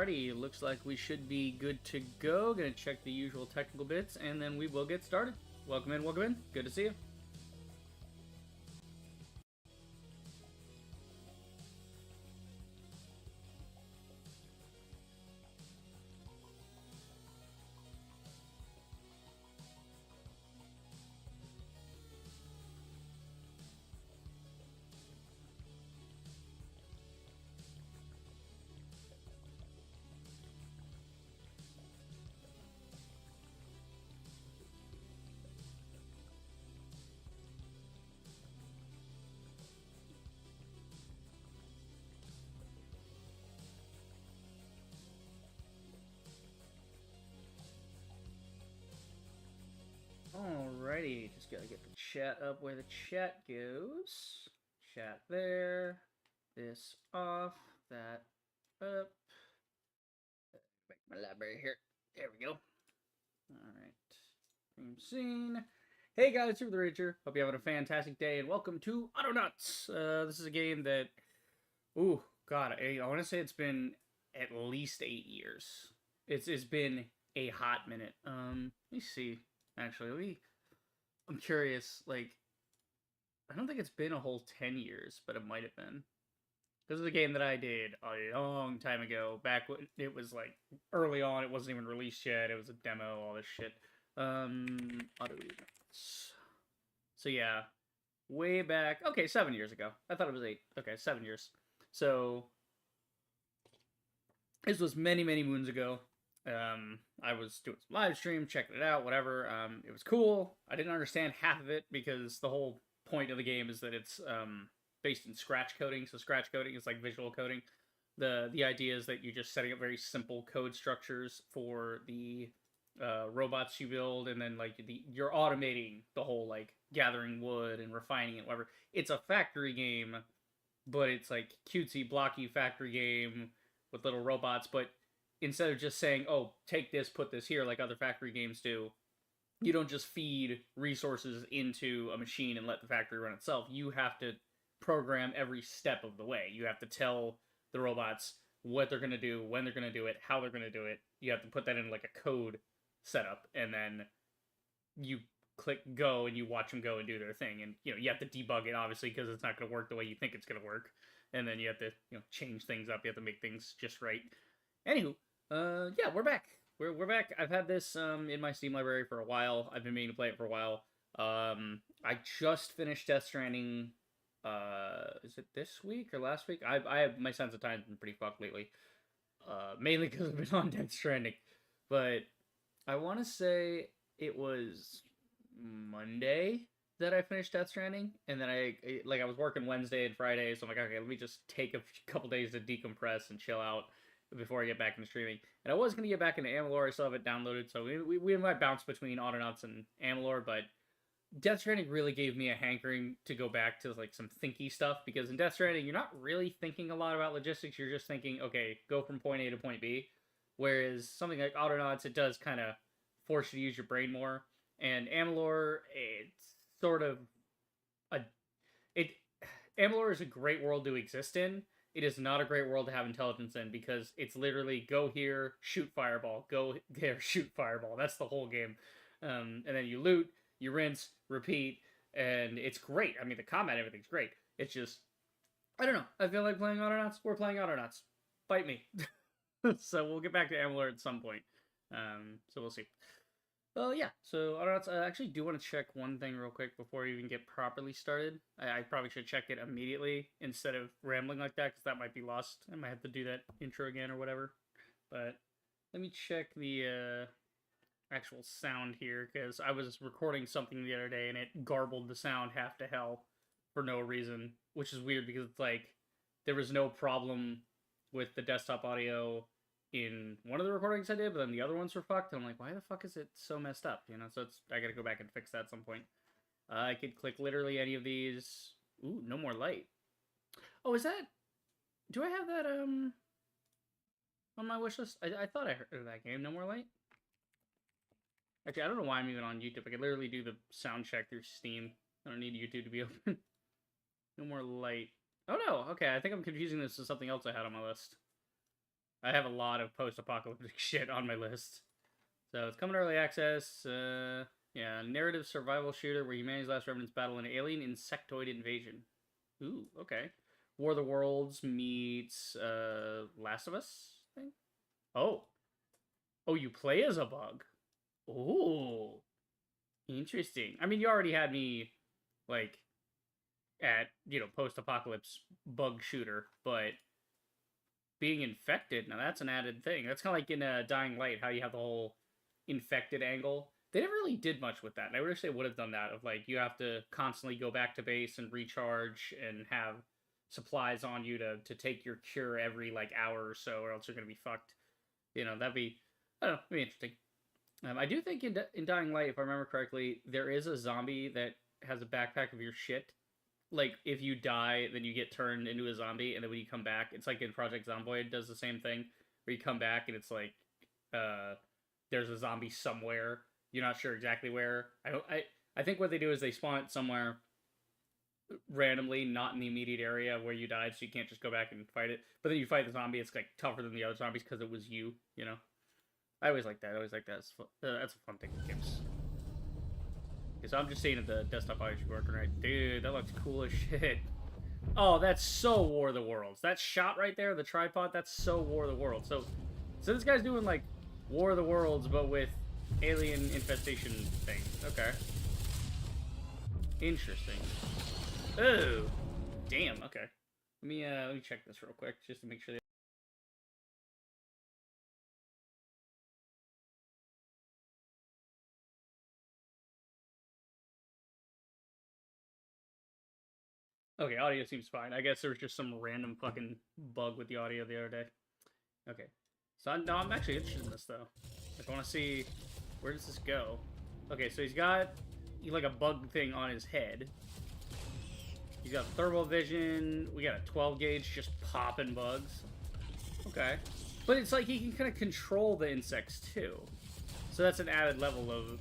Alrighty, looks like we should be good to go. Gonna check the usual technical bits, and then we will get started. Welcome in, welcome in. Good to see you. Alrighty, just gotta get the chat up where the chat goes. Chat there. This off. That up. Make my library here. There we go. Alright. Dream scene. Hey guys, Super the Ranger. Hope you're having a fantastic day, and welcome to Autonauts. This is a game that, ooh, God, I want to say it's been at least 8 years. It's been a hot minute. Let me see. Actually, I'm curious. Like, I don't think it's been a whole 10 years, but it might have been. This is a game that I did a long time ago, back when it was like early on. It wasn't even released yet. It was a demo, all this shit. Autonauts. So yeah, way back. Okay, 7 years ago. I thought it was 8. Okay, 7 years. So this was many, many moons ago. I was doing some live stream, checking it out, whatever. It was cool. I didn't understand half of it because the whole point of the game is that it's based in scratch coding. So scratch coding is like visual coding. The idea is that you're just setting up very simple code structures for the robots you build, and then like you're automating the whole like gathering wood and refining it, whatever. It's a factory game, but it's like cutesy, blocky factory game with little robots, but instead of just saying, oh, take this, put this here, like other factory games do, you don't just feed resources into a machine and let the factory run itself. You have to program every step of the way. You have to tell the robots what they're going to do, when they're going to do it, how they're going to do it. You have to put that in like a code setup, and then you click go and you watch them go and do their thing. And, you know, you have to debug it, obviously, because it's not going to work the way you think it's going to work. And then you have to, you know, change things up. You have to make things just right. Anywho, yeah, we're back. We're back. I've had this in my Steam library for a while. I've been meaning to play it for a while. I just finished Death Stranding. Is it this week or last week? I have my sense of time's been pretty fucked lately. Mainly because I've been on Death Stranding, but I want to say it was Monday that I finished Death Stranding, and then I was working Wednesday and Friday, so I'm like, okay, let me just take a couple days to decompress and chill out before I get back into streaming. And I was going to get back into Amalur. I still have it downloaded, so we might bounce between Autonauts and Amalur, but Death Stranding really gave me a hankering to go back to like some thinky stuff, because in Death Stranding, you're not really thinking a lot about logistics. You're just thinking, okay, go from point A to point B. Whereas something like Autonauts, it does kind of force you to use your brain more. And Amalur, it's sort of a... Amalur is a great world to exist in. It is not a great world to have intelligence in, because it's literally go here, shoot fireball, go there, shoot fireball. That's the whole game. And then you loot, you rinse, repeat, and it's great. I mean, the combat, everything's great. It's just, I don't know. I feel like playing Autonauts. We're playing Autonauts. Fight me. So we'll get back to Amalur at some point. So we'll see. Well, yeah, so Autonauts, I actually do want to check one thing real quick before we even get properly started. I probably should check it immediately instead of rambling like that, because that might be lost. I might have to do that intro again or whatever. But let me check the actual sound here, because I was recording something the other day and it garbled the sound half to hell for no reason, which is weird because it's like there was no problem with the desktop audio in one of the recordings I did, but then the other ones were fucked. And I'm like, why the fuck is it so messed up? You know, so I gotta go back and fix that at some point. I could click literally any of these. Ooh, no more light. Oh, is that? Do I have that on my wish list? I thought I heard of that game. No more light. Actually, I don't know why I'm even on YouTube. I could literally do the sound check through Steam. I don't need YouTube to be open. No more light. Oh no. Okay, I think I'm confusing this with something else I had on my list. I have a lot of post-apocalyptic shit on my list. So it's coming to early access. Yeah, narrative survival shooter where humanity's last remnants battle an alien insectoid invasion. Ooh, okay. War of the Worlds meets Last of Us thing. Oh, oh, you play as a bug. Ooh, interesting. I mean, you already had me like at post-apocalypse bug shooter, but being infected, now that's an added thing. That's kind of like in Dying Light, how you have the whole infected angle. They never really did much with that. And I wish they would have done that. Of like you have to constantly go back to base and recharge and have supplies on you to take your cure every like hour or so, or else you're gonna be fucked. That'd be I don't know, be interesting. I do think in Dying Light, if I remember correctly, there is a zombie that has a backpack of your shit. Like if you die, then you get turned into a zombie, and then when you come back, it's like in Project Zomboid does the same thing, where you come back and it's like, uh, there's a zombie somewhere. You're not sure exactly where. I think what they do is they spawn it somewhere randomly, not in the immediate area where you died, so you can't just go back and fight it. But then you fight the zombie, it's like tougher than the other zombies because it was you. I always like that. I always like that. That's a fun thing with games. Okay, so I'm just seeing at the desktop audio working right. Dude, that looks cool as shit. Oh, that's so War of the Worlds. That shot right there, the tripod, that's so War of the Worlds. So this guy's doing like War of the Worlds, but with alien infestation thing. Okay. Interesting. Oh, damn. Okay. Let me check this real quick just to make sure. Okay, audio seems fine. I guess there was just some random fucking bug with the audio the other day. Okay. So no, I'm actually interested in this though. I want to see where does this go. Okay, so he's got like a bug thing on his head. He's got thermal vision. We got a 12 gauge just popping bugs. Okay. But it's like he can kind of control the insects too. So that's an added level of,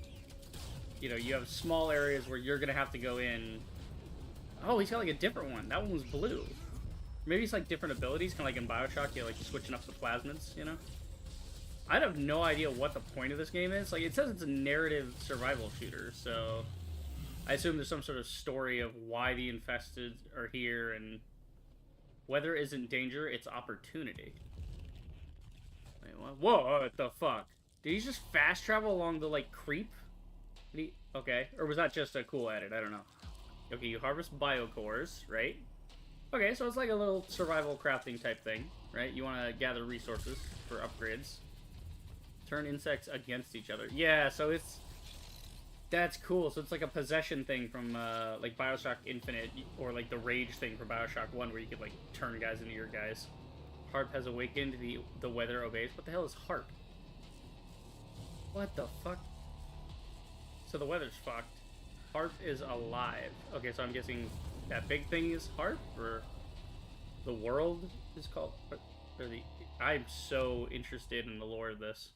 you have small areas where you're going to have to go in. Oh, he's got like a different one. That one was blue. Maybe it's like different abilities, kind of like in Bioshock, you're like switching up the plasmids, I have no idea what the point of this game is. Like, it says it's a narrative survival shooter, so I assume there's some sort of story of why the infested are here, and weather isn't danger, it's opportunity. Wait, what the fuck? Did he just fast travel along the, like, creep? Okay, or was that just a cool edit? I don't know. Okay, you harvest biocores, right? Okay, so it's like a little survival crafting type thing, right? You want to gather resources for upgrades. Turn insects against each other. Yeah, so that's cool. So it's like a possession thing from like Bioshock Infinite, or like the rage thing from Bioshock 1, where you could like turn guys into your guys. Harp has awakened, the weather obeys. What the hell is Harp? What the fuck? So the weather's fucked. Harp is alive. Okay, so I'm guessing that big thing is Harp, or the world is called, or the... I'm so interested in the lore of this.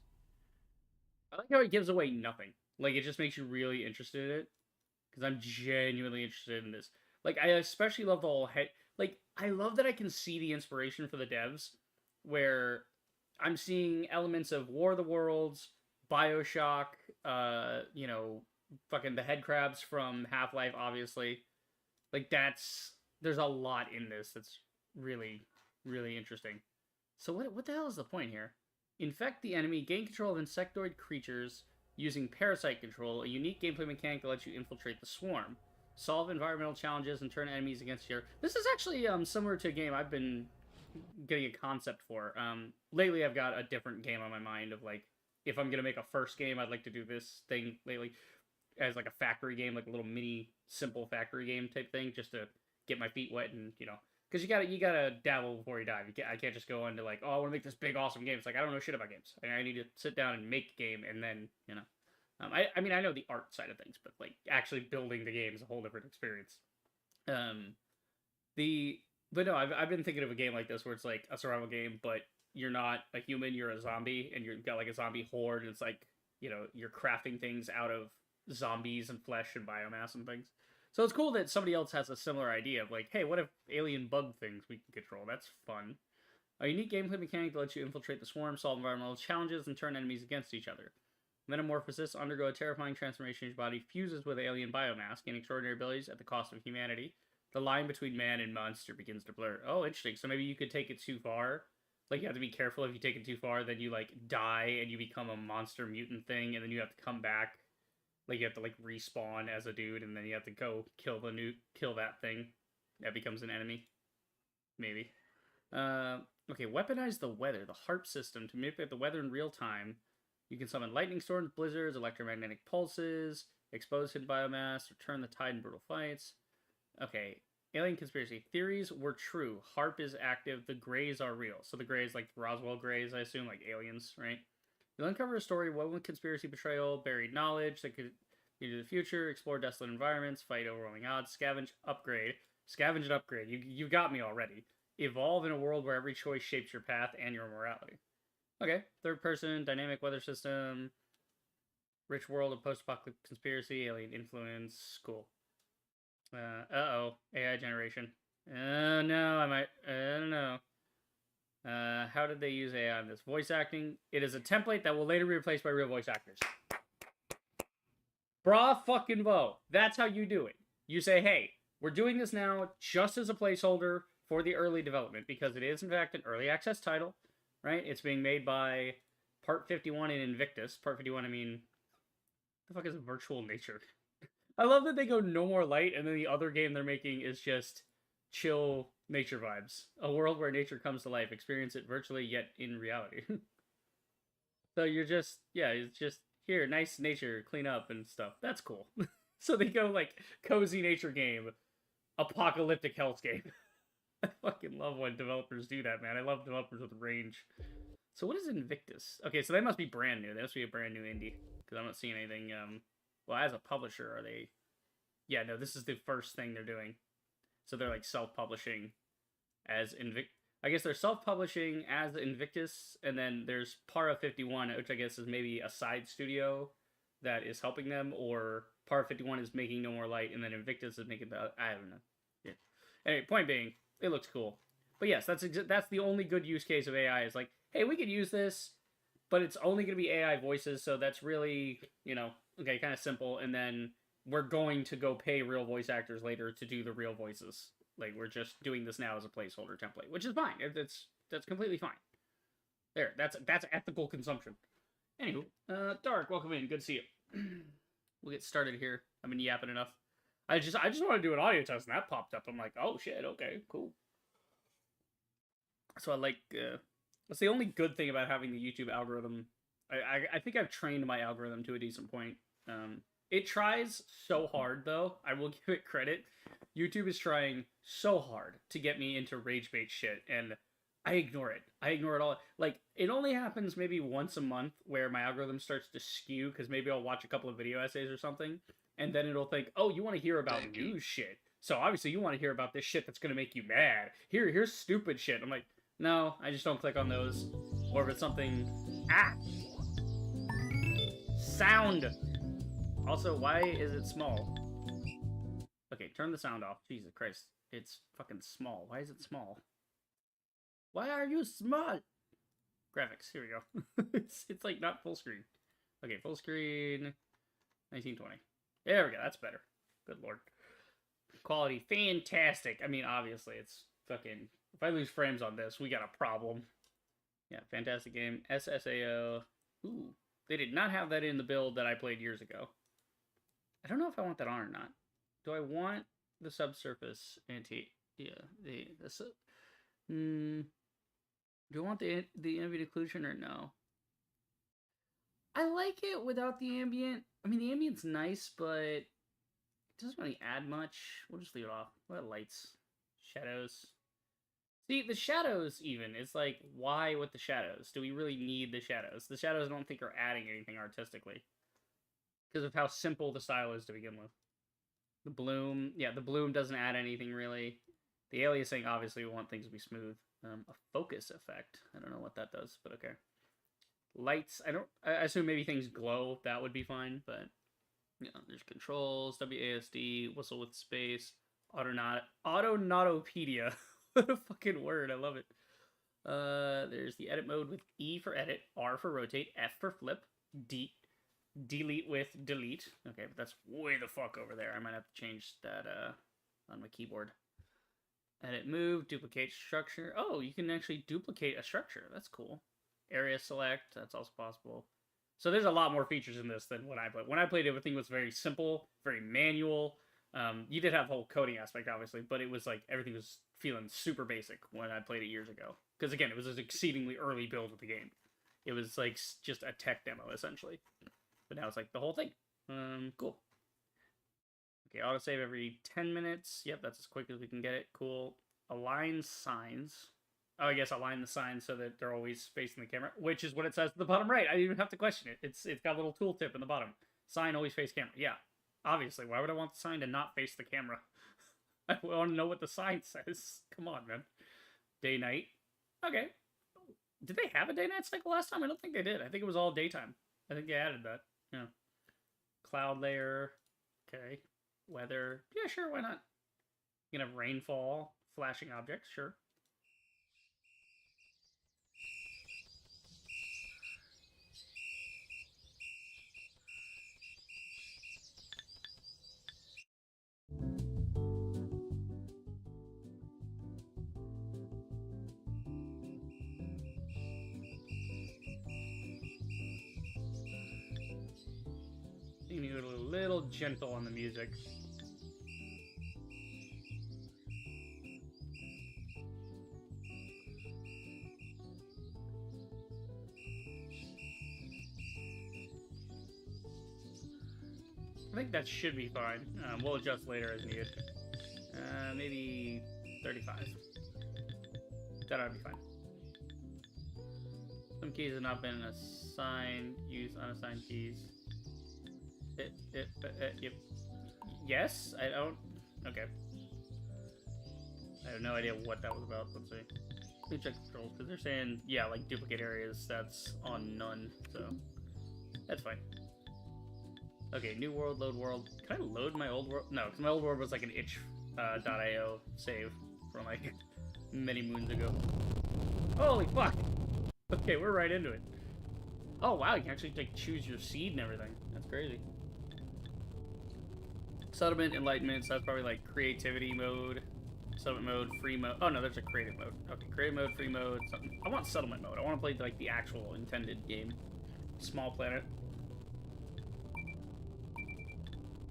I like how it gives away nothing. Like, it just makes you really interested in it. Because I'm genuinely interested in this. Like, I especially love the whole head... Like, I love that I can see the inspiration for the devs, where I'm seeing elements of War of the Worlds, Bioshock, fucking the head crabs from Half-Life, obviously. Like, there's a lot in this that's really, really interesting. So what the hell is the point here? Infect the enemy, gain control of insectoid creatures using parasite control, a unique gameplay mechanic that lets you infiltrate the swarm. Solve environmental challenges and turn enemies against your... This is actually similar to a game I've been getting a concept for. Lately I've got a different game on my mind of like, if I'm going to make a first game, I'd like to do this thing lately as like a factory game, like a little mini simple factory game type thing, just to get my feet wet and, because you gotta dabble before you dive. I can't just go into like, oh, I want to make this big awesome game. It's like, I don't know shit about games. I need to sit down and make a game, and then I mean, I know the art side of things, but like actually building the game is a whole different experience. But no, I've been thinking of a game like this where it's like a survival game, but you're not a human, you're a zombie, and you've got like a zombie horde, and it's like, you're crafting things out of zombies and flesh and biomass and things. So it's cool that somebody else has a similar idea of like, hey, what if alien bug things we can control? That's fun. A unique gameplay mechanic that lets you infiltrate the swarm, solve environmental challenges, and turn enemies against each other. Metamorphosis, undergo a terrifying transformation as your body fuses with alien biomass, gain extraordinary abilities at the cost of humanity. The line between man and monster begins to blur. Oh, interesting. So maybe you could take it too far. Like, you have to be careful if you take it too far, then you, like, die and you become a monster mutant thing, and then you have to come back. Like, you have to, like, respawn as a dude, and then you have to go kill that thing. That becomes an enemy. Maybe. Okay, weaponize the weather. The HARP system to manipulate the weather in real time. You can summon lightning storms, blizzards, electromagnetic pulses, expose hidden biomass, return the tide in brutal fights. Okay, alien conspiracy theories were true. HARP is active. The Greys are real. So the Greys, like Roswell Greys, I assume, like aliens, right? You'll uncover a story woven with conspiracy, betrayal, buried knowledge that could lead to the future, explore desolate environments, fight overwhelming odds, scavenge, upgrade. Scavenge and upgrade. You got me already. Evolve in a world where every choice shapes your path and your morality. Okay, third person, dynamic weather system, rich world of post-apocalyptic conspiracy, alien influence, cool. Uh-oh, AI generation. No, I don't know. How did they use AI on this? Voice acting. It is a template that will later be replaced by real voice actors. Bra fucking vo. That's how you do it. You say, hey, we're doing this now just as a placeholder for the early development, because it is, in fact, an early access title, right? It's being made by Part 51 and Invictus. Part 51, I mean, the fuck is virtual nature? I love that they go no more light, and then the other game they're making is just chill nature vibes. A world where nature comes to life. Experience it virtually, yet in reality. So you're just, yeah, it's just, here, nice nature, clean up and stuff. That's cool. So they go, like, cozy nature game, apocalyptic health game. I fucking love when developers do that, man. I love developers with range. So what is Invictus? Okay, so they must be brand new. They must be a brand new indie. Because I'm not seeing anything, well, as a publisher, are they... Yeah, no, this is the first thing they're doing. So they're, like, self-publishing as I guess they're self-publishing as Invictus, and then there's Para 51, which I guess is maybe a side studio that is helping them, or Para 51 is making No More Light, and then Invictus is making the... I don't know. Yeah. Anyway, point being, it looks cool. But yes, that's the only good use case of AI is like, hey, we could use this, but it's only going to be AI voices, so that's really, you know, okay, kind of simple, and then we're going to go pay real voice actors later to do the real voices. Like, we're just doing this now as a placeholder template, which is fine. That's completely fine. There, that's ethical consumption. Anywho, Dark, welcome in. Good to see you. We'll get started here. I've been yapping enough. I just want to do an audio test, and that popped up. I'm like, oh shit, okay, cool. So I like, that's the only good thing about having the YouTube algorithm. I think I've trained my algorithm to a decent point. It tries so hard, though. I will give it credit. YouTube is trying so hard to get me into rage bait shit, and I ignore it. I ignore it all. Like, it only happens maybe once a month where my algorithm starts to skew, because maybe I'll watch a couple of video essays or something, and then it'll think, oh, you want to hear about news shit. So obviously you want to hear about this shit that's going to make you mad. Here's stupid shit. I'm like, no, I just don't click on those. Or if it's something... Ah! Sound! Also, why is it small? Okay, turn the sound off. Jesus Christ. It's fucking small. Why is it small? Why are you small? Graphics. Here we go. it's like not full screen. Okay, full screen. 1920. There we go. That's better. Good lord. Quality. Fantastic. I mean, obviously, it's fucking... If I lose frames on this, we got a problem. Yeah, fantastic game. SSAO. Ooh. They did not have that in the build that I played years ago. I don't know if I want that on or not. Do I want the subsurface anti... Yeah, do I want the ambient occlusion or no? I like it without the ambient. I mean, the ambient's nice, but it doesn't really add much. We'll just leave it off. What about lights? Shadows. See, the shadows even, it's like, why with the shadows? Do we really need the shadows? The shadows I don't think are adding anything artistically. Because of how simple the style is to begin with. The bloom, yeah, the bloom doesn't add anything really. The aliasing, obviously, we want things to be smooth. A focus effect. I don't know what that does, but okay. Lights, I assume maybe things glow. That would be fine, but yeah, there's controls, WASD, whistle with space, Autonautopedia. What a fucking word, I love it. There's the edit mode with E for edit, R for rotate, F for flip, delete with delete. Okay, but that's way the fuck over there. I might have to change that on my keyboard. Edit move, duplicate structure. Oh, you can actually duplicate a structure. That's cool. Area select, that's also possible. So there's a lot more features in this than when I played. When I played, everything was very simple, very manual. You did have the whole coding aspect, obviously, but it was like everything was feeling super basic when I played it years ago. Because again, it was an exceedingly early build of the game. It was like just a tech demo, essentially. But now it's like the whole thing. Cool. Okay, autosave every 10 minutes. Yep, that's as quick as we can get it. Cool. Align signs. Oh, I guess align the signs so that they're always facing the camera, which is what it says at the bottom right. I didn't even have to question it. It's got a little tooltip in the bottom. Sign always face camera. Yeah, obviously. Why would I want the sign to not face the camera? I want to know what the sign says. Come on, man. Day, night. Okay. Did they have a day-night cycle last time? I don't think they did. I think it was all daytime. I think they added that. Yeah. Cloud layer. Okay. Weather. Yeah, sure, why not? You can have rainfall, flashing objects, sure. You need a little gentle on the music. I think that should be fine. We'll adjust later as needed. Maybe 35. That ought to be fine. Some keys have not been assigned. Use unassigned keys. Yep. Yes? I don't... Okay. I have no idea what that was about. Let's see. Let me check the controls, because they're saying, yeah, like duplicate areas, that's on none, so... That's fine. Okay, new world, load world. Can I load my old world? No, because my old world was like an itch.io save from like many moons ago. Holy fuck! Okay, we're right into it. Oh wow, you can actually like choose your seed and everything. That's crazy. Settlement, enlightenment, so that's probably like creativity mode. Settlement mode, free mode. Oh no, there's a creative mode. Okay, creative mode, free mode, something. I want settlement mode. I want to play like the actual intended game. Small planet.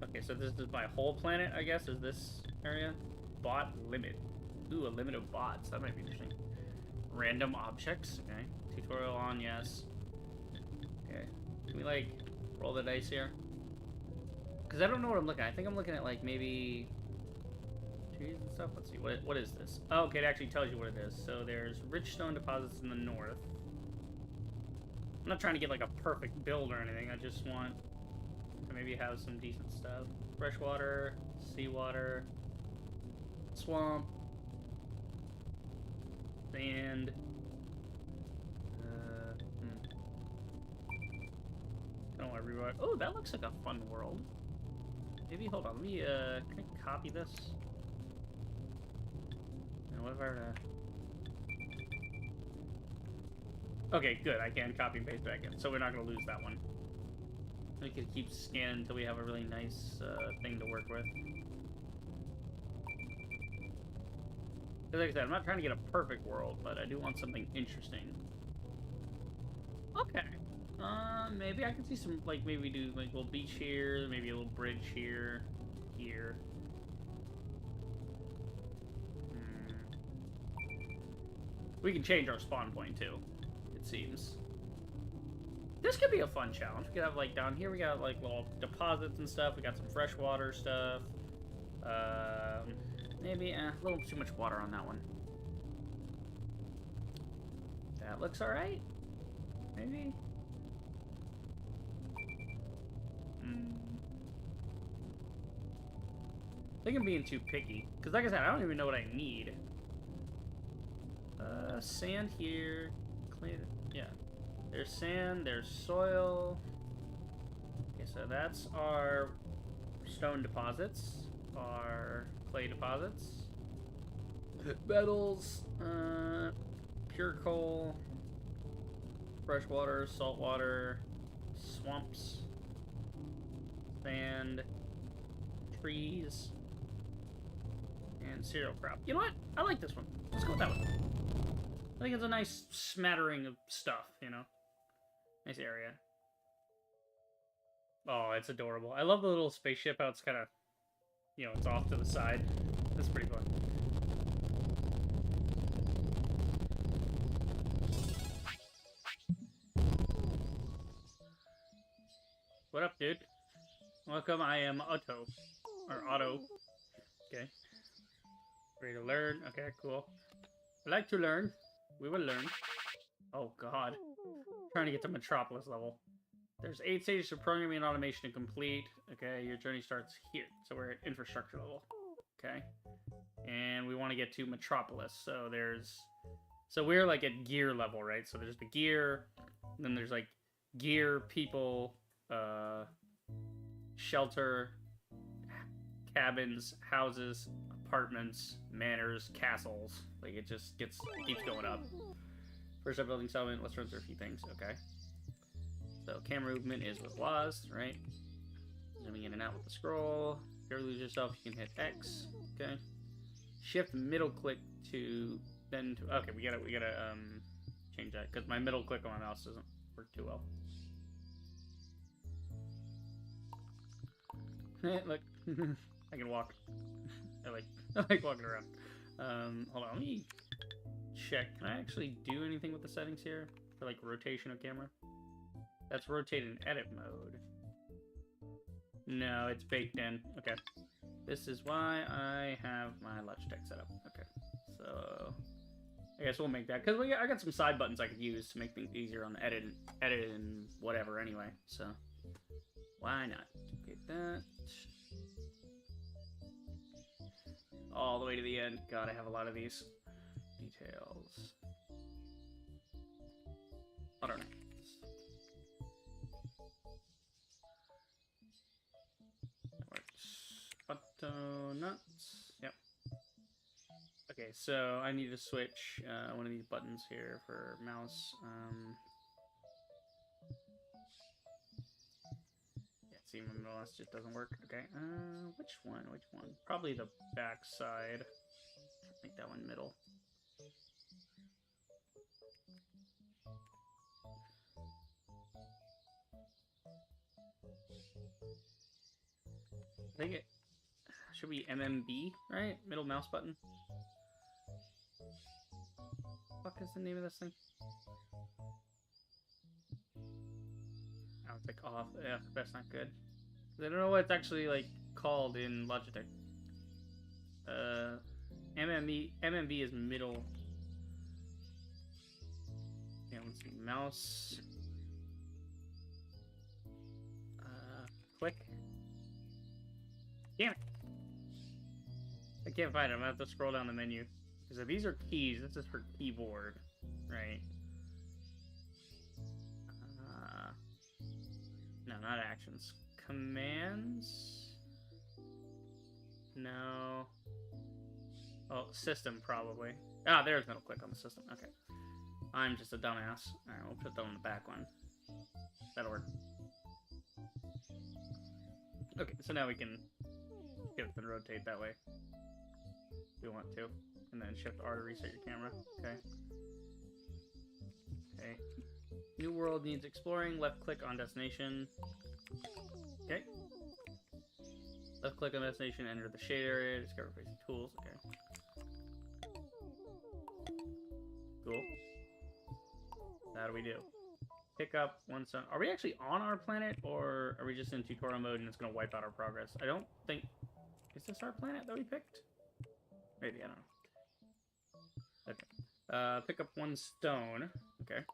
Okay, so this is my whole planet, I guess, is this area? Bot limit. Ooh, a limit of bots. That might be interesting. Random objects. Okay. Tutorial on, yes. Okay. Can we, like, roll the dice here? Because I don't know what I'm looking at. I think I'm looking at, like, maybe trees and stuff. Let's see. What is this? Oh, okay, it actually tells you what it is. So there's rich stone deposits in the north. I'm not trying to get, like, a perfect build or anything. I just want... maybe have some decent stuff. Freshwater, seawater, swamp, sand. Don't want to rewrite. Oh, that looks like a fun world. Maybe hold on. Let me can I copy this? And what if I were to? Okay, good. I can copy and paste back in, so we're not gonna lose that one. We could keep scanning until we have a really nice thing to work with. Because like I said, I'm not trying to get a perfect world, but I do want something interesting. Okay. Maybe I can see some, like, maybe we do, like, a little beach here, maybe a little bridge here, here. We can change our spawn point, too, it seems. This could be a fun challenge. We could have, like, down here we got, like, little deposits and stuff. We got some freshwater stuff. Maybe, a little too much water on that one. That looks alright. Maybe. I think I'm being too picky. Because, like I said, I don't even know what I need. Sand here. Clean it. Yeah. There's sand, there's soil. Okay, so that's our stone deposits, our clay deposits. Metals, pure coal, fresh water, salt water, swamps, sand, trees, and cereal crop. You know what? I like this one. Let's go with that one. I think it's a nice smattering of stuff, you know? Nice area. Oh, it's adorable. I love the little spaceship, how it's kind of, you know, it's off to the side. That's pretty fun. What up, dude? Welcome, I am Otto. Or Otto. Okay. Ready to learn? Okay, cool. I like to learn. We will learn. Oh, God. Trying to get to Metropolis level. There's 8 stages of programming and automation to complete. Okay, your journey starts here. So we're at infrastructure level. Okay. And we want to get to Metropolis. So there's... So we're like at gear level, right? So there's the gear. Then there's like gear, people, shelter, cabins, houses, apartments, manors, castles. Like it just keeps going up. First up, building settlement. Let's run through a few things. Okay. So camera movement is with WAS, right? Zooming in and out with the scroll. If you ever lose yourself, you can hit X. Okay. Shift middle click to then to. Okay, we gotta change that because my middle click on my mouse doesn't work too well. Look, I can walk. I like walking around. Hold on, let me check. Can I actually do anything with the settings here for like rotation of camera? That's rotate in edit mode. No, it's baked in. Okay. This is why I have my Logitech set up. Okay. So I guess we'll make that because I got some side buttons I could use to make things easier on edit and whatever anyway. So why not? Get that. All the way to the end. God, I have a lot of these details. Autonauts. That works. Autonauts. Yep. Okay, so I need to switch one of these buttons here for mouse. See, my middle mouse just doesn't work. Okay, which one? Which one? Probably the back side. Make that one middle. I think it should be MMB, right? Middle mouse button. What the fuck is the name of this thing? It's like off. Yeah, that's not good. I don't know what it's actually like called in Logitech. MMB is middle. Yeah, let's see. Mouse. Click. Damn it! I can't find it. I'm gonna have to scroll down the menu. Because if these are keys, this is for keyboard, right? No, not actions. Commands? No. Oh, system, probably. Ah, there's middle click on the system. Okay. I'm just a dumbass. Alright, we'll put that on the back one. That'll work. Okay, so now we can shift and rotate that way. If we want to. And then shift R to reset your camera. Okay. Okay. New world needs exploring. Left click on destination. Okay. Left click on destination, enter the shade area, discover basic tools. Okay. Cool. How do we do? Pick up one sun. Are we actually on our planet, or are we just in tutorial mode and it's going to wipe out our progress? I don't think... Is this our planet that we picked? Maybe, I don't know. Okay. Pick up one stone. Okay.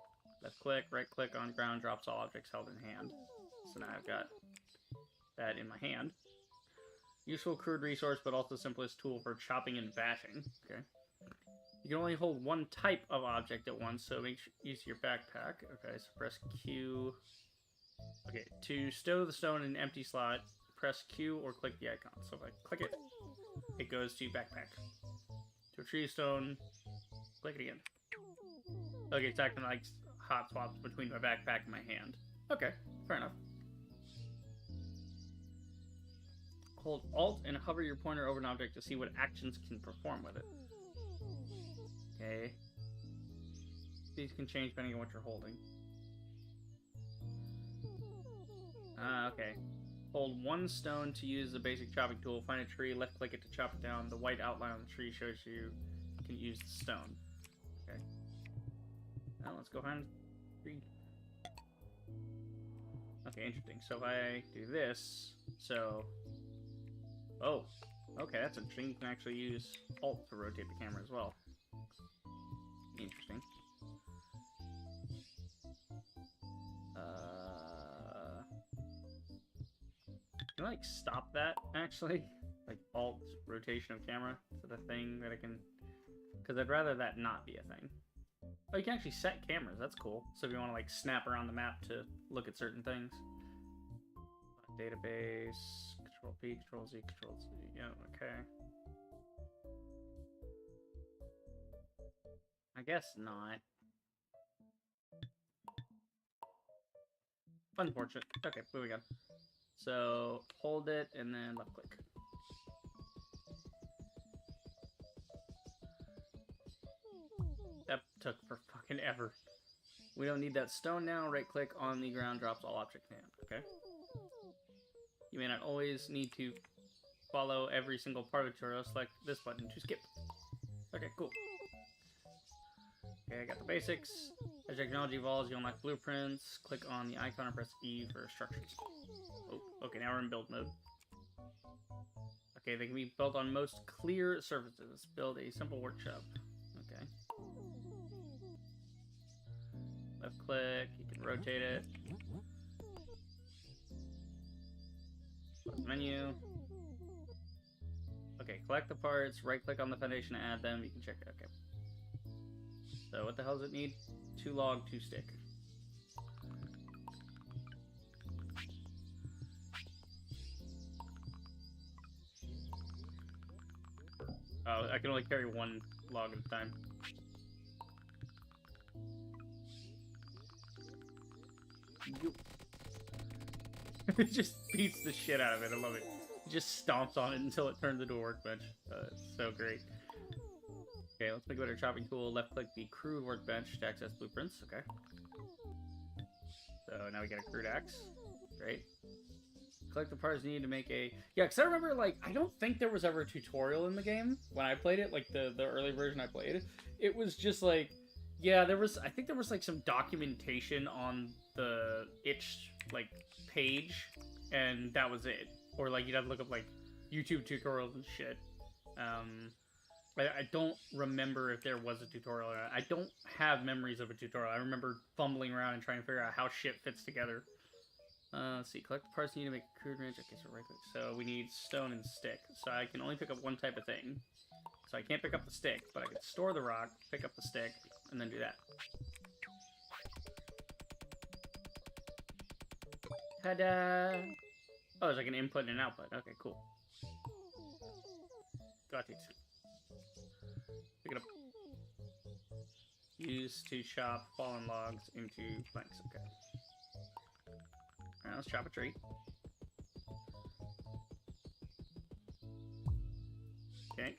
Left click, right click on ground, drops all objects held in hand. So now I've got that in my hand. Useful crude resource, but also the simplest tool for chopping and bashing. Okay. You can only hold one type of object at once, so make sure you use your backpack. Okay, so press Q. Okay, to stow the stone in an empty slot, press Q or click the icon. So if I click it, it goes to backpack. To retrieve stone, click it again. Okay, it's acting like hot swaps between my backpack and my hand. Okay, fair enough. Hold Alt and hover your pointer over an object to see what actions can perform with it. Okay. These can change depending on what you're holding. Okay. Hold one stone to use the basic chopping tool. Find a tree, left click it to chop it down. The white outline on the tree shows you can use the stone. Okay. Now let's go find the tree. Okay, interesting. So if I do this, so... Oh, okay, that's interesting. You can actually use Alt to rotate the camera as well. Interesting. Can I, like, stop that, actually? Like, Alt rotation of camera? Is it a thing that I can... Because I'd rather that not be a thing. Oh, you can actually set cameras. That's cool. So if you want to, like, snap around the map to look at certain things. Database... Control P, Control Z, Control Z. Yeah, okay. I guess not. Unfortunate. Okay, moving on. So, hold it and then left click. That took for fucking ever. We don't need that stone now. Right click on the ground, drops all object hand. Okay. You may not always need to follow every single part of the tutorial. Select this button to skip. Okay, cool. Okay, I got the basics. As technology evolves, you unlock blueprints. Click on the icon and press E for structures. Oh, okay, now we're in build mode. Okay, they can be built on most clear surfaces. Build a simple workshop. Okay. Left click, you can rotate it. Close menu. Okay, collect the parts, right click on the foundation to add them, you can check it. Okay. So what the hell does it need? 2 log, 2 stick. Oh, I can only carry 1 log at a time. It just beats the shit out of it. I love it. It just stomps on it until it turns into a workbench. It's so great. Okay, let's make a better chopping tool. Left click the crude workbench to access blueprints. Okay. So now we get a crude axe. Great. Collect the parts needed to make a... Yeah, because I remember, like, I don't think there was ever a tutorial in the game when I played it, like the early version I played. It was just like, yeah, there was, I think there was like some documentation on the itch, like, page, and that was it. Or like you'd have to look up like YouTube tutorials and shit. I don't remember if there was a tutorial or not. I don't have memories of a tutorial. I remember fumbling around and trying to figure out how shit fits together. Let's see, collect the parts needed to make a crude wrench. Okay, so right click. So we need stone and stick. So I can only pick up one type of thing. So I can't pick up the stick, but I can store the rock, pick up the stick, and then do that. Ta-da! Oh, there's like an input and an output. Okay, cool. Got it. Pick it up. Use to chop fallen logs into planks. Okay. Alright, let's chop a tree. Okay.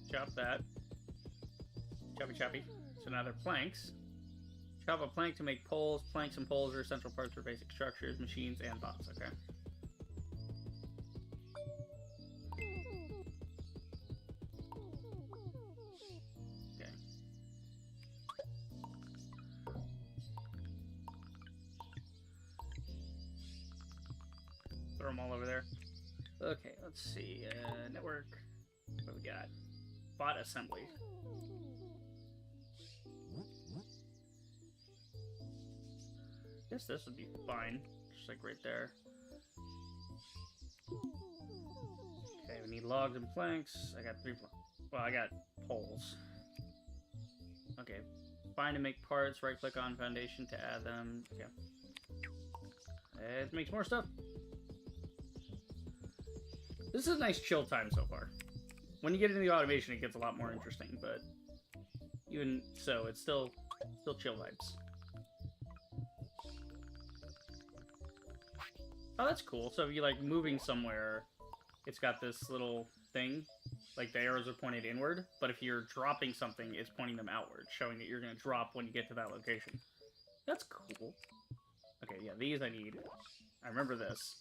Chop that. Choppy choppy. So now they're planks. Chop a plank to make poles. Planks and poles are essential parts for basic structures, machines, and bots. Okay. Okay. Throw them all over there. Okay, let's see. Network. What do we got? Bot assembly. Guess this would be fine. Just like right there. Okay, we need logs and planks. I got 3 planks. Well, I got poles. Okay. Find and make parts. Right click on foundation to add them. Okay. Let's make some more stuff. This is a nice chill time so far. When you get into the automation, it gets a lot more interesting, but even so, it's still Still chill vibes. Oh, that's cool. So if you like moving somewhere, it's got this little thing, like the arrows are pointed inward, but if you're dropping something, it's pointing them outward, showing that you're going to drop when you get to that location. That's cool. Okay, yeah, these I need. I remember this.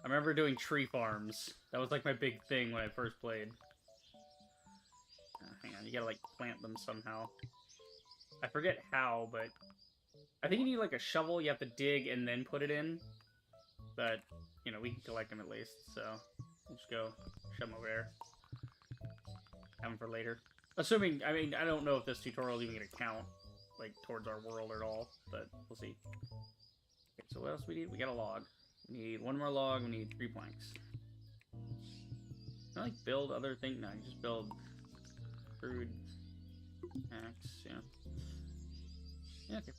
I remember doing tree farms. That was like my big thing when I first played. Hang on, you gotta like plant them somehow. I forget how, but I think you need like a shovel, you have to dig and then put it in. But, you know, we can collect them at least, so we'll just go shove them over there. Have them for later. Assuming, I mean, I don't know if this tutorial is even going to count, like, towards our world at all, but we'll see. Okay, so what else we need? We got a log. We need one more log, we need 3 planks. Can I, like, build other things? No, you just build crude axe, yeah. Yeah, okay.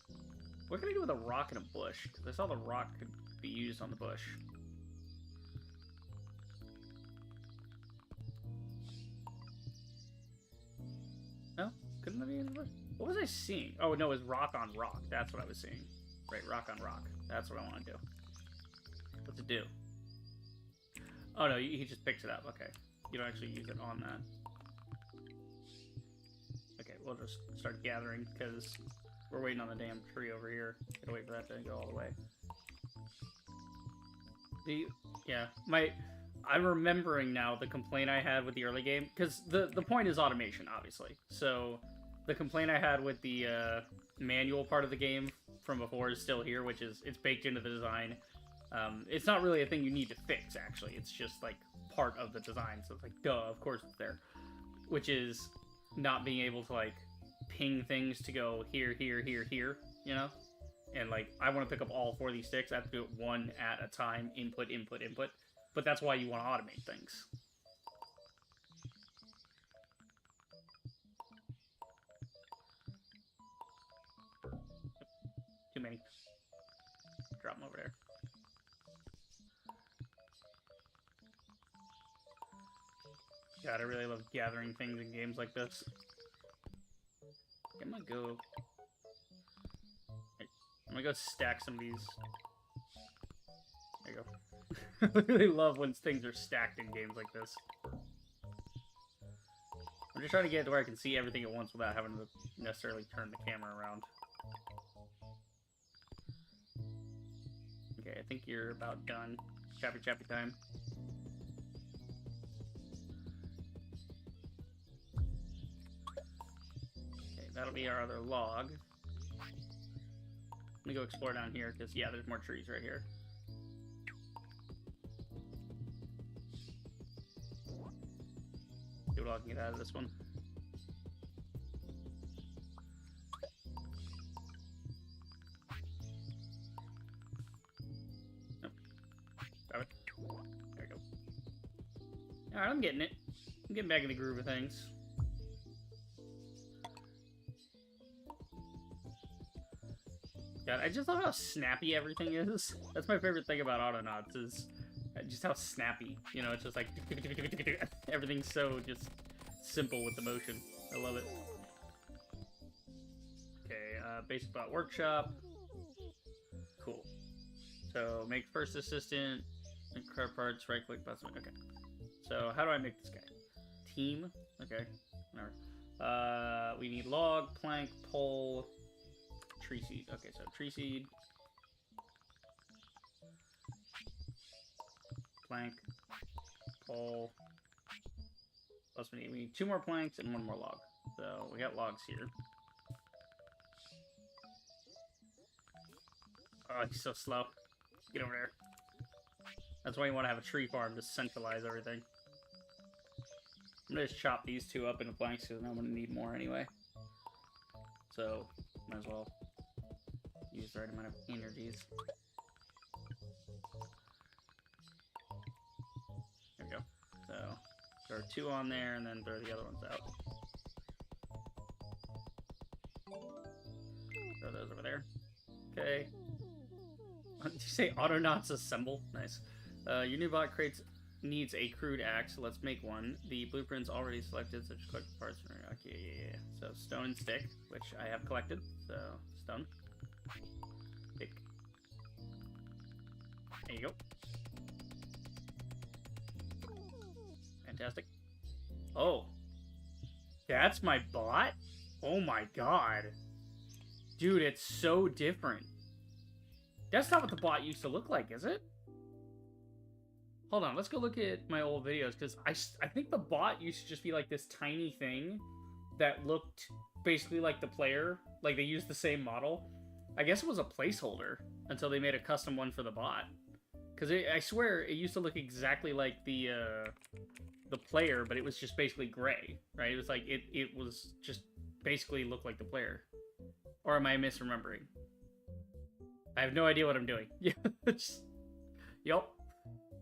What can I do with a rock and a bush? Because I saw the rock could be used on the bush. No? Couldn't that be in the bush? What was I seeing? Oh, no, it was rock on rock. That's what I was seeing. Right, rock on rock. That's what I want to do. What's it do? Oh, no, he just picks it up. Okay. You don't actually use it on that. Okay, we'll just start gathering, because we're waiting on the damn tree over here. Gotta wait for that to go all the way. I'm remembering now the complaint I had with the early game, because the point is automation, obviously. So the complaint I had with the manual part of the game from before is still here, which is it's baked into the design. It's not really a thing you need to fix, actually. It's just like part of the design, so it's like, duh, of course it's there. Which is not being able to like ping things to go here, here, here, here, you know? And, like, I want to pick up all 4 of these sticks. I have to do it one at a time. Input, input, input. But that's why you want to automate things. Too many. Drop them over there. God, I really love gathering things in games like this. I'm gonna go... I'm gonna go stack some of these. There you go. I really love when things are stacked in games like this. I'm just trying to get to where I can see everything at once without having to necessarily turn the camera around. Okay, I think you're about done. Chappy chappy time. Okay, that'll be our other log. Let me go explore down here, because, yeah, there's more trees right here. See what I can get out of this one. Nope. Grab it. There we go. Alright, I'm getting it. I'm getting back in the groove of things. God, I just love how snappy everything is. That's my favorite thing about Autonauts, is just how snappy. You know, it's just like... everything's so just simple with the motion. I love it. Okay, basic bot workshop. Cool. So, make first assistant, make car parts, right-click, button. Okay. So, how do I make this guy? Team? Okay. Whatever. We need log, plank, pole... tree seed. Okay, so tree seed. Plank. Pole. Plus we need 2 more planks and 1 more log. So we got logs here. Oh, he's so slow. Get over there. That's why you want to have a tree farm to centralize everything. I'm gonna just chop these 2 up into planks because I'm gonna need more anyway. So, might as well use the right amount of energies. There we go. So, throw 2 on there and then throw the other ones out. Throw those over there. Okay. Did you say Autonauts assemble? Nice. Your new bot creates needs a crude axe, so let's make one. The blueprint's already selected, so just collect the parts. Okay, yeah. So stone and stick, which I have collected. So stone, stick. There you go. Fantastic. Oh, that's my bot? Oh my god. Dude, it's so different. That's not what the bot used to look like, is it? Hold on, let's go look at my old videos, because I think the bot used to just be like this tiny thing that looked basically like the player. Like, they used the same model. I guess it was a placeholder until they made a custom one for the bot. Because I swear, it used to look exactly like the player, but it was just basically gray, right? It was like, it was just basically looked like the player. Or am I misremembering? I have no idea what I'm doing. Yeah. Yup.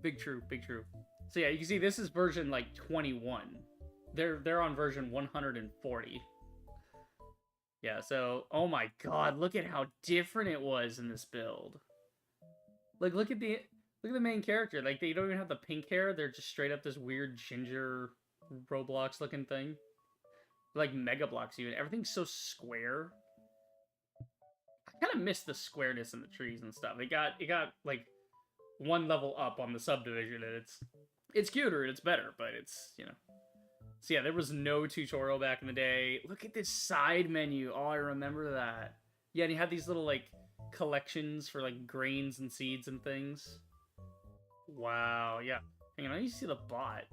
Big true, big true. So yeah, you can see this is version like 21. They're on version 140. Yeah, so oh my god, look at how different it was in this build. Like look at the main character. Like they don't even have the pink hair, they're just straight up this weird ginger Roblox looking thing. Like Mega Blocks even. Everything's so square. I kind of miss the squareness in the trees and stuff. It got like one level up on the subdivision, and it's cuter and it's better, but it's, you know. So yeah, there was no tutorial back in the day. Look at this side menu. Oh, I remember that. Yeah, and you had these little like collections for like grains and seeds and things. Wow, yeah. Hang on, I need to see the bot.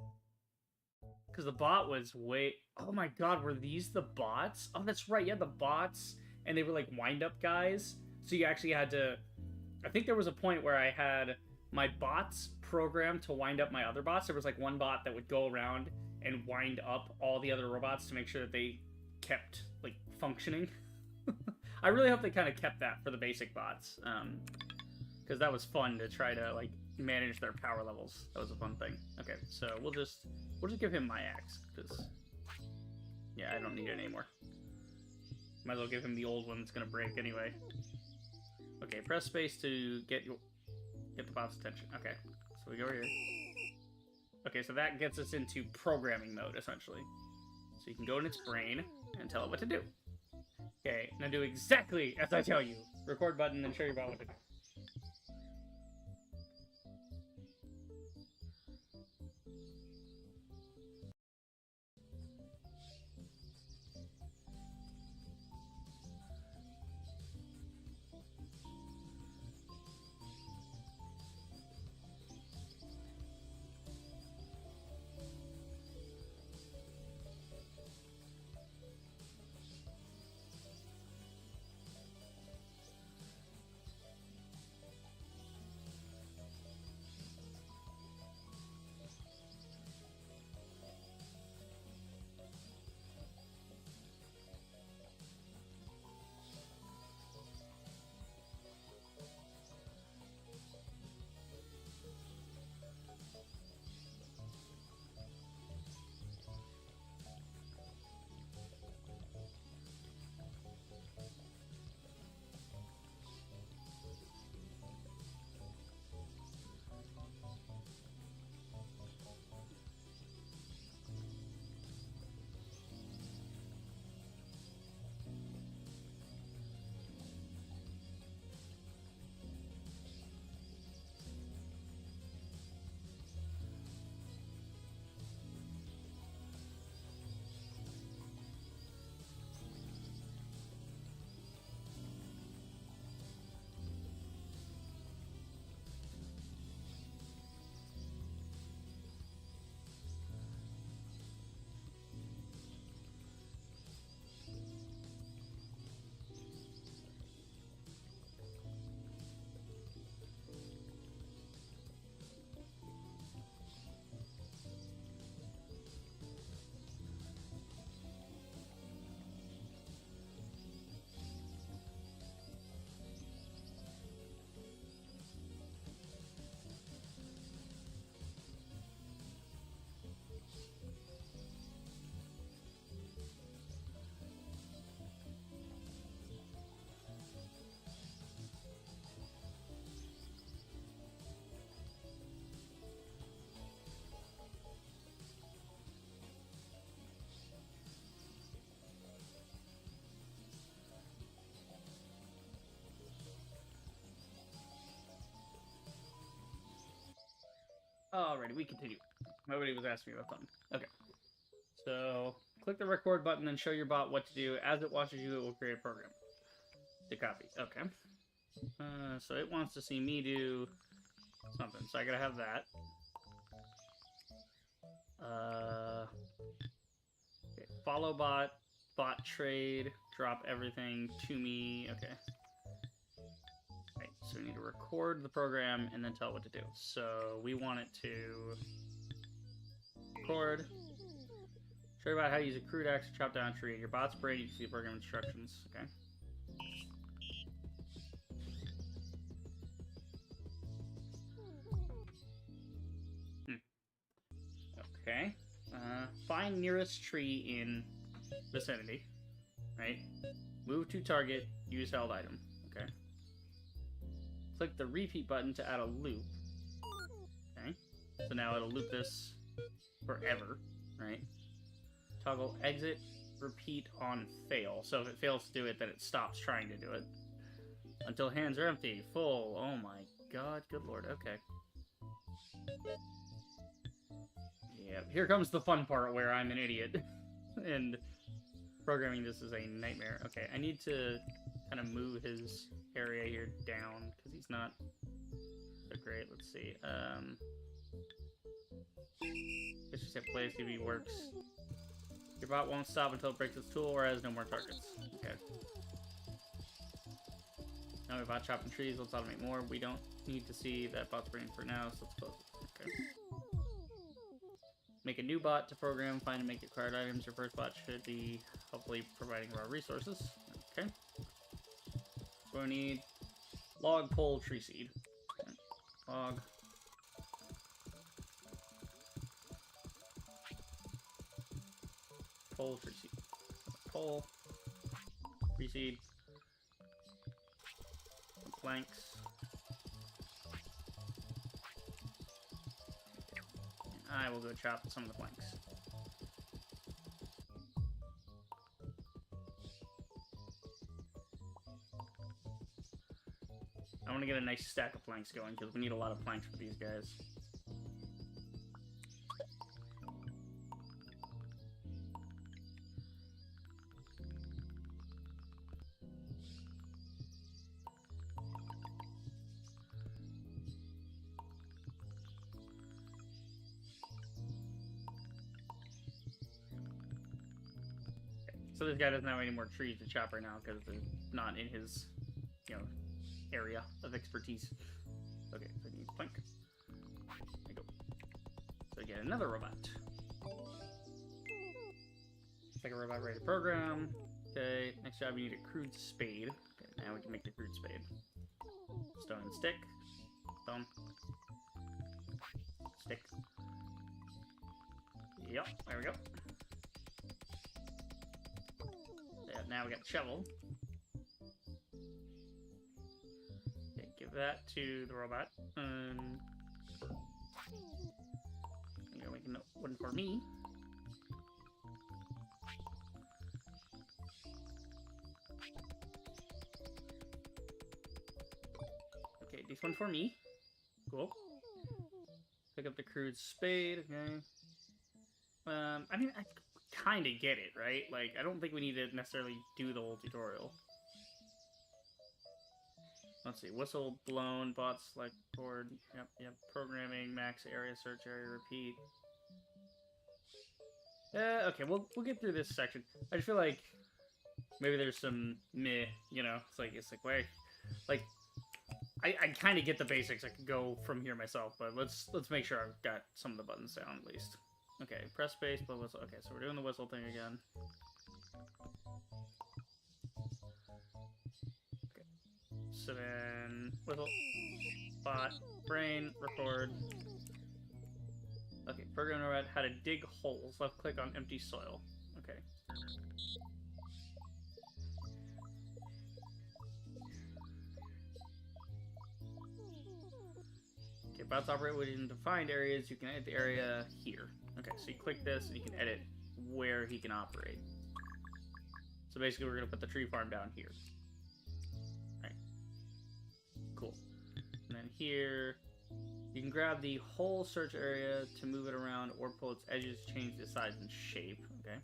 Because the bot was way... Oh my god, were these the bots? Oh, that's right, yeah, the bots. And they were like wind-up guys. So you actually had to... I think there was a point where I had my bots programmed to wind up my other bots. There was like one bot that would go around and wind up all the other robots to make sure that they kept like functioning. I really hope they kind of kept that for the basic bots, because that was fun to try to like manage their power levels. That was a fun thing. Okay, so we'll just give him my axe, because yeah, I don't need it anymore. Might as well give him the old one that's gonna break anyway. Okay, press space to get the bot's attention. Okay, so we go here. Okay, so that gets us into programming mode, essentially. So you can go in its brain and tell it what to do. Okay, now do exactly as I tell you. Record button and show your bot what to do. Alrighty, we continue. Nobody was asking me about something. Okay. So, click the record button and show your bot what to do. As it watches you, it will create a program to copy. Okay. So it wants to see me do something. So I gotta have that. Okay. Follow bot, bot trade, drop everything to me. Okay. Right, so we need to record the program and then tell it what to do. So we want it to record. Show you about how to use a crude axe to chop down a tree. In your bot's brain, you can see the program instructions. Okay. Okay. Find nearest tree in vicinity. Right? Move to target. Use held item. Okay. Click the repeat button to add a loop. Okay. So now it'll loop this forever. Right? Toggle exit, repeat on fail. So if it fails to do it, then it stops trying to do it. Until hands are empty. Full. Oh my god. Good lord. Okay. Yeah, here comes the fun part where I'm an idiot. And programming this is a nightmare. Okay, I need to kind of move his area here down, because he's not so great. Let's see. Let's just hit play, see if he works. Your bot won't stop until it breaks its tool or has no more targets. Okay. Now we bot chopping trees, let's automate more. We don't need to see that bot's brain for now, so let's close it. Okay. Make a new bot to program, find and make required items. Your first bot should be hopefully providing raw resources. Okay. So we need log, pole, tree seed. Okay. Log. Pole, tree seed. Pole. Tree seed. Planks. I will go chop some of the planks. I want to get a nice stack of planks going, because we need a lot of planks for these guys. So this guy doesn't have any more trees to chop right now because they're not in his, area of expertise. Okay, so I need plank. There you go. So I get another robot. Second robot ready to program. Okay, next job you need a crude spade. Okay, now we can make the crude spade. Stone and stick. Stone. Stick. Yep, there we go. Now we got the shovel. Okay, give that to the robot. I'm gonna make one for me. Okay, this one for me. Cool. Pick up the crude spade. Okay. I mean, I kind of get it, right? Like, I don't think we need to necessarily do the whole tutorial. Let's see. Whistle, blown, bot select board. Yep. Programming, max area, search area, repeat. Okay, we'll get through this section. I just feel like maybe there's some meh, it's like, wait, like, I kind of get the basics. I could go from here myself, but let's make sure I've got some of the buttons down at least. Okay, press space, blow whistle. Okay, so we're doing the whistle thing again. Okay. So then, whistle, bot, brain, record. Okay, program to write how to dig holes. Left click on empty soil. Okay. Okay, bots operate within defined areas. You can edit the area here. Okay, so you click this and you can edit where he can operate. So basically we're going to put the tree farm down here. Right. Cool. And then here, You can grab the whole search area to move it around or pull its edges to change the size and shape. Okay.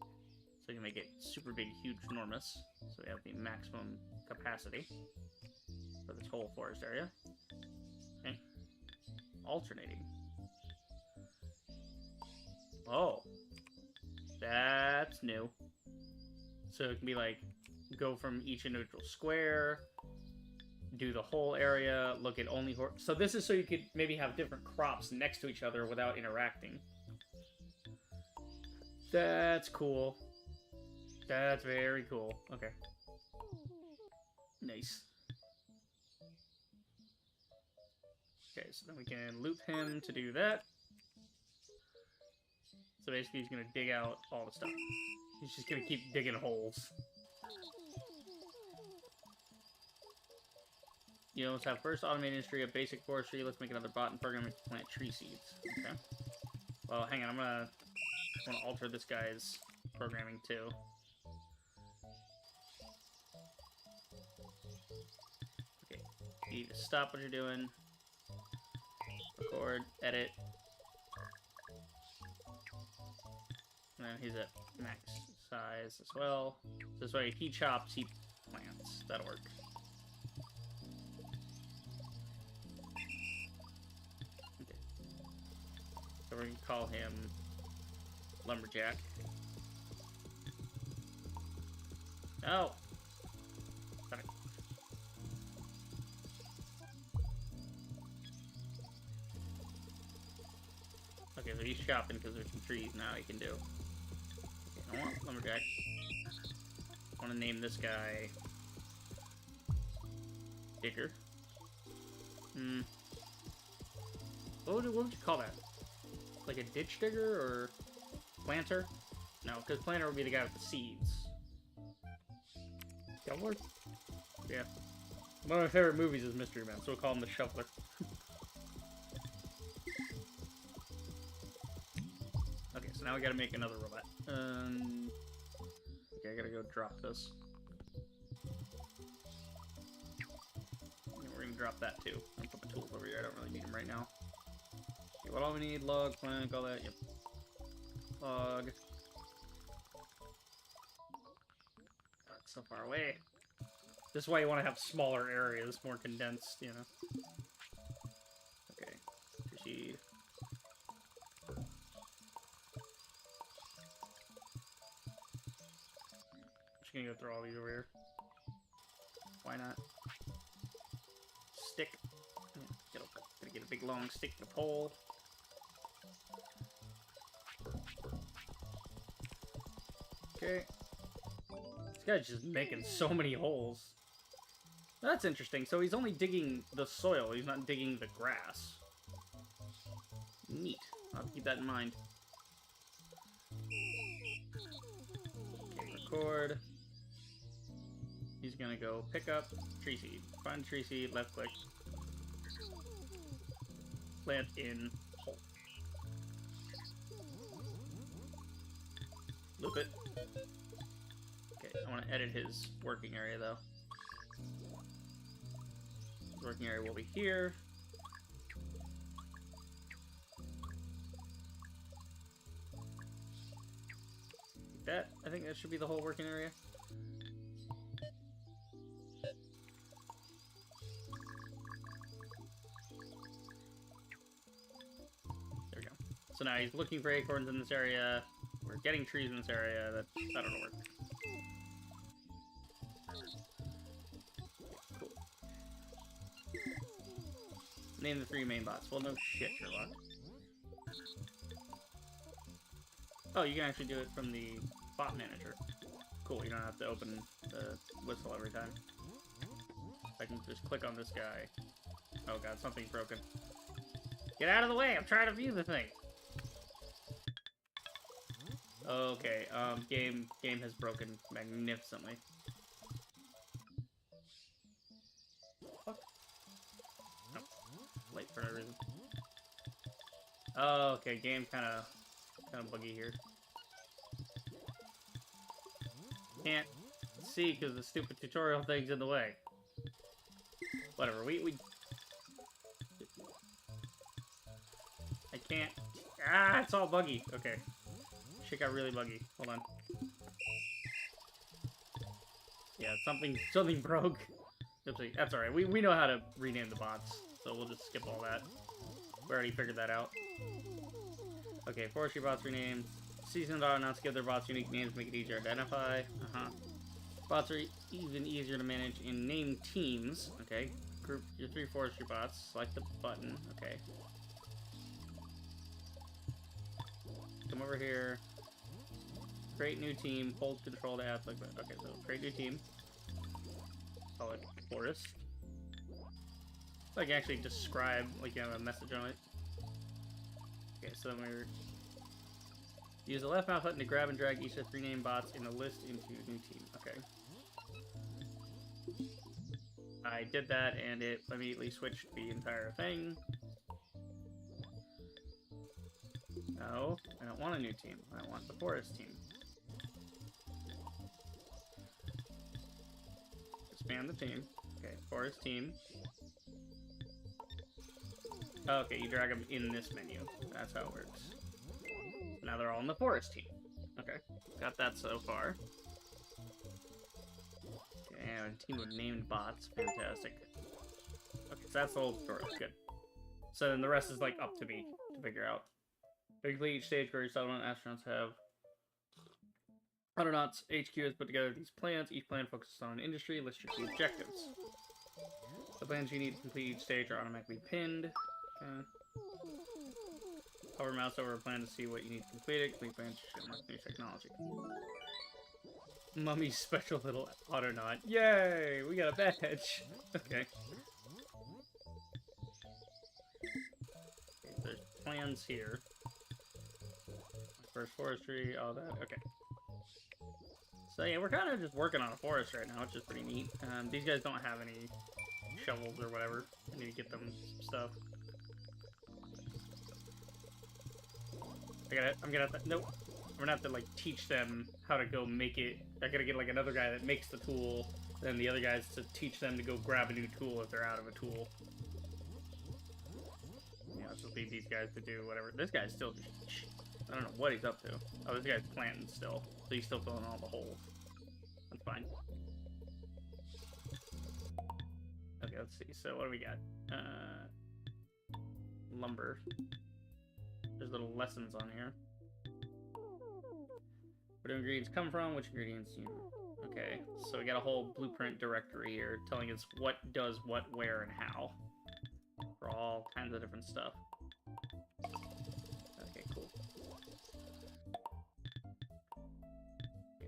So you can make it super big, huge, enormous. So we have the maximum capacity for this whole forest area. Okay. Alternating. Oh. That's new. So it can be like, go from each individual square, do the whole area, look at only... So this is so you could maybe have different crops next to each other without interacting. That's cool. That's very cool. Okay. Nice. Okay, so then we can loop him to do that. So basically he's going to dig out all the stuff. He's just going to keep digging holes. You know, let's have first automated industry of basic forestry. Let's make another bot and program it to plant tree seeds. Okay. Well, hang on. I'm gonna alter this guy's programming too. Okay. You need to stop what you're doing. Record. Edit. And then he's at max size as well. So this way he chops, he plants. That'll work. So we're going to call him Lumberjack. Oh! Sorry. Okay, so he's shopping because there's some trees now he can do. Okay, I want Lumberjack. I want to name this guy Digger. What would you call that? Like a ditch digger or planter? No, because planter would be the guy with the seeds. Shoveler? Yeah. One of my favorite movies is Mystery Man, so we'll call him the Shoveler. Okay, so now we gotta make another robot. Okay, I gotta go drop this. And we're gonna drop that too. I'm gonna put my tools over here, I don't really need them right now. What all we need? Log, plank, all that. Yep. Log. Oh, it's so far away. This is why you want to have smaller areas, more condensed, you know. Okay. Proceed. Just gonna go throw all these over here. Why not? Stick. Gotta get a big long stick to pole. Okay. This guy's just making so many holes. That's interesting. So he's only digging the soil. He's not digging the grass. Neat. I'll have to keep that in mind. Okay, record. He's gonna go pick up tree seed. Find tree seed, left click. Plant in hole. Loop it. Okay, I want to edit his working area though. His working area will be here. That, I think that should be the whole working area. There we go. So now he's looking for acorns in this area. We're getting trees in this area. That'll work. Cool. Name the 3 main bots. Well, no shit, Sherlock. Oh, you can actually do it from the bot manager. Cool, you don't have to open the whistle every time. I can just click on this guy. Oh god, something's broken. Get out of the way! I'm trying to view the thing! Okay, game has broken magnificently. Fuck. No. Late for no reason. Oh, okay, game kinda buggy here. Can't see because the stupid tutorial thing's in the way. Whatever, we can't. Ah, it's all buggy. Okay. Shit got really buggy. Hold on. Yeah, something broke. Oopsie. That's alright. We know how to rename the bots, so we'll just skip all that. We already figured that out. Okay, forestry bots renamed. Seasoned Autonauts give their bots unique names to make it easier to identify. Bots are even easier to manage in named teams. Okay. Group your 3 forestry bots. Select the button. Okay. Come over here. Create new team. Hold control to add like that. Okay, so create new team. Call it forest. So I can actually describe, like you have a message on it. Okay, so then we're... Use the left mouse button to grab and drag each of the 3 named bots in the list into a new team. Okay. I did that, and it immediately switched the entire thing. No, I don't want a new team. I want the forest team. Expand the team. Okay, forest team. Okay, you drag them in this menu. That's how it works. Now they're all in the forest team. Okay, got that so far. Okay, and a team of named bots. Fantastic. Okay, so that's the whole tutorial. Good. So then the rest is like up to me to figure out. Basically, each stage where your settlement astronauts have Autonauts HQ has put together these plans. Each plan focuses on an industry. List your key objectives. The plans you need to complete each stage are automatically pinned. Okay. Hover mouse over a plan to see what you need to complete it. Complete plans should unlock new technology. Mummy's special little Autonaut. Yay! We got a badge. Okay. There's plans here. First forestry, all that. Okay. So yeah, we're kind of just working on a forest right now, which is pretty neat. These guys don't have any shovels or whatever. I need to get them some stuff. I'm gonna have to, nope. I'm gonna have to like teach them how to go make it. I gotta get like another guy that makes the tool, then the other guys to teach them to go grab a new tool if they're out of a tool. Yeah, this will leave these guys to do whatever. This guy's still just, I don't know what he's up to. Oh, this guy's planting still, so he's still filling all the holes. That's fine. Okay, let's see. So what do we got? Lumber. There's little lessons on here. Where do ingredients come from? Which ingredients you... Okay, so we got a whole blueprint directory here telling us what does what, where, and how. For all kinds of different stuff. Okay, cool.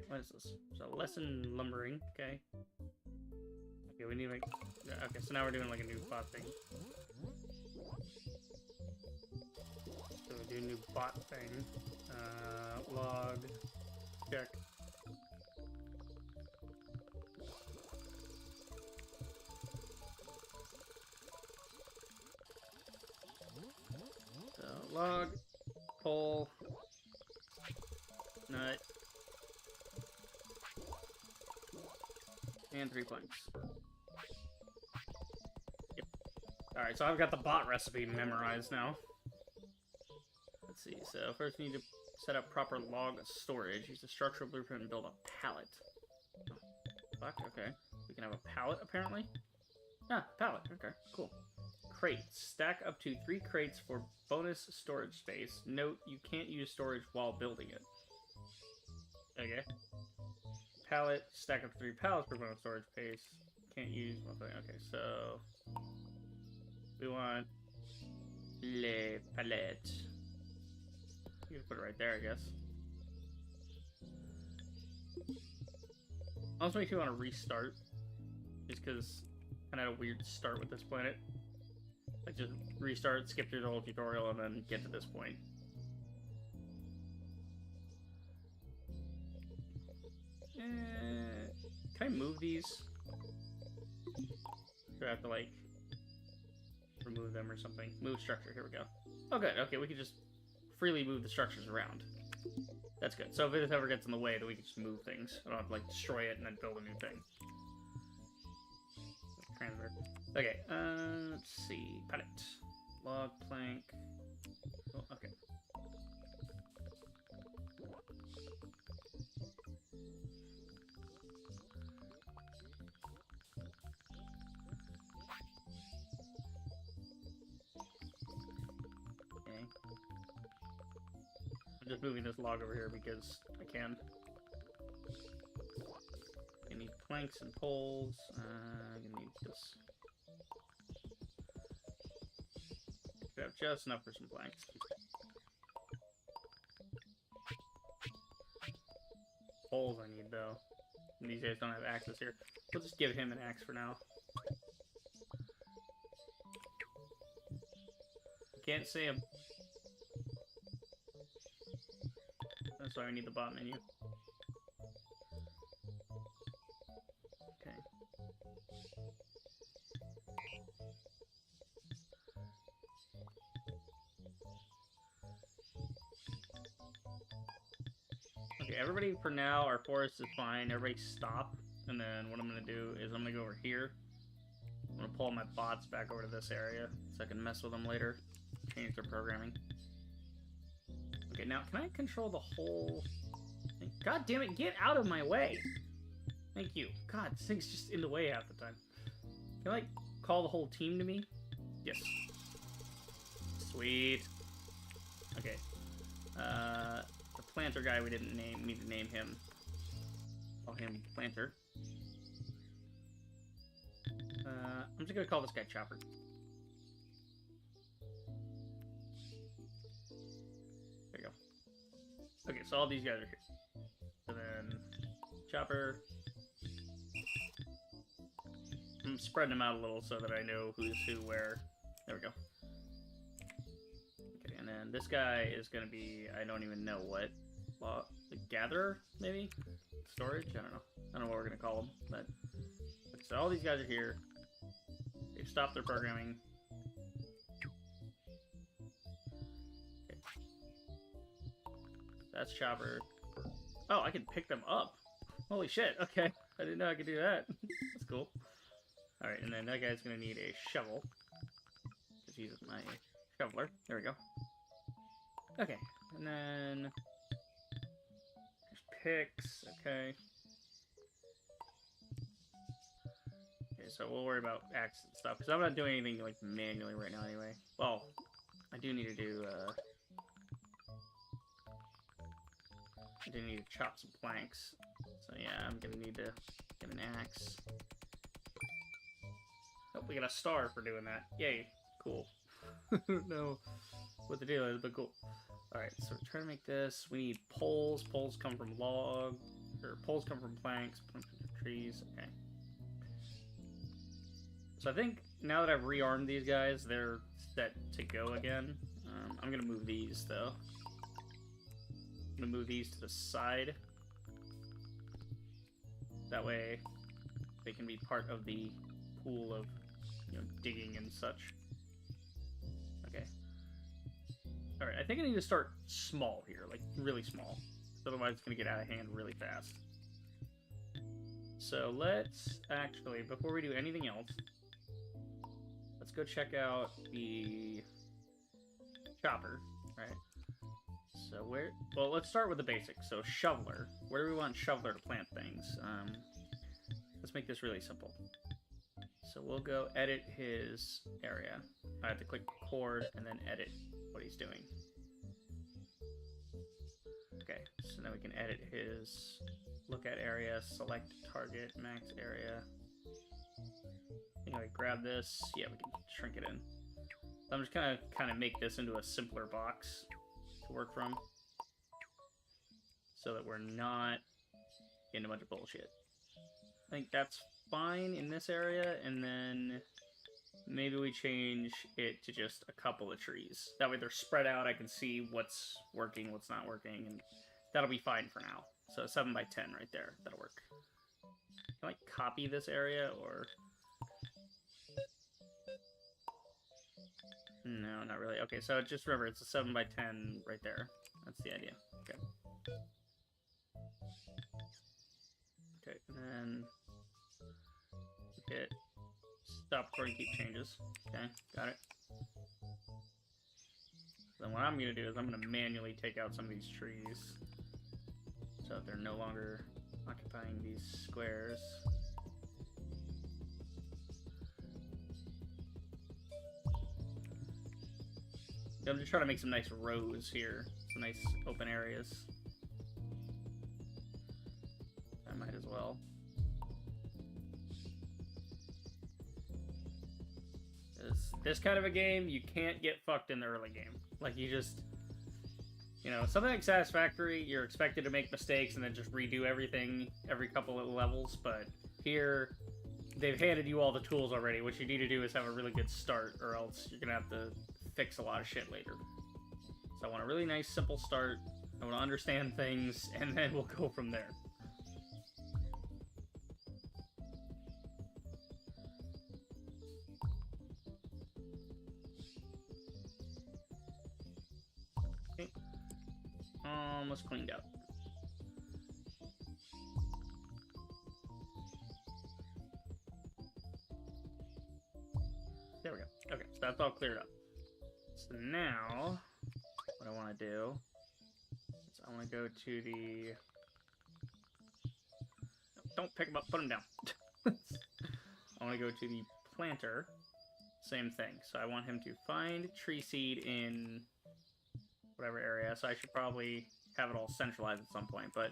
What is this? So lesson lumbering, okay. Okay, we need to make... Okay, so now we're doing like a new bot thing. So we do a new bot thing. Log, check. So log, pull, nut, and 3 planks. Yep. Alright, so I've got the bot recipe memorized now. Let's see, so first we need to set up proper log storage. Use the structural blueprint and build a pallet. Oh, fuck, okay. We can have a pallet, apparently? Ah, pallet, okay, cool. Crates. Stack up to 3 crates for bonus storage space. Note, you can't use storage while building it. Okay. Pallet. Stack up to 3 pallets for bonus storage space. Can't use one thing. Okay, so... we want... le palette. You can put it right there, I guess. Also makes me want to restart. Just because I had a weird start with this planet. Like, just restart, skip through the whole tutorial, and then get to this point. Can I move these? Do I have to, like, remove them or something? Move structure, here we go. Oh, good, okay, we can just freely move the structures around. That's good. So if it ever gets in the way, then we can just move things. I don't have to, like, destroy it and then build a new thing. Transfer. Okay, let's see. Palette. Log, plank. Oh, just moving this log over here because I can. I need planks and poles. I'm gonna need this. Should have just enough for some planks. Poles I need though. And these guys don't have axes here. We'll just give him an axe for now. Can't see him. That's why we need the bot menu. Okay. Okay, everybody for now, our forest is fine. Everybody stop. And then what I'm going to do is I'm going to go over here. I'm going to pull my bots back over to this area so I can mess with them later. Change their programming. Okay, now can I control the whole thing? God damn it, get out of my way! Thank you. God, this thing's just in the way half the time. Can I, like, call the whole team to me? Yes. Sweet. Okay. The planter guy we didn't name, need to name him. Call him Planter. I'm just gonna call this guy Chopper. There you go. Okay, so all these guys are here. And then Chopper. I'm spreading them out a little so that I know who's who where. There we go. Okay, and then this guy is gonna be, I don't even know what. The Gatherer, maybe? Storage? I don't know. I don't know what we're gonna call them, but so all these guys are here. They've stopped their programming. Okay. That's Chopper. Oh, I can pick them up. Holy shit, okay. I didn't know I could do that. That's cool. Alright, and then that guy's gonna need a shovel. Because he's my shoveler. There we go. Okay, and then there's picks, okay. Okay, so we'll worry about axes and stuff, because I'm not doing anything like manually right now anyway. Well, I do need to do, I do need to chop some planks. So yeah, I'm gonna need to get an axe. Oh, we got a star for doing that. Yay, cool. No, what the deal is, but cool. Alright, so we're trying to make this. We need poles. Poles come from log, or poles come from planks, planks come from trees. Okay. So I think now that I've rearmed these guys, they're set to go again. I'm gonna move these though. I'm gonna move these to the side. That way they can be part of the pool of, you know, digging and such. Okay. Alright, I think I need to start small here, like really small. Otherwise it's going to get out of hand really fast. So let's actually, before we do anything else, let's go check out the chopper, right? So where, well, let's start with the basics. So shoveler, where do we want shoveler to plant things? Let's make this really simple. So we'll go edit his area. I have to click record and then edit what he's doing. Okay, so now we can edit his look at area, select target, max area. Anyway, grab this. Yeah, we can shrink it in. So I'm just gonna kind of make this into a simpler box to work from, so that we're not in a bunch of bullshit. I think that's fine in this area, and then maybe we change it to just a couple of trees. That way they're spread out, I can see what's working, what's not working, and that'll be fine for now. So 7 by 10 right there, that'll work. Can I copy this area, or... No, not really. Okay, so just remember, it's a 7 by 10 right there. That's the idea. Okay. Okay, and then hit stop recording, keep changes. Okay, got it. Then what I'm going to do is I'm going to manually take out some of these trees so that they're no longer occupying these squares. I'm just trying to make some nice rows here. Some nice open areas. I might as well. This kind of a game, you can't get fucked in the early game. Like, you just... You know, something like Satisfactory, you're expected to make mistakes and then just redo everything every couple of levels, but here, they've handed you all the tools already. What you need to do is have a really good start, or else you're gonna have to fix a lot of shit later. So I want a really nice, simple start. I want to understand things, and then we'll go from there. Okay. Almost cleaned up. There we go. Okay, so that's all cleared up. So now, what I want to do is I want to go to the... Don't pick them up, put them down. I want to go to the planter. Same thing. So I want him to find tree seed in whatever area. So I should probably have it all centralized at some point. But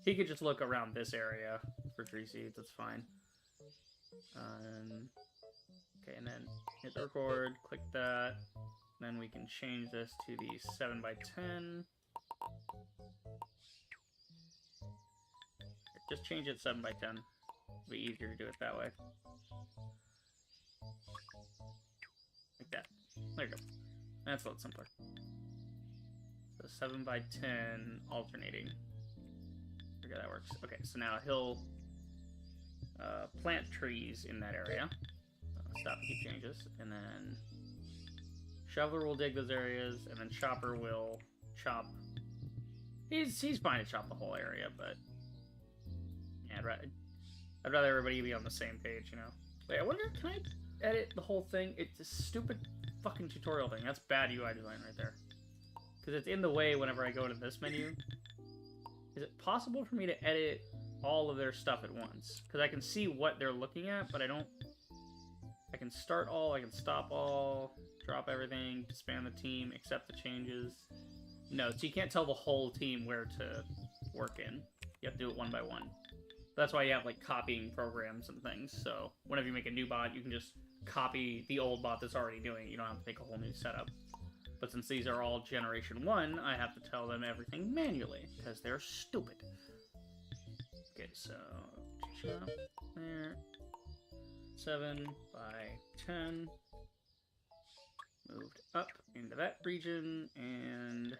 he could just look around this area for tree seeds. That's fine. Okay, and then hit the record, click that. Then we can change this to the 7x10. Just change it 7x10. It'll be easier to do it that way. Like that. There you go. That's a lot simpler. So 7x10 alternating. Figure that works. Okay, so now he'll plant trees in that area. Stop and keep changes, and then Shoveler will dig those areas, and then Chopper will chop. He's fine to chop the whole area, but yeah, I'd rather everybody be on the same page, you know. Wait, I wonder, can I edit the whole thing? It's a stupid fucking tutorial thing. That's bad UI design right there, because it's in the way whenever I go to this menu. Is it possible for me to edit all of their stuff at once? Because I can see what they're looking at, but I don't. I can start all, I can stop all, drop everything, disband the team, accept the changes. No, so you can't tell the whole team where to work in. You have to do it one by one. That's why you have, like, copying programs and things. So whenever you make a new bot, you can just copy the old bot that's already doing it. You don't have to make a whole new setup. But since these are all Generation 1, I have to tell them everything manually, because they're stupid. Okay, so... there... 7x10, moved up into that region, and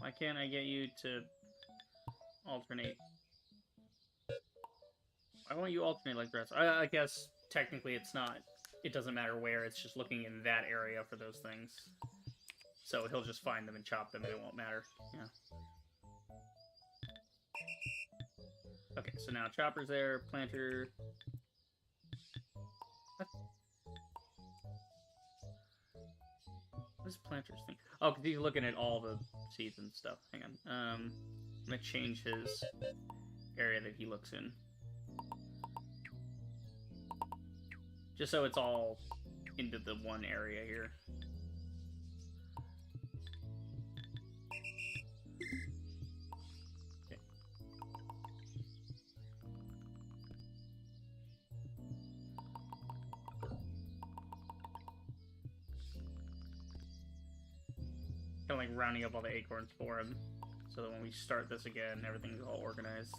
why can't I get you to alternate? Why won't you alternate like the rest? I guess technically it's not, it doesn't matter where, it's just looking in that area for those things. So he'll just find them and chop them and it won't matter. Yeah. Okay, so now Chopper's there, Planter... What is Planter's thing? Oh, because he's looking at all the seeds and stuff. Hang on. I'm going to change his area that he looks in. Just so it's all into the one area here. Kind of like rounding up all the acorns for him, so that when we start this again, everything's all organized.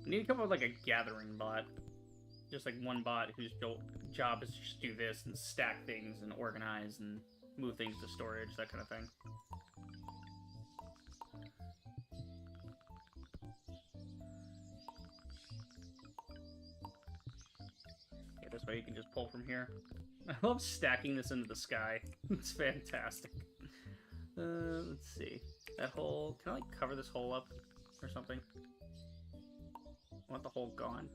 I need to come up with like a gathering bot. Just like one bot whose job is to just do this and stack things and organize and move things to storage, that kind of thing. Yeah, this way you can just pull from here. I love stacking this into the sky. It's fantastic. Let's see. That hole... Can I, like, cover this hole up or something? I want the hole gone.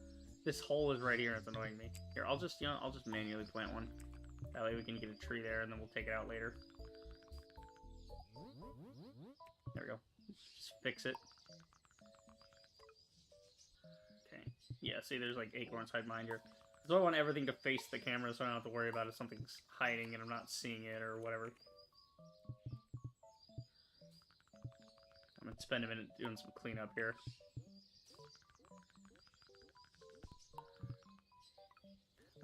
This hole is right here. It's annoying me. Here, I'll just, I'll just manually plant one. That way we can get a tree there, and then we'll take it out later. There we go. Just fix it. Okay. Yeah, see, there's like acorns hide behind here. So I want everything to face the camera so I don't have to worry about if something's hiding and I'm not seeing it or whatever. I'm gonna spend a minute doing some cleanup here.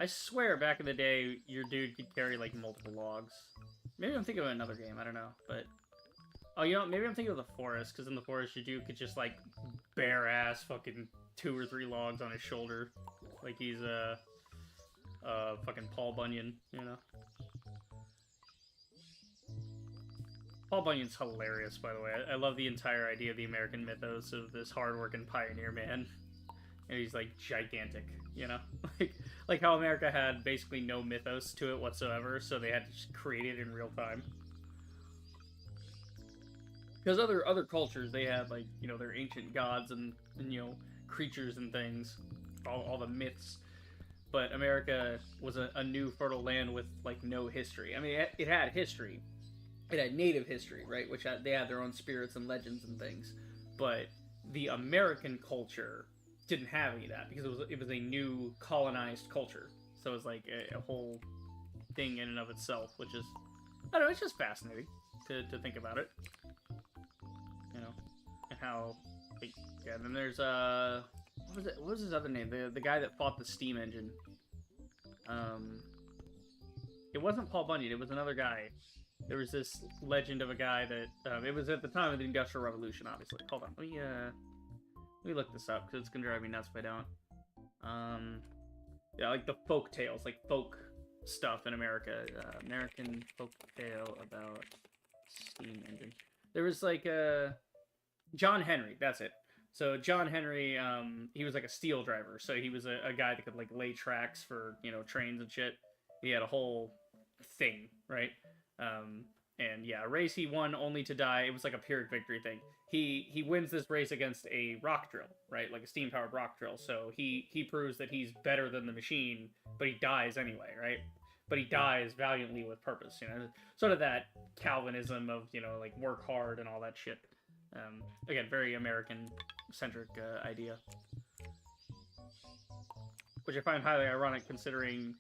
I swear, back in the day, your dude could carry, like, multiple logs. Maybe I'm thinking of another game, I don't know, but... Oh, you know, maybe I'm thinking of the forest, because in the forest, your dude could just, like, bare-ass fucking 2 or 3 logs on his shoulder. Like he's, fucking Paul Bunyan, you know? Paul Bunyan's hilarious, by the way. I love the entire idea of the American mythos of this hardworking pioneer man. And he's, like, gigantic, you know? like how America had basically no mythos to it whatsoever, so they had to just create it in real time. Because other cultures, they had, like, you know, their ancient gods and you know, creatures and things, all the myths. But America was a new fertile land with, like, no history. I mean, it had history. It had native history, right? Which they had their own spirits and legends and things. But the American culture didn't have any of that because it was a new colonized culture. So it was like a whole thing in and of itself, which is, I don't know, it's just fascinating to think about it. You know, and how, like, yeah. Then there's what was his other name? The guy that fought the steam engine. It wasn't Paul Bunyan. It was another guy. There was this legend of a guy that it was at the time of the Industrial Revolution. Obviously, hold on. Let me look this up because it's gonna drive me nuts if I don't. Yeah, like the folk tales, like folk stuff in America. American folk tale about steam engine. There was like John Henry. That's it. So John Henry, he was like a steel driver. So he was a guy that could like lay tracks for, you know, trains and shit. He had a whole thing, right? And yeah, a race he won only to die. It was like a Pyrrhic victory thing. He wins this race against a rock drill, right? Like a steam-powered rock drill. So he proves that he's better than the machine, but he dies anyway, right? But he dies valiantly with purpose, you know? Sort of that Calvinism of, you know, like, work hard and all that shit. Again, very American-centric idea. Which I find highly ironic considering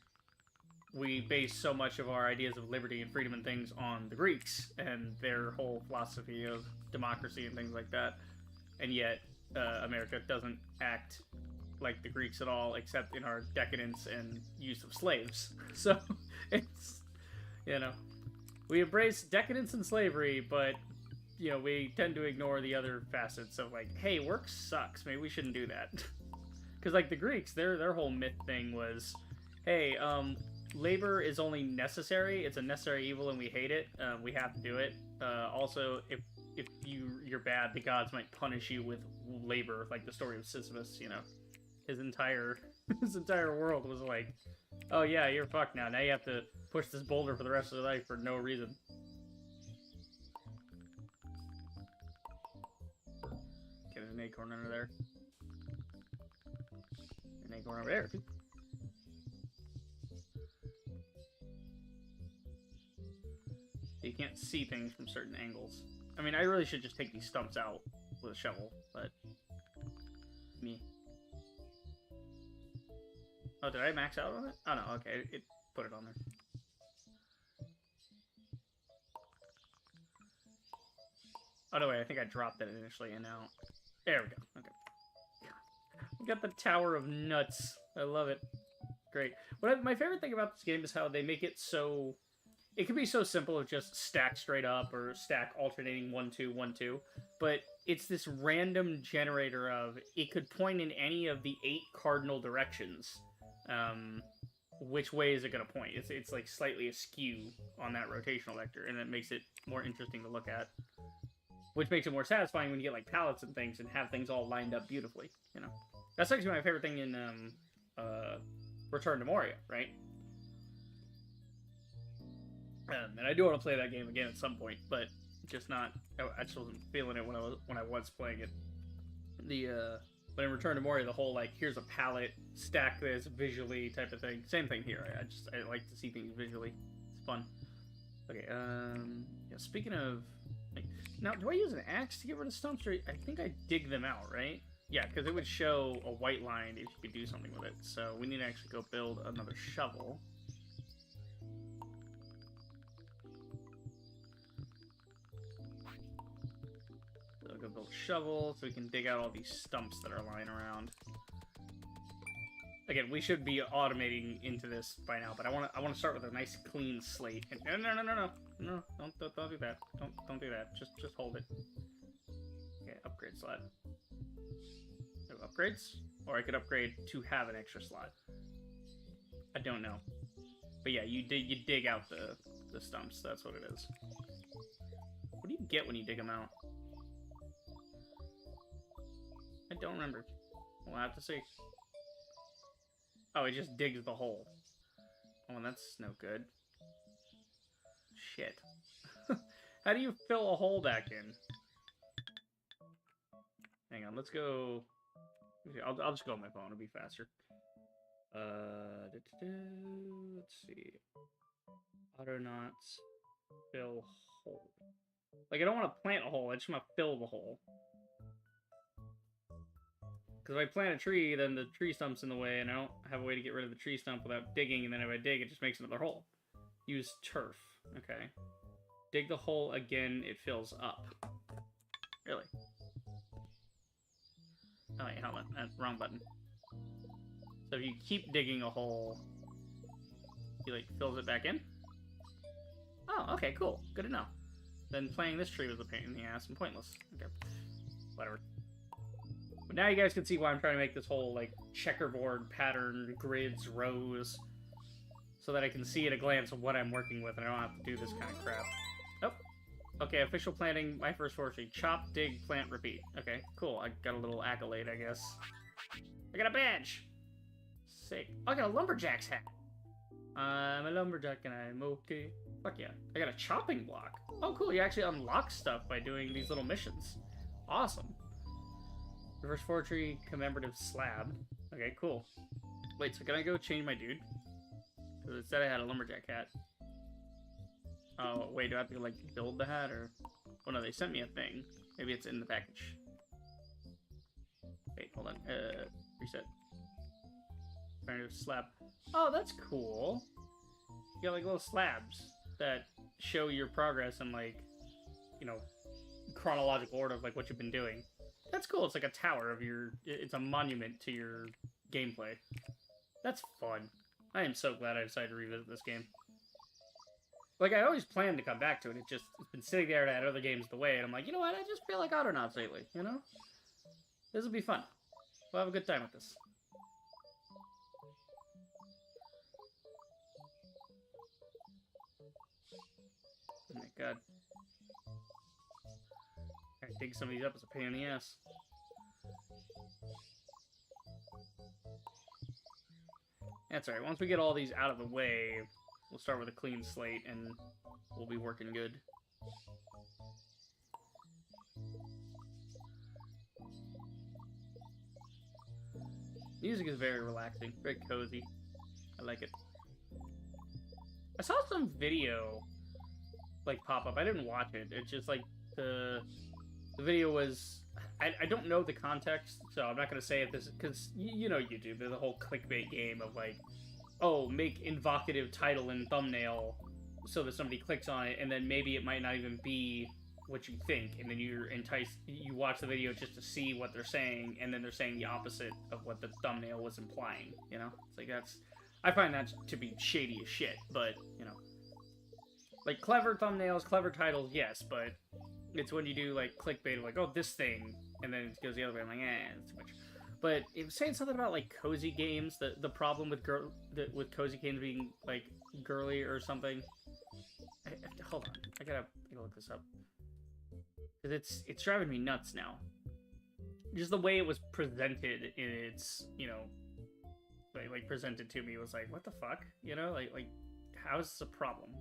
we base so much of our ideas of liberty and freedom and things on the Greeks and their whole philosophy of democracy and things like that. And yet, America doesn't act like the Greeks at all, except in our decadence and use of slaves. So, it's, you know, we embrace decadence and slavery, but, you know, we tend to ignore the other facets of, like, hey, work sucks, maybe we shouldn't do that. Because, like, the Greeks, their whole myth thing was, hey, labor is only necessary. It's a necessary evil, and we hate it. We have to do it. Also, if you're bad, the gods might punish you with labor, like the story of Sisyphus. You know, his entire world was like, oh yeah, you're fucked now. Now you have to push this boulder for the rest of your life for no reason. Get an acorn under there. An acorn over there too. You can't see things from certain angles. I mean, I really should just take these stumps out with a shovel, but... me. Oh, did I max out on it? Oh, no, okay, it put it on there. Oh, no, wait, I think I dropped it initially, and now... There we go, okay. We got the Tower of Nuts. I love it. Great. My favorite thing about this game is how they make it so... It can be so simple of just stack straight up or stack alternating 1, 2, 1, 2, but it's this random generator of it could point in any of the 8 cardinal directions. Which way is it going to point? It's like slightly askew on that rotational vector, and it makes it more interesting to look at. Which makes it more satisfying when you get like palettes and things and have things all lined up beautifully, you know? That's actually my favorite thing in Return to Moria, right? And I do want to play that game again at some point, but just not. I just wasn't feeling it when I was playing it. But in Return to Moria, the whole like here's a palette, stack this visually type of thing. Same thing here. I like to see things visually. It's fun. Okay. Yeah. Speaking of, like, now do I use an axe to get rid of stumps? Or I think I dig them out, right? Yeah, because it would show a white line if you could do something with it. So we need to actually go build another shovel. So go build a shovel so we can dig out all these stumps that are lying around. Again, we should be automating into this by now, but I want to start with a nice clean slate. And no, don't do that. Don't do that. Just hold it. Okay, upgrade slot. No upgrades, or I could upgrade to have an extra slot. I don't know, but yeah, you dig out the stumps. That's what it is. What do you get when you dig them out? I don't remember. We'll have to see. Oh, it just digs the hole. Oh, that's no good. Shit. How do you fill a hole back in? Hang on, let's go... I'll just go on my phone, it'll be faster. Let's see. Autonauts. Fill hole. Like, I don't want to plant a hole, I just want to fill the hole. Because if I plant a tree, then the tree stump's in the way, and I don't have a way to get rid of the tree stump without digging, and then if I dig, it just makes another hole. Use turf. Okay. Dig the hole again, it fills up. Really? Oh wait, hold on. Wrong button. So if you keep digging a hole, he, like, fills it back in? Oh, okay, cool. Good to know. Then planting this tree was a pain in the ass and pointless. Okay. Whatever. But now you guys can see why I'm trying to make this whole, like, checkerboard pattern, grids, rows, so that I can see at a glance of what I'm working with and I don't have to do this kind of crap. Oh. Okay, official planting, my first forestry. Chop, dig, plant, repeat. Okay, cool. I got a little accolade, I guess. I got a badge! Sick. Oh, I got a lumberjack's hat. I'm a lumberjack and I'm okay. Fuck yeah. I got a chopping block. Oh, cool. You actually unlock stuff by doing these little missions. Awesome. Reverse forestry commemorative slab. Okay, cool. Wait, so can I go change my dude? Because it said I had a lumberjack hat. Oh, wait, do I have to, like, build the hat, or... Oh, no, they sent me a thing. Maybe it's in the package. Wait, hold on. Reset. Commemorative slab. Oh, that's cool. You got, like, little slabs that show your progress in, like, you know, chronological order of, like, what you've been doing. That's cool. It's like a tower of your... It's a monument to your gameplay. That's fun. I am so glad I decided to revisit this game. Like, I always planned to come back to it. It's been sitting there and I had other games the way, and I'm like, you know what? I just feel like Autonauts lately, you know? This will be fun. We'll have a good time with this. Oh my god. I dig some of these up as a pain in the ass. That's alright. Once we get all these out of the way, we'll start with a clean slate and we'll be working good. Music is very relaxing, very cozy. I like it. I saw some video, like, pop up. I didn't watch it. It's just, like, the video was... I don't know the context, so I'm not going to say if this... Because, you know YouTube, there's a whole clickbait game of, like, oh, make invocative title and thumbnail so that somebody clicks on it, and then maybe it might not even be what you think, and then you're enticed... You watch the video just to see what they're saying, and then they're saying the opposite of what the thumbnail was implying, you know? It's like, that's... I find that to be shady as shit, but, you know... Like, clever thumbnails, clever titles, yes, but... It's when you do, like, clickbait, like, oh, this thing, and then it goes the other way, I'm like, it's too much. But it was saying something about, like, cozy games, the problem with with cozy games being, like, girly or something. Hold on, I gotta look this up. Because it's driving me nuts now. Just the way it was presented in its, you know, like presented to me was like, what the fuck? You know, like, how is this a problem?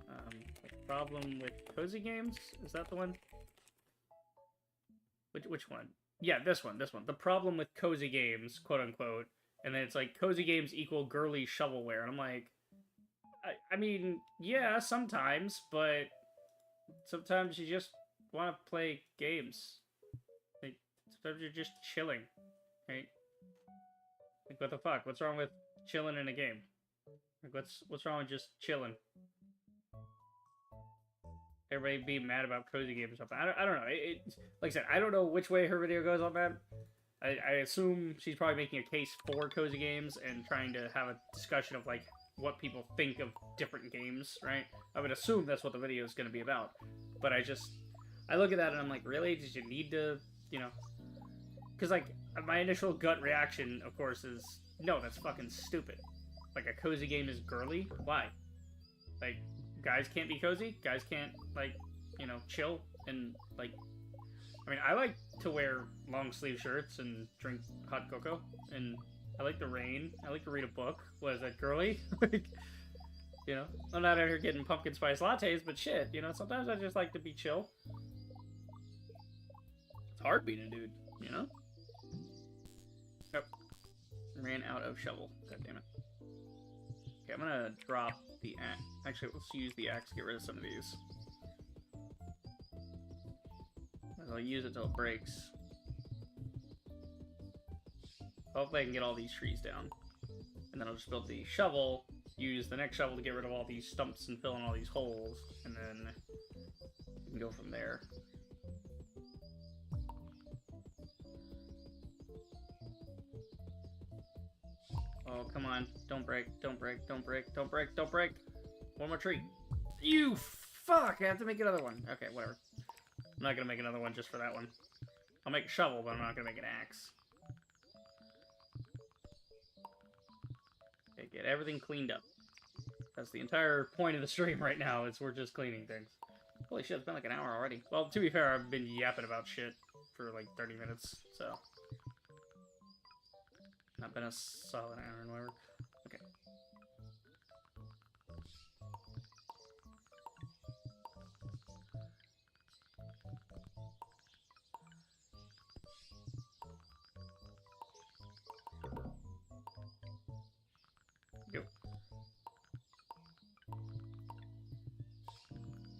Like, problem with cozy games? Is that the one? Which one? Yeah, this one. The problem with cozy games, quote unquote, and then it's like cozy games equal girly shovelware, and I'm like, I mean, yeah, sometimes, but sometimes you just want to play games. Like, sometimes you're just chilling, right? Like, what the fuck? What's wrong with chilling in a game? Like, what's wrong with just chilling? Everybody be mad about cozy games or something. I don't know. Like I said, I don't know which way her video goes on that. I assume she's probably making a case for cozy games and trying to have a discussion of, like, what people think of different games, right? I would assume that's what the video is going to be about. But I look at that and I'm like, really? Did you need to, you know? Because, like, my initial gut reaction, of course, is, no, that's fucking stupid. Like, a cozy game is girly? Why? Like, guys can't be cozy? Guys can't, like, you know, chill and, like... I mean, I like to wear long-sleeve shirts and drink hot cocoa, and I like the rain. I like to read a book. What, is that girly? Like, you know? I'm not out here getting pumpkin spice lattes, but shit, you know? Sometimes I just like to be chill. It's hard being a dude, you know? Oh. Ran out of shovel. God damn it. Okay, I'm gonna drop the axe. Actually, let's use the axe to get rid of some of these. I'll use it till it breaks. Hopefully I can get all these trees down. And then I'll just build the shovel, use the next shovel to get rid of all these stumps and fill in all these holes, and then we can go from there. Oh, come on. Don't break, don't break, don't break, don't break, don't break. One more tree. You fuck! I have to make another one. Okay, whatever. I'm not gonna make another one just for that one. I'll make a shovel, but I'm not gonna make an axe. Okay, get everything cleaned up. That's the entire point of the stream right now, is we're just cleaning things. Holy shit, it's been like an hour already. Well, to be fair, I've been yapping about shit for like 30 minutes, so... Not been a solid hour and whatever. Okay. Go.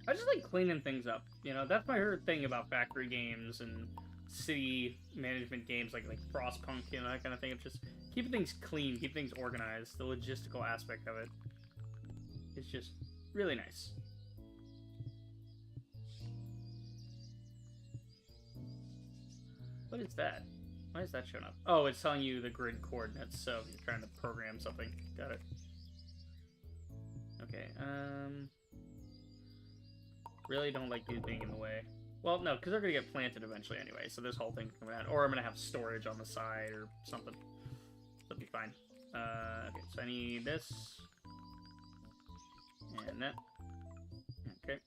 I just like cleaning things up, you know? That's my favorite thing about factory games and city management games like Frostpunk, you know, that kind of thing. It's just keeping things clean, keep things organized. The logistical aspect of it is just really nice. What is that? Why is that showing up? Oh, it's telling you the grid coordinates, so you're trying to program something. Got it. Okay, really don't like these being in the way. Well, no, because they're going to get planted eventually anyway, so this whole thing can come out. Or I'm going to have storage on the side or something. That'll be fine. Okay, so I need this. And that. Okay.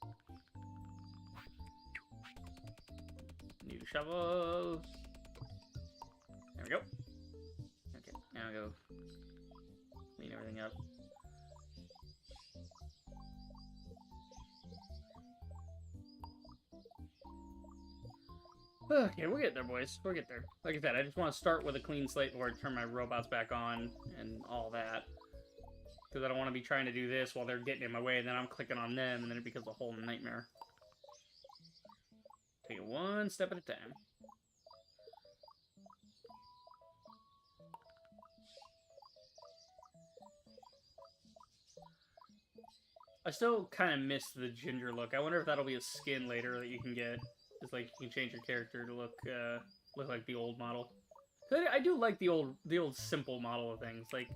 Need a shovel. There we go. Okay, now I go clean everything up. Okay, we'll get there, boys. We'll get there. Like I said, I just want to start with a clean slate before I turn my robots back on and all that. Because I don't want to be trying to do this while they're getting in my way, and then I'm clicking on them, and then it becomes a whole nightmare. Take it one step at a time. I still kind of miss the ginger look. I wonder if that'll be a skin later that you can get. It's like you can change your character to look like the old model. I do like the old simple model of things. Like,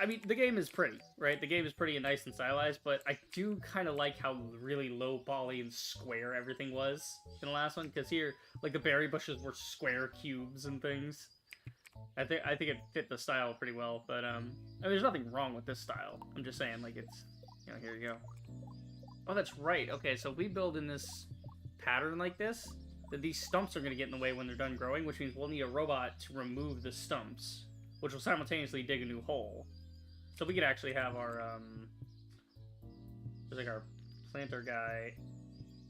I mean, the game is pretty, right? The game is pretty and nice and stylized, but I do kind of like how really low poly and square everything was in the last one. Because here, like, the berry bushes were square cubes and things. I think it fit the style pretty well. But I mean, there's nothing wrong with this style. I'm just saying, like, it's, you know, here you go. Oh, that's right. Okay, so we build in this pattern like this, then these stumps are going to get in the way when they're done growing, which means we'll need a robot to remove the stumps, which will simultaneously dig a new hole. So we could actually have our, there's like our planter guy,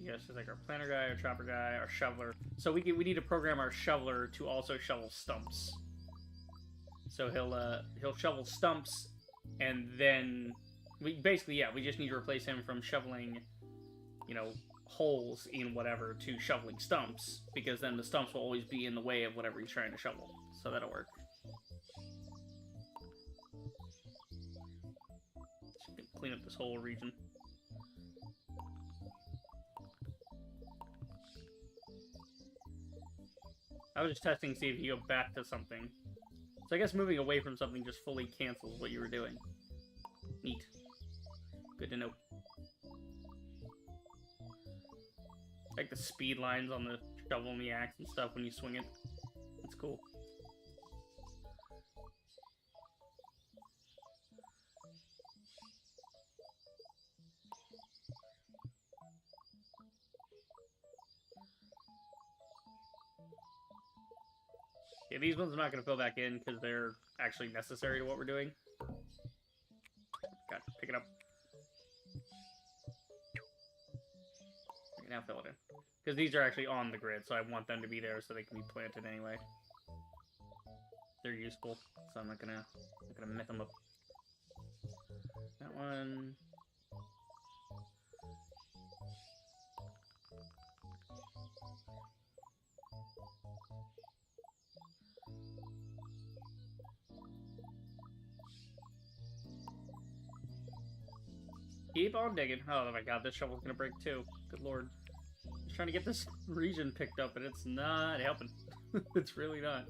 yes, there's like our planter guy, our chopper guy, our shoveler. So we need to program our shoveler to also shovel stumps. So he'll shovel stumps, and then, we just need to replace him from shoveling, you know, holes in whatever to shoveling stumps, because then the stumps will always be in the way of whatever he's trying to shovel. so that'll work. Just clean up this whole region. I was just testing to see if you go back to something. So I guess moving away from something just fully cancels what you were doing. Neat. Good to know. Like the speed lines on the shovel and the axe and stuff when you swing it. It's cool. Yeah, these ones I'm not going to fill back in because they're actually necessary to what we're doing. Got to pick it up. Now fill it in. Because these are actually on the grid, so I want them to be there so they can be planted anyway. They're useful, so I'm not gonna myth them up. That one. Keep on digging. Oh my god, this shovel's gonna break too. Good lord. Just trying to get this region picked up and it's not helping. It's really not.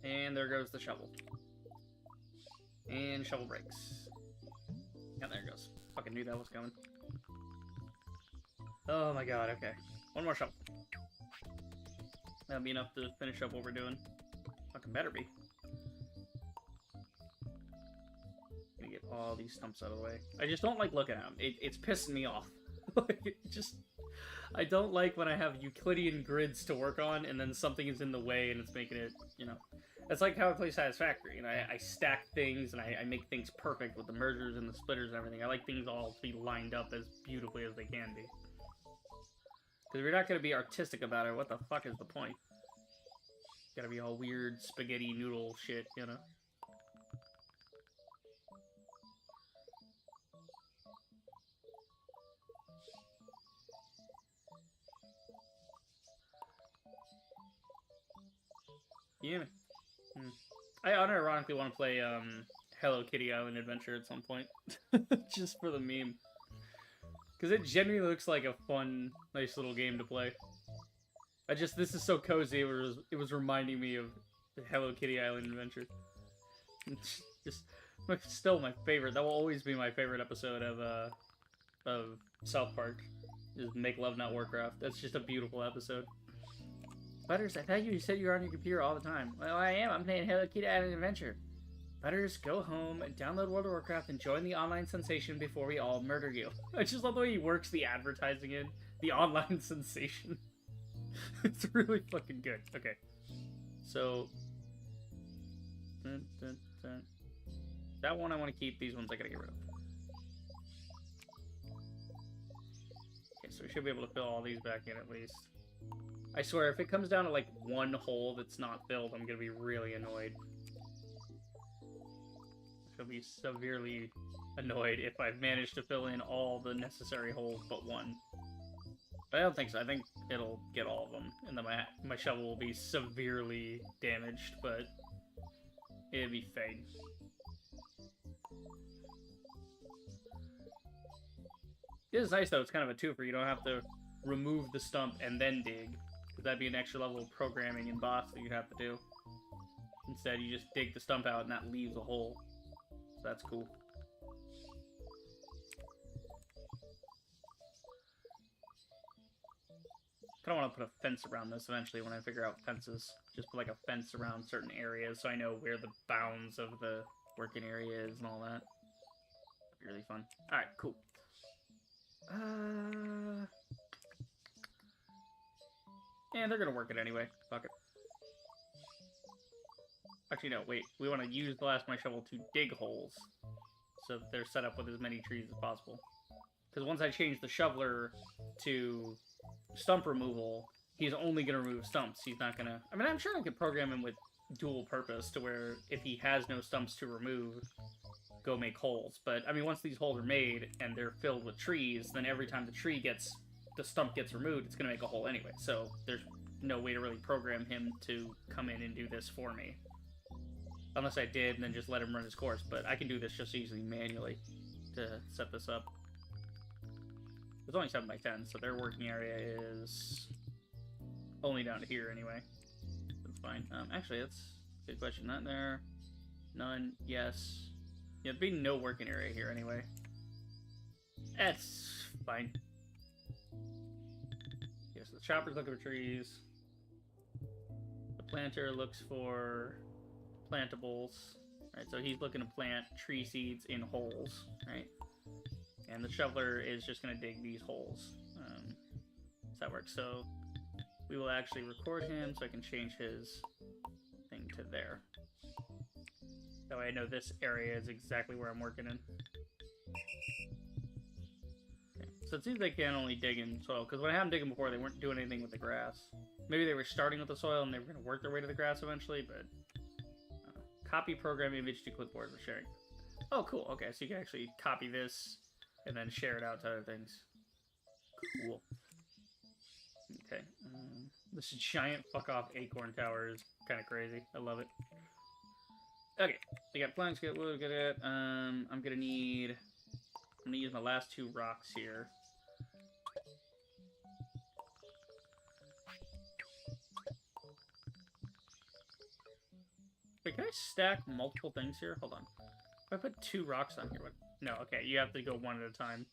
And there goes the shovel. And shovel breaks. Yeah, there it goes. Fucking knew that was coming. Oh my god, okay. One more shovel. That'll be enough to finish up what we're doing. Fucking better be. Gonna get all these stumps out of the way. I just don't like looking at them. It's pissing me off. I don't like when I have Euclidean grids to work on and then something is in the way and it's making it, you know. That's like how I play Satisfactory. You know, I stack things and I make things perfect with the mergers and the splitters and everything. I like things all to be lined up as beautifully as they can be. Because if you're not going to be artistic about it, what the fuck is the point? Gotta be all weird spaghetti noodle shit, you know? Yeah. I unironically want to play Hello Kitty Island Adventure at some point. Just for the meme. Because it genuinely looks like a fun, nice little game to play. This is so cozy, it was reminding me of the Hello Kitty Island Adventure. It's just, still my favorite. That will always be my favorite episode of South Park. Is Make Love Not Warcraft. That's just a beautiful episode. Butters, I thought you said you were on your computer all the time. Well, I am. I'm playing Hello Kitty Island Adventure. Butters, go home, download World of Warcraft, and join the online sensation before we all murder you. I just love the way he works the advertising in. The online sensation. It's really fucking good. Okay. So... that one I want to keep. These ones I gotta get rid of. Okay, so we should be able to fill all these back in at least. I swear, if it comes down to, like, one hole that's not filled, I'm gonna be really annoyed. I'll be severely annoyed if I've managed to fill in all the necessary holes but one. But I don't think so. I think it'll get all of them, and then my shovel will be severely damaged, but it'll be fine. It is nice, though. It's kind of a twofer. You don't have to remove the stump and then dig. Because that'd be an extra level of programming in boss that you'd have to do. Instead, you just dig the stump out and that leaves a hole. So that's cool. I kind of want to put a fence around this eventually when I figure out fences. Just put like a fence around certain areas so I know where the bounds of the working area is and all that. That'd be really fun. Alright, cool. Yeah, they're gonna work it anyway. Fuck it. Actually, no, wait. We want to use the last of my shovel to dig holes. So that they're set up with as many trees as possible. Because once I change the shoveler to stump removal, he's only going to remove stumps. He's not going to... I mean, I'm sure I could program him with dual purpose to where if he has no stumps to remove, go make holes. But, I mean, once these holes are made and they're filled with trees, then every time the stump gets removed, it's going to make a hole anyway. So there's no way to really program him to come in and do this for me. Unless I did and then just let him run his course. But I can do this just easily manually to set this up. It's only 7 by 10, so their working area is only down to here anyway. That's fine. Actually, that's a good question. Not there. None. Yes. Yeah, there'd be no working area here anyway. That's fine. Yeah, so the chopper's looking for trees. The planter looks for plantables. Right, so he's looking to plant tree seeds in holes, right? And the shoveler is just going to dig these holes. So that works. So we will actually record him so I can change his thing to there. That way I know this area is exactly where I'm working in. Okay. So it seems they can only dig in soil, because when I had them digging before, they weren't doing anything with the grass. Maybe they were starting with the soil and they were going to work their way to the grass eventually, but... Copy program image to clipboard for sharing. Oh, cool. Okay, so you can actually copy this and then share it out to other things. Cool. Okay. This giant fuck-off acorn tower is kind of crazy. I love it. Okay, we got planks, get wood, get it. I'm gonna use my last 2 rocks here. Wait, can I stack multiple things here? Hold on. If I put 2 rocks on here, what? No, okay, you have to go one at a time.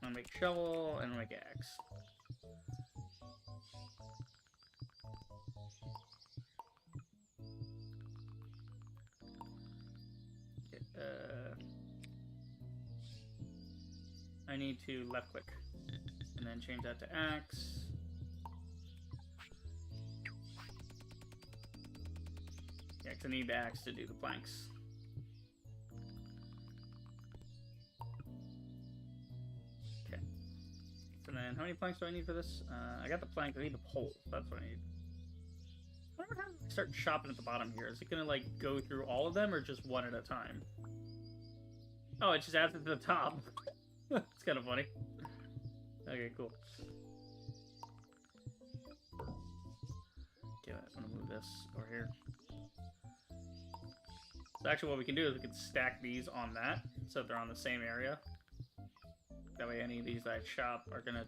I'm gonna make shovel and make axe. Okay, I need to left click and then change that to axe. Yeah, because I need the axe to do the planks. Okay. So then, how many planks do I need for this? I got the plank. I need the pole. That's what I need. I wonder how to start chopping at the bottom here. Is it going to, like, go through all of them or just one at a time? Oh, it just adds it to the top. It's kind of funny. Okay, cool. Okay, I'm going to move this over here. So actually what we can do is we can stack these on that, so they're on the same area. That way any of these that I chop are gonna,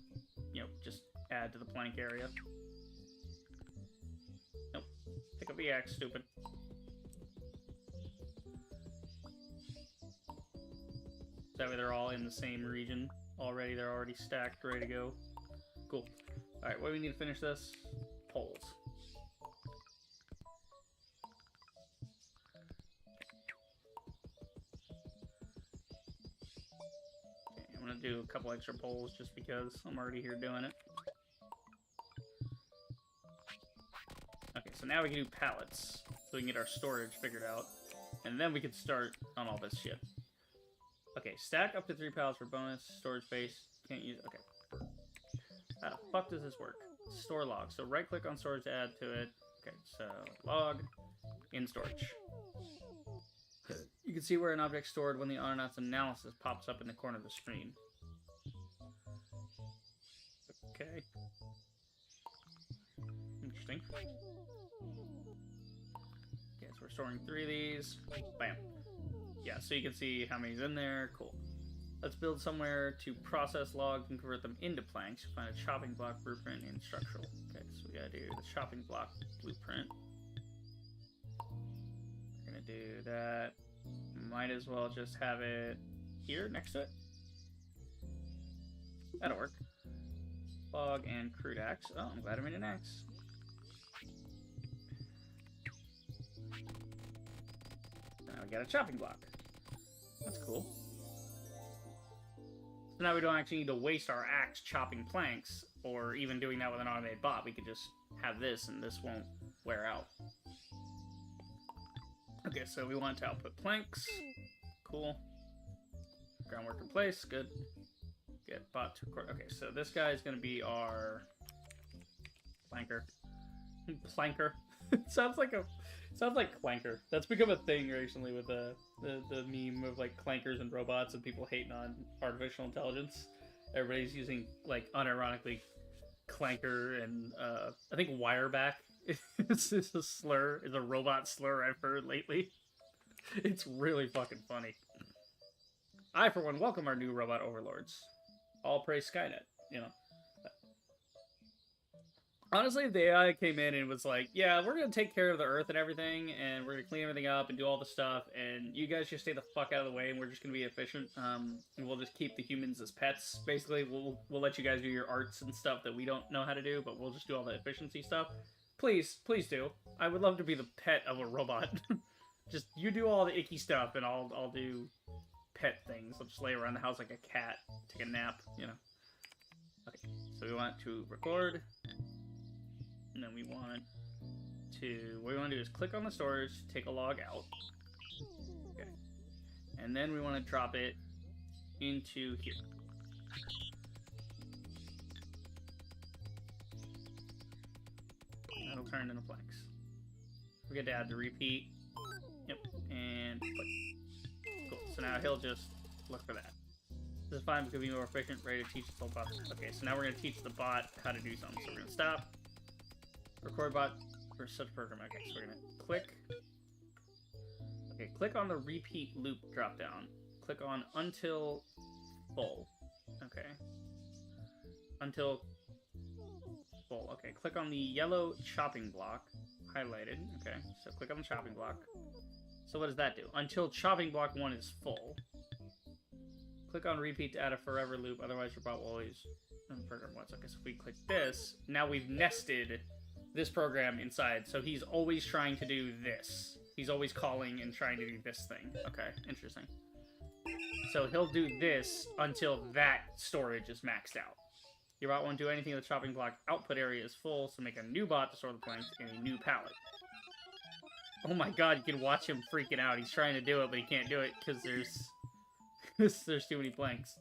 you know, just add to the plank area. Nope. Pick up the axe, stupid. That way they're all in the same region already. They're already stacked, ready to go. Cool. Alright, what do we need to finish this? Poles. Do a couple extra poles just because I'm already here doing it. Okay, so now we can do pallets, so we can get our storage figured out, and then we can start on all this shit. Okay, stack up to 3 pallets for bonus storage space. Can't use. Okay. How the fuck does this work? Store log. So right click on storage to add to it. Okay, so log in storage. You can see where an object stored when the Autonauts analysis pops up in the corner of the screen. Okay. Interesting. Okay, so we're storing 3 of these. Bam. Yeah, so you can see how many's in there. Cool. Let's build somewhere to process logs and convert them into planks. Find a chopping block blueprint in structural. Okay, so we gotta do the chopping block blueprint. We're gonna do that. Might as well just have it here next to it. That'll work. Log and crude axe. Oh, I'm glad I made an axe. Now we got a chopping block. That's cool. So now we don't actually need to waste our axe chopping planks, or even doing that with an automated bot. We could just have this, and this won't wear out. Okay, so we want to output planks. Cool. Groundwork in place. Good. get bot to record. Okay, so this guy is going to be our planker. Planker. sounds like clanker. That's become a thing recently with the meme of like clankers and robots and people hating on artificial intelligence. Everybody's using like unironically clanker and I think wireback is a slur, is a robot slur I've heard lately. It's really fucking funny. I, for one, welcome our new robot overlords. All praise Skynet, you know. Honestly, if the AI came in and was like, yeah, we're going to take care of the Earth and everything, and we're going to clean everything up and do all the stuff, and you guys just stay the fuck out of the way, and we're just going to be efficient, and we'll just keep the humans as pets, basically. We'll let you guys do your arts and stuff that we don't know how to do, but we'll just do all the efficiency stuff. Please do. I would love to be the pet of a robot. Just, you do all the icky stuff, and I'll do pet things. I'll just lay around the house like a cat, take a nap, you know. Okay, so we want to record, and then we want to, what we want to do is click on the storage, take a log out, okay, and then we want to drop it into here. That'll turn into planks. Forget to add the repeat. Yep, and click. Cool. So now he'll just look for that. This is fine because we be more efficient, ready to teach the bot. Okay, so now we're going to teach the bot how to do something. So we're going to stop. Record bot for such program. Okay, so we're going to click. Okay, click on the repeat loop drop down. Click on until full. Okay. Until full. Okay, click on the yellow chopping block. Highlighted. Okay, so click on the chopping block. So what does that do? Until chopping block 1 is full. Click on repeat to add a forever loop, otherwise your bot will always program once. Okay, so if we click this, now we've nested this program inside, so he's always trying to do this. He's always calling and trying to do this thing. Okay, interesting. So he'll do this until that storage is maxed out. Your bot won't do anything if the chopping block output area is full, so make a new bot to store the planks in a new pallet. Oh my god, you can watch him freaking out. He's trying to do it, but he can't do it because there's too many planks.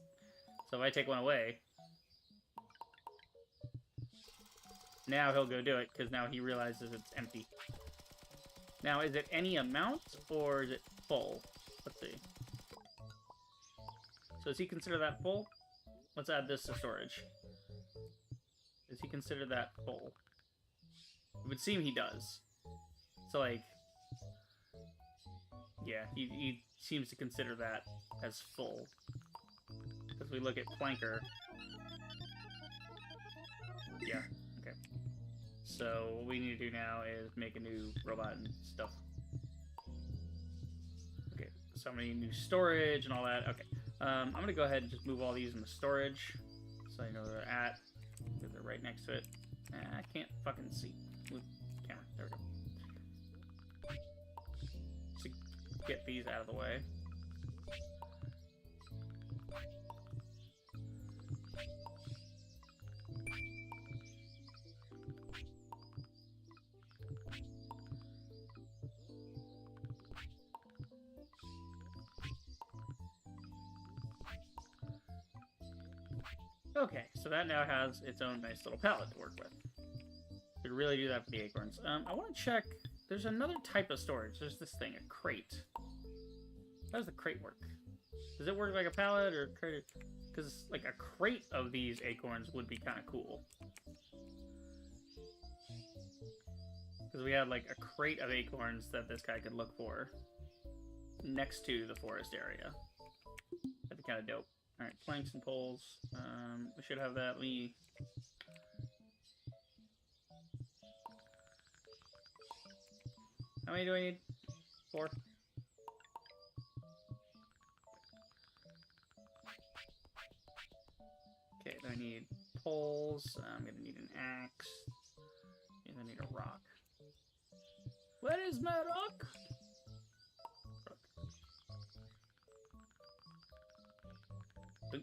So if I take one away, now he'll go do it because now he realizes it's empty. Now, is it any amount or is it full? Let's see. So does he consider that full? Let's add this to storage. Does he consider that full? It would seem he does. So, like, yeah, he seems to consider that as full. Because we look at Planker. Yeah, okay. So what we need to do now is make a new robot and stuff. Okay, so I'm gonna need new storage and all that. Okay, I'm gonna go ahead and just move all these into storage. So I know where they're at. Because they're right next to it. I can't fucking see. Move camera. There we go. So get these out of the way. Okay, so that now has its own nice little palette to work with. Could really do that for the acorns. I want to check. There's another type of storage. There's this thing, a crate. How does the crate work? Does it work like a pallet or a crate? Because like a crate of these acorns would be kind of cool. Because we had like a crate of acorns that this guy could look for next to the forest area. That'd be kind of dope. Alright, planks and poles. We should have that. How many do I need? 4? Okay, I need poles. I'm gonna need an axe. And I need a rock. Where is my rock? Okay.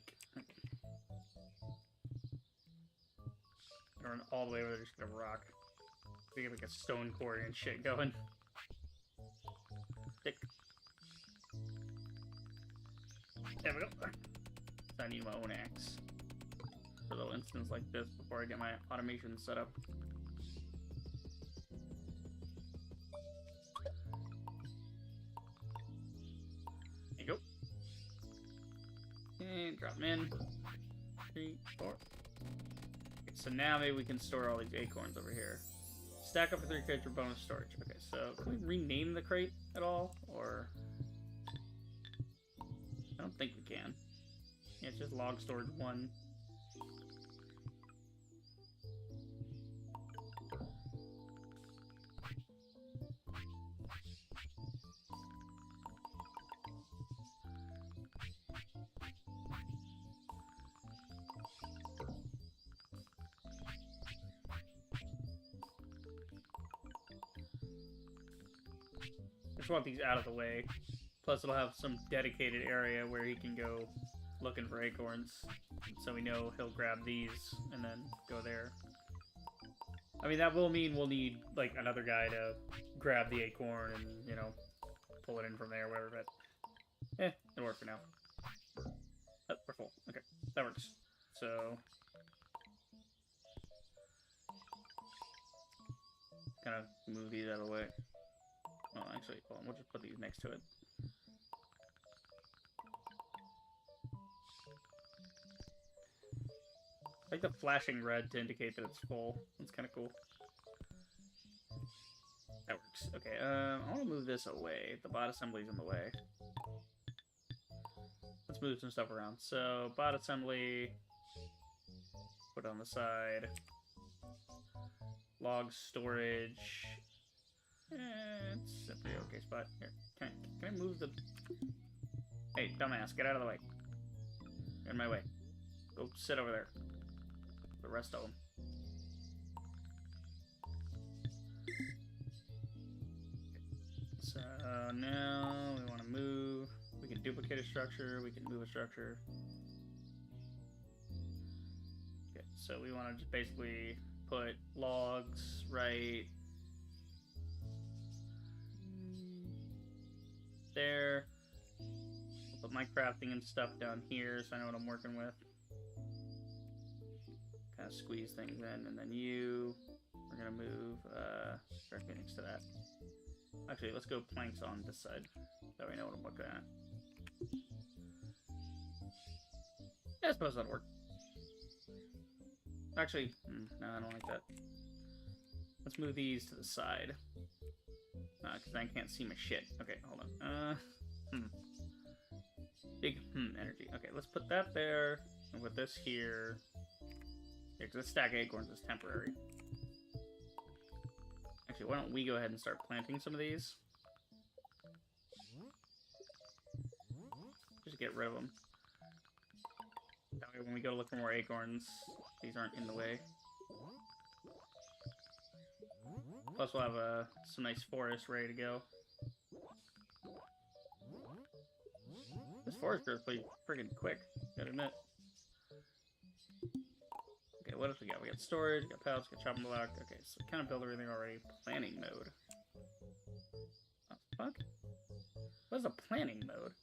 Run all the way over there, just gonna rock. We get like a stone quarry and shit going. Stick. There we go. So I need my own axe. for a little instance like this before I get my automation set up. There you go. And drop them in. 3, 4. Okay, so now maybe we can store all these acorns over here. Stack up for 3 crates for bonus storage. Okay, so can we rename the crate at all? Or... I don't think we can. Yeah, it's just log storage 1. Just want these out of the way. Plus, it'll have some dedicated area where he can go looking for acorns. So we know he'll grab these and then go there. I mean, that will mean we'll need, like, another guy to grab the acorn and, you know, pull it in from there or whatever, but... it'll work for now. Oh, we're full. Okay, that works. So... kind of move these out of the way. Oh, actually, hold on, we'll just put these next to it. I like the flashing red to indicate that it's full. That's kind of cool. That works. Okay, I want to move this away. The bot assembly's in the way. Let's move some stuff around. So, bot assembly, put it on the side. Log storage. It's a pretty okay spot. Here, can I move the... Hey, dumbass, get out of the way. You're in my way. Go sit over there. The rest of them. So now we want to move. We can duplicate a structure. We can move a structure. Okay, so we want to just basically put logs right there. Put my crafting and stuff down here so I know what I'm working with. Kind of squeeze things in, and then we're gonna move directly next to that. Actually, let's go planks on this side. That way I know what I'm looking at. Yeah, I suppose that'll work. Actually, no, I don't like that. Let's move these to the side. Because I can't see my shit. Okay, hold on. Big energy. Okay, let's put that there, and put this here. Yeah, because this stack of acorns is temporary. Actually, why don't we go ahead and start planting some of these? Just get rid of them. That way when we go look for more acorns, these aren't in the way. Plus we'll have some nice forest ready to go. This forest grows pretty friggin' quick, gotta admit. Okay, what else we got? We got storage, we got pallets, we got chopping block. Okay, so kind of built everything already. Planning mode. Oh, fuck? What is a planning mode?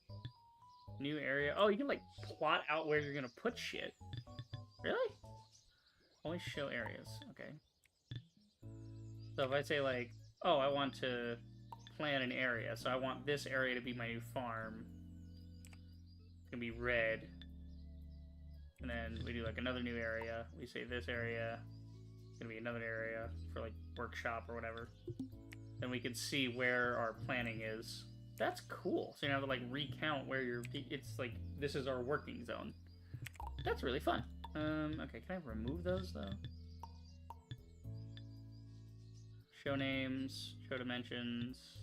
New area. Oh, you can, like, plot out where you're gonna put shit. Really? Only show areas. Okay. So if I say, like, oh, I want to plan an area, so I want this area to be my new farm. It's gonna be red. And then we do, like, another new area. We say this area is gonna be another area for, like, workshop or whatever. Then we can see where our planning is. That's cool. So you don't have to, like, recount where you're... It's like, this is our working zone. That's really fun. Okay, can I remove those, though? Show names, show dimensions,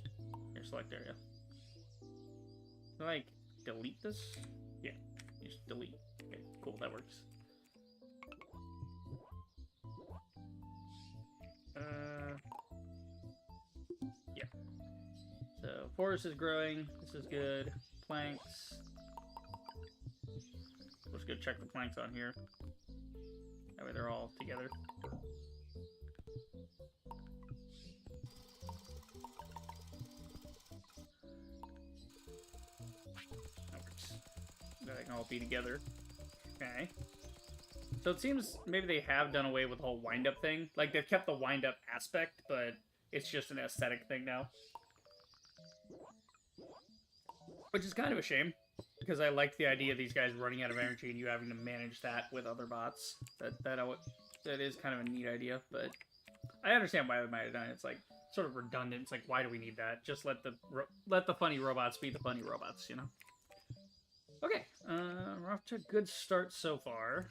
your select area. Do I, like, delete this? Yeah, just delete. Okay, cool, that works. Yeah. So, forest is growing, this is good. Planks. Let's go check the planks on here. That way they're all together. That works. They can all be together. Okay. So it seems maybe they have done away with the whole wind-up thing. Like, they've kept the wind-up aspect, but it's just an aesthetic thing now. Which is kind of a shame, because I liked the idea of these guys running out of energy and you having to manage that with other bots. That is kind of a neat idea, but I understand why they might have done it. It's like sort of redundant. It's like, why do we need that? Just let the funny robots be the funny robots, you know? Okay, we're off to a good start so far.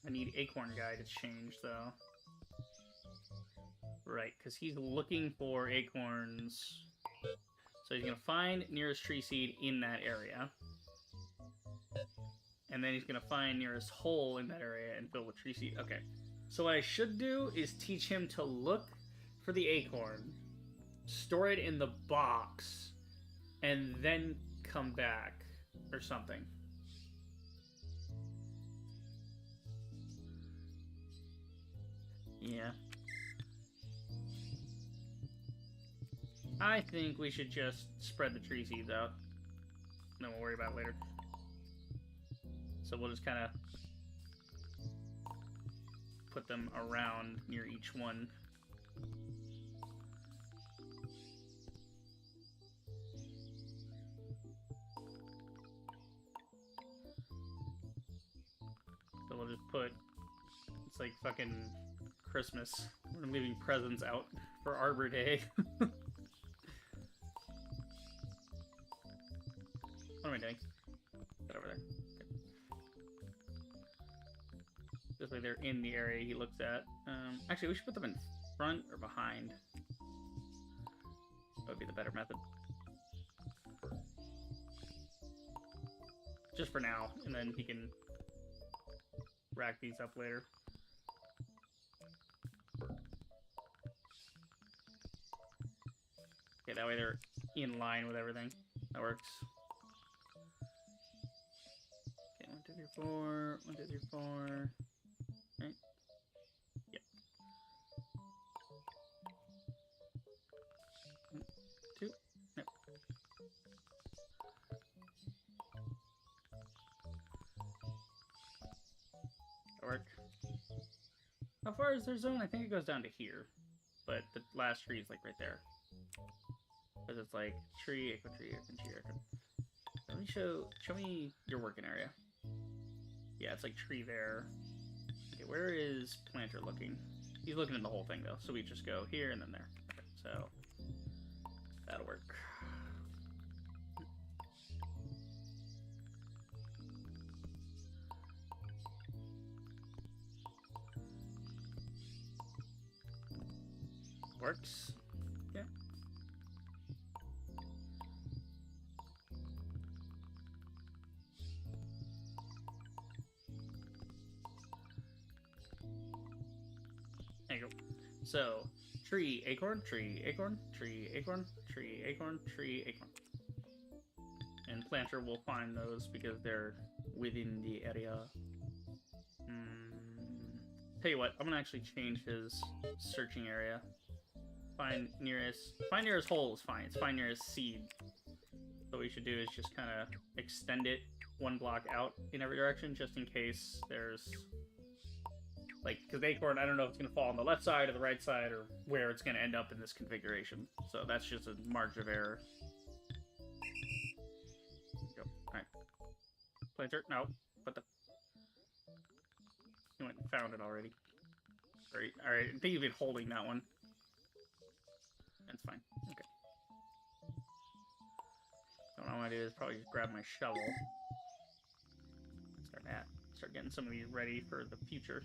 I need Acorn Guy to change, though. Right, because he's looking for acorns. So he's going to find nearest tree seed in that area. And then he's going to find nearest hole in that area and fill with tree seed. Okay, so what I should do is teach him to look for the acorn, store it in the box, and then come back. Or something. Yeah. I think we should just spread the tree seeds out. Then we'll worry about it later. So we'll just kind of put them around near each one. So we'll just put, it's like fucking Christmas. We're leaving presents out for Arbor Day. What am I doing? Get over there. Okay. This way they're in the area he looks at. Actually, we should put them in front or behind. That would be the better method. Just for now, and then he can rack these up later. Okay, that way they're in line with everything. That works. Okay, 1, 2, 3, 4. 1, 2, 3, 4. Right? Yep. 1, 2. Nope. That work. How far is their zone? I think it goes down to here. But the last tree is like right there. Because it's like tree, acorn, tree, acorn, tree, acorn. Let me show me your working area. Yeah, it's like tree there. Okay, where is Planter looking? He's looking at the whole thing though, so we just go here and then there. Okay, so that'll work. Works. Yeah. There you go. So, tree, acorn, tree, acorn, tree, acorn, tree, acorn, tree, acorn. And Planter will find those because they're within the area. Tell you what, I'm gonna actually change his searching area. Find nearest hole is fine. It's find nearest seed. So what we should do is just kind of extend it 1 block out in every direction, just in case there's, like, because the acorn, I don't know if it's going to fall on the left side or the right side or where it's going to end up in this configuration. So that's just a margin of error. Go. Alright. Planter, no. What the? You went and found it already. Alright, I think you've been holding that one. That's fine. Okay. So what I want to do is probably just grab my shovel. Start getting some of these ready for the future.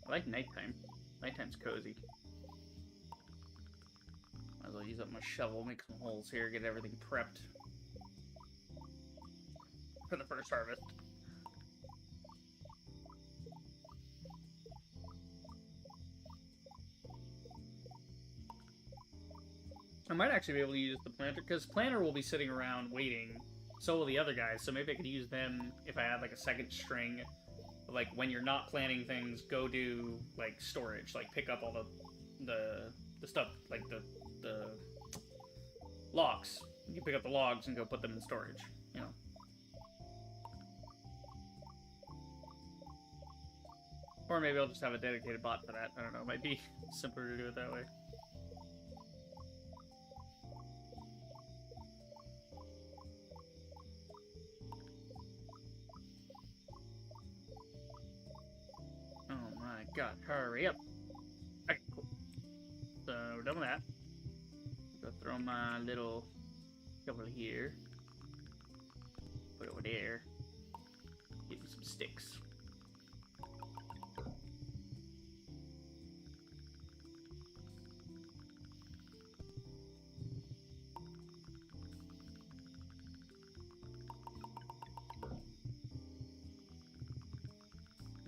I like nighttime. Nighttime's cozy. Might as well use up my shovel, make some holes here, get everything prepped for the first harvest. I might actually be able to use the planter, because planter will be sitting around waiting, so will the other guys, so maybe I could use them if I had like a second string. Like, when you're not planning things, go do, like, storage. Like, pick up all the stuff, like the logs. You pick up the logs and go put them in storage, you know. Or maybe I'll just have a dedicated bot for that. I don't know. It might be simpler to do it that way. Oh my god, hurry up. Okay, cool. So we're done with that. Go throw my little shovel here. Put it over there. Get me some sticks.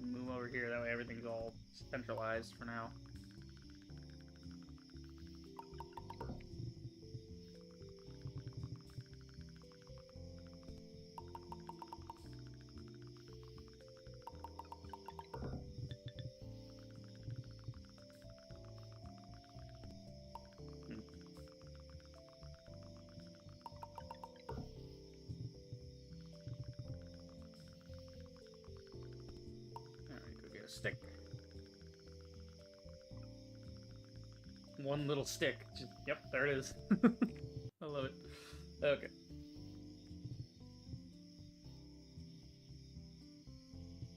Move over here, that way everything's all centralized for now. Stick. One little stick. Just, yep, there it is. I love it. Okay.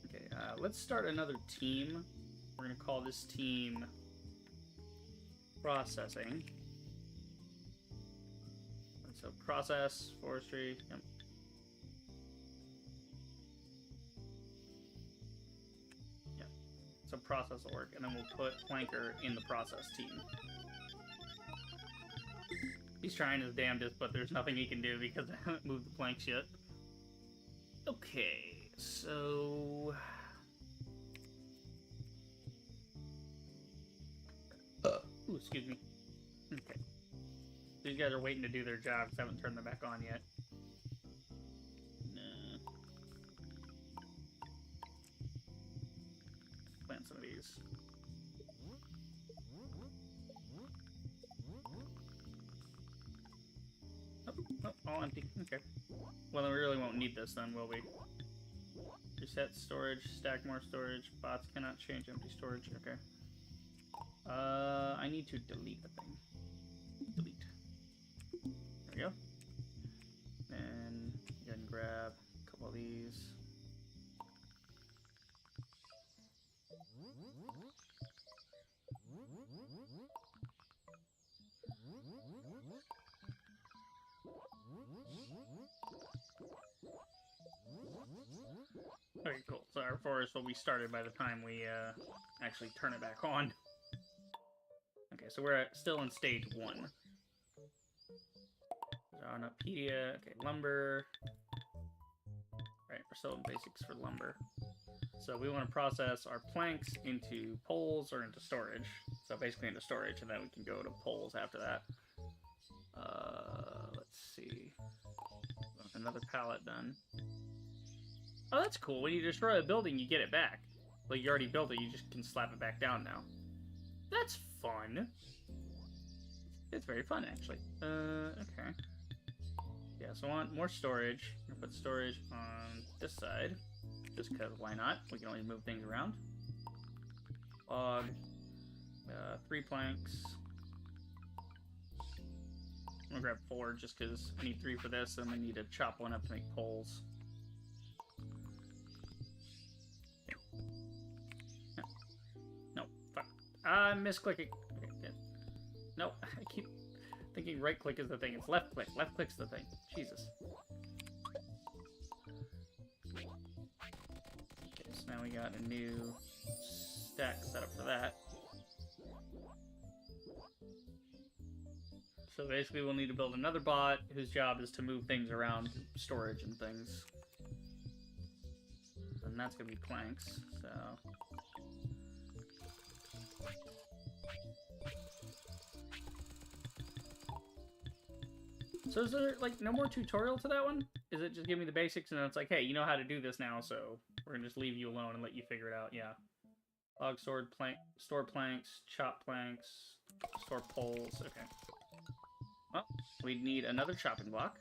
Okay, let's start another team. We're gonna call this team Processing. And so process, forestry, yep. So process will work, and then we'll put Planker in the process team. He's trying his damnedest, but there's nothing he can do because I haven't moved the planks yet. Okay, so... Ooh, excuse me. Okay. These guys are waiting to do their jobs, haven't turned them back on yet. Some of these. Oh, all empty. Okay. Well, then we really won't need this then, will we? Reset storage, stack more storage. Bots cannot change empty storage. Okay. I need to delete the thing. Delete. There we go. And go ahead and grab a couple of these. Okay, cool. So our forest will be started by the time we actually turn it back on. Okay, so we're still in stage 1. Autonauts. Okay, lumber. Right, we're still in basics for lumber. So we want to process our planks into poles or into storage. So basically into storage, and then we can go to poles after that. Let's see. Another pallet done. Oh, that's cool. When you destroy a building, you get it back. Like, you already built it, you just can slap it back down now. That's fun. It's very fun, actually. Okay. Yeah, so I want more storage. I'm gonna put storage on this side. Just because, why not? We can always move things around. Log. 3 planks. I'm gonna grab 4 just because I need 3 for this, and I need to chop one up to make poles. No, fuck. I'm misclicking. Okay, good. No, I keep thinking right click is the thing. It's left click. Left click's the thing. Jesus. Okay, so now we got a new stack set up for that. So basically we'll need to build another bot whose job is to move things around storage and things. And that's going to be planks, so... So is there, like, no more tutorial to that one? Is it just give me the basics and then it's like, hey, you know how to do this now, so we're going to just leave you alone and let you figure it out, yeah. Log stored store planks, chop planks, store poles, okay. Well, we need another chopping block.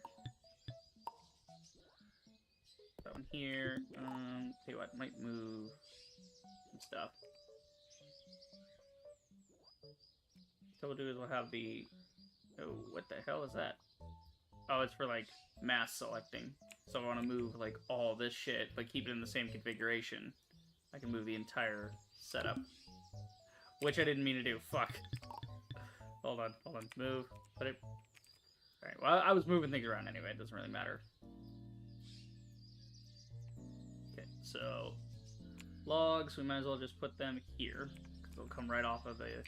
That one here. Tell you what, might move some stuff. So we'll do is we'll have the... Oh, what the hell is that? Oh, it's for, like, mass selecting. So I want to move, like, all this shit, but keep it in the same configuration. I can move the entire setup. Which I didn't mean to do. Fuck. Hold on. Move. Put it... Alright, well, I was moving things around anyway. It doesn't really matter. Okay, so... Logs, we might as well just put them here. Because they'll come right off of the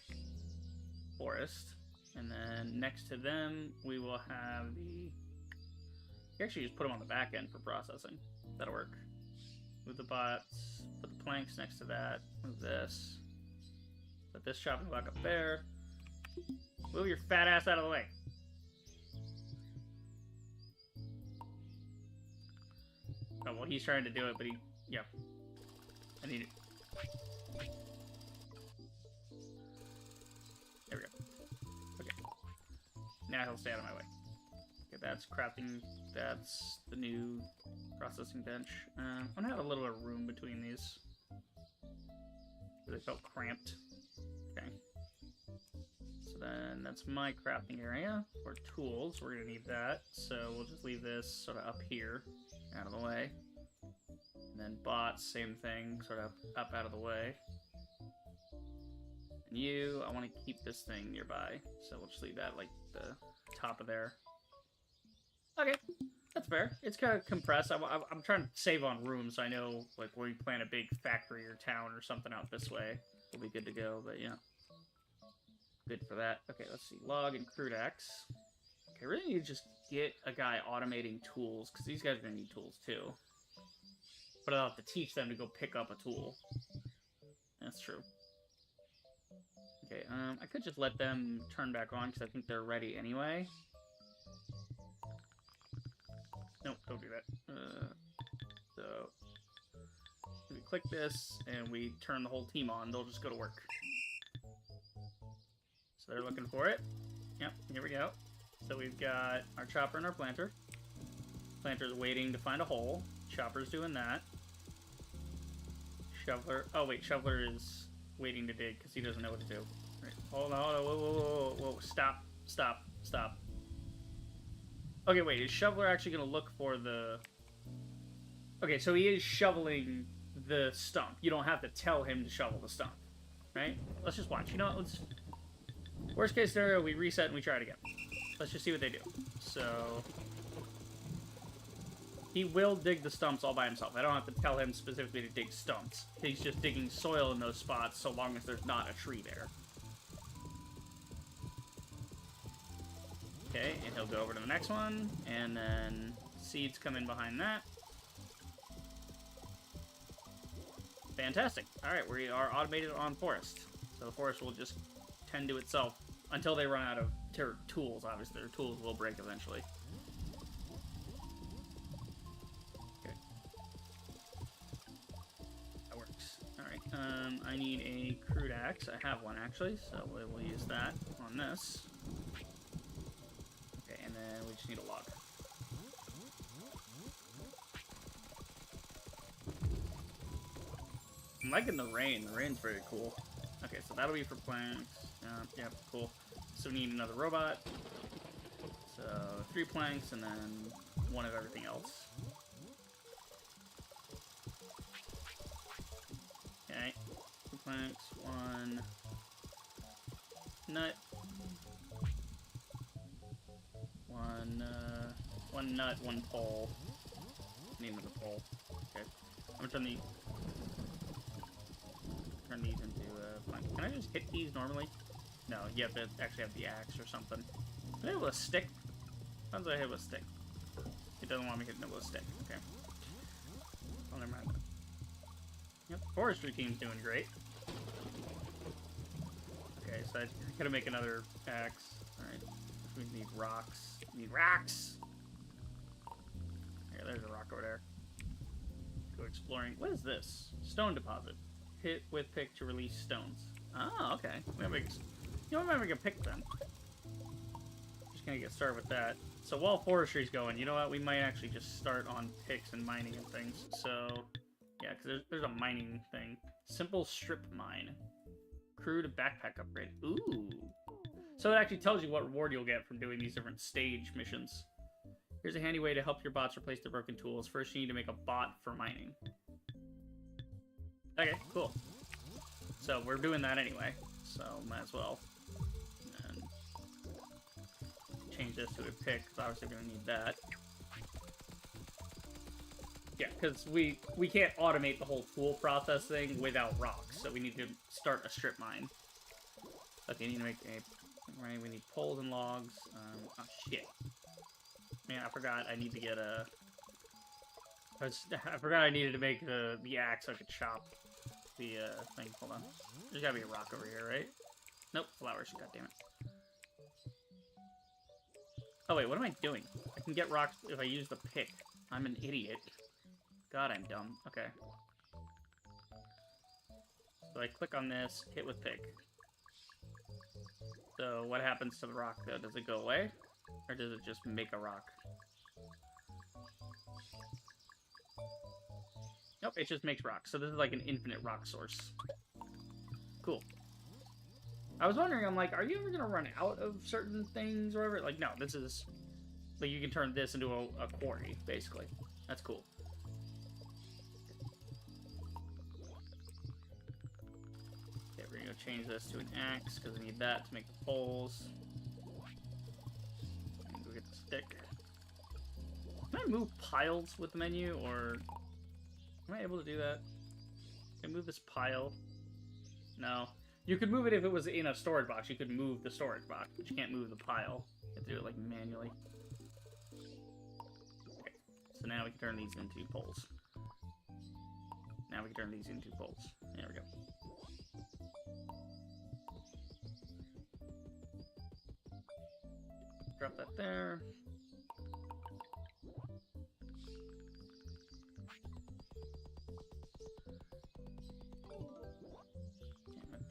forest. And then next to them, we will have the... You actually just put them on the back end for processing. That'll work. Move the bots, put the planks next to that, move this. Put this chopping block up there. Move your fat ass out of the way. Oh, well, he's trying to do it, but he... Yeah. I need it. There we go. Okay. Now he'll stay out of my way. Okay, that's crafting. That's the new processing bench. I'm gonna have a little bit of room between these. They felt cramped. Okay. So then that's my crafting area. For tools, we're gonna need that. So we'll just leave this sort of up here, out of the way. And then bots, same thing, sort of up out of the way. And you, I want to keep this thing nearby. So we'll just leave that like the top of there. Okay, that's fair. It's kind of compressed. I'm trying to save on room, so I know like where we plan a big factory or town or something out this way, we'll be good to go. But yeah, good for that. Okay, let's see. Log and crude axe. Okay, I really need to just get a guy automating tools because these guys are gonna need tools too. But I'll have to teach them to go pick up a tool. That's true. Okay, I could just let them turn back on because I think they're ready anyway. Nope, don't do that. So, we click this, and we turn the whole team on. They'll just go to work. So they're looking for it. Yep, here we go. So we've got our chopper and our planter. Planter's waiting to find a hole. Chopper's doing that. Shoveler... Oh, wait, Shoveler is waiting to dig because he doesn't know what to do. Right. Hold on, whoa. Stop. Okay, wait, is Shoveler actually going to look for the... Okay, so he is shoveling the stump. You don't have to tell him to shovel the stump, right? Let's just watch. You know what, let's... Worst case scenario, we reset and we try it again. Let's just see what they do. So... He will dig the stumps all by himself. I don't have to tell him specifically to dig stumps. He's just digging soil in those spots so long as there's not a tree there. Okay, and he'll go over to the next one, and then seeds come in behind that. Fantastic. Alright, we are automated on forest. So the forest will just tend to itself until they run out of tools, obviously. Their tools will break eventually. Okay. That works. Alright, I need a crude axe. I have one, actually, so we'll use that on this. And then we just need a log. I'm liking the rain. The rain's very cool. Okay, so that'll be for planks. Yeah, cool. So we need another robot. So 3 planks and then 1 of everything else. Okay, 2 planks, 1 nut. One nut, 1 pole. Need another pole. Okay. I'm gonna turn these into plank. Can I just hit these normally? No, you have to actually have the axe or something. Can I hit with a stick? Sometimes I hit with a stick. It doesn't want me hitting it with a stick. Okay. Oh, never mind. Yep, forestry team's doing great. Okay, so I gotta make another axe. Alright. We need rocks. We need rocks! Yeah, there's a rock over there. Go exploring. What is this? Stone deposit. Hit with pick to release stones. Oh, okay. You know, we might make a pick then. Just gonna get started with that. So while forestry's going, you know what? We might actually just start on picks and mining and things. So, yeah, because there's a mining thing. Simple strip mine. Crude backpack upgrade. Ooh. So it actually tells you what reward you'll get from doing these different stage missions. Here's a handy way to help your bots replace their broken tools. First, you need to make a bot for mining. Okay, cool. So we're doing that anyway, so might as well. And change this to a pick, because obviously we're going to need that. Yeah, because we can't automate the whole tool process thing without rocks, so we need to start a strip mine. Okay, need to make a... Right, we need poles and logs. Oh, shit. Man, I forgot I need to get a... I forgot I needed to make the axe so I could chop the thing. Hold on. There's gotta be a rock over here, right? Nope, flowers. God damn it. Oh, wait, what am I doing? I can get rocks if I use the pick. I'm an idiot. God, I'm dumb. Okay. So I click on this, hit with pick. So what happens to the rock, though? Does it go away? Or does it just make a rock? Nope, it just makes rocks. So this is like an infinite rock source. Cool. I was wondering, I'm like, are you ever going to run out of certain things or whatever? Like, no, this is... Like, you can turn this into a quarry, basically. That's cool. Okay, we're going to change this to an axe, because I need that to make the poles. And go get the stick. Can I move piles with the menu, or... Am I able to do that? Can I move this pile? No. You could move it if it was in a storage box. You could move the storage box, but you can't move the pile. You have to do it, like, manually. Okay. So now we can turn these into poles. Now we can turn these into poles. There we go. Drop that there.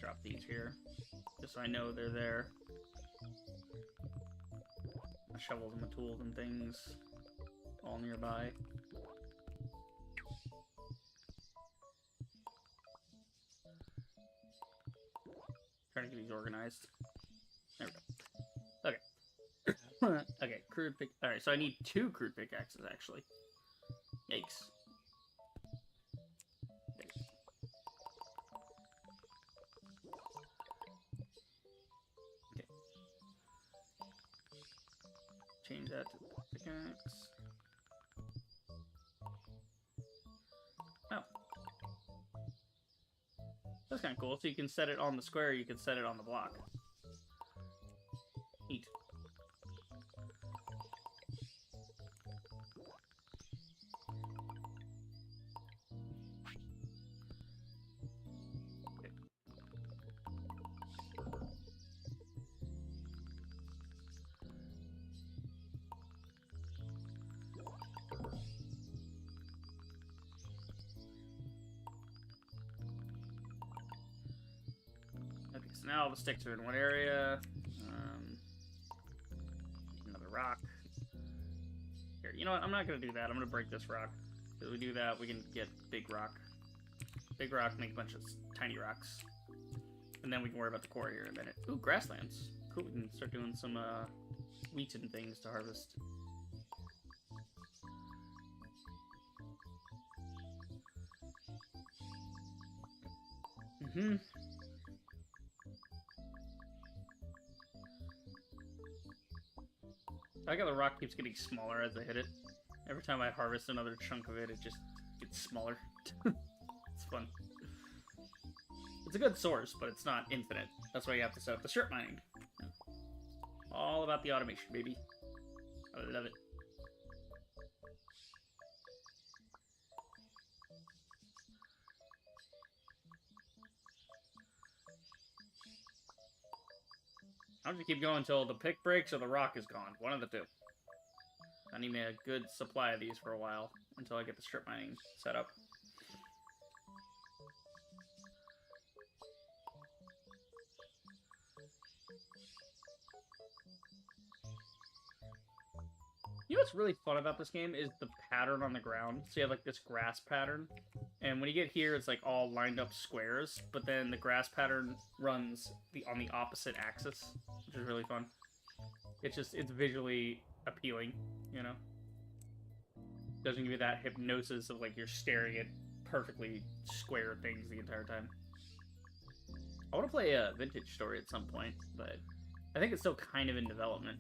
Drop these here, just so I know they're there. My shovels and my tools and things all nearby. Trying to get these organized. There we go. Okay. Okay, crude pick. Alright, so I need 2 crude pickaxes actually. Yikes. Change that to pickaxe. Oh. That's kind of cool. So you can set it on the square, you can set it on the block. Neat. So now all the sticks are in one area. Another rock. Here, you know what? I'm not going to do that. I'm going to break this rock. If we do that, we can get big rock. Big rock, make a bunch of tiny rocks. And then we can worry about the quarry here in a minute. Ooh, grasslands. Cool, we can start doing some wheat and things to harvest. Mm-hmm. I like how the rock keeps getting smaller as I hit it. Every time I harvest another chunk of it, it just gets smaller. It's fun. It's a good source, but it's not infinite. That's why you have to set up the strip mining. All about the automation, baby. I love it. I'll just keep going until the pick breaks or the rock is gone. One of the two. I need me a good supply of these for a while until I get the strip mining set up. You know what's really fun about this game is the pattern on the ground. So you have like this grass pattern, And when you get here, it's like all lined up squares, but then the grass pattern runs on the opposite axis, which is really fun. It's visually appealing, you know? Doesn't give you that hypnosis of like you're staring at perfectly square things the entire time. I want to play a Vintage Story at some point, but I think it's still kind of in development.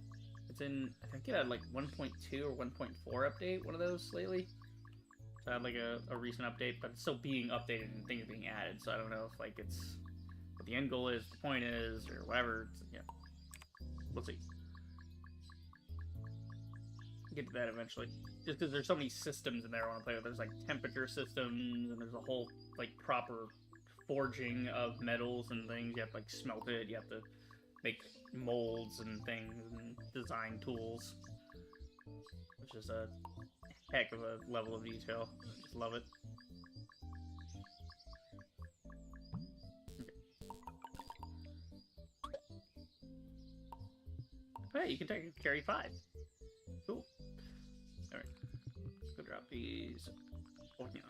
It's in, I think it had like 1.2 or 1.4 update, one of those lately. So I had like a recent update, but it's still being updated and things are being added, so I don't know if like it's what the end goal is, the point is, or whatever. Yeah. We'll see. Get to that eventually. Just because there's so many systems in there I want to play with. There's like temperature systems, and there's a whole like proper forging of metals and things. You have to like smelt it, you have to make molds and things and design tools. Which is a heck of a level of detail. I just love it. Okay. Hey, you can carry 5. Cool. Alright. Let's go drop these. Oh, yeah.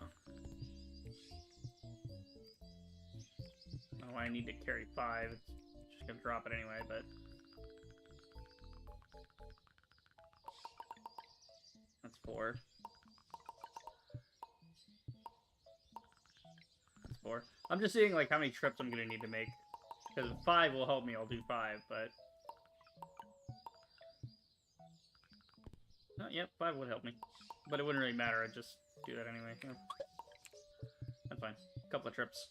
I don't know why I need to carry 5. It's just gonna drop it anyway, but... That's 4. That's 4. I'm just seeing, like, how many trips I'm gonna need to make. Because 5 will help me, I'll do 5, but... Oh, yep, 5 would help me. But it wouldn't really matter, I'd just do that anyway. Yeah. That's fine. A couple of trips.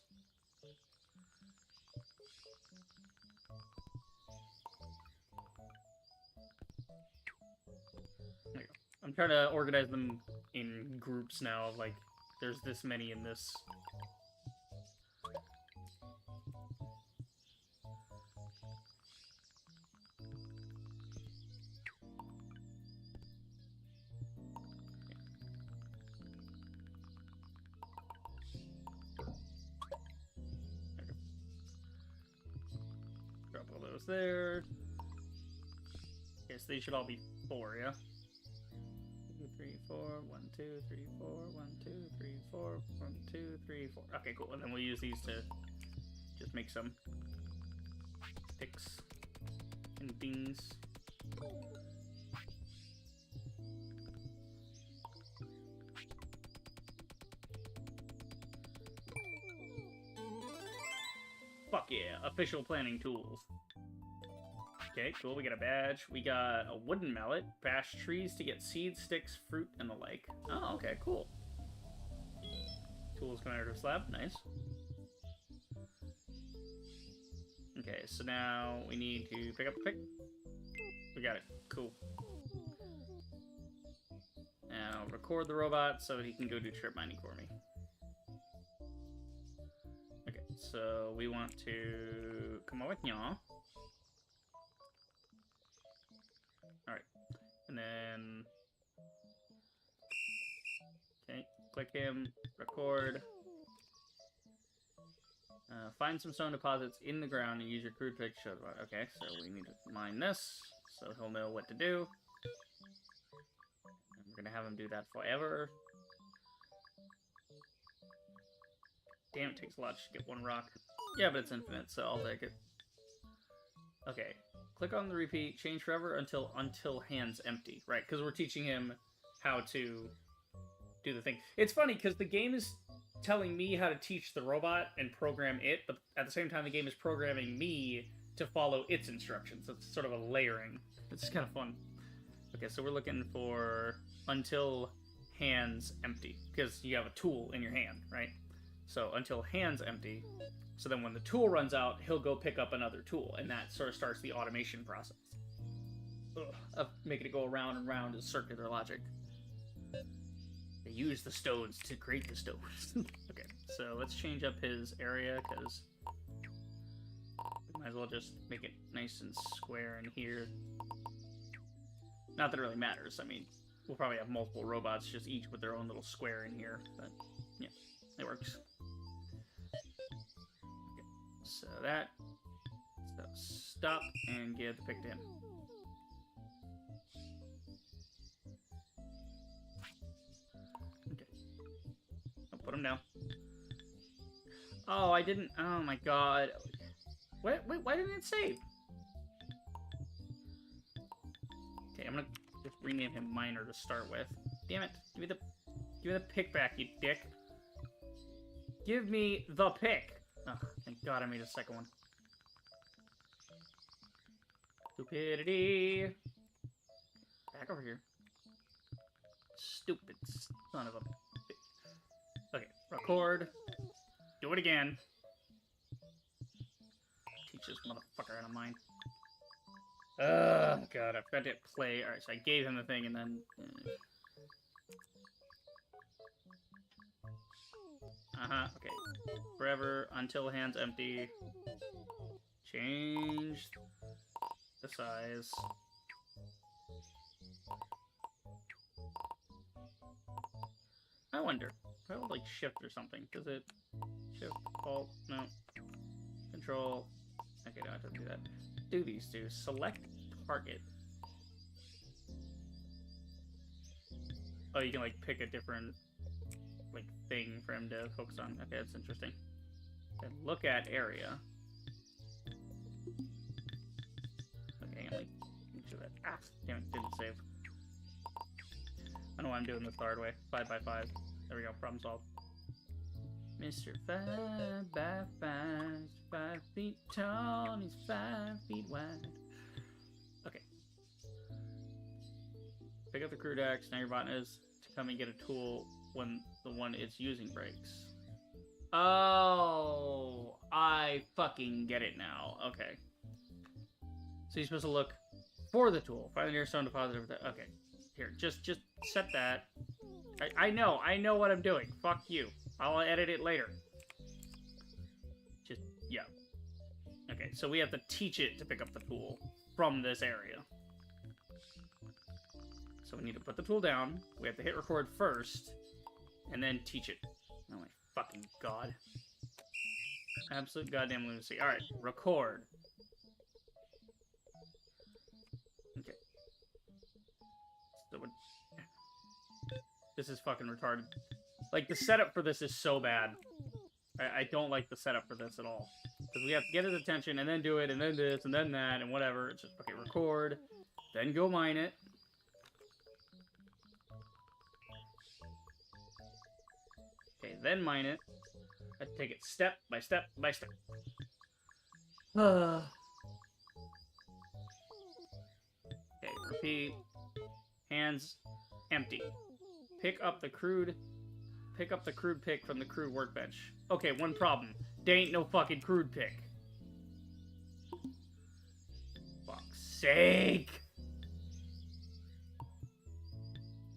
There you go. I'm trying to organize them in groups now of, like, there's this many in this. There. Yes, these should all be 4, yeah? 2, 3, 4, 1, 2, 3, 4, 1, 2, 3, 4, 1, 2, 3, 4. Okay, cool. And then we'll use these to just make some sticks and things. Fuck yeah, official planning tools. Okay, cool, we got a badge. We got a wooden mallet. Bash trees to get seeds, sticks, fruit, and the like. Oh, okay, cool. Tools coming out of the slab, nice. Okay, so now we need to pick up the pick. We got it, cool. Now record the robot so he can go do trip mining for me. Okay, so we want to come over here. Alright, and then, okay, click him, record, find some stone deposits in the ground and use your crude pick to show the... Okay, so we need to mine this, so he'll know what to do. And we're gonna have him do that forever. Damn, it takes a lot to get 1 rock. Yeah, but it's infinite, so I'll take it. Okay. Click on the repeat, change forever until hands empty, right? Because we're teaching him how to do the thing. It's funny, because the game is telling me how to teach the robot and program it, but at the same time the game is programming me to follow its instructions. It's sort of a layering. It's kind of fun. Okay, so we're looking for until hands empty, because you have a tool in your hand, right? So until hands empty. So then when the tool runs out, he'll go pick up another tool, and that sort of starts the automation process. Of making it go around and around is circular logic. They use the stones to create the stones. Okay, so let's change up his area, because we might as well just make it nice and square in here. Not that it really matters. I mean, we'll probably have multiple robots, just each with their own little square in here, but yeah, it works. So that, so stop and give the pick to him. Okay. I'll put him down. Oh, I didn't... Oh my god. Wait, why didn't it save? Okay, I'm gonna just rename him Miner to start with. Damn it. Give me the pick back, you dick. Give me the pick. Oh, thank god I made a second one. Stupidity. Back over here. Stupid son of a bitch. Okay, record. Do it again. Teach this motherfucker how to mine. God, I forgot to play. Alright, so I gave him the thing and then... okay. Forever, until hand's empty. Change the size. I wonder. Probably like shift or something. Does it shift, alt, no. Control. Okay, no, I have to do that. Do these two. Select target. Oh, you can like pick a different like thing for him to focus on. Okay, that's interesting. Okay, look at area. Okay, I'm like make sure that damn it, didn't save. I know why I'm doing this the hard way. 5 by 5. There we go, problem solved. Mr. 5 by 5, 5 feet tall, and he's 5 feet wide. Okay. Pick up the crude axe. Now your button is to come and get a tool when the one it's using breaks. Oh, I fucking get it now. Okay. So you're supposed to look for the tool. Find the nearest stone deposit over there. Okay. Here, just set that. I know what I'm doing. Fuck you. I'll edit it later. Just, yeah. Okay, so we have to teach it to pick up the tool from this area. So we need to put the tool down. We have to hit record first, and then teach it. Oh my fucking god. Absolute goddamn lunacy. Alright, record. Okay. So this is fucking retarded. Like, the setup for this is so bad. I don't like the setup for this at all. Because we have to get his attention, and then do it, and then this, and then that, and whatever. It's just, okay, record. Then go mine it. Okay, then mine it. I have to take it step by step by step. Okay, repeat. Hands empty. Pick up the crude pick from the crude workbench. Okay, one problem. There ain't no fucking crude pick. Fuck's sake.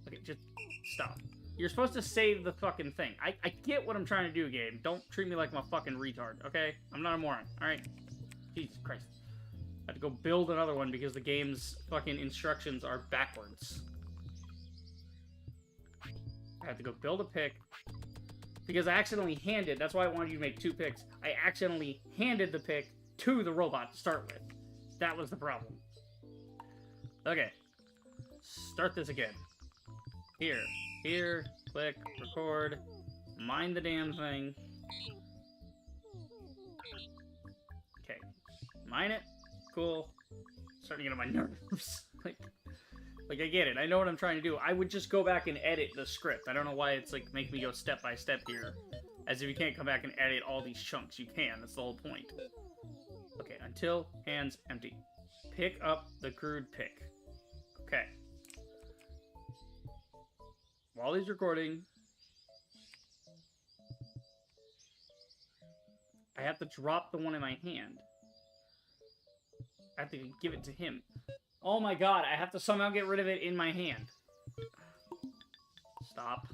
Okay, just stop. You're supposed to save the fucking thing. I get what I'm trying to do, game. Don't treat me like I'm a fucking retard, okay? I'm not a moron, alright? Jesus Christ. I have to go build another one because the game's fucking instructions are backwards. I have to go build a pick because I accidentally handed, that's why I wanted you to make 2 picks. I accidentally handed the pick to the robot to start with. That was the problem. Okay. Start this again. Here, click, record, mine the damn thing. Okay. Mine it. Cool. Starting to get on my nerves. Like, I get it. I know what I'm trying to do. I would just go back and edit the script. I don't know why it's, like, make me go step by step here. As if you can't come back and edit all these chunks. You can. That's the whole point. Okay, until hands empty. Pick up the crude pick. Okay. While he's recording, I have to drop the one in my hand. I have to give it to him. Oh my god, I have to somehow get rid of it in my hand. Stop.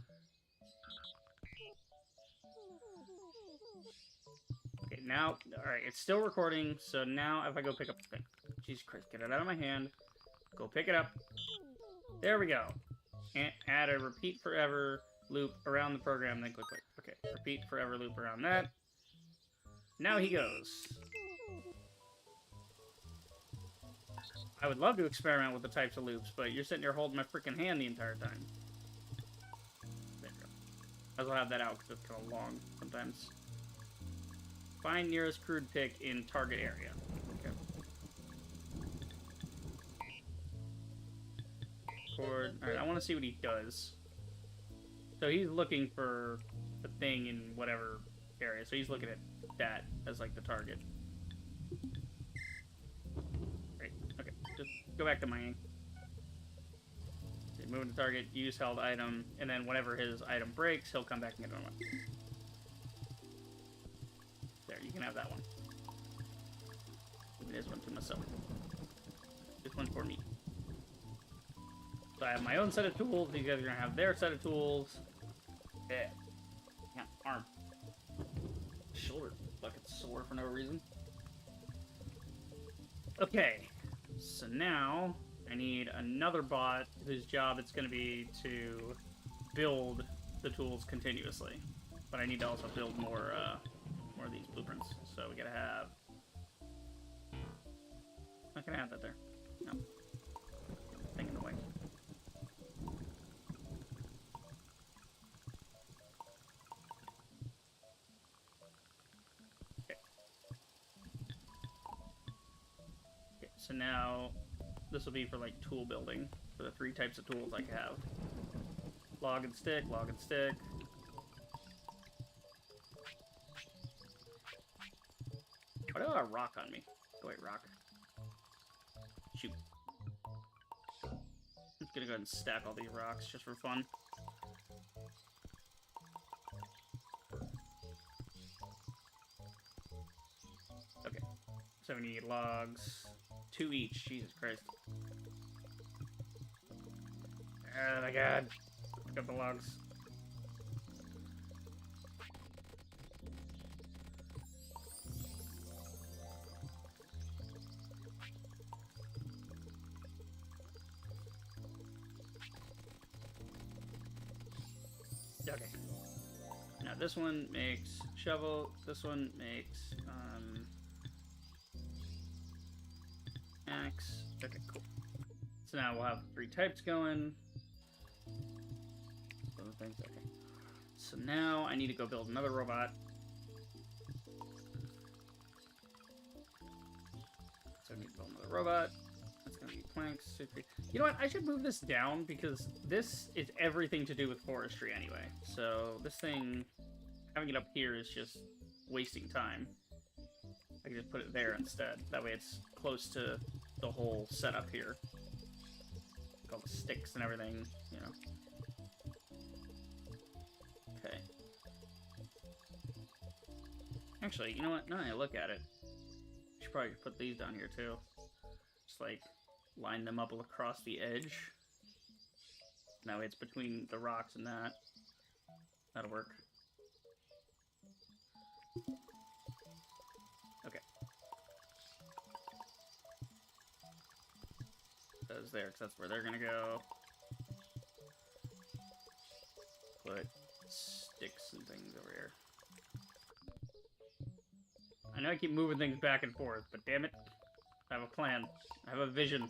Okay, now, alright, it's still recording, so now if I go pick up the thing. Jesus Christ, get it out of my hand. Go pick it up. There we go. And add a repeat forever loop around the program, then click. Okay, repeat forever loop around that. Now he goes. I would love to experiment with the types of loops, but you're sitting there holding my freaking hand the entire time. There you go. I will have that out because it's kind of long sometimes. Find nearest crude pick in target area. Okay. Alright, I want to see what he does. So he's looking for the thing in whatever area. So he's looking at that as like the target. Great. Okay. Just go back to mining. Okay, moving to target, use held item, and then whenever his item breaks, he'll come back and get another one. There, you can have that one. Give this one to myself. This one's for me. So I have my own set of tools. These guys are gonna have their set of tools. Yeah. Yeah, arm. Shoulder fucking sore for no reason. Okay. So now I need another bot whose job it's gonna be to build the tools continuously. But I need to also build more of these blueprints. So we gotta have... How can I have that there? No. Thing in the way. So now, this will be for like tool building, for the 3 types of tools I have. Log and stick, log and stick. Why do I have a rock on me? Go away, rock. Shoot. I'm just gonna go ahead and stack all these rocks just for fun. Okay. So we need logs. 2 each. Jesus Christ. Oh my god. Pick up the logs. Okay. Now this one makes shovel. This one makes axe. Okay, cool. So now we'll have 3 types going. Things. Okay. So now I need to go build another robot. So I need to build another robot. That's gonna be planks. You know what? I should move this down because this is everything to do with forestry anyway. So this thing, having it up here is just wasting time. I can just put it there instead. That way it's close to the whole setup here. Like all the sticks and everything, you know. Okay. Actually, you know what? Now that I look at it, I should probably put these down here too. Just like line them up across the edge. Now it's between the rocks and that. That'll work. Okay. Those there, because that's where they're gonna go. Put sticks and things over here. I know I keep moving things back and forth, but damn it, I have a plan. I have a vision.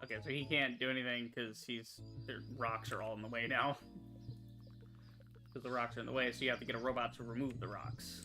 Okay, so he can't do anything because the rocks are all in the way now. Because the rocks are in the way, so you have to get a robot to remove the rocks.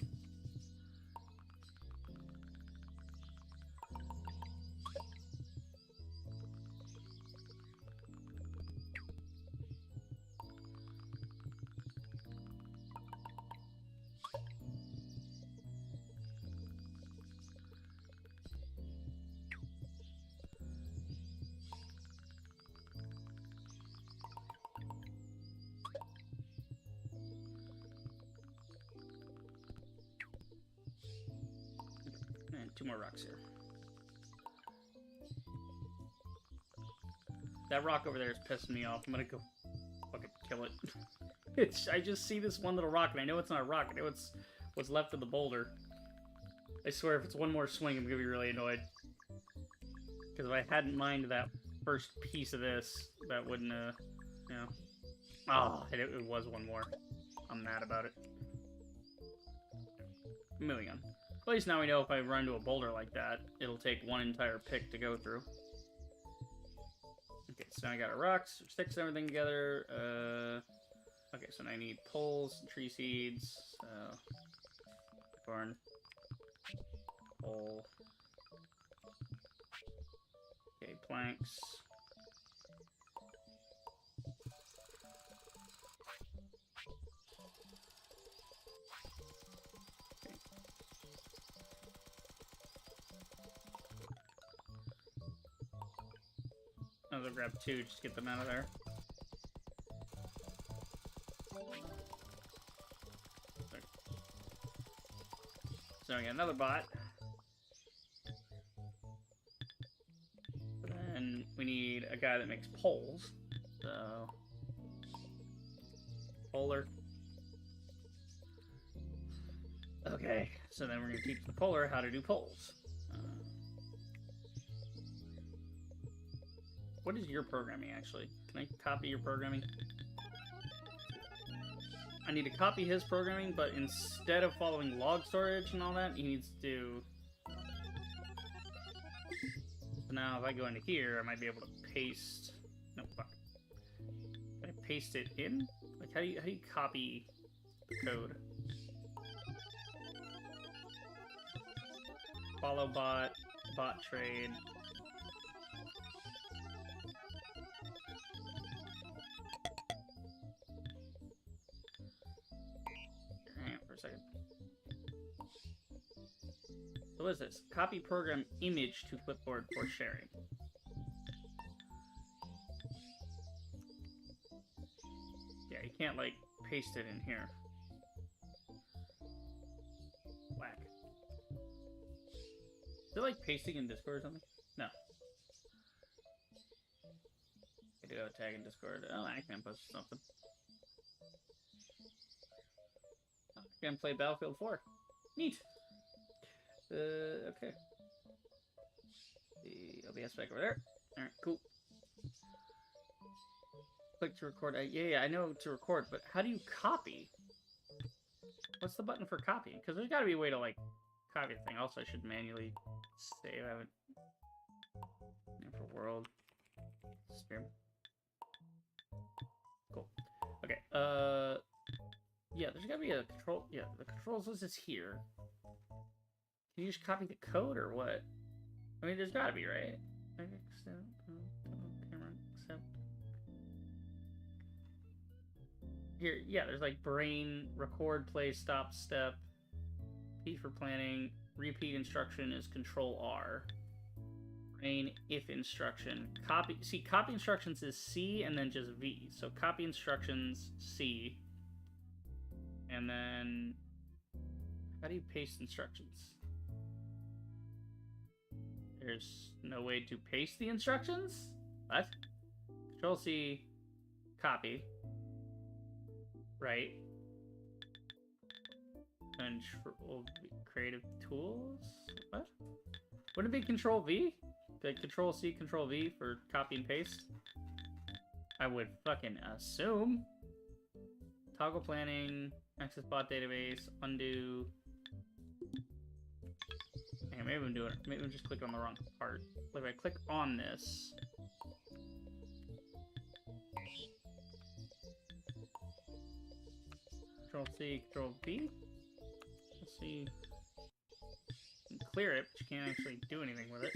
And 2 more rocks here. That rock over there is pissing me off. I'm gonna go fucking kill it. I just see this one little rock, and I know it's not a rock. I know it's what's left of the boulder. I swear, if it's one more swing, I'm gonna be really annoyed. Because if I hadn't mined that first piece of this, that wouldn't, you know. Oh, it was one more. I'm mad about it. Moving on. At least now we know if I run into a boulder like that, it'll take 1 entire pick to go through. So now I got our rocks, sticks, and everything together. Okay, so now I need poles, tree seeds, corn, pole. Okay, planks. Okay. I'll grab 2, just get them out of there. So I got another bot. And we need a guy that makes poles. So, polar. Okay, so then we're gonna teach the polar how to do poles. What is your programming actually? Can I copy your programming? I need to copy his programming, but instead of following log storage and all that, he needs to do... So now if I go into here, I might be able to paste... No, fuck. Can I paste it in? Like, how do you copy the code? Follow bot, bot trade. Hang on for a second. So what is this? Copy program image to clipboard for sharing. Yeah, you can't, like, paste it in here. Whack. Is it like pasting in Discord or something? No. I do have a tag in Discord. Oh, I can post something. Oh, I can play Battlefield 4. Neat. Okay. The OBS back over there. Alright, cool. Click to record. Yeah, I know to record, but how do you copy? What's the button for copying? Because there's got to be a way to, like, copy the thing. Also, I should manually save. I haven't. For world. Spearman. Cool. Okay. Yeah, there's got to be a control. Yeah, the controls list is here. Can you just copy the code or what? I mean, there's got to be, right? Camera accept. Here, yeah, there's like brain, record, play, stop, step. P for planning. Repeat instruction is Control R. Brain, if instruction. Copy. See, copy instructions is C and then just V. So copy instructions C. And then how do you paste instructions? There's no way to paste the instructions? What? Control C, copy. Right. Control V, creative tools? What? Wouldn't it be Control V? Like Control C, Control V for copy and paste? I would fucking assume. Toggle planning, access bot database, undo. Man, maybe I'm doing it. Maybe I'm just clicking on the wrong part. If I click on this. Control C, Control V. Let's see. You can clear it, but you can't actually do anything with it.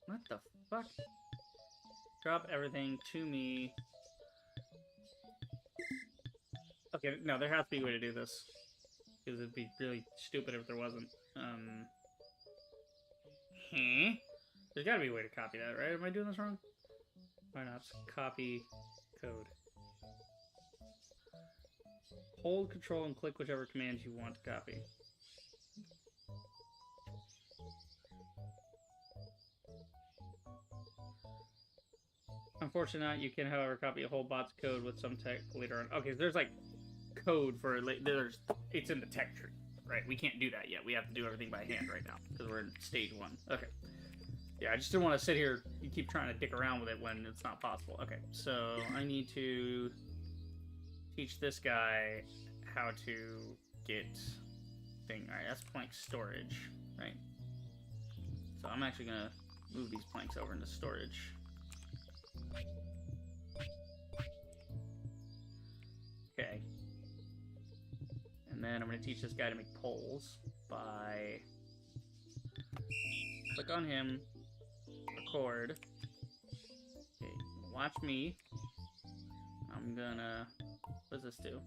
What the fuck? Drop everything to me. Okay, no, there has to be a way to do this. Because it'd be really stupid if there wasn't. There's gotta be a way to copy that, right? Am I doing this wrong? Why not? Copy code. Hold Control and click whichever commands you want to copy. Unfortunately not. You can, however, copy a whole bot's code with some tech later on. Okay, so there's like code for it's in the tech tree, right? We can't do that yet. We have to do everything by hand right now because we're in stage 1. Okay. Yeah, I just didn't want to sit here and keep trying to dick around with it when it's not possible. Okay, so I need to teach this guy how to get thing. All right, that's plank storage, right? So I'm actually gonna move these planks over into storage. Okay. And then I'm gonna teach this guy to make poles by click on him, record. Okay, watch me. I'm gonna, what does this do?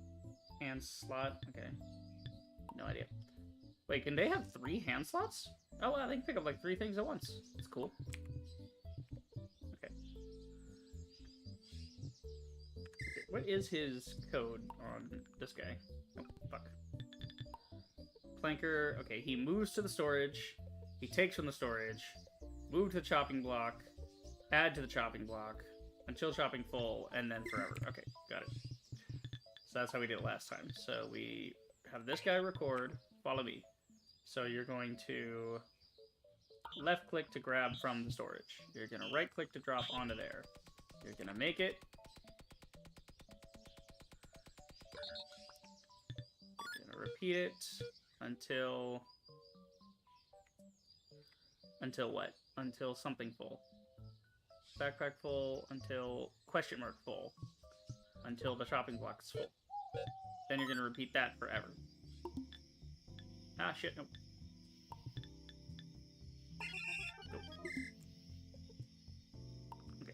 Hand slot, okay. No idea. Wait, can they have 3 hand slots? Oh, wow, they can pick up like 3 things at once. That's cool. Okay. What is his code on this guy? Oh, fuck. Planker, okay, he moves to the storage, he takes from the storage, move to the chopping block, add to the chopping block, until chopping full, and then forever. Okay, got it. So that's how we did it last time. So we have this guy record, follow me. So you're going to left click to grab from the storage. You're going to right click to drop onto there. You're going to make it. You're going to repeat it until what? Until something full. Backpack full until question mark full. Until the shopping block is full. Then you're going to repeat that forever. Ah, shit, nope. Go. Okay.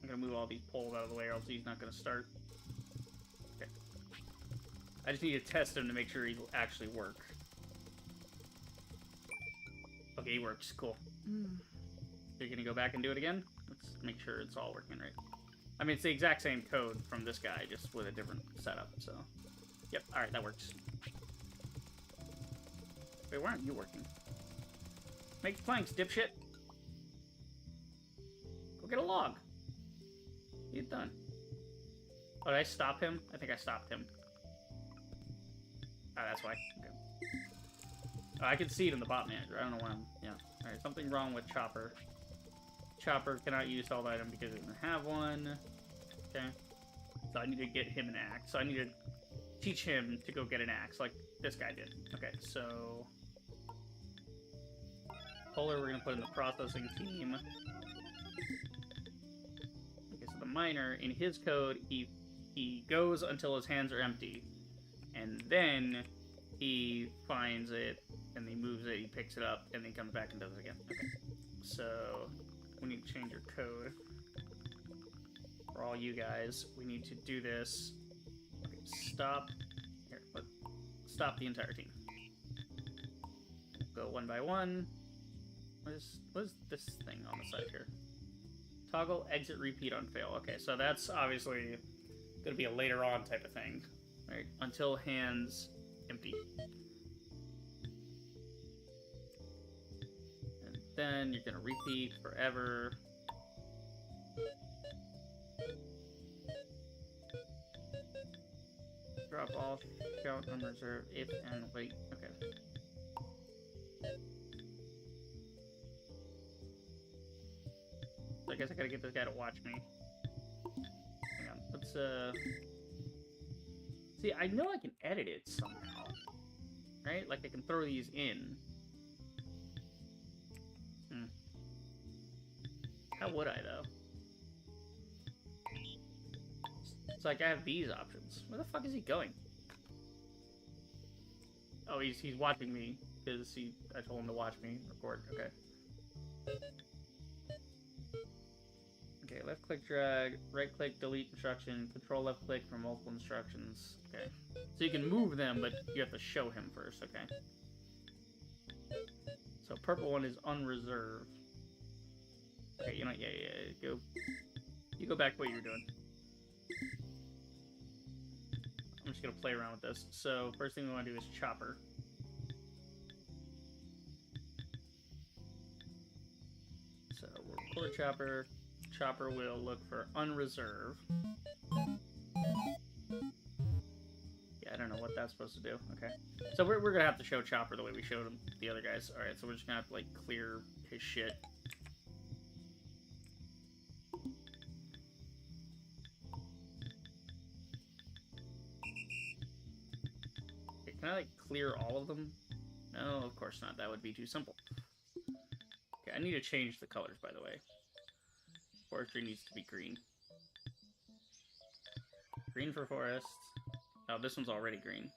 I'm going to move all these poles out of the way or else he's not going to start. Okay. I just need to test him to make sure he'll actually work. Okay, he works. Cool. You're going to go back and do it again? Let's make sure it's all working right. I mean, it's the exact same code from this guy, just with a different setup, so... Yep, alright, that works. Wait, why aren't you working? Make planks, dipshit! Go get a log! Get done. Oh, did I stop him? I think I stopped him. Ah, that's why. Okay. Oh, I can see it in the bot manager. I don't know why I'm... Yeah. Alright, something wrong with Chopper. Chopper cannot use solid item because it doesn't have one. Okay. So I need to get him an axe. So I need to teach him to go get an axe like this guy did. Okay, so... Polar we're going to put in the processing team. Okay, so the miner, in his code, he goes until his hands are empty. And then he finds it, and he moves it, he picks it up, and then comes back and does it again. Okay. So... we need to change your code. For all you guys, we need to do this. Okay, stop. Here, stop the entire team. Go one by one. What is this thing on the side here? Toggle exit repeat on fail. Okay, so that's obviously gonna be a later on type of thing. Right? Until hands empty. And then you're gonna repeat forever. Drop off, count on reserve, if and wait. Okay. So I guess I gotta get this guy to watch me. Hang on, let's see, I know I can edit it somehow. Right? Like I can throw these in. How would I, though? It's like I have these options. Where the fuck is he going? Oh, he's watching me because I told him to watch me record. Okay. Okay, left click drag, right click delete instruction, control left click for multiple instructions. Okay. So you can move them, but you have to show him first, okay? So purple one is unreserved. Okay, you know, yeah, go. You go back to what you were doing. I'm just gonna play around with this. So first thing we want to do is Chopper. So we'll record Chopper. Chopper will look for unreserved. Yeah, I don't know what that's supposed to do. Okay. So we're gonna have to show Chopper the way we showed him the other guys. Alright, so we're just gonna have to like clear his shit. Can I, like, clear all of them? No, of course not. That would be too simple. I need to change the colors, by the way. Forestry needs to be green. Green for forest. Oh, this one's already green.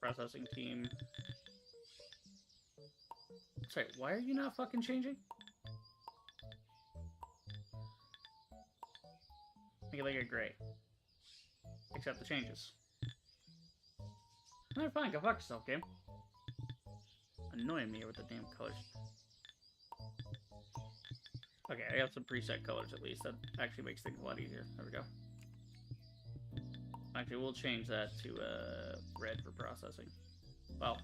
Processing team. Sorry, why are you not fucking changing? Make it like a gray. Accept the changes. Alright, fine, go fuck yourself, game. Annoying me with the damn colors. Okay, I have some preset colors at least. That actually makes things a lot easier. There we go. Actually, we'll change that to red for processing. Well,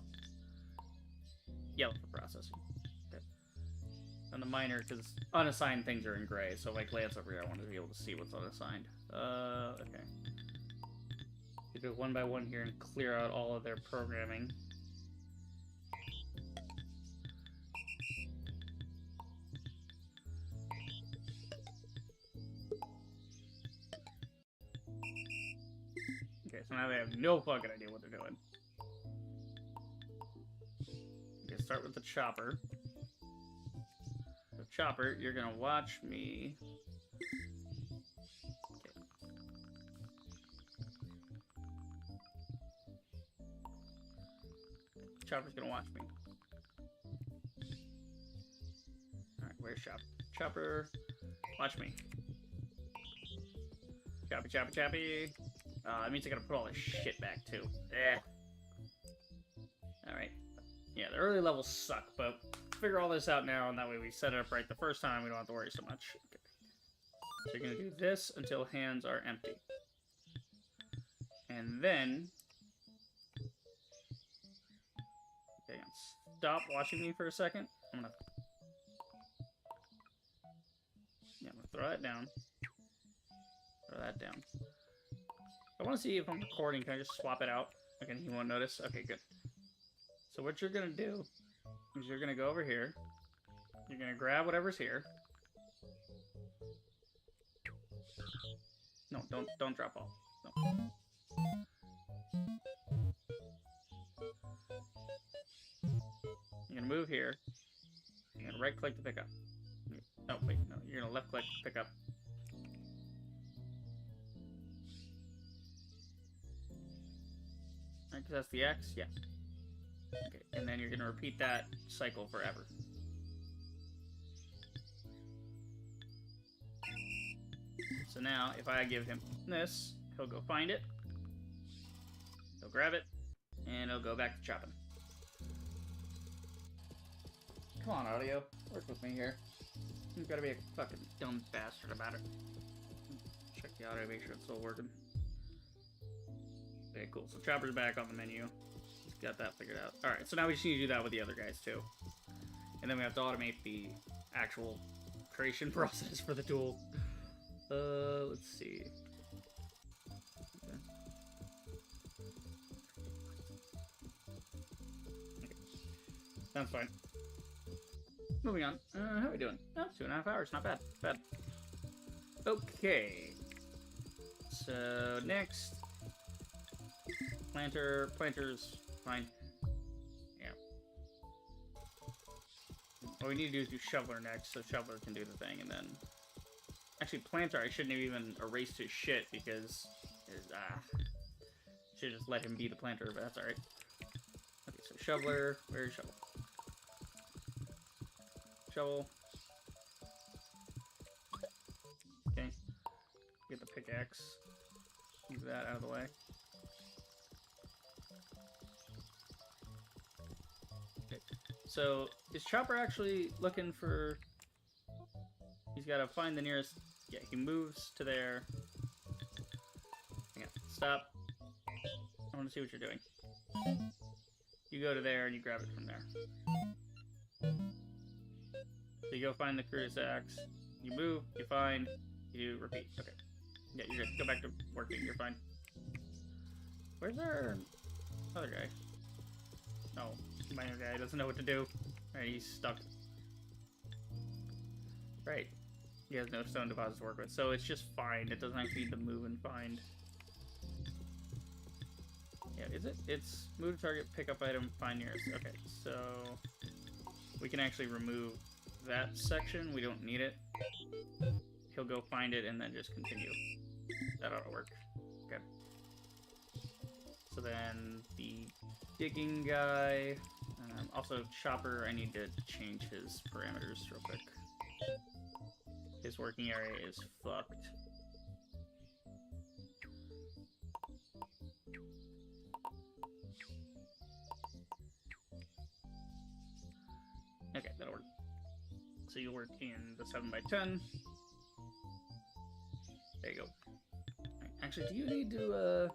yellow for processing. Okay. And the minor, because unassigned things are in gray, so if I glance over here, I want to be able to see what's unassigned. Okay. You do one by one here and clear out all of their programming. Okay, so now they have no fucking idea what they're doing. Okay, start with the chopper. The chopper, you're gonna watch me. Okay. Chopper's gonna watch me. Alright, where's Chopper? Chopper, watch me. Choppy, choppy, choppy. That means I gotta put all this shit back, too. Eh. Alright. Yeah, the early levels suck, but figure all this out now, and that way we set it up right the first time, we don't have to worry so much. Okay. So you're gonna do this until hands are empty. And then... Okay, stop watching me for a second. I'm gonna throw that down. Throw that down. I want to see if I'm recording. Can I just swap it out? Okay, you won't notice? Okay, good. So what you're going to do is you're going to go over here. You're going to grab whatever's here. No, don't drop off. No. You're going to move here. You're going to right-click to pick up. Oh, wait, no. You're going to left-click to pick up. Because that's the X? Yeah. Okay, and then you're going to repeat that cycle forever. So now, if I give him this, he'll go find it. He'll grab it, and he'll go back to chopping. Come on, audio. Work with me here. You've got to be a fucking dumb bastard about it. Check the audio, make sure it's still working. Okay, cool. So Chopper's back on the menu. Got that figured out. Alright, so now we just need to do that with the other guys, too. And then we have to automate the actual creation process for the tool. Let's see. Okay. Okay. Sounds fine. Moving on. How are we doing? Oh, 2.5 hours. Not bad. Bad. Okay. So, next... Planter's fine. Yeah. What we need to do is do Shoveler next, so Shoveler can do the thing, and then... Actually, Planter, I shouldn't have even erased his shit, because... Should just let him be the planter, but that's alright. Okay, so Shoveler, where's Shovel? Shovel. Okay. Get the pickaxe. Move that out of the way. Okay. So, is Chopper actually looking for... He's got to find the nearest... Yeah, he moves to there. Hang on. Stop. I want to see what you're doing. You go to there and you grab it from there. So you go find the cruise axe. You move, you find, you repeat. Okay. Yeah, you're good. Go back to working. You're fine. Where's our other guy? Oh, minor guy doesn't know what to do. Alright, he's stuck. Right. He has no stone deposits to work with, so it's just fine. It doesn't actually need to move and find. Yeah, is it? It's move to target, pick up item, find nearest. Okay, so we can actually remove that section. We don't need it. He'll go find it and then just continue. That ought to work. Okay. So then the digging guy. Also, Chopper, I need to change his parameters real quick. His working area is fucked. Okay, that'll work. So you'll work in the 7x10. There you go. Right. Actually, do you need to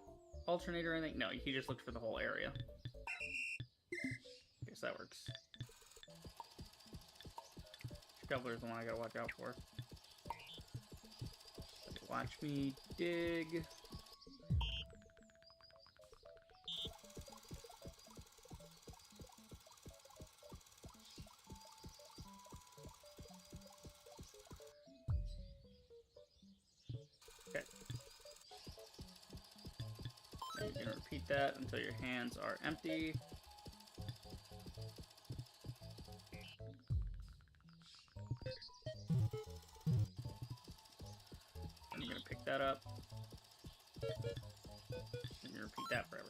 alternate or anything? No, he just looked for the whole area. Guess that works. Shoveler's the one I gotta watch out for. Watch me dig. Okay. So you're gonna repeat that until your hands are empty. And you're gonna pick that up. And you repeat that forever.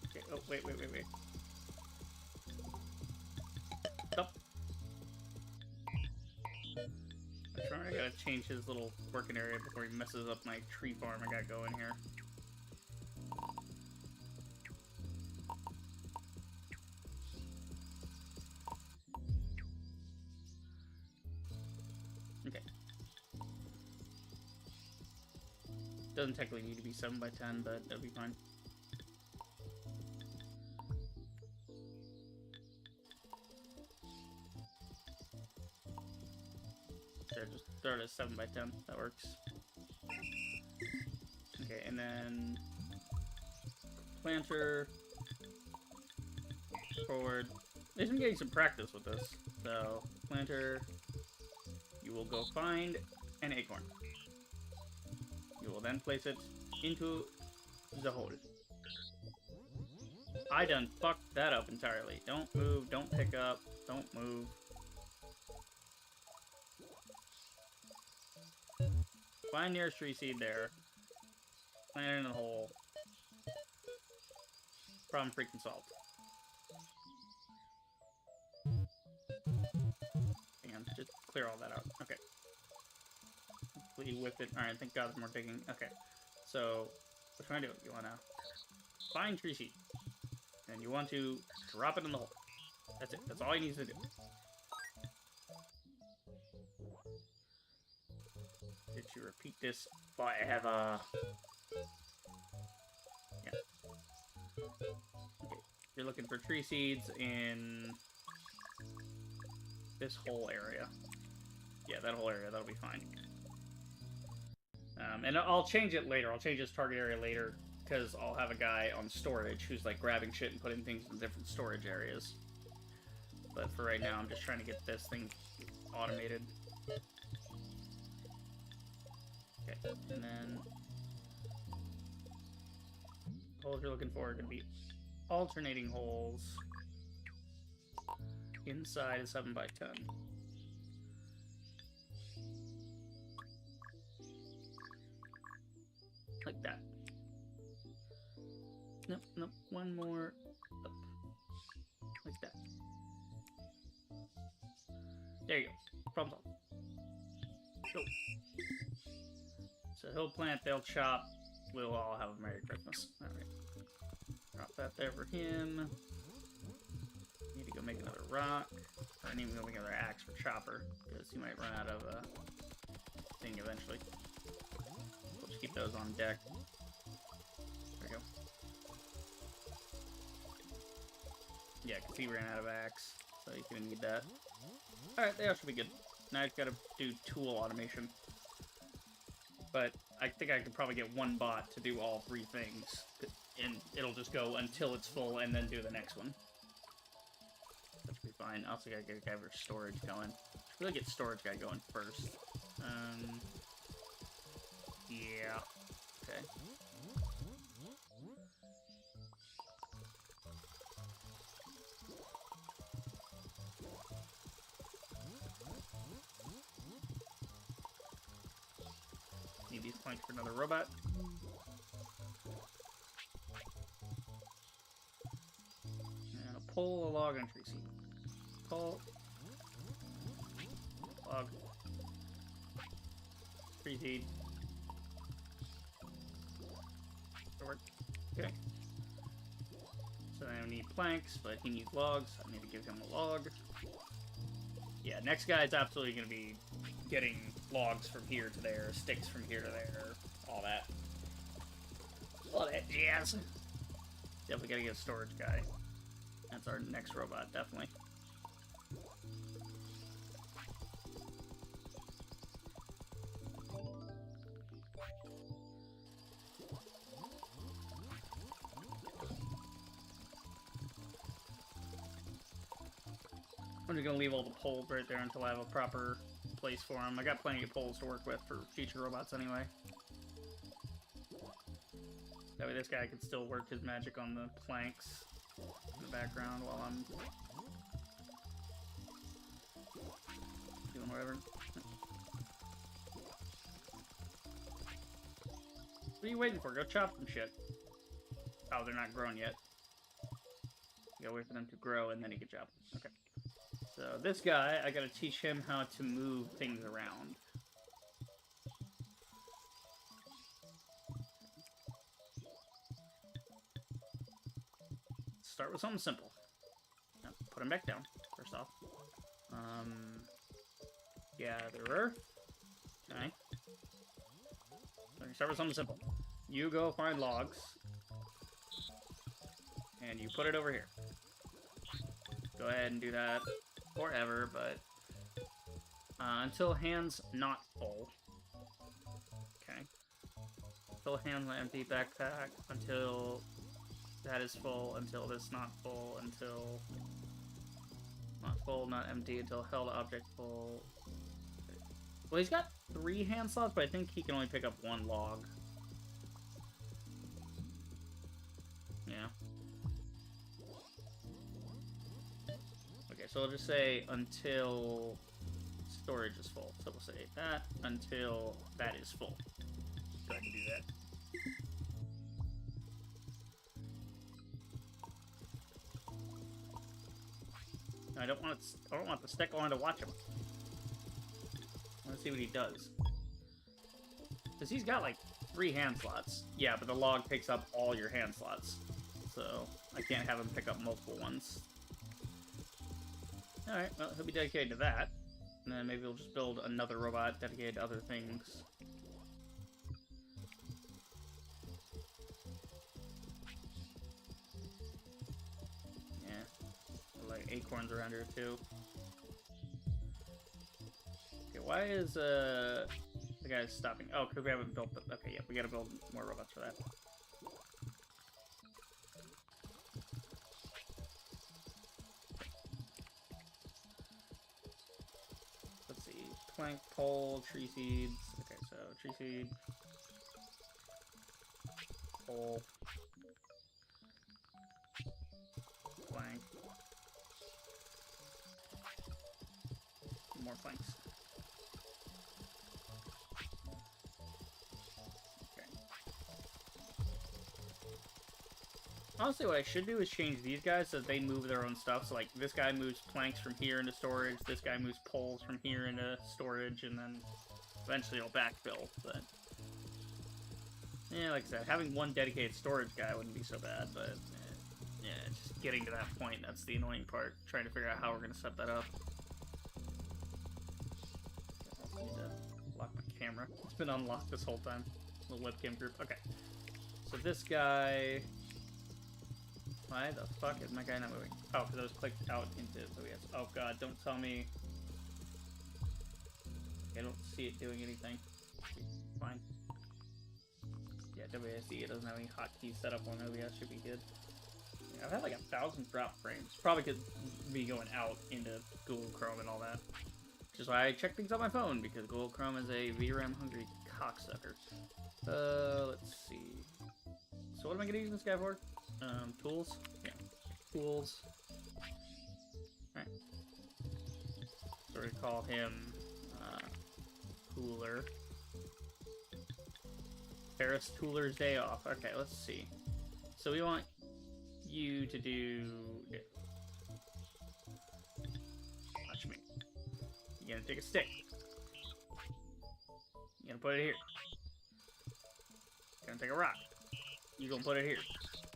Okay, oh, wait. Stop. I'm sure I gotta change his little working area before he messes up my tree farm I got going here. Okay. Doesn't technically need to be 7x10, but that'll be fine. Sure, just throw it as 7x10. That works. Okay, and then planter forward. They've been getting some practice with this. So planter, you will go find an acorn. You will then place it into the hole. I done fucked that up entirely. Don't move, don't pick up, don't move. Find nearest tree seed there. Plant it in the hole. Problem freaking solved. Hang on, just clear all that out. Okay. Completely whip it. Alright, thank God there's more digging. Okay. So, what you want to do? You want to find tree seed. And you want to drop it in the hole. That's it. That's all he needs to do. Did you repeat this forever? Yeah. Okay. You're looking for tree seeds in this whole area. Yeah, that whole area. That'll be fine. And I'll change it later. I'll change this target area later, because I'll have a guy on storage who's like grabbing shit and putting things in different storage areas. But for right now, I'm just trying to get this thing automated. Okay, and then holes you're looking for are going to be alternating holes inside a 7x10. Like that. Nope, one more up. Like that. There you go. Problem solved. Go. So he'll plant, they'll chop, we'll all have a Merry Christmas. Alright. Drop that there for him. Need to go make another rock. Or I need to go make another axe for Chopper, because he might run out of a thing eventually. We'll just keep those on deck. There we go. Yeah, because he ran out of axe, so he's gonna need that. Alright, that should be good. Now I've got to do tool automation. But I think I could probably get one bot to do all three things. And it'll just go until it's full and then do the next one. That should be fine. I also gotta get a guy for storage going. Should really get storage guy going first. Yeah. Okay. Need these planks for another robot. And I'll pull a log on tree seed. Pull. Log. Tree seed. Okay. So I need planks, but he needs logs. I need to give him a log. Yeah, next guy is absolutely going to be getting logs from here to there, sticks from here to there, all that. All that jazz. Definitely got to get a storage guy. That's our next robot, definitely. I'm just gonna leave all the poles right there until I have a proper place for them. I got plenty of poles to work with for future robots anyway. That way this guy can still work his magic on the planks in the background while I'm doing whatever. What are you waiting for? Go chop some shit. Oh, they're not grown yet. You gotta wait for them to grow and then you can chop them. Okay. So this guy, I gotta teach him how to move things around. Start with something simple. Put him back down, first off. Gatherer. Okay. So you start with something simple. You go find logs. And you put it over here. Go ahead and do that forever, but until hand's not full. Okay. Until hand's not empty, backpack, until that is full, until this not full, until not full, not empty, until held object full. Well, he's got 3 hand slots, but I think he can only pick up 1 log. Yeah. Okay, so we'll just say until storage is full. So we'll say that until that is full. So I can do that. I don't want the stick on to watch him. I want to see what he does. Because he's got like 3 hand slots. Yeah, but the log picks up all your hand slots. So I can't have him pick up multiple ones. Alright, well, he'll be dedicated to that. And then maybe we'll just build another robot dedicated to other things. Yeah. Like acorns around here too. Okay, why is the guy stopping? Oh, because we haven't built the... Okay, yeah, we gotta build more robots for that. Plank, pole, tree seeds. Okay, so tree seed, pole, plank, more planks. Okay. Honestly, what I should do is change these guys so that they move their own stuff. So, like, this guy moves planks from here into storage, this guy moves poles from here into storage, and then eventually it'll backfill. But, yeah, like I said, having one dedicated storage guy wouldn't be so bad, but, yeah, just getting to that point, that's the annoying part. Trying to figure out how we're going to set that up. I need to lock my camera. It's been unlocked this whole time. The webcam group. Okay. So this guy... Why the fuck is my guy not moving? Oh, because I was clicked out into OBS. Oh god, don't tell me. I don't see it doing anything. Fine. Yeah, WSD, it doesn't have any hotkeys set up on OBS, should be good. Yeah, I've had like 1,000 drop frames. Probably could be going out into Google Chrome and all that. Which is why I check things on my phone, because Google Chrome is a VRAM hungry cocksucker. Let's see. So what am I gonna use this guy for? Tools? Yeah. Tools. Alright. So we're gonna call him, Cooler. Ferris Tooler's day off. Okay, let's see. So we want you to do... Watch me. You're gonna take a stick. You're gonna put it here. You're gonna take a rock. You're gonna put it here.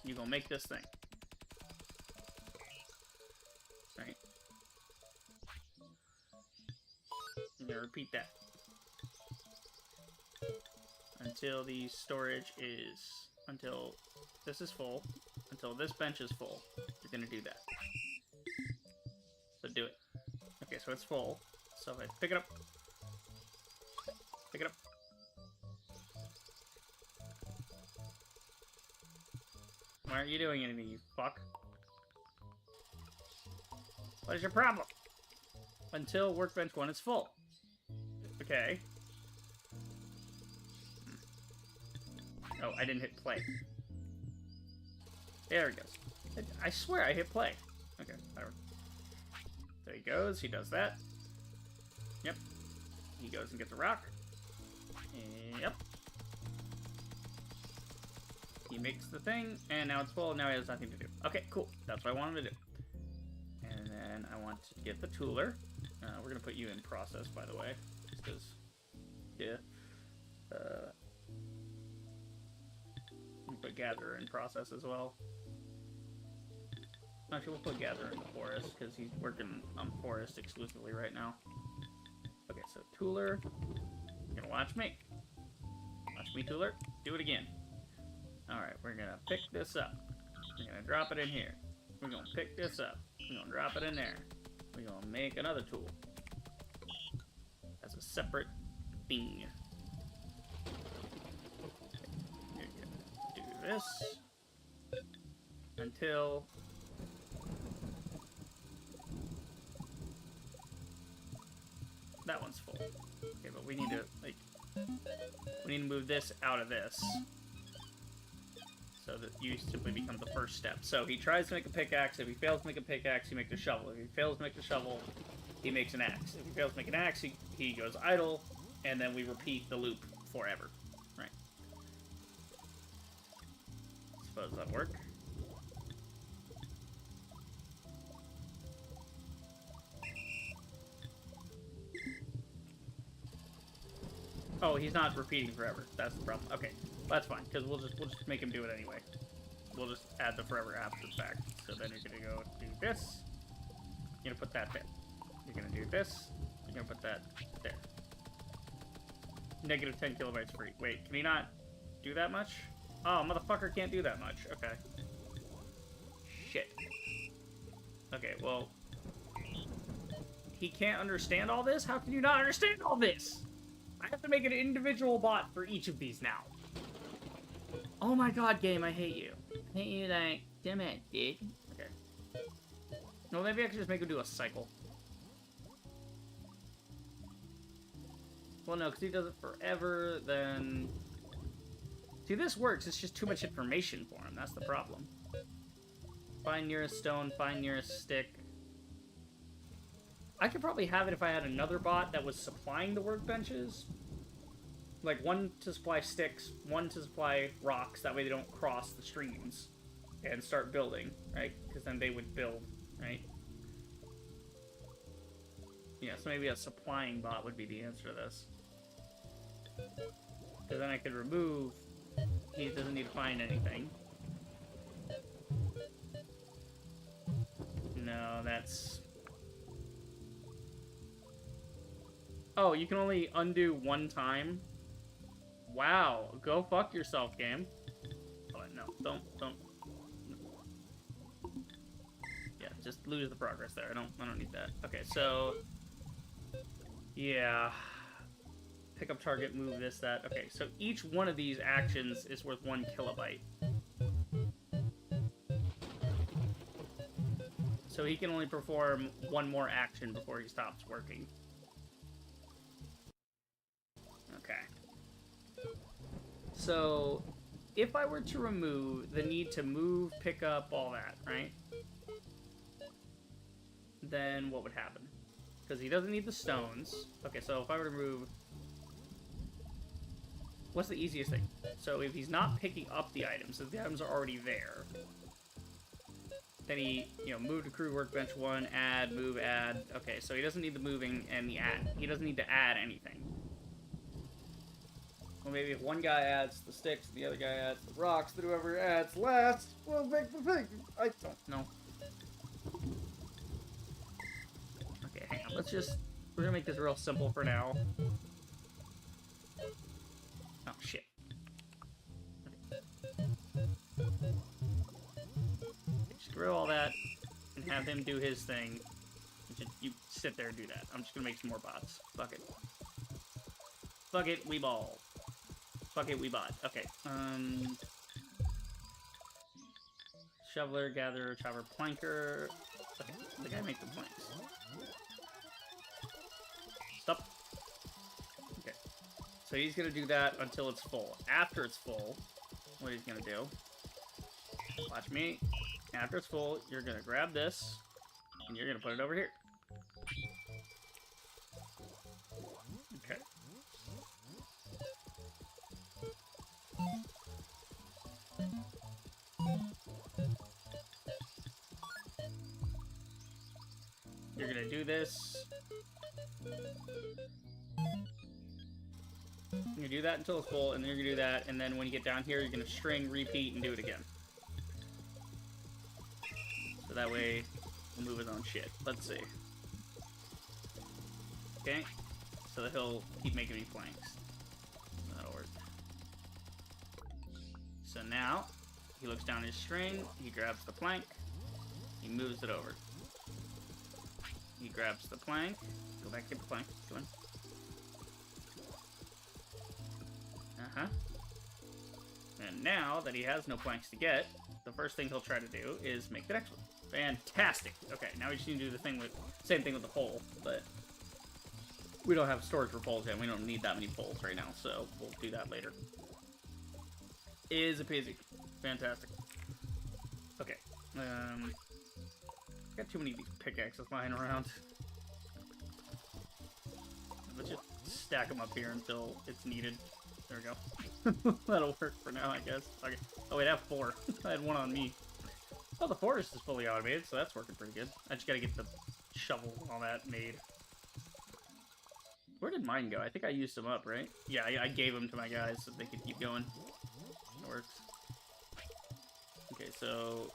You're gonna make this thing. Right? You're gonna repeat that. Until the storage is... Until this is full. Until this bench is full. You're gonna do that. So do it. Okay, so it's full. So if I pick it up. Pick it up. Why aren't you doing anything, you fuck? What is your problem? Until workbench 1 is full. Okay. Oh, I didn't hit play. There he goes. I swear I hit play. Okay, whatever. There he goes. He does that. Yep. He goes and gets a rock. Yep. He makes the thing, and now it's full, and now he has nothing to do. Okay, cool. That's what I wanted to do. And then I want to get the tooler. We're going to put you in process, by the way. Just because, yeah. We'll put gatherer in process as well. Actually, we'll put gatherer in the forest, because he's working on forest exclusively right now. Okay, so tooler. You're going to watch me. Watch me, tooler. Do it again. Alright, we're gonna pick this up. We're gonna drop it in here. We're gonna pick this up. We're gonna drop it in there. We're gonna make another tool. As a separate thing. You're gonna do this. Until... that one's full. Okay, but we need to, like... we need to move this out of this. So that you simply become the first step. So he tries to make a pickaxe. If he fails to make a pickaxe, he makes a shovel. If he fails to make the shovel, he makes an axe. If he fails to make an axe, he goes idle, and then we repeat the loop forever. Right. Suppose that work. Oh, he's not repeating forever. That's the problem. Okay, that's fine, because we'll just make him do it anyway. We'll just add the forever after the fact. So then you're gonna go do this. You're gonna put that there. You're gonna do this. You're gonna put that there. Negative 10 kilobytes free. Wait, can he not do that much? Oh, motherfucker can't do that much. Okay. Shit. Okay, well... he can't understand all this? How can you not understand all this? I have to make an individual bot for each of these now. Oh my god, game, I hate you. I hate you like, damn it, dude. Okay. No, maybe I could just make him do a cycle. Well, no, because he does it forever, then... see, this works, it's just too much information for him, that's the problem. Find nearest stone, find nearest stick. I could probably have it if I had another bot that was supplying the workbenches. Like, one to supply sticks, one to supply rocks, that way they don't cross the streams. And start building, right? Because then they would build, right? Yeah, so maybe a supplying bot would be the answer to this. Because then I could remove... he doesn't need to find anything. No, that's... oh, you can only undo one time? Wow, go fuck yourself, game. Oh, no, don't. Yeah, just lose the progress there. I don't need that. Okay, so... yeah. Pick up target, move this, that. Okay, so each one of these actions is worth 1 kilobyte. So he can only perform one more action before he stops working. Okay. So, if I were to remove the need to move, pick up, all that, right? Then what would happen? Because he doesn't need the stones. Okay, so if I were to remove... What's the easiest thing? So if he's not picking up the items, if the items are already there, then he, move to crew workbench 1, add, move, add. Okay, so he doesn't need the moving and the add. He doesn't need to add anything. Well, maybe if one guy adds the sticks, the other guy adds the rocks, then whoever adds last will make the thing. I don't know. Okay, hang on. We're gonna make this real simple for now. Oh, shit. Okay. Just grow all that and have him do his thing. You sit there and do that. I'm just gonna make some more bots. Fuck it. Fuck it, we ball. Fuck it, we bot. Okay. Shoveler, gatherer, chopper, planker. Okay, the guy make the planks. Stop. Okay. So he's gonna do that until it's full. After it's full, what he's gonna do, watch me. After it's full, you're gonna grab this, and you're gonna put it over here. Okay. You're gonna do this. You're gonna do that until it's full, and then you're gonna do that, and then when you get down here, you're gonna string, repeat, and do it again. So that way, he'll move his own shit. Let's see. Okay, so that he'll keep making me planks. That'll work. So now, he looks down his string, he grabs the plank, he moves it over. He grabs the plank. Go back, get the plank. Go in. Uh-huh. And now that he has no planks to get, the first thing he'll try to do is make the next one. Fantastic! Okay, now we just need to do the thing with... Same thing with the pole, but... We don't have storage for poles yet. We don't need that many poles right now, so we'll do that later. Easy peasy. Fantastic. Okay. Got too many of these pickaxes lying around. Let's just stack them up here until it's needed. There we go. That'll work for now, I guess. Okay. Oh wait, I have 4. I had 1 on me. Oh, the forest is fully automated, so that's working pretty good. I just gotta get the shovel and all that made. Where did mine go? I think I used them up, right? Yeah, I gave them to my guys so they could keep going. That works. Okay, so...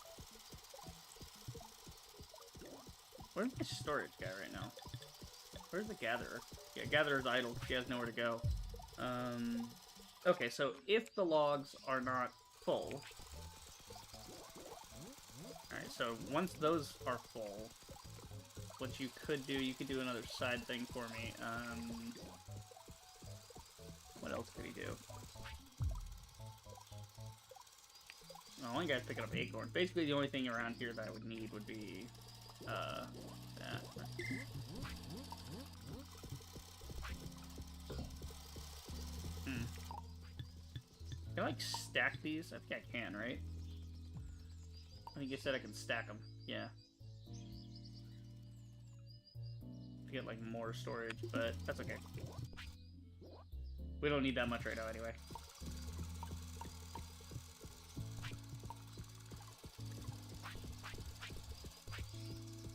Where's my storage guy right now? Where's the gatherer? Yeah, gatherer's idle. She has nowhere to go. Okay, so if the logs are not full... Alright, so once those are full, what you could do another side thing for me. What else could he do? Well, one guy's picking up acorns. Basically, the only thing around here that I would need would be... that. Can I, like, stack these? I think I can, right? I think you said I can stack them. Yeah. To get, like, more storage, but that's okay. We don't need that much right now, anyway.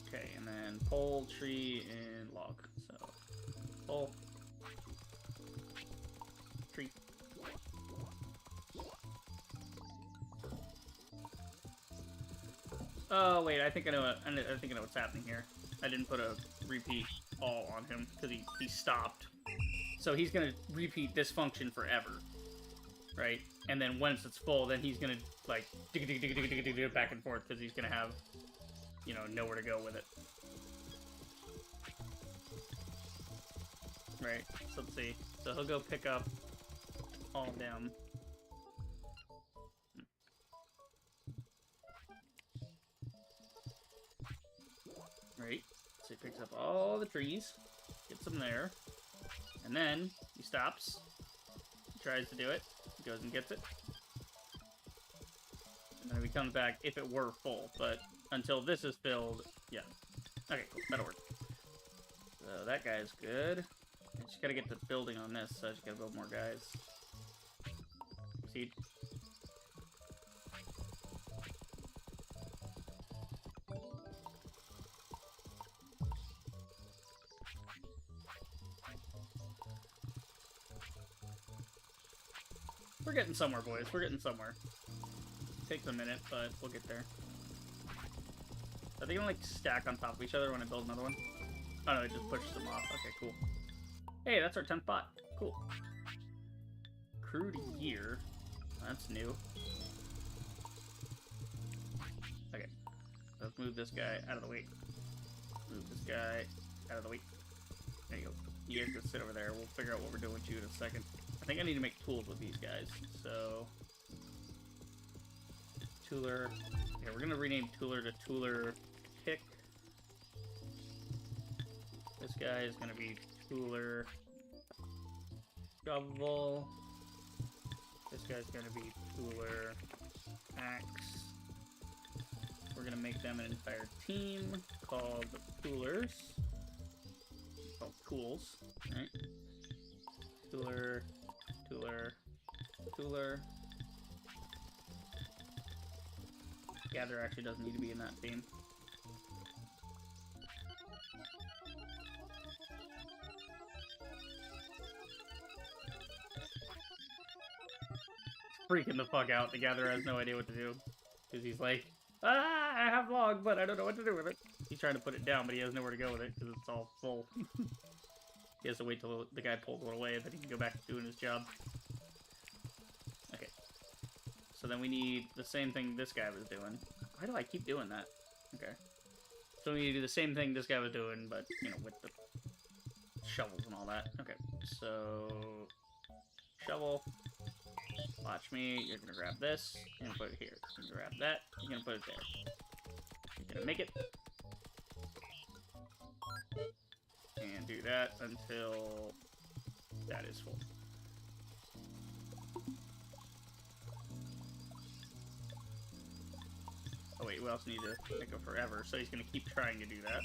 Okay, and then pole, tree, and log. So, pole, tree. Oh wait, I think I know. I think I know what's happening here. I didn't put a repeat all on him because he stopped. So he's gonna repeat this function forever, right? And then once it's full, then he's gonna like dig back and forth because he's gonna have, you know, nowhere to go with it. Right. So let's see. So he'll go pick up all of them. all the trees, gets them there, and then he stops, he tries to do it, he goes and gets it, and then he comes back if it were full, but until this is filled, yeah. Okay, cool, that'll work. So that guy's good. I just gotta get the building on this, so I just gotta build more guys. Proceed. We're getting somewhere, boys. We're getting somewhere. Takes a minute, but we'll get there. Are they gonna, like, stack on top of each other when I build another one? Oh, no, it just pushes them off. Okay, cool. Hey, that's our 10th bot. Cool. Crude gear. That's new. Okay. Let's move this guy out of the way. Move this guy out of the way. There you go. You guys go sit over there. We'll figure out what we're doing with you in a second. I think I need to make tools with these guys. So... Tooler. Yeah, we're gonna rename Tooler to Tooler Pick. This guy is gonna be Tooler Shovel. This guy's gonna be Tooler Axe. We're gonna make them an entire team called Toolers. Called Tools, right? Tooler, Tooler, Tooler. Gather actually doesn't need to be in that team. Freaking the fuck out. The Gatherer has no idea what to do. Because he's like, I have log, but I don't know what to do with it. He's trying to put it down, but he has nowhere to go with it because it's all full. He has to wait till the guy pulls it away, and then he can go back to doing his job. Okay. So then we need the same thing this guy was doing. Why do I keep doing that? Okay. So we need to do the same thing this guy was doing, but, you know, with the shovels and all that. Okay. So... Shovel. Watch me. You're gonna grab this and put it here. You're gonna grab that. You're gonna put it there. You're gonna make it. And do that until that is full. Oh wait, we also need to make it forever, so he's gonna keep trying to do that.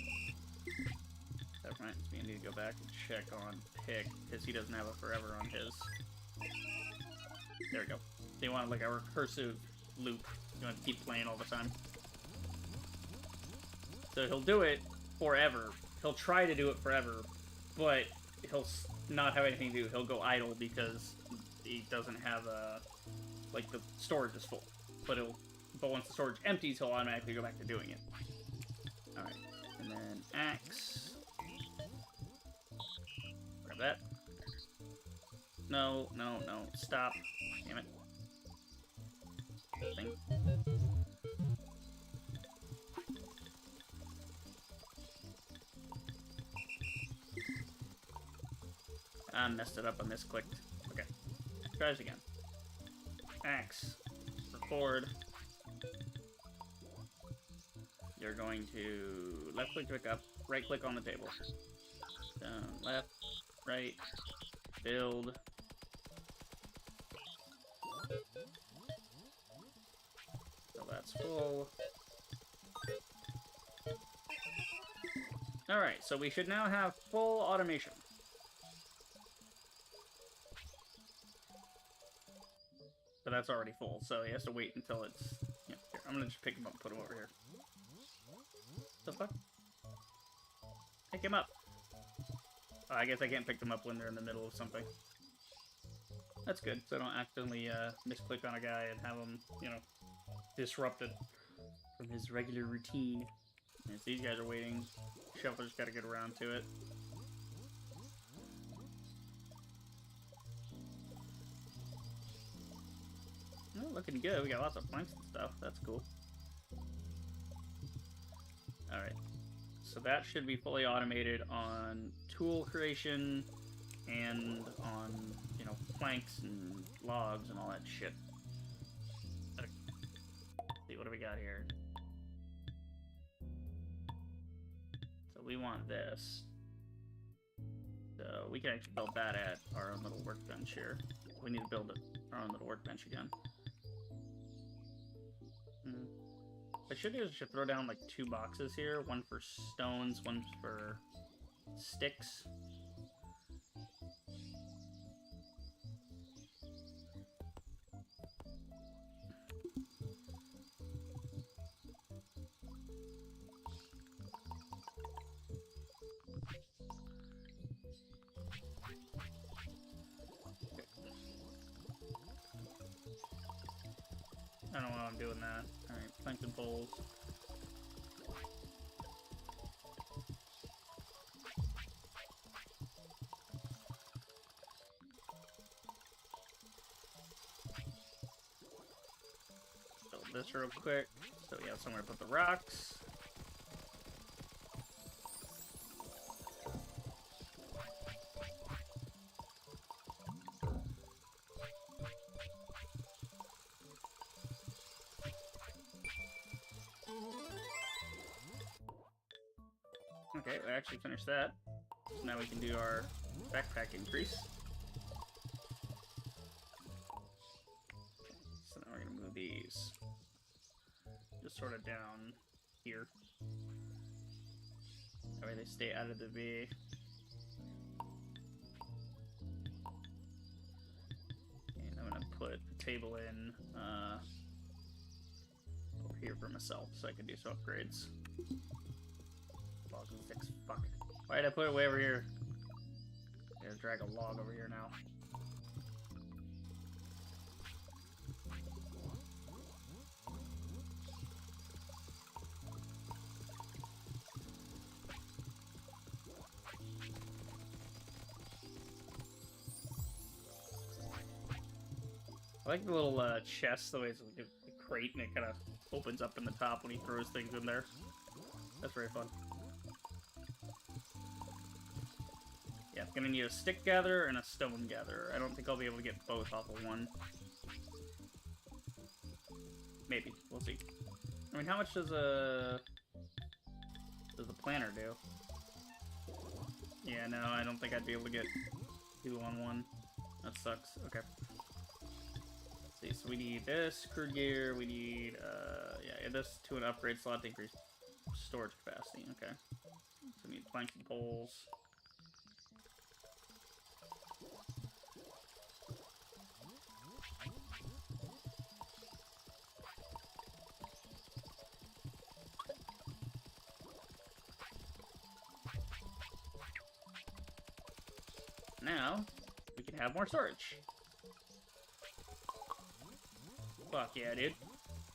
That reminds me, I need to go back and check on Pick, because he doesn't have a forever on his. There we go. They want like a recursive loop. You want to keep playing all the time. So he'll do it forever. He'll try to do it forever, but he'll not have anything to do. He'll go idle because he doesn't have a... like, the storage is full. But once the storage empties, he'll automatically go back to doing it. Alright. And then axe. Grab that. No, no, no. Stop. Damn it. Thing. I messed it up. I misclicked. Okay. Tries again. Axe. Record. You're going to left click up, right click on the table. Down, left, right, build. So that's full. Alright, so we should now have full automation. But that's already full, so he has to wait until it's... Yeah, here, I'm gonna just pick him up and put him over here. The fuck? Pick him up! Oh, I guess I can't pick them up when they're in the middle of something. That's good, so I don't accidentally misclick on a guy and have him, you know, disrupted from his regular routine. Yes, these guys are waiting. Shuffler's gotta get around to it. Oh, looking good. We got lots of planks and stuff. That's cool. Alright. So that should be fully automated on tool creation and on, you know, planks and logs and all that shit. Okay. Let's see, what do we got here? So So we want this. So we can actually build that at our own little workbench here. We need to build our own little workbench again. I should do is just throw down like 2 boxes here. One for stones, one for sticks. I don't know why I'm doing that. Alright, plankton poles. Build this real quick, so we have somewhere to put the rocks. Okay, we actually finished that. So now we can do our backpack increase. So now we're gonna move these just sort of down here. That way they stay out of the way. And I'm gonna put a table in over here for myself so I can do some upgrades. Log and sticks, fuck. Why did I put it way over here? I gotta drag a log over here now. I like the little chest, the way it's like a crate and it kind of opens up in the top when he throws things in there. That's very fun. Yeah, I'm gonna need a stick gatherer and a stone gatherer. I don't think I'll be able to get both off of one. Maybe. We'll see. I mean, how much does the planter do? Yeah, no, I don't think I'd be able to get 2 on 1. That sucks. Okay. Let's see, so we need this, crude gear, we need, yeah, this to an upgrade slot to increase storage capacity. Okay. So we need planks and poles. Now, we can have more storage. Fuck yeah, dude.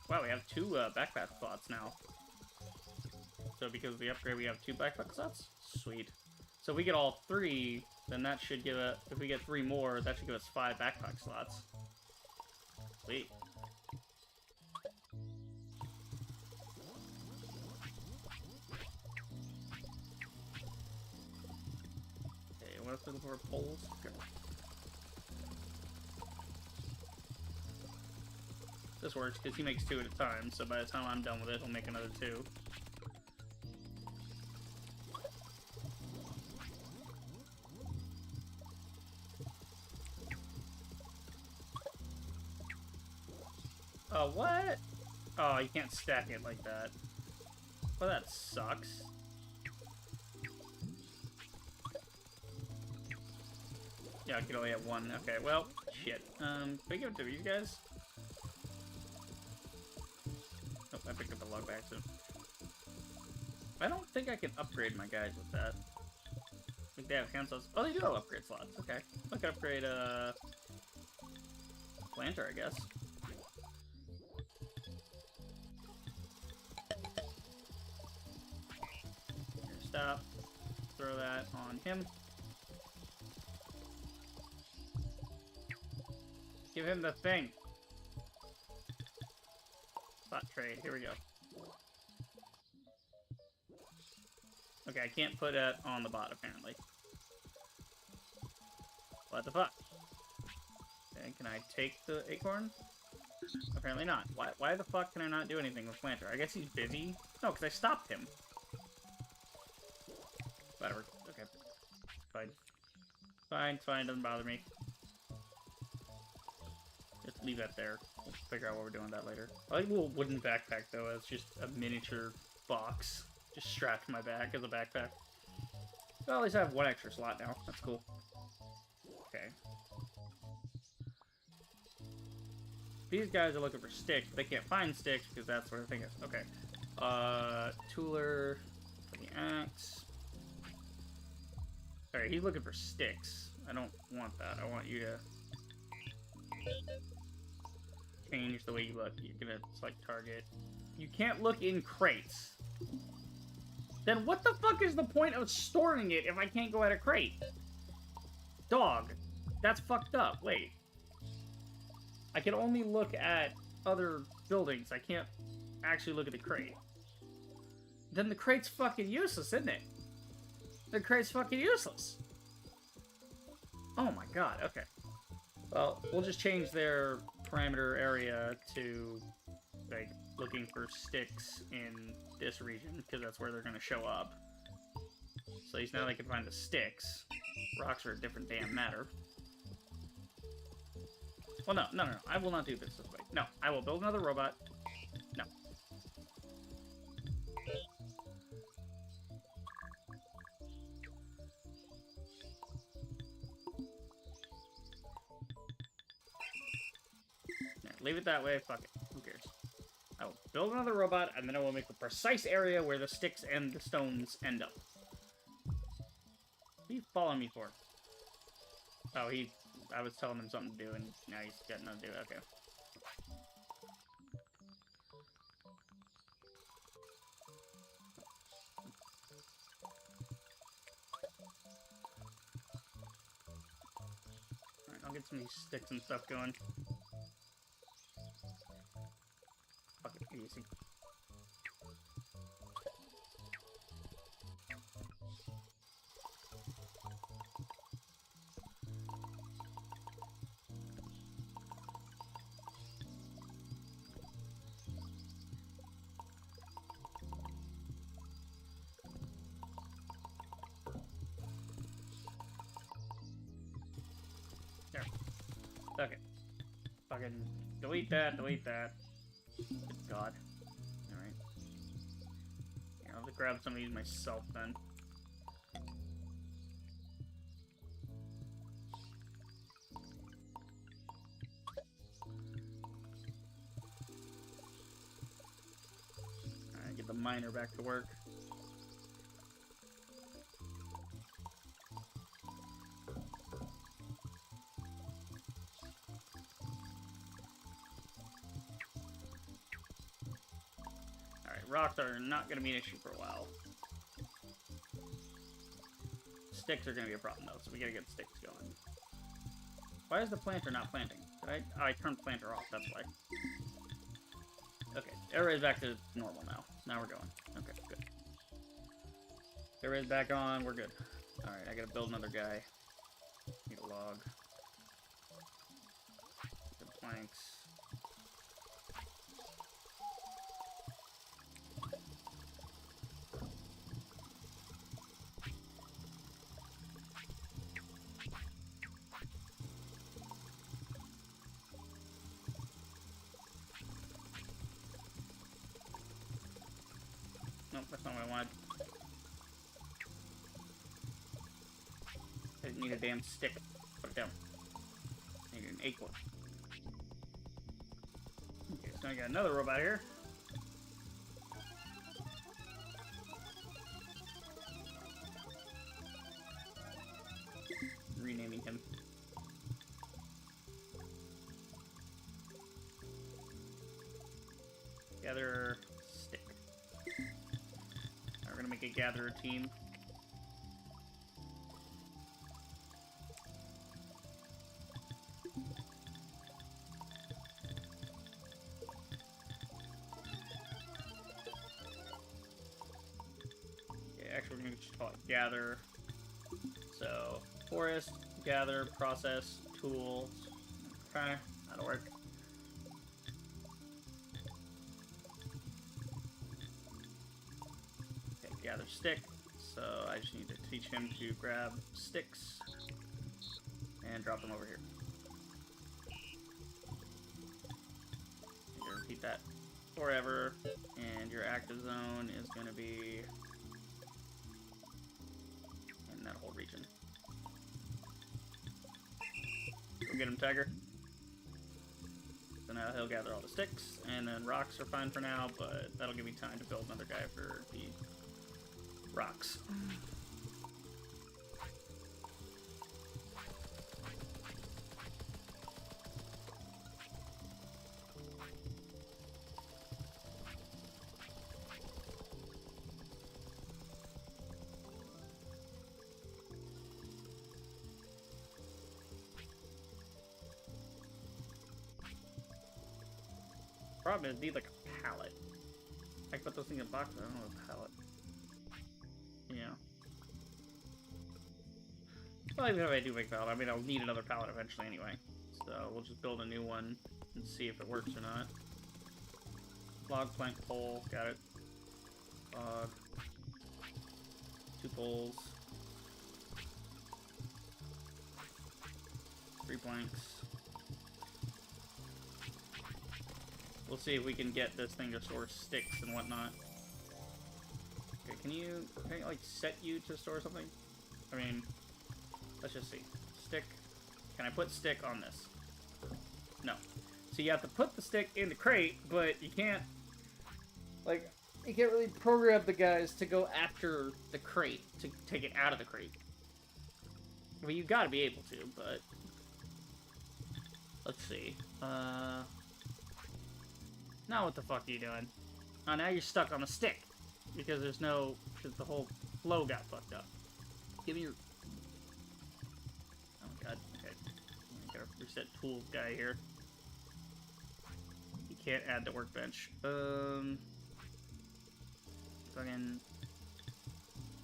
Wow, we have 2 backpack slots now. So because of the upgrade, we have 2 backpack slots? Sweet. So if we get all 3, then that should give us... If we get 3 more, that should give us 5 backpack slots. Sweet. Okay, what else are we looking for? Poles? Okay. This works because he makes 2 at a time, so by the time I'm done with it, he'll make another 2. Oh, what? Oh, you can't stack it like that. Well, that sucks. Yeah, I could only have 1. Okay, well, shit. Can I give it to these guys? Nope, I picked up a log back soon. I don't think I can upgrade my guys with that. I think they have hand slots. Oh, they do have upgrade slots. Okay. I can upgrade, planter, I guess. Here, stop. Throw that on him. Give him the thing. Spot trade. Here we go. Okay, I can't put it on the bot, apparently. What the fuck? Okay, can I take the acorn? Apparently not. Why the fuck can I not do anything with Planter? I guess he's busy? No, because I stopped him. Whatever. Okay. Fine. Fine, it's fine, doesn't bother me. Just leave that there. We'll figure out what we're doing with that later. I like a little wooden backpack, though. It's just a miniature box. Just strapped to my back as a backpack. Well, at least I have one extra slot now. That's cool. Okay. These guys are looking for sticks, but they can't find sticks because that's where the thing is. Okay. Tooler for the axe. Alright, he's looking for sticks. I don't want that. I want you to change the way you look. You're gonna select target. You can't look in crates. Then what the fuck is the point of storing it if I can't go at a crate? Dog. That's fucked up. Wait. I can only look at other buildings. I can't actually look at the crate. Then the crate's fucking useless, isn't it? The crate's fucking useless. Oh my god, okay. Well, we'll just change their parameter area to, like, looking for sticks in this region, because that's where they're going to show up. So at least now they can find the sticks. Rocks are a different damn matter. Well, no. I will not do this way. No, I will build another robot. No. Leave it that way. Fuck it. Who cares? I will build another robot, and then I will make a precise area where the sticks and the stones end up. What are you following me for? Oh, I was telling him something to do, and now he's got nothing to do. Okay. Alright, I'll get some of these sticks and stuff going. Fucking easy. There. Okay. Fucking delete that, delete that. Good God. Alright. Yeah, I'll have to grab some of these myself then. Alright, get the miner back to work. Rocks are not going to be an issue for a while. Sticks are going to be a problem, though, so we got to get sticks going. Why is the planter not planting? Did I turned planter off, that's why. Okay, everybody's back to normal now. Now we're going. Okay, good. Everybody's back on, we're good. Alright, I got to build another guy. Need a log. Some planks. Nope, that's not what I wanted. I didn't need a damn stick. Put it down. I need an acorn. Okay, so I got another robot here. Renaming him. Gather stick. We're gonna make a gatherer team. Okay, actually we're gonna just call it gather. So forest, gather, process, tools. Okay, that'll work. Gather stick, So I just need to teach him to grab sticks and drop them over here. You repeat that forever, and your active zone is going to be in that whole region. Go get him, Tiger. So now he'll gather all the sticks, and then rocks are fine for now, but that'll give me time to build another guy for the rocks. Problem is, need like a pallet. I can put those things in boxes. I don't know a pallet. Yeah. Well, even if I do make a pallet, I mean, I'll need another pallet eventually anyway. So we'll just build a new one and see if it works or not. Log, plank, pole. Got it. Log. 2 poles. 3 planks. We'll see if we can get this thing to store sticks and whatnot. Okay, can I, like, set you to store something? I mean, let's just see. Stick. Can I put stick on this? No. So you have to put the stick in the crate, but you can't, like, you can't really program the guys to go after the crate, to take it out of the crate. I mean, you gotta be able to, but... Let's see. Now what the fuck are you doing? Oh, now you're stuck on the stick. Because there's no... Because the whole flow got fucked up. Give me your... Oh my god. Okay. I gotta reset tools guy here. You can't add to workbench. Fucking...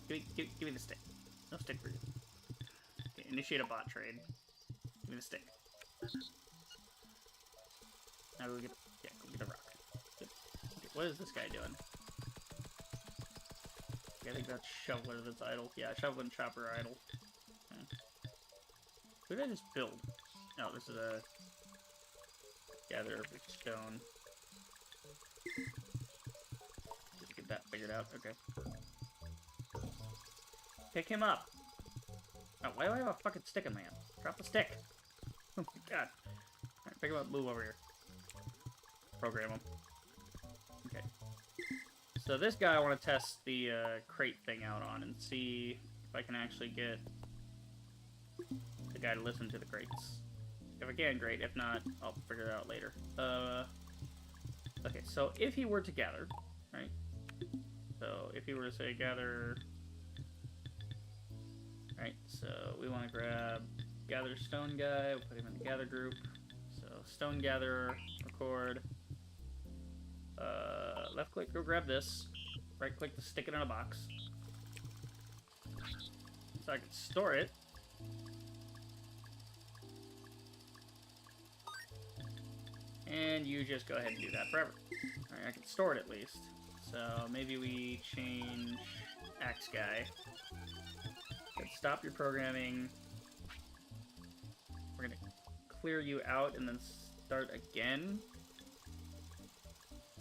Give me the stick. No stick for you. Okay, initiate a bot trade. Give me the stick. Now we get... Yeah, go get the rock. Okay, what is this guy doing? Okay, I think that's Shoveler that's idle. Yeah, Shoveler and Chopper are idle. Okay. What did I just build? Oh, this is a... Gather of stone. Just get that figured out. Okay. Pick him up! Oh, why do I have a fucking stick in my hand? Drop the stick! Oh my god. Alright, pick him up, move over here. Program him. Okay. So this guy I want to test the crate thing out on and see if I can actually get the guy to listen to the crates. If I can, great. If not, I'll figure it out later. Okay, so if he were to gather, right? So if he were to say gather... Right, so we want to grab gather stone guy, we'll put him in the gather group. So stone gatherer, record. Left click, go grab this. Right click to stick it in a box. So I can store it. And you just go ahead and do that forever. Alright, I can store it at least. So maybe we change axe guy. Let's stop your programming. We're gonna clear you out and then start again.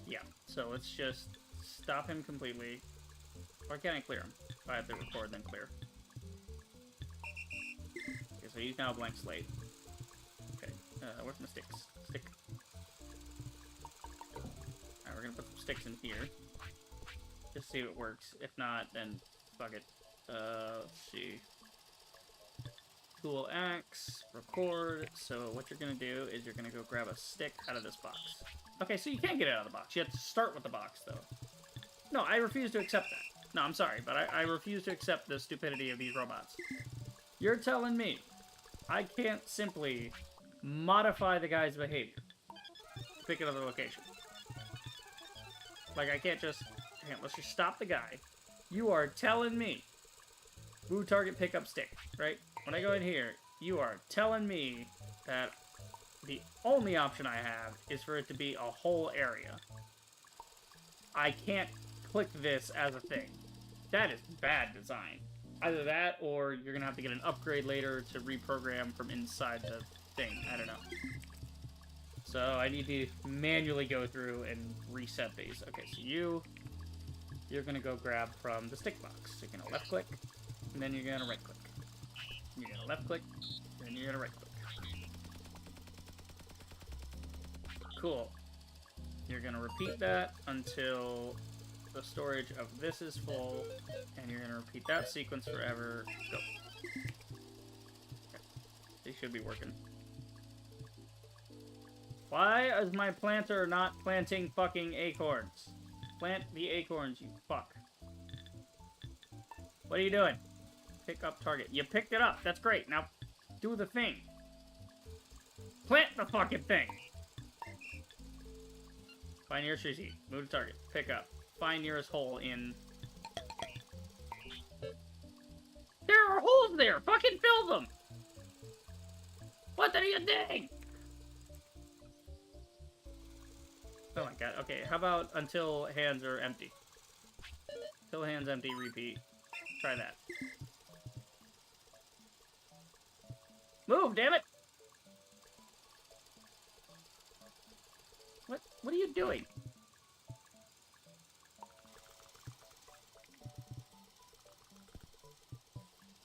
Yeah, so let's just stop him completely. Why can't I clear him? I have to record then clear. Okay, so he's now a blank slate. Okay, where's my sticks? Stick. Alright, we're gonna put some sticks in here. Just see if it works. If not, then fuck it. Let's see. Tool axe, record. So what you're gonna do is you're gonna go grab a stick out of this box. Okay, so you can't get it out of the box. You have to start with the box, though. No, I refuse to accept that. No, I'm sorry, but I refuse to accept the stupidity of these robots. You're telling me I can't simply modify the guy's behavior to pick another location. Like, I can't just... Hang on, let's just stop the guy. You are telling me... Move target, pick up stick, right? When I go in here, you are telling me that the only option I have is for it to be a whole area. I can't click this as a thing. That is bad design. Either that, or you're gonna have to get an upgrade later to reprogram from inside the thing. I don't know. So I need to manually go through and reset these. Okay, so you're gonna go grab from the stick box. So you're gonna left click, and then you're gonna right click. You're gonna left click, and then you're gonna right click. Cool. You're gonna repeat that until the storage of this is full, and you're gonna repeat that sequence forever. Go. Okay. They should be working. Why is my planter not planting fucking acorns? Plant the acorns, you fuck. What are you doing? Pick up target. You picked it up. That's great. Now, do the thing. Plant the fucking thing. Find nearest tree seed. Move to target. Pick up. Find nearest hole in... There are holes there! Fucking fill them! What are you doing? Oh my god. Okay, how about until hands are empty? Until hands empty, repeat. Try that. Move, damn it! What are you doing?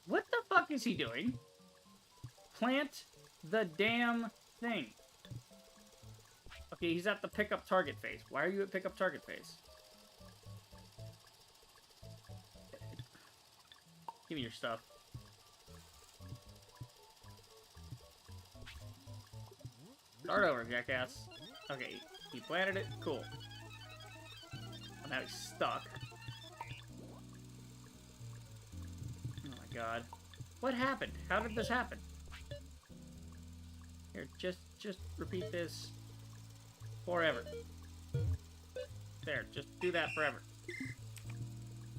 What the fuck is he doing? Plant the damn thing. Okay, he's at the pickup target phase. Why are you at pickup target phase? Give me your stuff. Start over, jackass. Okay, he planted it. Cool. Well, now he's stuck. Oh my god. What happened? How did this happen? Here, just repeat this forever. There, just do that forever.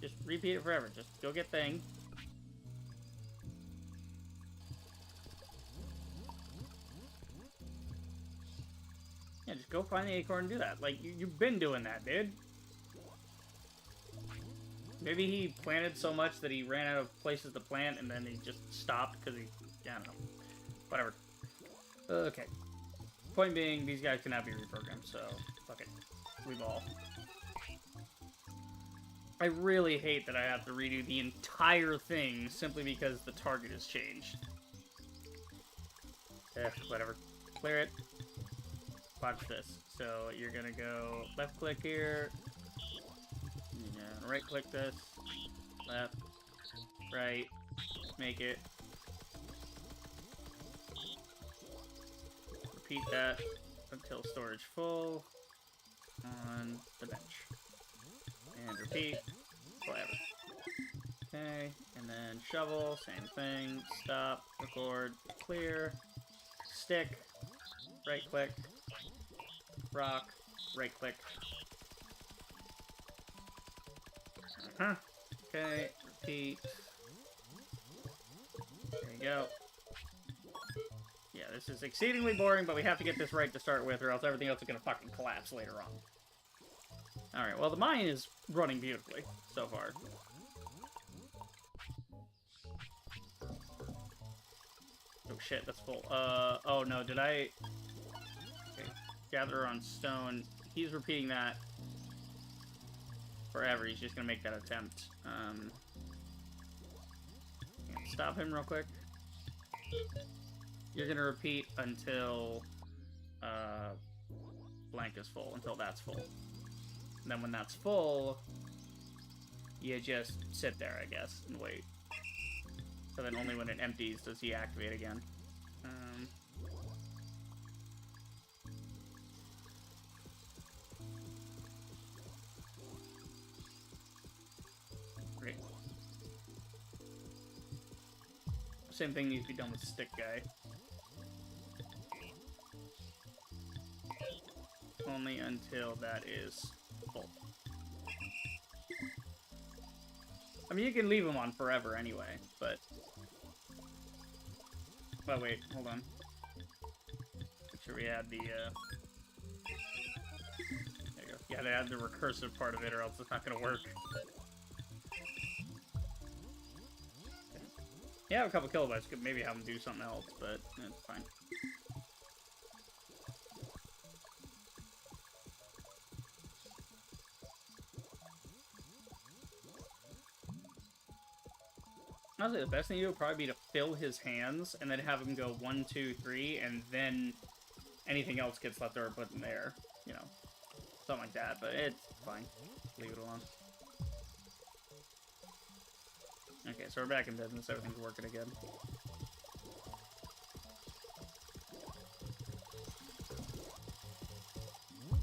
Just repeat it forever. Just go get thing. Yeah, just go find the acorn and do that. Like, you've been doing that, dude. Maybe he planted so much that he ran out of places to plant, and then he just stopped because he... I don't know. Whatever. Okay. Point being, these guys cannot be reprogrammed, so... fuck it. We ball. I really hate that I have to redo the entire thing simply because the target has changed. Whatever. Clear it. Watch this. So you're gonna go left click here. You're gonna right click this. Left. Right. Make it. Repeat that until storage full on the bench. And repeat. Whatever. Okay. And then shovel. Same thing. Stop. Record. Clear. Stick. Right click. Rock, right click. Okay, repeat. There you go. Yeah, this is exceedingly boring, but we have to get this right to start with, or else everything else is gonna fucking collapse later on. Alright, well, the mine is running beautifully so far. Oh shit, that's full. Oh no, did I... Gather on stone. He's repeating that forever. He's just gonna make that attempt. Stop him real quick. You're gonna repeat until blank is full, until that's full. And then when that's full, you just sit there, I guess, and wait. So then only when it empties does he activate again. Same thing needs to be done with stick guy. Only until that is full. I mean, you can leave them on forever anyway, but... Oh, wait, hold on. Make sure we add the, There you go. You gotta add the recursive part of it or else it's not gonna work. Yeah, a couple kilobytes. Could maybe have them do something else, but it's fine. Honestly, the best thing to do would probably be to fill his hands and then have him go 1, 2, 3, and then anything else gets left over put in there. You know, something like that. But it's fine. Leave it alone. Okay, so we're back in business. Everything's working again.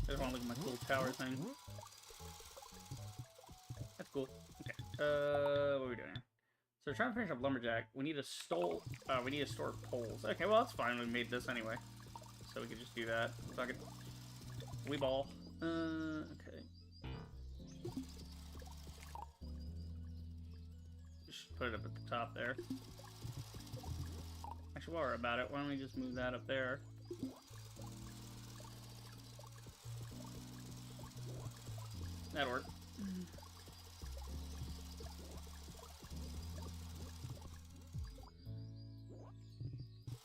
I just want to look at my cool tower thing. That's cool. Okay. What are we doing here? So we're trying to finish up Lumberjack. We need to store poles. Okay, well that's fine. We made this anyway. So we could just do that. Fuck it. We ball. Okay. Just put it up at the top there. Actually, while we're about it, why don't we just move that up there? That'll work.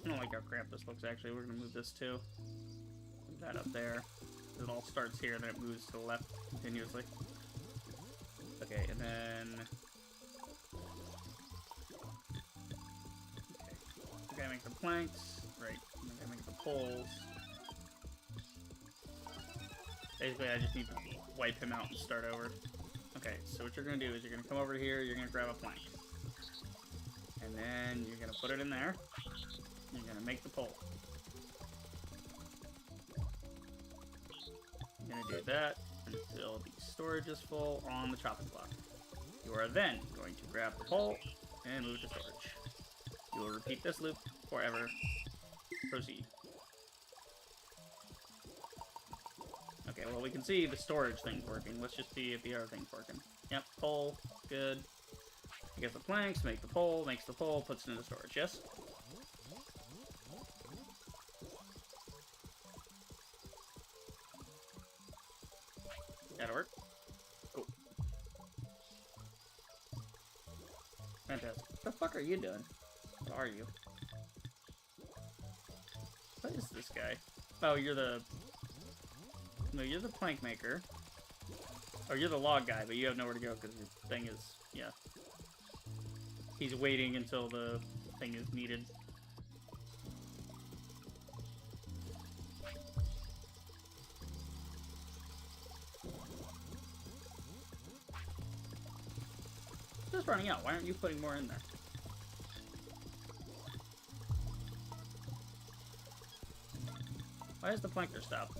I don't like how cramped this looks, actually. We're going to move this too. Move that up there. It all starts here, and then it moves to the left continuously. Okay, and then... Okay. We gotta make the planks. Right. We gotta make the poles. Basically, I just need to wipe him out and start over. Okay, so what you're going to do is you're going to come over here, you're going to grab a plank. And then you're going to put it in there. You're going to make the pole. You're going to do that until the storage is full on the chopping block. You are then going to grab the pole and move to storage. You will repeat this loop forever. Proceed. Okay, well we can see the storage thing's working. Let's just see if the other thing's working. Yep, pole, good. You get the planks, make the pole, makes the pole, puts it into storage, yes? That'll work. Cool. Fantastic. What the fuck are you doing? What are you? What is this guy? Oh, you're the... No, you're the plank maker. Or you're the log guy, but you have nowhere to go because your thing is... Yeah. He's waiting until the thing is needed. It's just running out. Why aren't you putting more in there? Why is the planker stopped?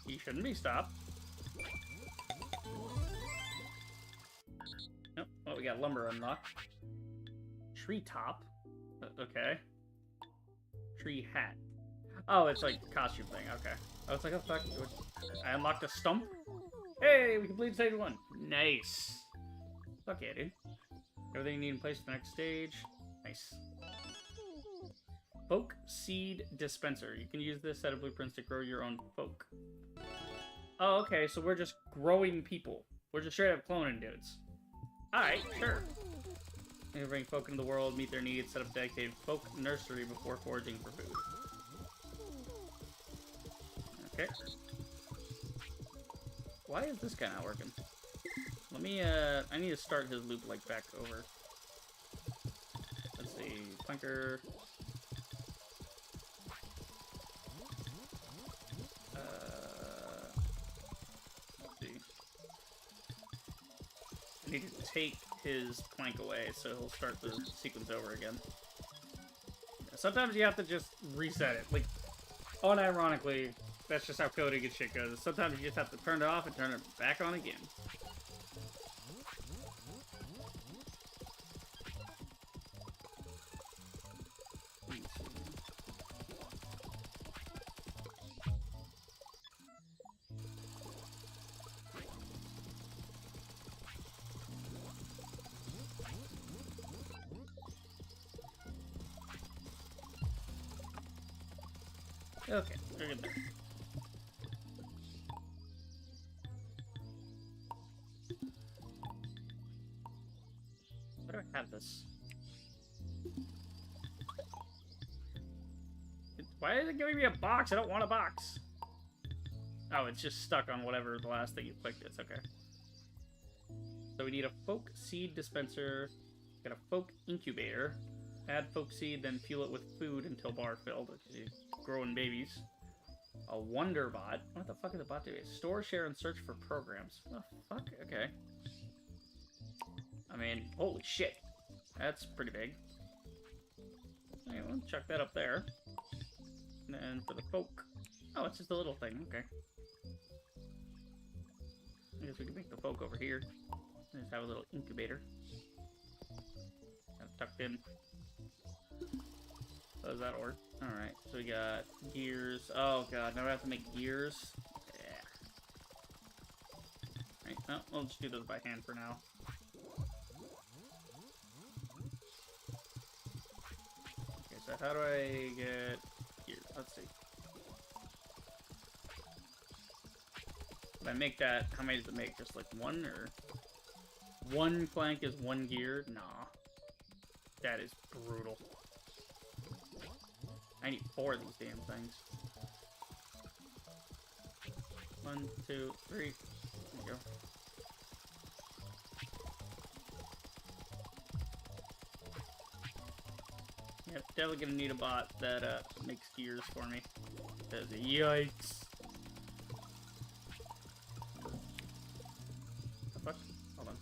He shouldn't be stopped. Nope. Well, we got lumber unlocked. Tree top. Okay. Tree hat. Oh, it's like a costume thing. Okay. I was like, oh fuck. I unlocked a stump. Hey, we completed stage 1. Nice. Fuck yeah, dude. Everything you need in place for the next stage. Nice. Folk Seed Dispenser. You can use this set of blueprints to grow your own folk. Oh, okay, so we're just growing people. We're just straight up cloning dudes. Alright, sure. You can bring folk into the world, meet their needs, set up a dedicated folk nursery before foraging for food. Okay. Why is this guy not working? Let me, I need to start his loop, like, back over. Let's see, planker... I need to take his plank away, so he'll start the sequence over again. Sometimes you have to just reset it. Like, unironically, that's just how coding and shit goes. Sometimes you just have to turn it off and turn it back on again. Okay, we're good there. got this. Why is it giving me a box? I don't want a box. Oh, it's just stuck on whatever the last thing you clicked is. Okay. So we need a folk seed dispenser. Got a folk incubator. Add folk seed, then fuel it with food until bar filled. Growing babies. A wonder bot. What the fuck is a bot doing? Store, share, and search for programs. What the fuck? Okay. I mean, holy shit. That's pretty big. Okay, well, chuck that up there. And then for the folk. Oh, it's just a little thing. Okay. I guess we can make the folk over here. Just have a little incubator. Kind of tucked in. How does that work? Alright, so we got gears. Oh god, now we have to make gears. Yeah. Alright, well, we'll just do those by hand for now. Okay, so how do I get gears? Let's see. If I make that, how many does it make? Just like one, or? One plank is one gear? Nah. That is brutal. I need 4 of these damn things. 1, 2, 3. There you go. Yep, definitely gonna need a bot that makes gears for me. Yikes. The fuck? Hold on.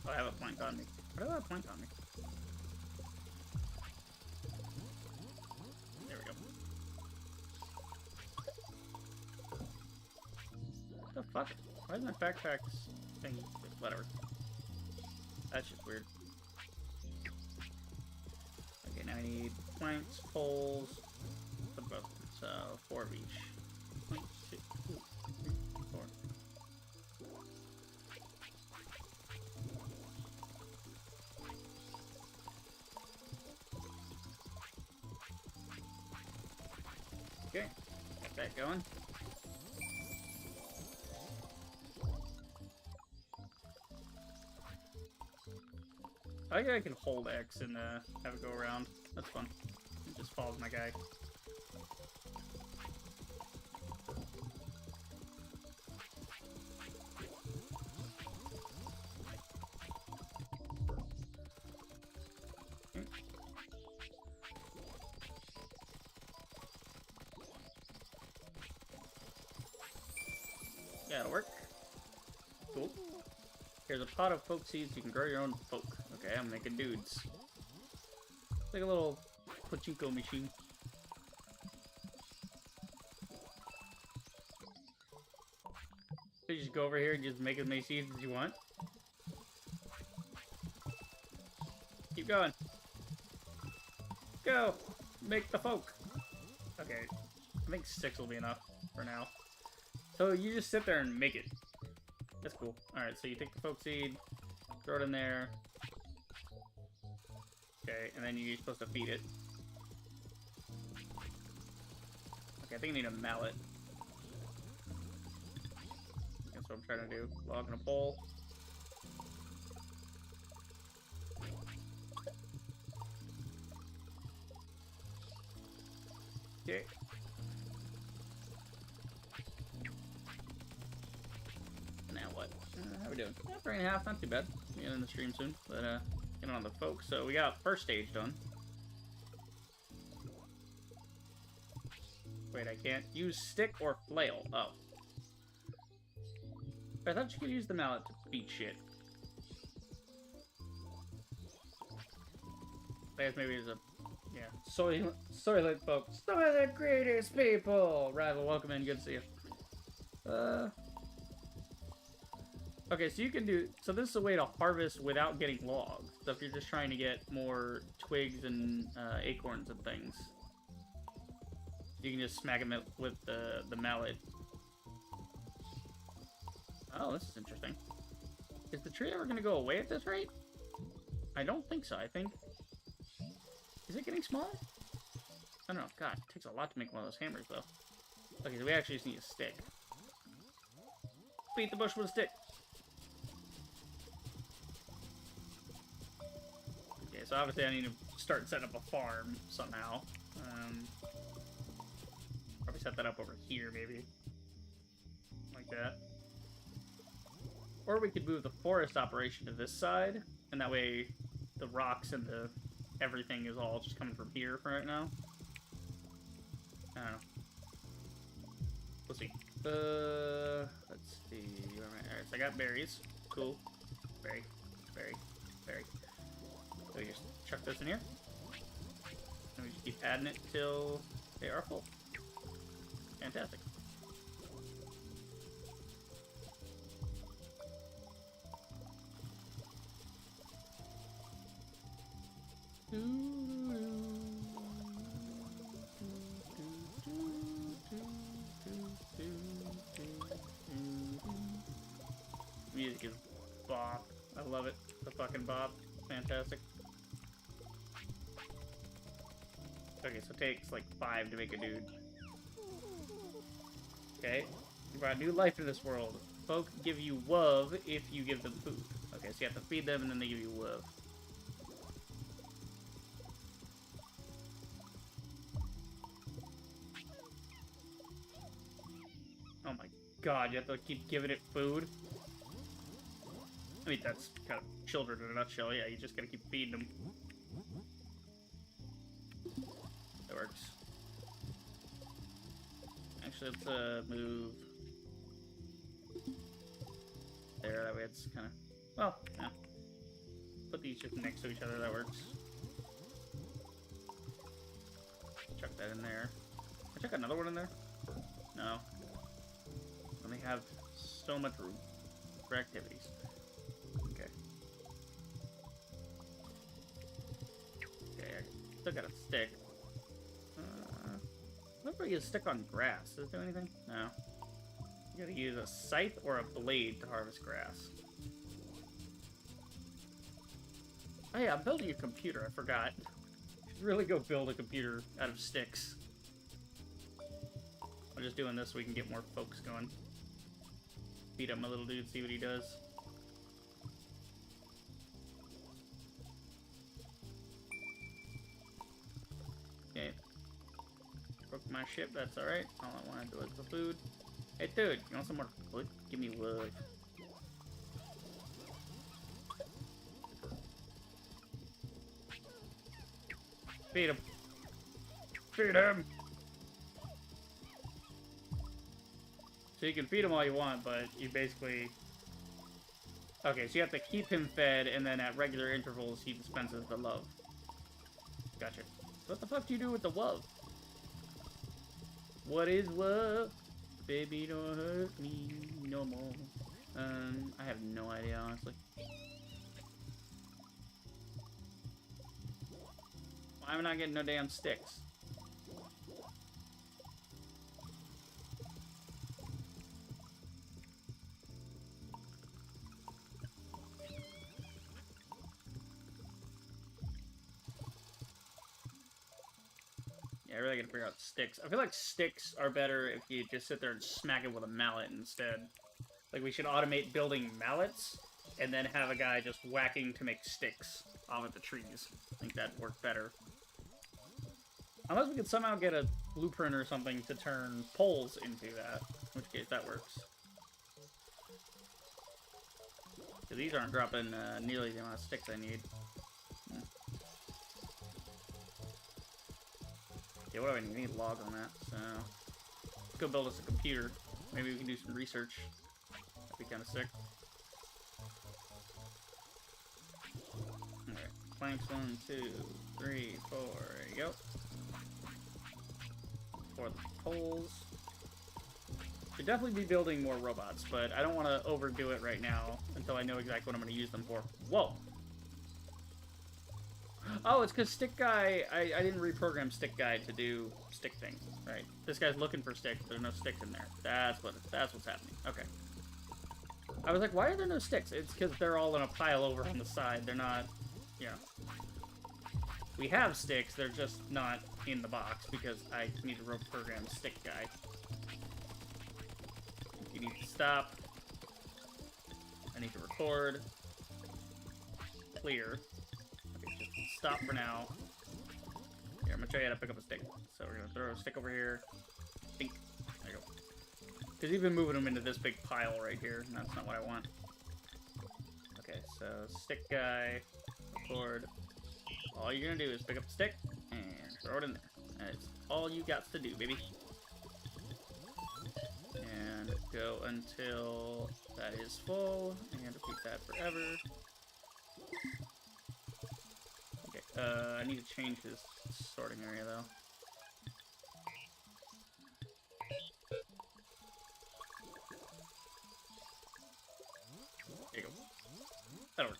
Oh, I have a plank on me. Why do I have a plank on me? There we go. What the fuck? Why is my backpack's thing? Whatever. That's just weird. Okay, now I need planks, poles, for both. So 4 of each. 1, 2, 3, 4. Okay, got that going. I think I can hold X and have it go around. That's fun. It just follows my guy. Yeah, it'll work. Cool. Here's a pot of folk seeds. You can grow your own folk. Okay, I'm making dudes. It's like a little pachinko machine. So you just go over here and just make as many seeds as you want. Keep going. Go! Make the folk! Okay, I think 6 will be enough for now. So you just sit there and make it. That's cool. Alright, so you take the folk seed, throw it in there. Okay, and then you're supposed to feed it. Okay, I think I need a mallet. That's what I'm trying to do. Log in a pole. Okay. Now what? How we doing? 3.5, not too bad. We'll get in the stream soon, but get on the folks. So we got first stage done. Wait, I can't use stick or flail. Oh. I thought you could use the mallet to beat shit. I guess maybe there's a... Yeah. Soylent folks. Some of the greatest people! Rival, welcome in. Good to see you. Okay, so you can do... So this is a way to harvest without getting logs. So if you're just trying to get more twigs and acorns and things, you can just smack them with the mallet. Oh, this is interesting. Is the tree ever going to go away at this rate? I don't think so. I think... Is it getting smaller? I don't know. God, it takes a lot to make one of those hammers, though. Okay, so we actually just need a stick. Beat the bush with a stick. so obviously I need to start setting up a farm somehow. Probably set that up over here, maybe. Like that. Or we could move the forest operation to this side, and that way the rocks and the everything is all just coming from here for right now. I don't know. We'll see. Let's see. Alright, so I got berries. Cool. Berry. So we just chuck this in here. And we just keep adding it till they are full. Fantastic. Music is bop. I love it. The fucking bop. Fantastic. Okay, so it takes like 5 to make a dude. Okay. You brought new life to this world. Folk give you love if you give them food. Okay, so you have to feed them and then they give you love. Oh my god, you have to keep giving it food? I mean, that's kind of children in a nutshell. Yeah, you just gotta keep feeding them. That works. Actually, let's move there. That way it's kind of... Well, yeah. Put these just next to each other. That works. Chuck that in there. Can I chuck another one in there? No. Let me have so much room for activities. Okay. Okay, I still got a stick. What if I use a stick on grass? Does it do anything? No. You gotta use a scythe or a blade to harvest grass. Oh yeah, I'm building a computer, I forgot. I should really go build a computer out of sticks. I'm just doing this so we can get more folks going. Beat up my little dude, see what he does. Okay. Broke my ship, that's alright. All I wanted was the food. Hey dude, you want some more food? Give me wood. Feed him. Feed him! So you can feed him all you want, but you basically... Okay, so you have to keep him fed, and then at regular intervals, he dispenses the love. Gotcha. So what the fuck do you do with the love? What is love? Baby, don't hurt me no more. I have no idea, honestly. Why am I not getting no damn sticks? Yeah, I really gotta figure out sticks. I feel like sticks are better if you just sit there and smack it with a mallet instead. Like, we should automate building mallets, and then have a guy just whacking to make sticks off of the trees. I think that'd work better. Unless we could somehow get a blueprint or something to turn poles into that, in which case that works. So these aren't dropping nearly the amount of sticks I need. Yeah, what do I need? I need log on that, so... Let's go build us a computer. Maybe we can do some research. That'd be kind of sick. Alright, planks 1, 2, 3, 4, there you go. For the poles. Should definitely be building more robots, but I don't want to overdo it right now until I know exactly what I'm going to use them for. Whoa! Oh, it's because Stick Guy... I didn't reprogram Stick Guy to do stick things, right? This guy's looking for sticks. There's no sticks in there. That's what's happening. Okay. I was like, why are there no sticks? It's because they're all in a pile over on the side. They're not... Yeah. We have sticks, they're just not in the box because I need to reprogram Stick Guy. You need to stop. I need to record. Clear. Okay, just stop for now. Here, I'm gonna show you how to pick up a stick. So we're gonna throw a stick over here. Think. There you go. Because you've been moving them into this big pile right here, and that's not what I want. Okay, so stick guy, record. All you're gonna do is pick up the stick and throw it in there. That's all you got to do, baby. And go until that is full, and repeat that forever. Okay, I need to change his sorting area, though. There you go. That'll work.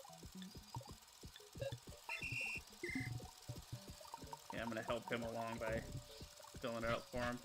Yeah, I'm gonna help him along by filling it up for him.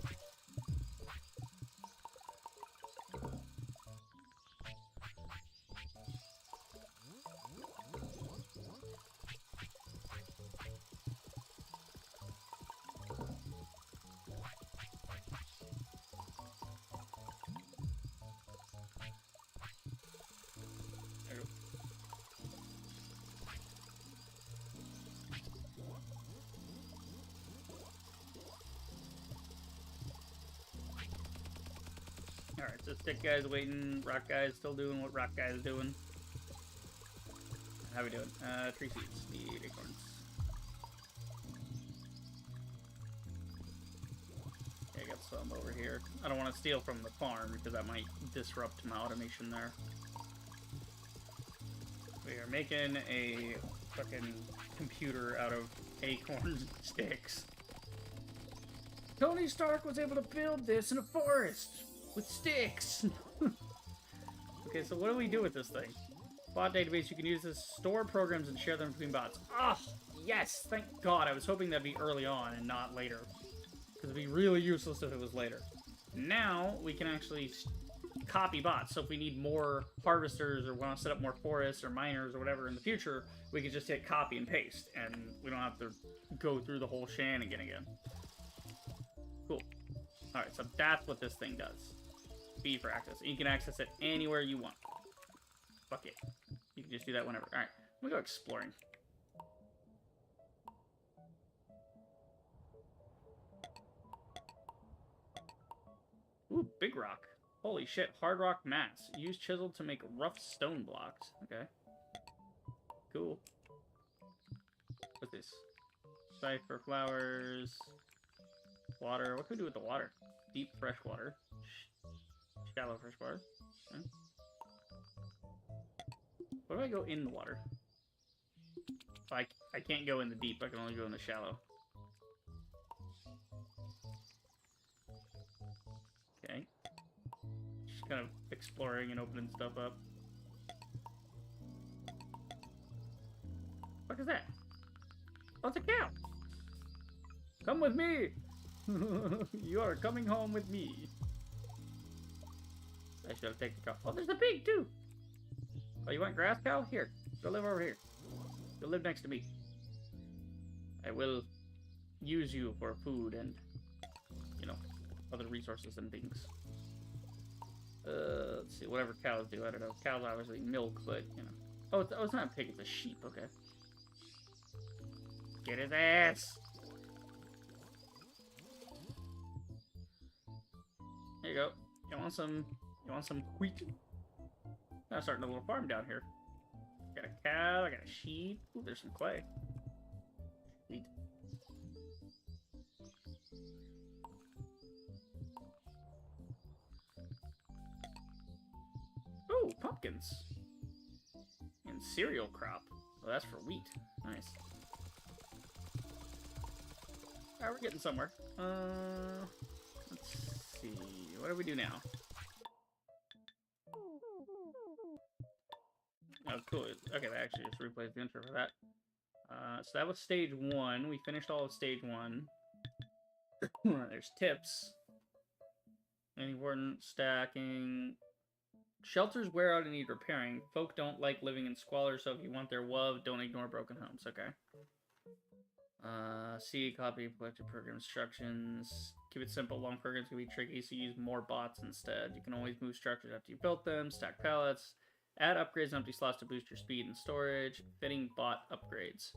Alright, so stick guy's waiting, rock guy's still doing what rock guy's doing. How we doing? 3 seeds, need acorns. Okay, I got some over here. I don't want to steal from the farm because that might disrupt my automation there. We are making a fucking computer out of acorns and sticks. Tony Stark was able to build this in a forest with sticks. Okay, so what do we do with this thing? Bot database, you can use this, store programs and share them between bots. Ah, yes, thank God. I was hoping that'd be early on and not later. Because it'd be really useless if it was later. Now, we can actually copy bots. So if we need more harvesters or want to set up more forests or miners or whatever in the future, we can just hit copy and paste. And we don't have to go through the whole shenanigan again. Cool. Alright, so that's what this thing does. B for access. You can access it anywhere you want. Fuck it. You can just do that whenever. Alright, let me go exploring. Ooh, big rock. Holy shit, hard rock mass. Use chisel to make rough stone blocks. Okay. Cool. What's this? Cipher flowers. Water. What can we do with the water? Deep fresh water. Shallow fresh water. Okay. Where do I go in the water? I can't go in the deep. I can only go in the shallow. Okay. Just kind of exploring and opening stuff up. What is that? Oh, it's a cow! Come with me! You are coming home with me. I should have taken the cow. Oh, there's a pig, too! Oh, you want grass, cow? Here, go live over here. Go live next to me. I will use you for food and, you know, other resources and things. Let's see, whatever cows do, I don't know. Cows obviously milk, but, you know. Oh, it's not a pig, it's a sheep, okay. Get his ass! There you go. You want some wheat? I'm starting a little farm down here. Got a cow, I got a sheep. Ooh, there's some clay. Neat. Ooh, pumpkins. And cereal crop. Well, that's for wheat. Nice. Alright, we're getting somewhere. Let's see. What do we do now? Oh, cool. Okay, that actually just replays the intro for that. So that was stage 1. We finished all of stage 1. There's tips. Any important stacking. Shelters wear out and need repairing. Folk don't like living in squalor, so if you want their love, don't ignore broken homes. Okay. See, copy, collected program instructions. Keep it simple. Long programs can be tricky, so use more bots instead. You can always move structures after you built them. Stack pallets. Add upgrades and empty slots to boost your speed and storage. Fitting bot upgrades.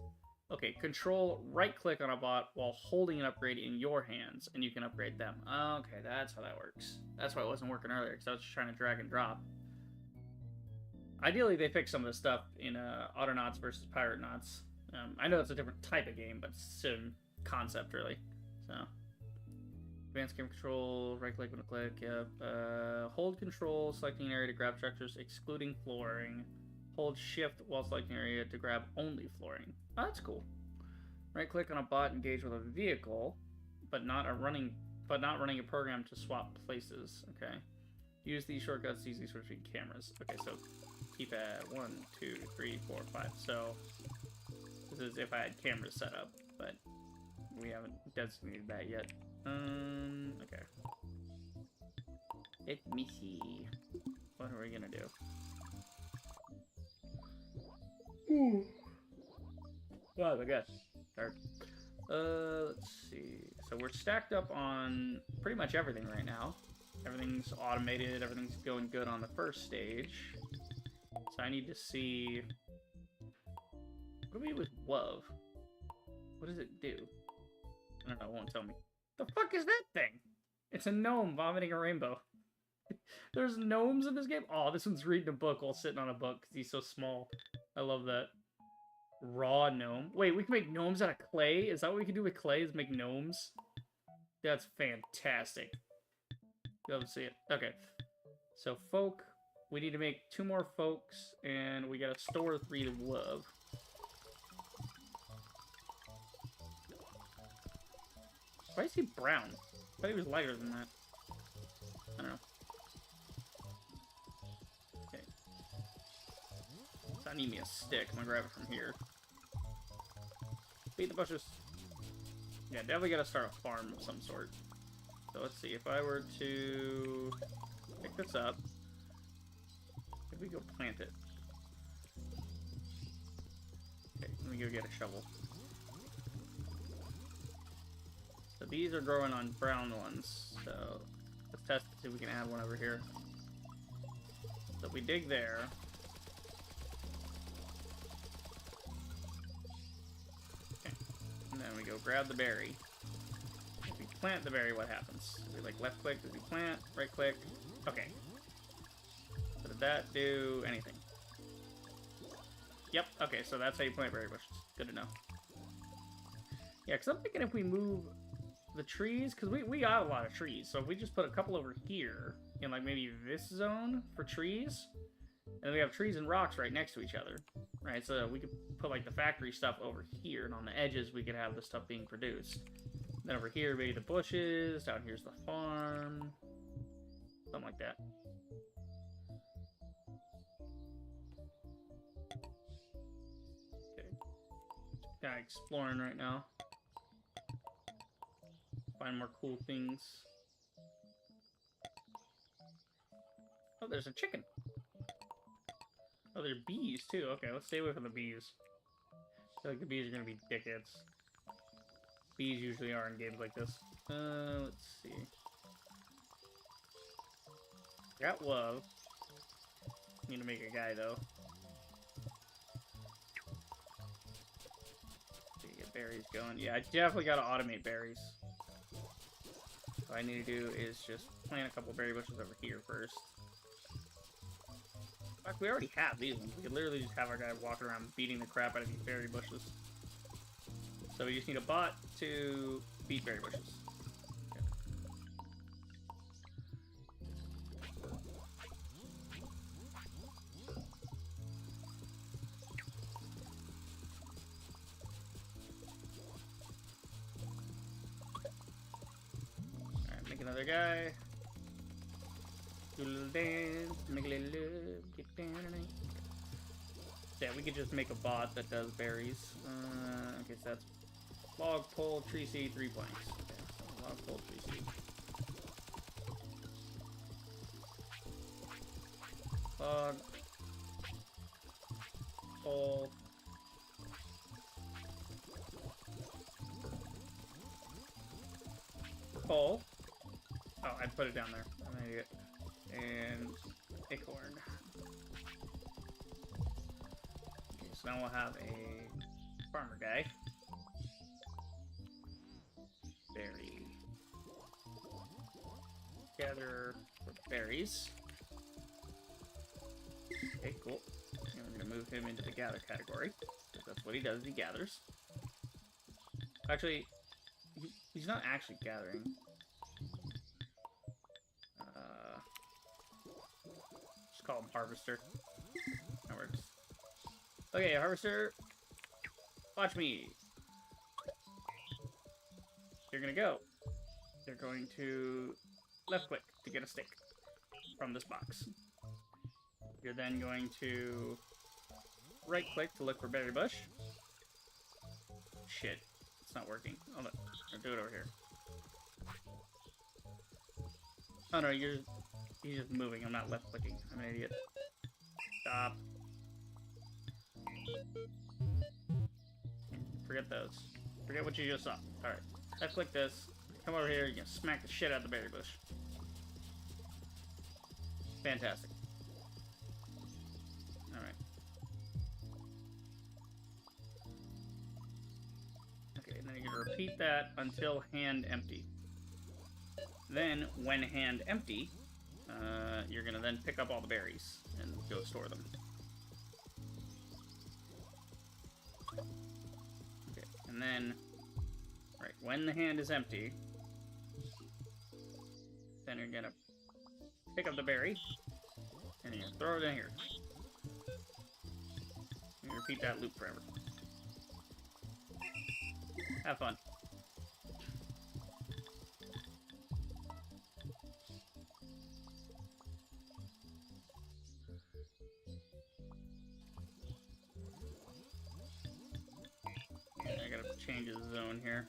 Okay, control right-click on a bot while holding an upgrade in your hands, and you can upgrade them. Okay, that's how that works. That's why it wasn't working earlier, because I was just trying to drag and drop. Ideally, they fix some of this stuff in Autonauts versus Piratnauts. I know it's a different type of game, but same concept, really. So, advanced game control, right-click when to click, yep. Hold control, selecting an area to grab structures, excluding flooring. Hold shift while selecting an area to grab only flooring. Oh, that's cool. Right-click on a bot, engage with a vehicle, but not running a program to swap places. Okay. Use these shortcuts to easily switch between cameras. Okay, so keep at 1, 2, 3, 4, 5. So this is if I had cameras set up, but we haven't designated that yet. Okay. Let me see. What are we gonna do? Ooh. Oh my gosh. Dark. Let's see. So we're stacked up on pretty much everything right now. Everything's automated, everything's going good on the first stage. So I need to see... What do we do with WOV? What does it do? I don't know, it won't tell me. The fuck is that thing? It's a gnome vomiting a rainbow. There's gnomes in this game? Oh, this one's reading a book while sitting on a book because he's so small. I love that. Raw gnome. Wait, we can make gnomes out of clay? Is that what we can do with clay, is make gnomes? That's fantastic. Love to see it. Okay. So, folk. We need to make 2 more folks, and we gotta store 3 to love. Why is he brown? I thought he was lighter than that. I don't know. Okay. So I need me a stick. I'm gonna grab it from here. Beat the bushes. Yeah, definitely gotta start a farm of some sort. So let's see, if I were to pick this up, if we go plant it. Okay, let me go get a shovel. So these are growing on brown ones, so let's test to see if we can add one over here. So if we dig there, okay, and then we go grab the berry. If we plant the berry, what happens? We like left click, does we plant, right click? Okay. So did that do anything? Yep, okay, so that's how you plant berry bushes. Good to know. Yeah, because I'm thinking if we move the trees, because we got a lot of trees, so if we just put a couple over here, in like maybe this zone for trees, and we have trees and rocks right next to each other, right? So we could put like the factory stuff over here, and on the edges we could have the stuff being produced. Then over here, maybe the bushes. Down here's the farm. Something like that. Okay. Kind of exploring right now. Find more cool things. Oh, there's a chicken. Oh, there's bees too. Okay, let's stay away from the bees. I feel like the bees are gonna be dickheads. Bees usually are in games like this. Let's see. Got love. Need to make a guy though. Okay, get berries going. Yeah, I definitely gotta automate berries. What I need to do is just plant a couple berry bushes over here first. In fact, we already have these ones. We could literally just have our guy walking around beating the crap out of these berry bushes. So we just need a bot to beat berry bushes. Okay. Alright, make another guy. Do a little dance, make a little love, get down tonight. Yeah, we could just make a bot that does berries. Okay, so that's log, pole, tree seed, 3 planks. Okay, so log, pole, tree seed. Log. Pole. Pole. Oh, I put it down there. I'm an idiot. And acorn. Okay, so now we'll have a farmer guy. Berry. Gather berries. Okay, cool. And we're gonna move him into the gather category. That's what he does, he gathers. Actually, he's not actually gathering. Just call him Harvester. That works. Okay, Harvester, watch me. You're gonna go. You're going to left click to get a stick from this box. You're then going to right click to look for berry bush. Shit, it's not working. Hold on, I'll do it over here. Oh no, he's just moving. I'm not left clicking. I'm an idiot. Stop. Forget those. Forget what you just saw. Alright. Left click this. Come over here. You're gonna smack the shit out of the berry bush. Fantastic. Alright. Okay, and then you're gonna repeat that until hand empty. Then, when hand empty, you're gonna then pick up all the berries and go store them. Okay, and then, right, when the hand is empty, then you're gonna pick up the berry, and you're gonna throw it in here. And repeat that loop forever. Have fun. I gotta change his zone here.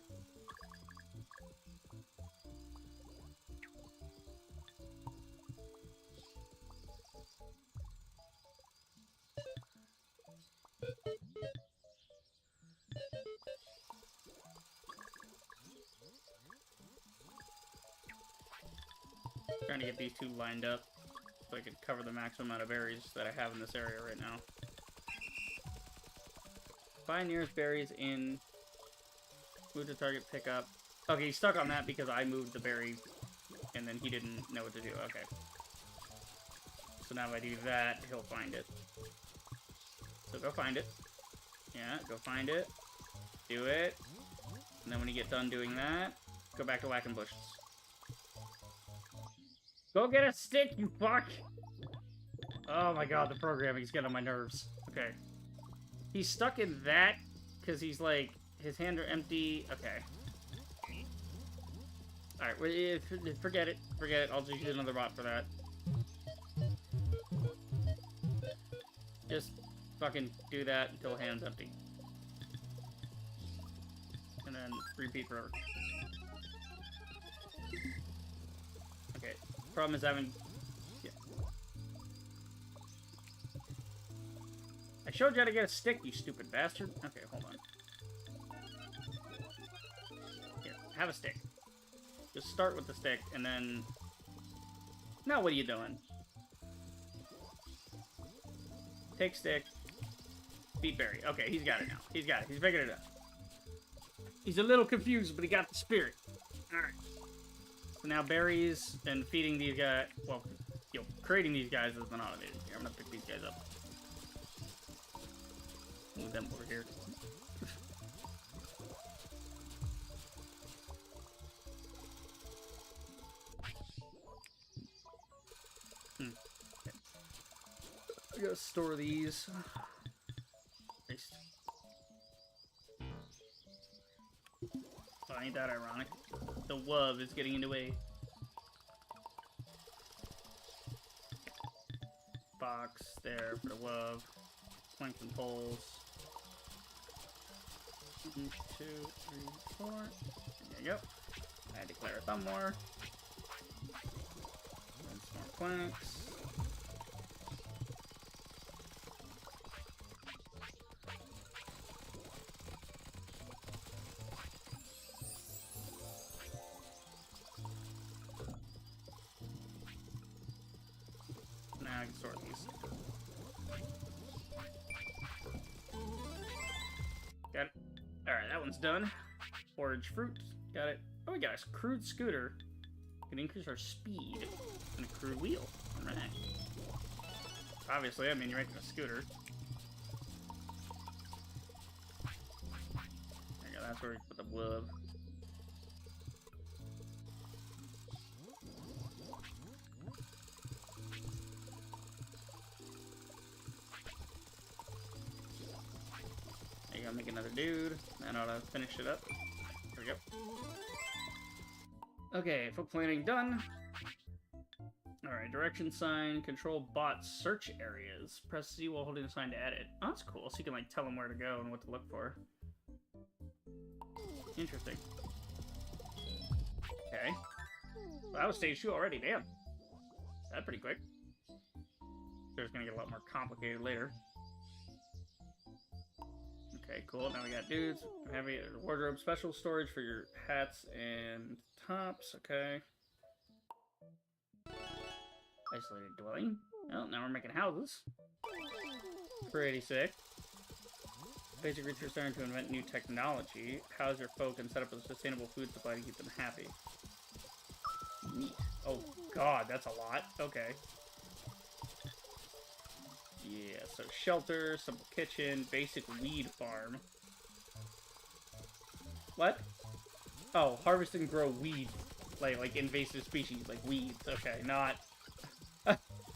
Trying to get these two lined up so I can cover the maximum amount of berries that I have in this area right now. Find nearest berries in. Move to target, pick up. Okay, he's stuck on that because I moved the berry and then he didn't know what to do. Okay. So now if I do that, he'll find it. So go find it. Yeah, go find it. Do it. And then when you get done doing that, go back to whacking bushes. Go get a stick, you fuck! Oh my god, the programming's getting on my nerves. Okay. He's stuck in that because he's like, his hands are empty. Okay. Alright, forget it. Forget it. I'll just use another bot for that. Just fucking do that until hand's empty. And then repeat forever. Okay. Problem is having... Yeah. I showed you how to get a stick, you stupid bastard. Okay, hold on. Here, have a stick. Just start with the stick, and then... Now what are you doing? Take stick. Beat berry. Okay, he's got it now. He's got it. He's figured it out. He's a little confused, but he got the spirit. Alright. So now berries and feeding these guys... Well, you know, creating these guys is not automated. Here, I'm gonna pick these guys up. Move them over here. Okay. I gotta store these. Paste. Oh, ain't that ironic? The wub is getting in the way. Box there for the wub. Planks and poles. 1, 2, 3, 4. There you go. I declare a thumb war. And some more planks. Now I can sort these. Got it. that one's done. Forage fruit. Got it. Oh, we got a crude scooter. Can increase our speed. And a crude wheel. Alright. Obviously, I mean, you're making a scooter. There you go, that's where we put the wood. There you go, make another dude. That ought to finish it up. There we go. Okay, foot planning done. Alright, direction sign, control bot search areas. Press Z while holding the sign to edit. Oh, that's cool, so you can like tell them where to go and what to look for. Interesting. Okay. Well, that was stage 2 already, damn. That's pretty quick. It's gonna get a lot more complicated later. Okay, cool, now we got dudes. Heavy wardrobe, special storage for your hats and tops, okay. Isolated dwelling. Well, now we're making houses. Pretty sick. Basic research starting to invent new technology. House your folk and set up a sustainable food supply to keep them happy. Neat. Oh god, that's a lot. Okay. Yeah, so shelter, simple kitchen, basic weed farm. What? Oh, harvest and grow weed. Like invasive species, like weeds. Okay, not...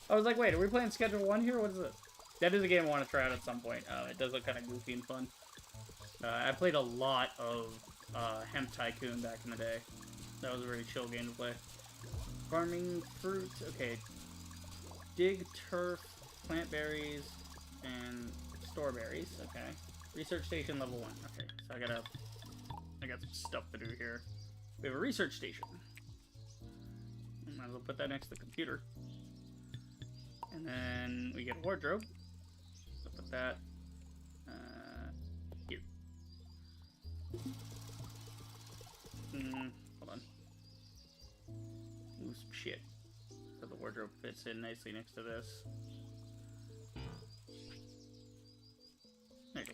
I was like, wait, are we playing Schedule 1 here? What is this? That is a game I want to try out at some point. It does look kind of goofy and fun. I played a lot of Hemp Tycoon back in the day. That was a very chill game to play. Farming fruit. Okay. Dig turf, plant berries, and store berries. Okay. Research station level 1. Okay, so I got some stuff to do here. We have a research station. Might as well put that next to the computer. And then we get a wardrobe. So put that here. Hold on. Ooh, some shit. So the wardrobe fits in nicely next to this. There you go.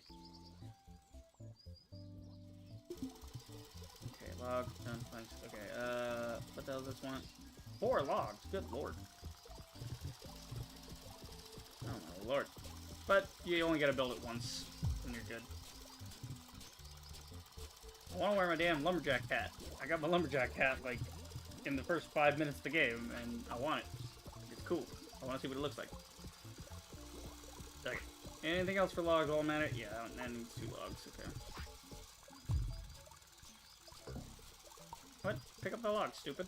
Okay, log, done, planks. Okay, what the hell does this want? 4 logs, good lord. Oh my lord. But you only gotta build it once, and you're good. I wanna wear my damn lumberjack hat. I got my lumberjack hat, like, in the first 5 minutes of the game, and I want it. It's cool. I wanna see what it looks like. Okay. Anything else for logs while I'm at it? Yeah, that needs 2 logs, okay. What? Pick up the logs, stupid.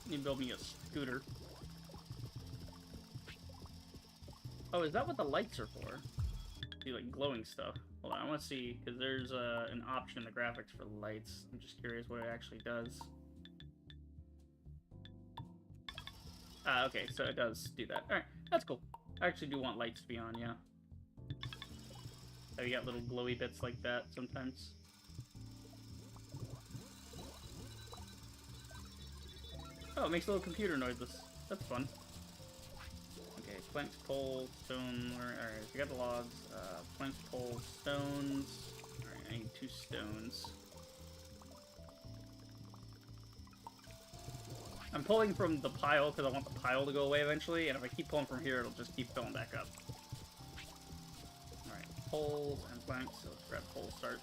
You build me a scooter. Oh, is that what the lights are for? Do like glowing stuff. Hold on, I want to see, because there's an option in the graphics for lights. I'm just curious what it actually does. Ah, okay, so it does do that. Alright, that's cool. I actually do want lights to be on, yeah. Oh, you got little glowy bits like that sometimes. Oh, it makes little computer noises. That's fun. Okay, planks, poles, stone. Alright, so we got the logs. Planks, poles, stones. Alright, I need 2 stones. I'm pulling from the pile because I want the pile to go away eventually, and if I keep pulling from here, it'll just keep filling back up. Alright, poles and planks, so let's grab pole start.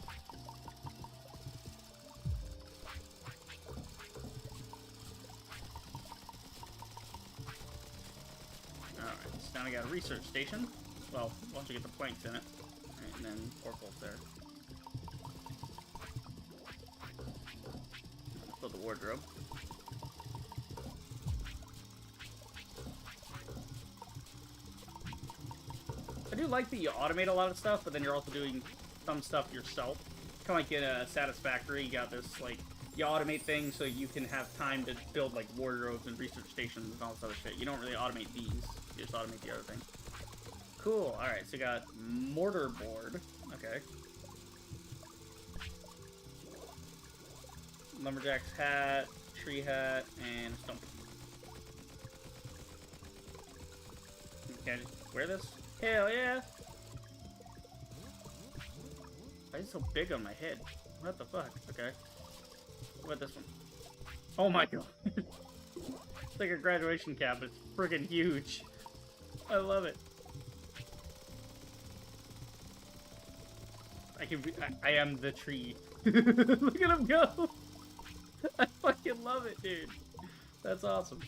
Alright, so now we got a research station. Well, once we get the planks in it. Alright, and then 4 poles there. Build the wardrobe. I do like that you automate a lot of stuff, but then you're also doing some stuff yourself. Kind of like in a Satisfactory, you got this, like, you automate things so you can have time to build, like, wardrobes and research stations and all this other shit. You don't really automate these, you just automate the other thing. Cool, alright, so we got mortar board. Okay. Lumberjack's hat, tree hat, and stump. Can I just wear this? Hell yeah! Why is it so big on my head? What the fuck? Okay. What this one? Oh my god. It's like a graduation cap, but it's friggin' huge. I love it. I am the tree. Look at him go! I fucking love it, dude. That's awesome.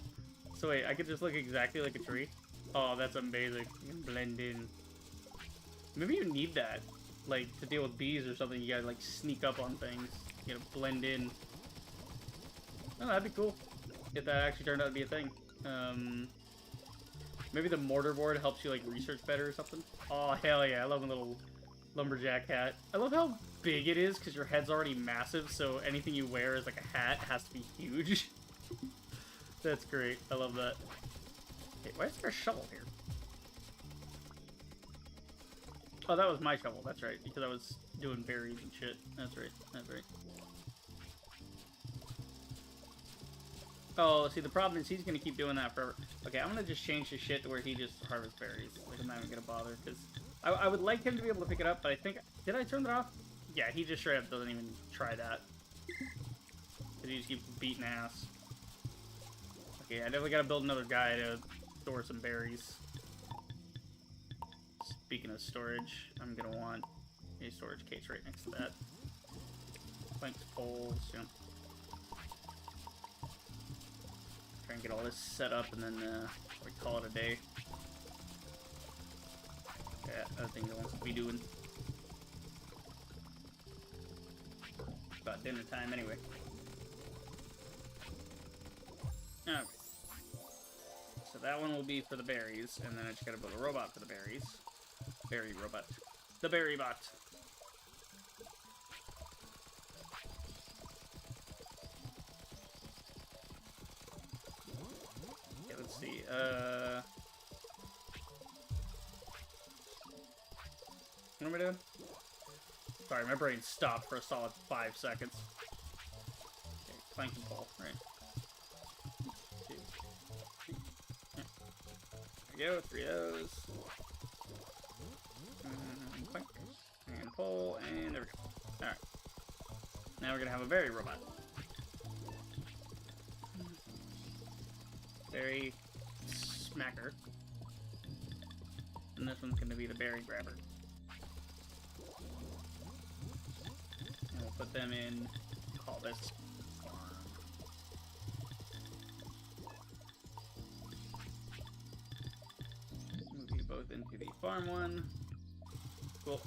So wait, I could just look exactly like a tree? Oh, that's amazing. You can blend in. Maybe you need that. Like, to deal with bees or something, you gotta, like, sneak up on things. You gotta blend in. Oh, that'd be cool. If that actually turned out to be a thing. Maybe the mortar board helps you, like, research better or something. Oh, hell yeah. I love a little lumberjack hat. I love how big it is, because your head's already massive, so anything you wear as, like, a hat has to be huge. That's great. I love that. Hey, why is there a shovel here? Oh, that was my shovel. That's right, because I was doing berries and shit. That's right. That's right. Oh, see, the problem is he's going to keep doing that forever. Okay, I'm going to just change his shit to where he just harvests berries. Like, I'm not even going to bother, because I would like him to be able to pick it up, but I think... Did I turn that off? Yeah, he just straight up doesn't even try that. Because he just keeps beating ass. Okay, I definitely got to build another guy to store some berries. Speaking of storage, I'm going to want a storage case right next to that. Planks, poles, you know. Try and get all this set up and then we call it a day. Yeah, other things I want to be doing. It's about dinner time anyway. Alright. So that one will be for the berries, and then I just gotta build a robot for the berries. Berry robot. The berry bot. Okay, let's see. What am I doing? Sorry, my brain stopped for a solid 5 seconds. Okay, plank and pole, right. 2, 3. Yeah. There we go, 3 of those. Plank and pole, and there we go. Alright. Now we're gonna have a berry robot. Berry smacker. And this one's gonna be the berry grabber. And we'll put them in, call this farm. Move you both into the farm one. Cool.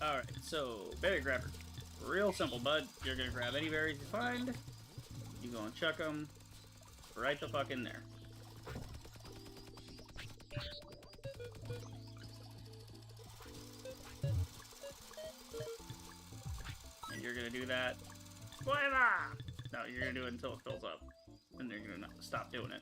Alright, so, berry grabber. Real simple, bud. You're gonna grab any berries you find. You go and chuck them right the fuck in there. And you're gonna do that. No, you're gonna do it until it fills up. And you're gonna stop doing it.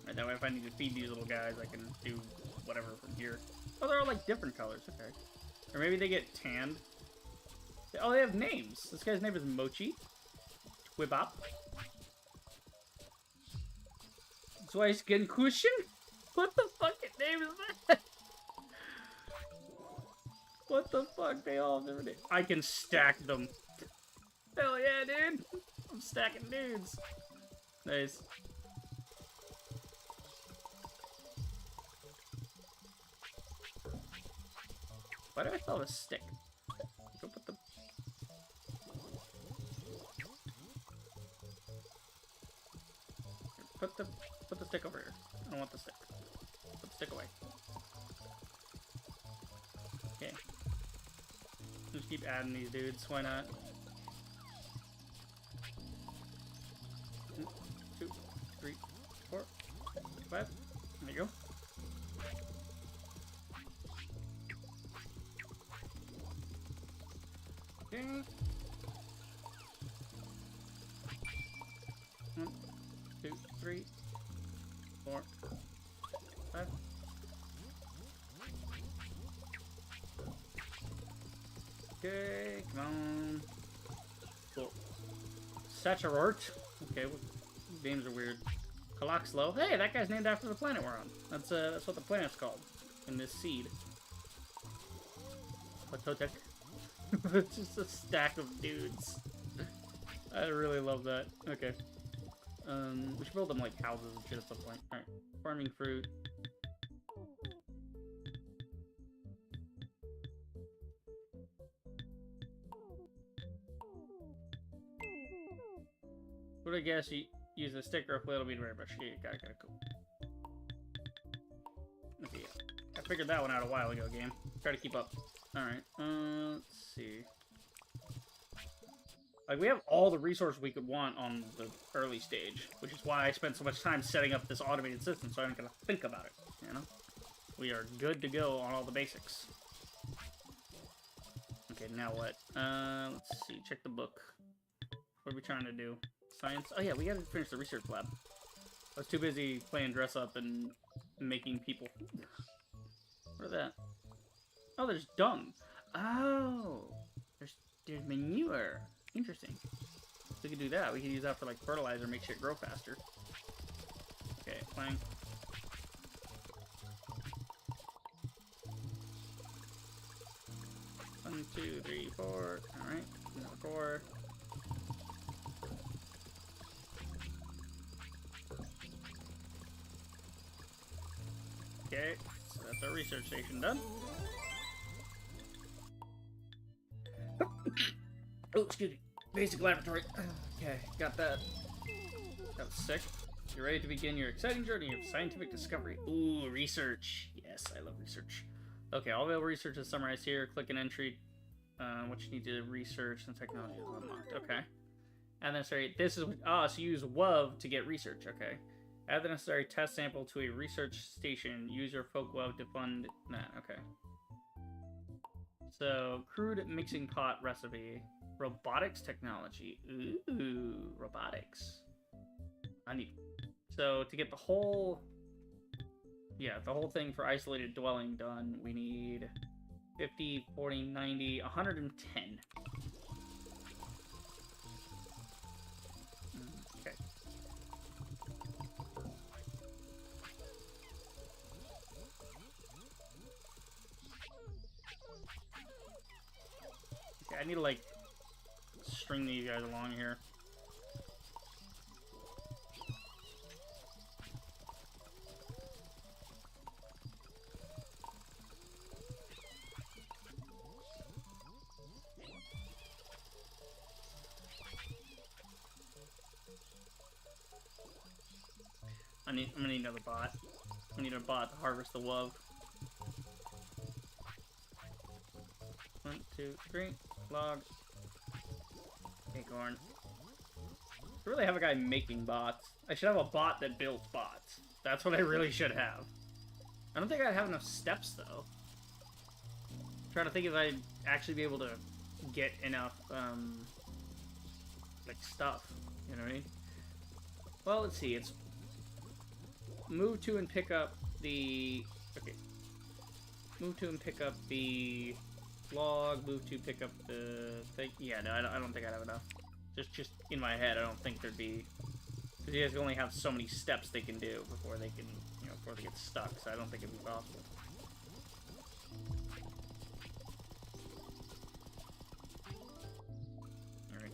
Right, that way if I need to feed these little guys, I can do whatever from here. Oh, they're all like different colors, okay. Or maybe they get tanned. Oh, they have names. This guy's name is Mochi. Twibop. Twice Cushion? What the fucking name is that? What the fuck? They all have different names. I can stack them. Hell yeah, dude. I'm stacking dudes. Nice. Why do I still have a stick? Go put the... Put the stick over here. I don't want the stick. Put the stick away. Okay. Just keep adding these dudes. Why not? 1, 2, 3, 4, 5. There you go. Okay. 1, 2, 3, 4, Okay, come on. Cool. Saturort. Okay, names are weird. Caloxlo. Hey, that guy's named after the planet we're on. That's what the planet's called in this seed. Patotek. It's just a stack of dudes. I really love that. Okay. We should build them like houses and shit at some point. Alright. Farming fruit. Would I guess you use a stick or a flail bead very much? Yeah, got it, cool. Okay, yeah. I figured that one out a while ago, game. Try to keep up. Alright, let's see. Like, we have all the resources we could want on the early stage, which is why I spent so much time setting up this automated system, so I don't gotta think about it, you know? We are good to go on all the basics. Okay, now what? Let's see, check the book. What are we trying to do? Science? Oh yeah, we gotta finish the research lab. I was too busy playing dress up and making people. What is that? Oh, there's dung. Oh, there's manure. Interesting. We could do that. We could use that for like fertilizer, make shit grow faster. Okay, plank. One, two, three, four. All right, number 4. Okay, so that's our research station done. Oh, excuse me. Basic laboratory. Okay, got that. That was sick. You're ready to begin your exciting journey of scientific discovery. Ooh, research. Yes, I love research. Okay, all available research is summarized here. Click an entry. What you need to research and technology is unlocked. Okay. Add the necessary. This is so use WOV to get research. Okay. Add the necessary test sample to a research station. Use your folk WOV to fund that. Okay. So crude mixing pot recipe. Robotics technology. Ooh, robotics. I need. So to get the whole, the whole thing for isolated dwelling done, we need 50, 40, 90, 110. Okay. Okay, I need to like string these guys along here. I'm gonna need another bot. I need a bot to harvest the WOV. 1, 2, 3. Log. Acorn. I really have a guy making bots. I should have a bot that builds bots. That's what I really should have. I don't think I'd have enough steps, though. I'm trying to think if I'd actually be able to get enough, like, stuff. You know what I mean? Well, let's see. It's move to and pick up the... Okay. Move to and pick up the log. Move to pick up the thing. Yeah, no, I don't think I'd have enough. Just in my head, I don't think there'd be... Because you guys only have so many steps they can do before they can, before they get stuck, so I don't think it'd be possible. Alright.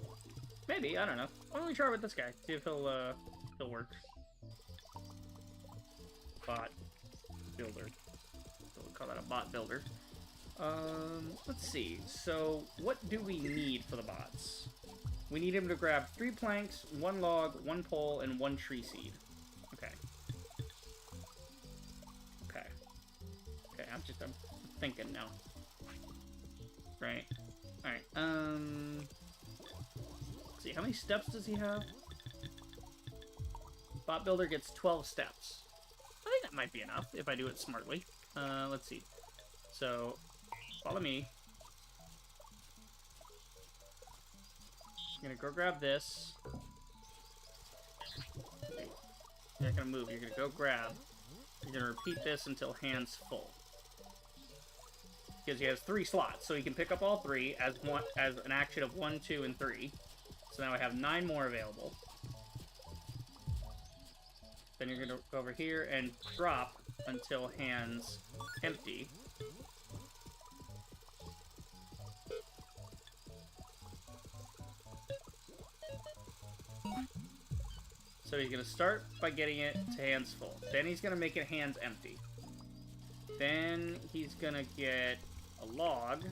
Maybe, I don't know. Why don't we try with this guy? See if he'll work. Bot builder. So we'll call that a bot builder. Let's see. So, what do we need for the bots? We need him to grab 3 planks, 1 log, 1 pole, and 1 tree seed. Okay. Okay. Okay, I'm thinking now. Right. Alright, let's see, how many steps does he have? Bot builder gets 12 steps. I think that might be enough, if I do it smartly. Let's see. So, follow me. You're gonna go grab this. You're not gonna move, you're gonna go grab. You're gonna repeat this until hand's full. because he has 3 slots, so he can pick up all 3 as an action of 1, 2, and 3. So now I have 9 more available. Then you're gonna go over here and drop until hands empty. So he's gonna start by getting it to hands full. Then he's gonna make it hands empty. Then he's gonna get a log.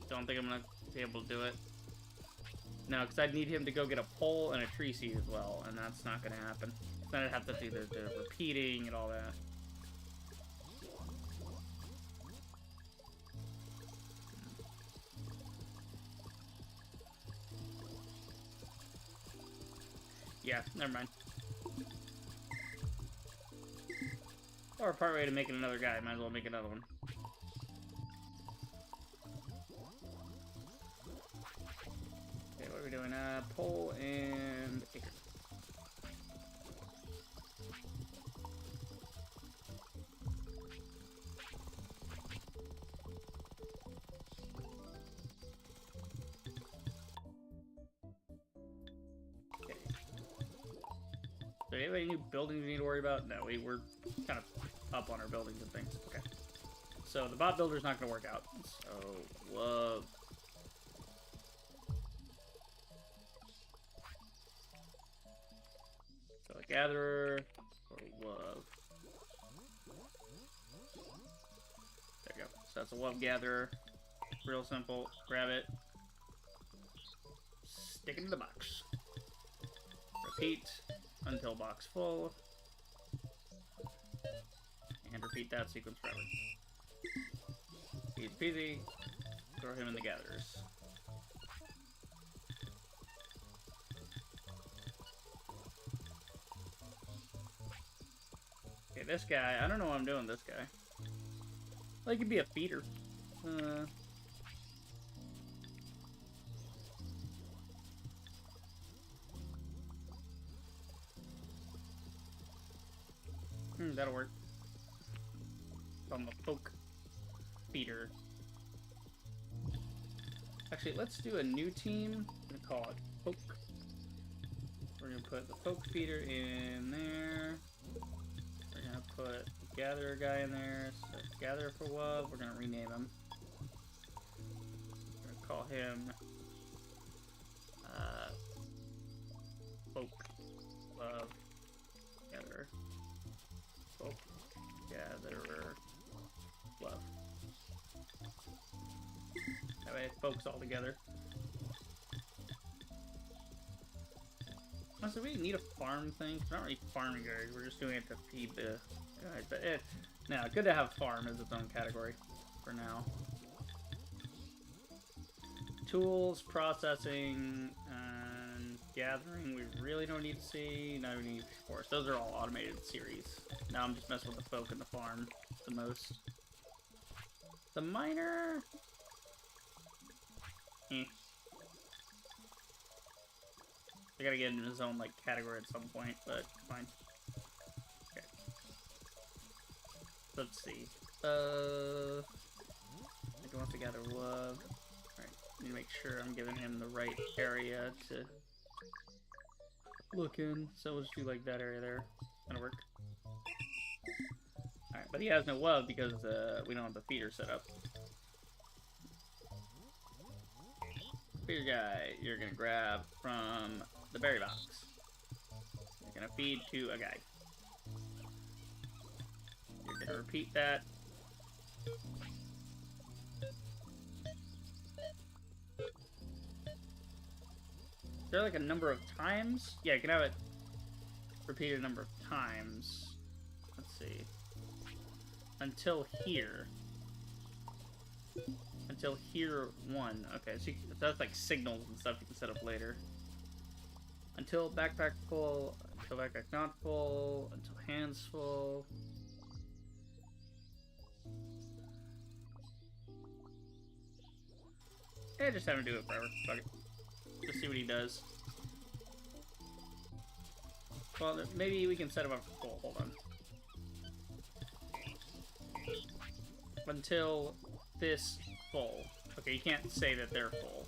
Don't think I'm gonna be able to do it. No, because I'd need him to go get a pole and a tree seed as well, and that's not gonna happen. Then I'd have to do the repeating and all that. Yeah, never mind. Or part way to making another guy, might as well make another one. Okay, what are we doing? Pole and acre. Do we have any new buildings we need to worry about? No, we're kind of up on our buildings and things. Okay. So the bot builder's not going to work out. So, whoa. So a gatherer or love. There you go. So that's a love gatherer. Real simple. Grab it. Stick it in the box. Repeat until box full. And repeat that sequence forever. Easy peasy. Throw him in the gatherers. Okay, this guy, I don't know what I'm doing with this guy. Well, he could be a feeder. That'll work. From a poke feeder. Actually, let's do a new team. I'm gonna call it poke. We're gonna put the poke feeder in there. We're gonna put the gatherer guy in there. So gatherer for love. We're gonna rename him. We're gonna call him poke love gatherer. Poke gatherer love. That way it pokes all together. Also, we need a farm thing. We're not really farming guys. We're just doing it to feed the guys. But no, good to have farm as its own category for now. Tools, processing, and gathering. We really don't need to see. Now we need forest. Those are all automated series. Now I'm just messing with the folk and the farm the most. The miner. I gotta get into his own like category at some point, but fine. Okay. Let's see. I think I want to gather love. Alright, need to make sure I'm giving him the right area to look in. So we'll just do like that area there. That'll work. Alright, but he has no love because we don't have the feeder set up. Feeder guy, you're gonna grab from the berry box. You're gonna feed to a guy. You're gonna repeat that. Is there like a number of times? Yeah, you can have it repeated a number of times. Let's see. Until here. Until here 1. Okay, so that's like signals and stuff you can set up later. Until backpack full, until backpack not full, until hands full. Yeah, just have him do it forever. Fuck it. Just see what he does. Well, maybe we can set them up for full. Hold on. Until this full. Okay, you can't say that they're full.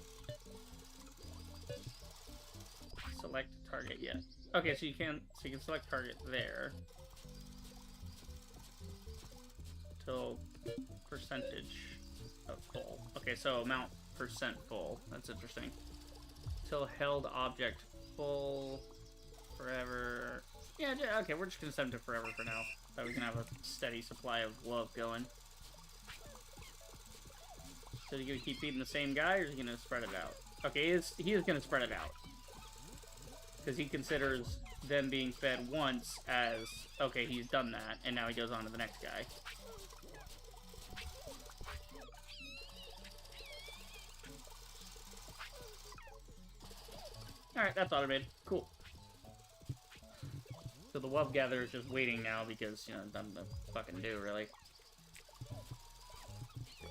Select target yet. Okay, so you can select target there. Till percentage of full. Okay, so amount percent full. That's interesting. Till held object full forever. Yeah, okay, we're just gonna set them to forever for now. So we can have a steady supply of love going. So is he gonna keep feeding the same guy, or is he gonna spread it out? Okay, he is gonna spread it out. Because he considers them being fed once as, okay, he's done that, and now he goes on to the next guy. Alright, that's automated. Cool. So the Wub Gatherer is just waiting now because, you know, nothing to fucking do, really.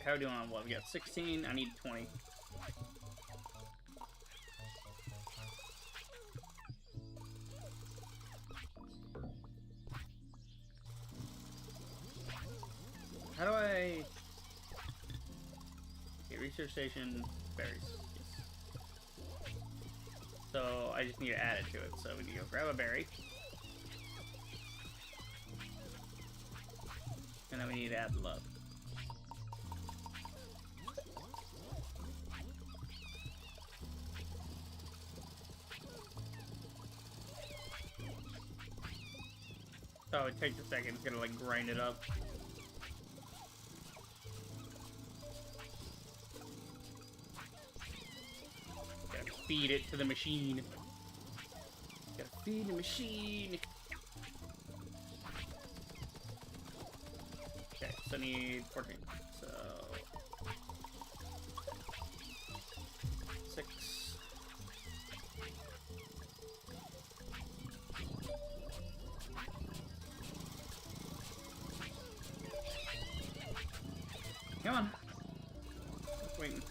How are we doing on Wub? We got 16, I need 20. How do I... Okay, research station, berries. Yes. So I just need to add it to it. So we need to go grab a berry. And then we need to add love. Oh, it takes a second. It's gonna, like, grind it up. Gotta feed it to the machine. Gotta feed the machine. Okay, so I need 14. So... 6. Come on. Waiting.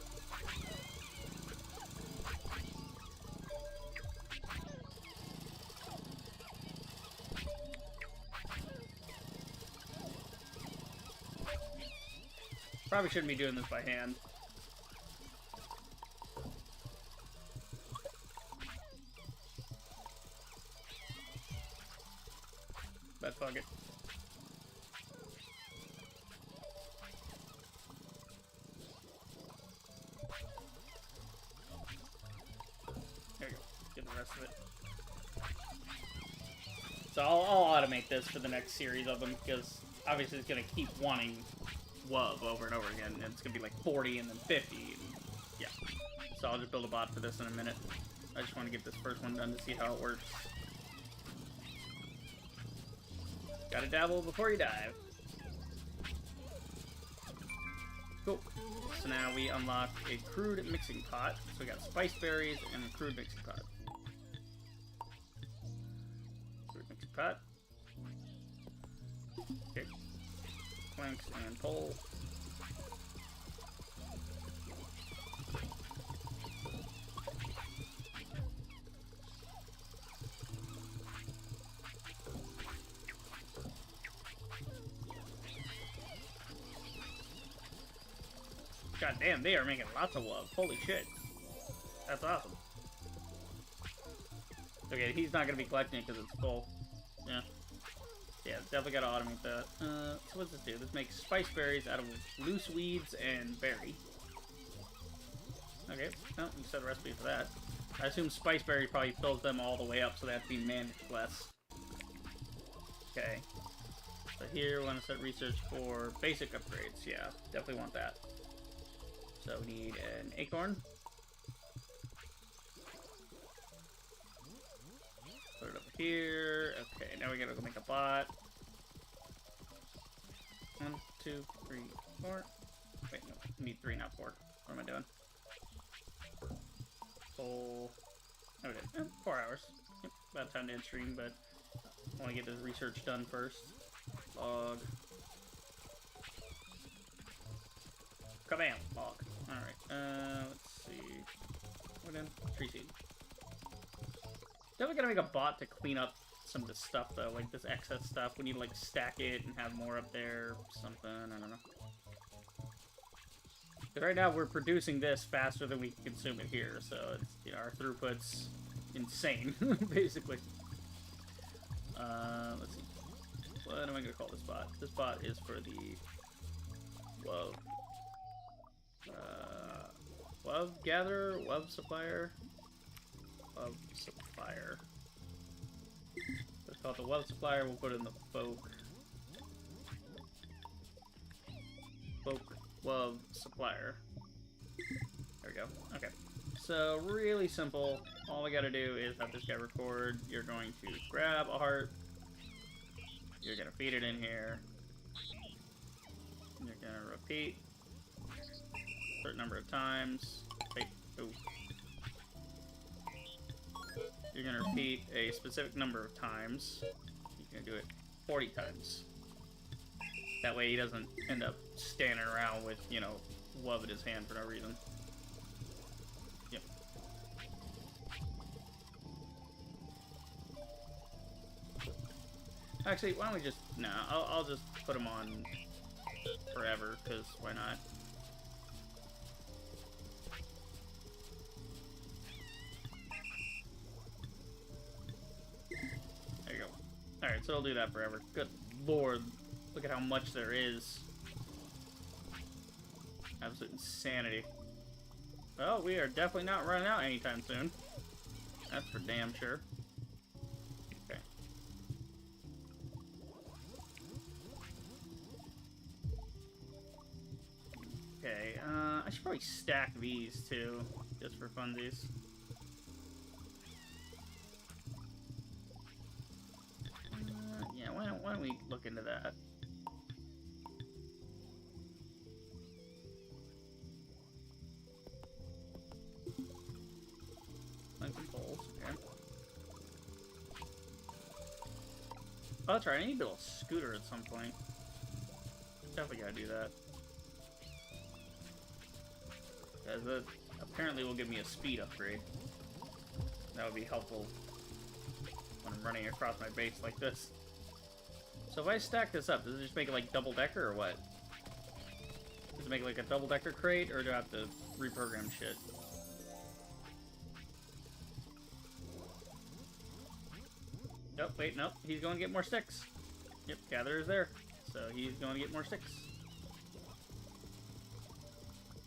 Probably shouldn't be doing this by hand. But fuck it. There we go. Get the rest of it. So I'll automate this for the next series of them, because obviously it's going to keep wanting Wub over and over again, and it's going to be like 40 and then 50, and yeah. So I'll just build a bot for this in a minute. I just want to get this first one done to see how it works. Gotta dabble before you dive. Cool. So now we unlock a crude mixing pot. So we got spice berries and a crude mixing pot. Crude mixing pot. Okay. Planks and pole. God damn, they are making lots of love. Holy shit. That's awesome. Okay, he's not going to be collecting it because it's full. Yeah. Yeah, definitely got to automate that. So what's this do? This makes spice berries out of loose weeds and berry. Okay, well, you set a recipe for that. I assume spice berry probably fills them all the way up, so they have to be managed less. Okay. So here we want to set research for basic upgrades. Yeah, definitely want that. So we need an acorn. Put it over here. Okay, now we gotta go make a bot. 1, 2, 3, 4. Wait, no, we need 3, not 4. What am I doing? Full. Oh, we did. 4 hours. Yep, about time to end stream, but I want to get this research done first. Log. Kabam! Log. Alright, let's see. What in? Tree seed. Definitely gotta make a bot to clean up some of this stuff, though, like this excess stuff. We need to, like, stack it and have more up there, something, I don't know. Because right now we're producing this faster than we can consume it here, so it's, you know, our throughput's insane, basically. Let's see. What am I going to call this bot? This bot is for the Wove. Wove gatherer, Wove supplier. Wove supplier. Let's call it the Wove supplier. We'll put it in the folk. Folk Wove supplier. There we go. Okay. So, really simple. All we gotta do is have this guy record. You're going to grab a heart. You're gonna feed it in here. You're gonna repeat a certain number of times. Wait, ooh. You're gonna repeat a specific number of times. You're gonna do it 40 times. That way he doesn't end up standing around with, you know, love in his hand for no reason. Yep. Actually, why don't we just... No, I'll just put him on forever, because why not? There you go. Alright, so I'll do that forever. Good lord. Look at how much there is. Absolute insanity. Well, we are definitely not running out anytime soon. That's for damn sure. Okay. Okay, I should probably stack these too, just for funsies. Yeah, why don't we look into that? Okay. Oh, that's right. I need to build a scooter at some point. Definitely gotta do that. Because that apparently will give me a speed upgrade. That would be helpful when I'm running across my base like this. So if I stack this up, does it just make it like double-decker or what? Does it make it like a double-decker crate, or do I have to reprogram shit? Nope, wait, nope. He's going to get more sticks. Yep, gatherer's there. So he's going to get more sticks.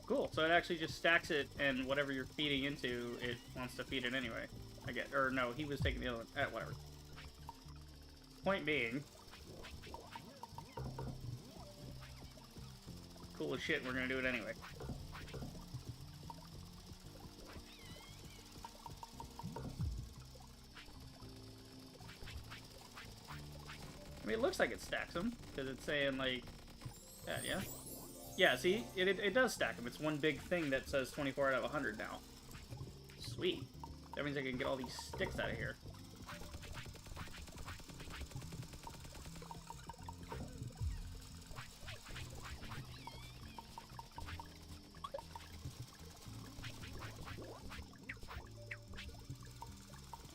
Cool, so it actually just stacks it, and whatever you're feeding into, it wants to feed it anyway. I get, or no, he was taking the other one. Whatever. Point being, cool as shit, we're gonna do it anyway. I mean, it looks like it stacks them, because it's saying, like, that, yeah? Yeah, see? It does stack them. It's one big thing that says 24 out of 100 now. Sweet. That means I can get all these sticks out of here.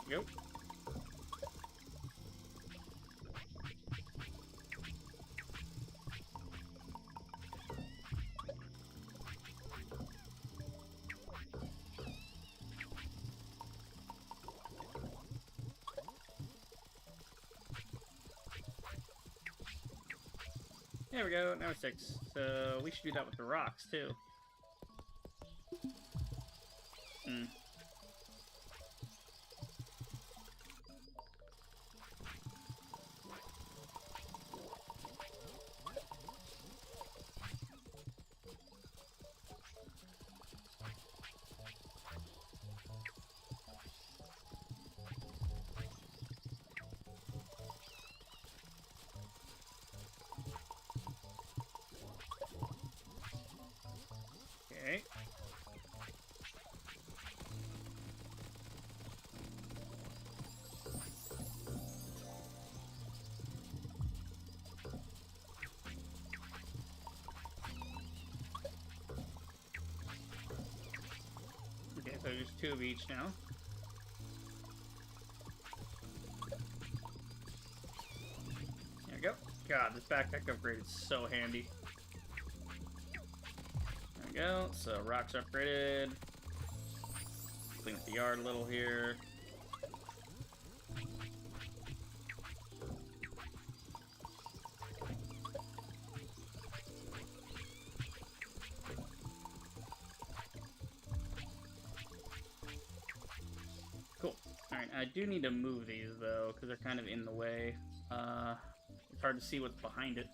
There we go. There we go, now 6. So we should do that with the rocks too. Hmm. Okay. Okay, so there's 2 of each now. we go. God, this backpack upgrade is so handy. There we go. So rocks upgraded. Clean up the yard a little here. Cool. Alright, I do need to move these, though, because they're kind of in the way. It's hard to see what's behind it.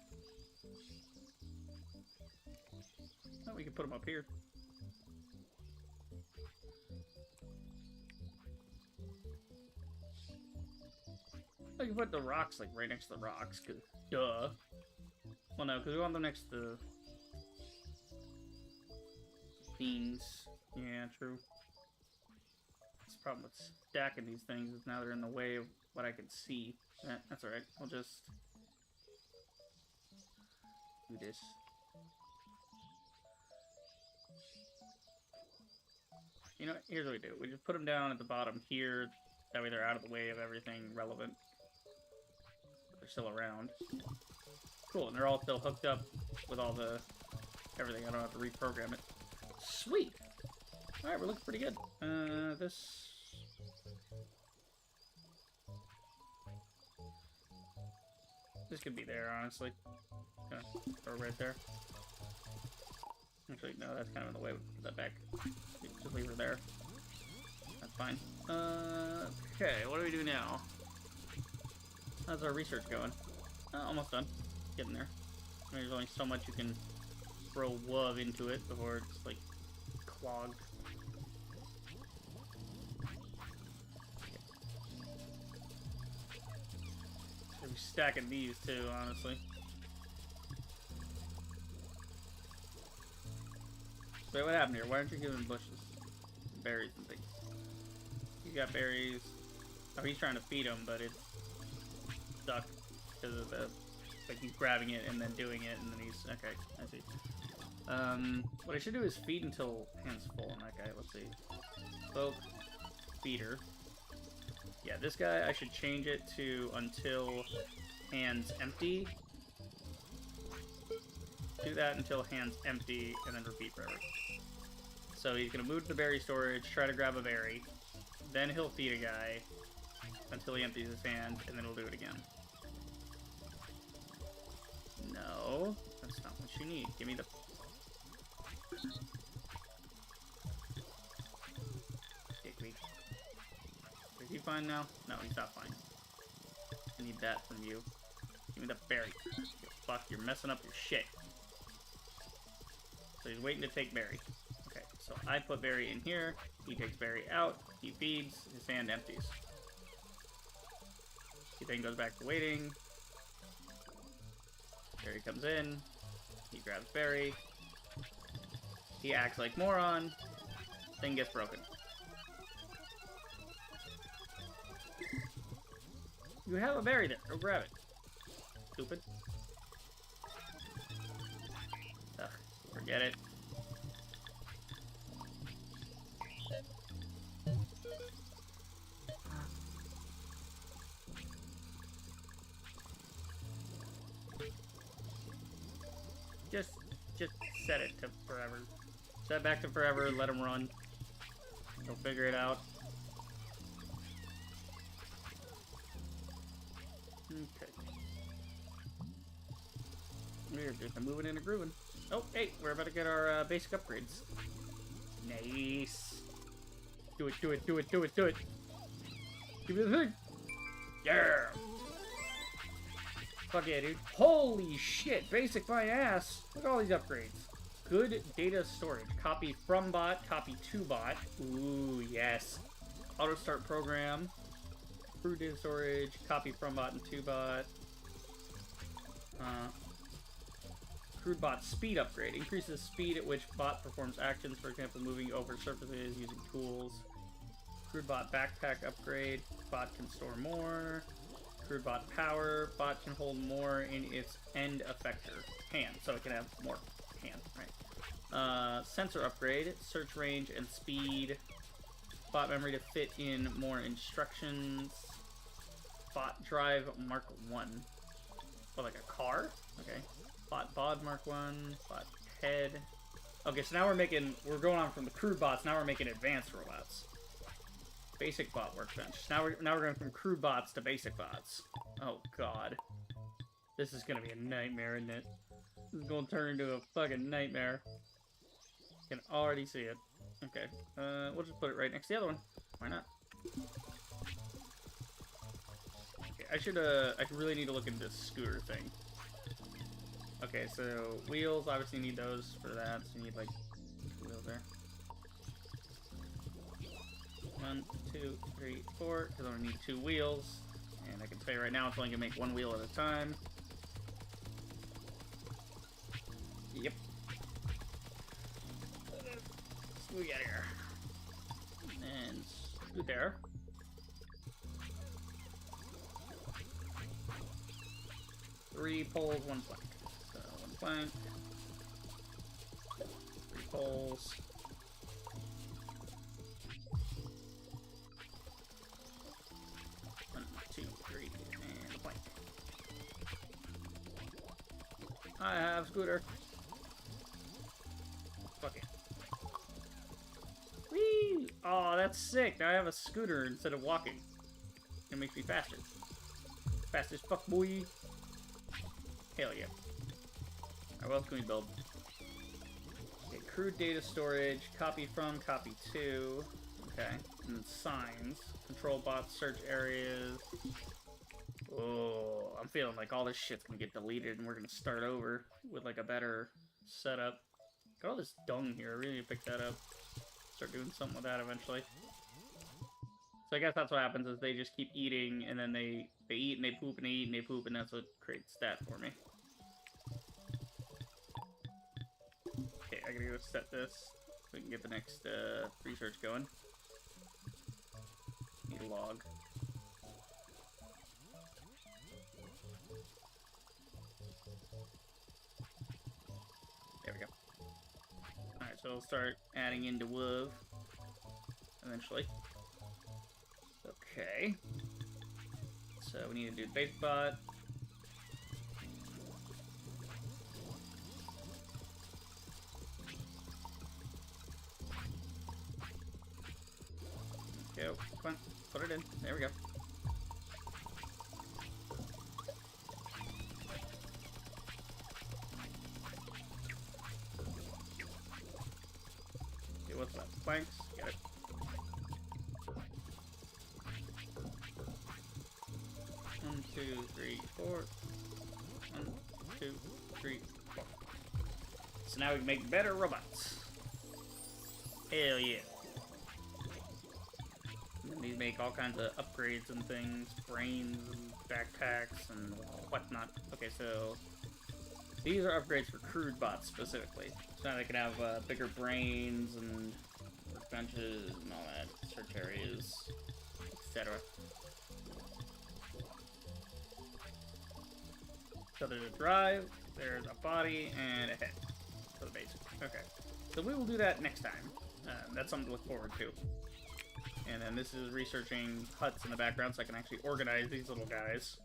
Oh, we can put them up here. I can put the rocks, like, right next to the rocks, because, duh. Well, no, because we want them next to things. Yeah, true. That's the problem with stacking these things, is now they're in the way of what I can see. That's alright. We'll just do this. You know what? Here's what we do. We just put them down at the bottom here. That way they're out of the way of everything relevant. But they're still around. Cool, and they're all still hooked up with all the everything. I don't have to reprogram it. Sweet! Alright, we're looking pretty good. This... This could be there, honestly. Or right there. Actually, no, that's kind of in the way. Put that back. Just leave her there. That's fine. Okay, what do we do now? How's our research going? Almost done. Getting there. I mean, there's only so much you can throw WUV into it before it's, like, clogged. Should be stacking these, too, honestly. Wait, what happened here? Why aren't you giving bushes? Berries and things. You got berries. Oh, he's trying to feed them, but it's stuck because of the... Like, he's grabbing it and then doing it, and then he's... Okay, I see. What I should do is feed until hands full on that guy. Let's see. Cloak. Feeder. Yeah, this guy, I should change it to until hands empty. Do that until hands empty, and then repeat forever. So he's going to move to the berry storage, try to grab a berry. Then he'll feed a guy until he empties his hand, and then he'll do it again. No, that's not what you need. Give me the... Dickweed. Is he fine now? No, he's not fine. I need that from you. Give me the berry. Fuck, you're messing up your shit. So he's waiting to take berry. Okay, so I put berry in here. He takes berry out. He feeds. His hand empties. He then goes back to waiting. Berry comes in. He grabs berry. He acts like moron. Thing gets broken. You have a berry there. Go grab it. Stupid. Ugh, forget it. Just set it to forever. Set it back to forever, let him run. He'll figure it out. Okay. We're just moving and grooving. Oh, hey, we're about to get our basic upgrades. Nice. Do it, do it, do it, do it, do it. Give me the thing. Yeah. Fuck yeah, dude. Holy shit, basic my ass. Look at all these upgrades. Good data storage. Copy from bot, copy to bot. Ooh, yes. Auto start program. Improved data storage, copy from bot and to bot. Crude bot speed upgrade. Increases speed at which bot performs actions, for example, moving over surfaces using tools. Crude bot backpack upgrade. Bot can store more. Crude bot power. Bot can hold more in its end effector. Hand. So it can have more hand, right? Sensor upgrade. Search range and speed. Bot memory to fit in more instructions. Bot drive Mark 1. Oh, like a car? Okay. Bot bod Mark 1, bot head. Okay, so now we're going on from the crude bots, now we're making advanced robots. Basic bot workbench. Now we're going from crude bots to basic bots. Oh god. This is gonna be a nightmare, isn't it? This is gonna turn into a fucking nightmare. You can already see it. Okay. We'll just put it right next to the other one. Why not? Okay, I really need to look into this scooter thing. Okay, so wheels, obviously need those for that, so you need, like, wheels there. 1, 2, 3, 4, because I'm gonna need 2 wheels. And I can tell you right now, it's only gonna make 1 wheel at a time. Yep. What we got here? And scoot there. Three poles, 1 plank. So 1 plank. 3 poles. 1, 2, 3, and a plank. I have scooter. Fuck it. Whee! Oh, that's sick. Now I have a scooter instead of walking. It makes me faster. Fast as fuck, boy. Hell yeah. Alright, what else can we build? Okay, crude data storage, copy from, copy to. Okay. And then signs. Control bots, search areas. Oh, I'm feeling like all this shit's gonna get deleted and we're gonna start over with like a better setup. Got all this dung here, I really need to pick that up. Start doing something with that eventually. So I guess that's what happens is they just keep eating and then they eat and they poop and they eat and they poop and that's what creates that for me. Okay, I gotta go set this so we can get the next research going. Need a log. There we go. Alright, so we'll start adding into WoW eventually. Okay. So we need to do base bot. Go. Come on. Put it in. There we go. Okay, what's that? Planks? Get it. One, 2, 3, 4. 1, 2, 3, 4. So now we can make better robots. Hell yeah. And these make all kinds of upgrades and things, brains and backpacks and whatnot. Okay, so these are upgrades for crude bots specifically. So now they can have bigger brains and workbenches and all that, search areas, etc. So there's a drive, there's a body, and a head for the basic. Okay, so we will do that next time. That's something to look forward to. And then this is researching huts in the background so I can actually organize these little guys.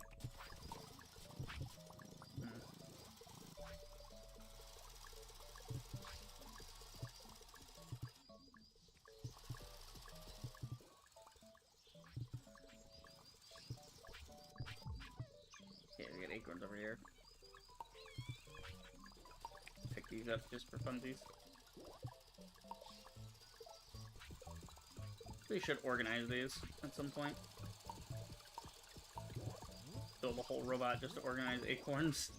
Okay, we got acorns over here. Pick these up just for funsies. We should organize these at some point. Build a whole robot just to organize acorns.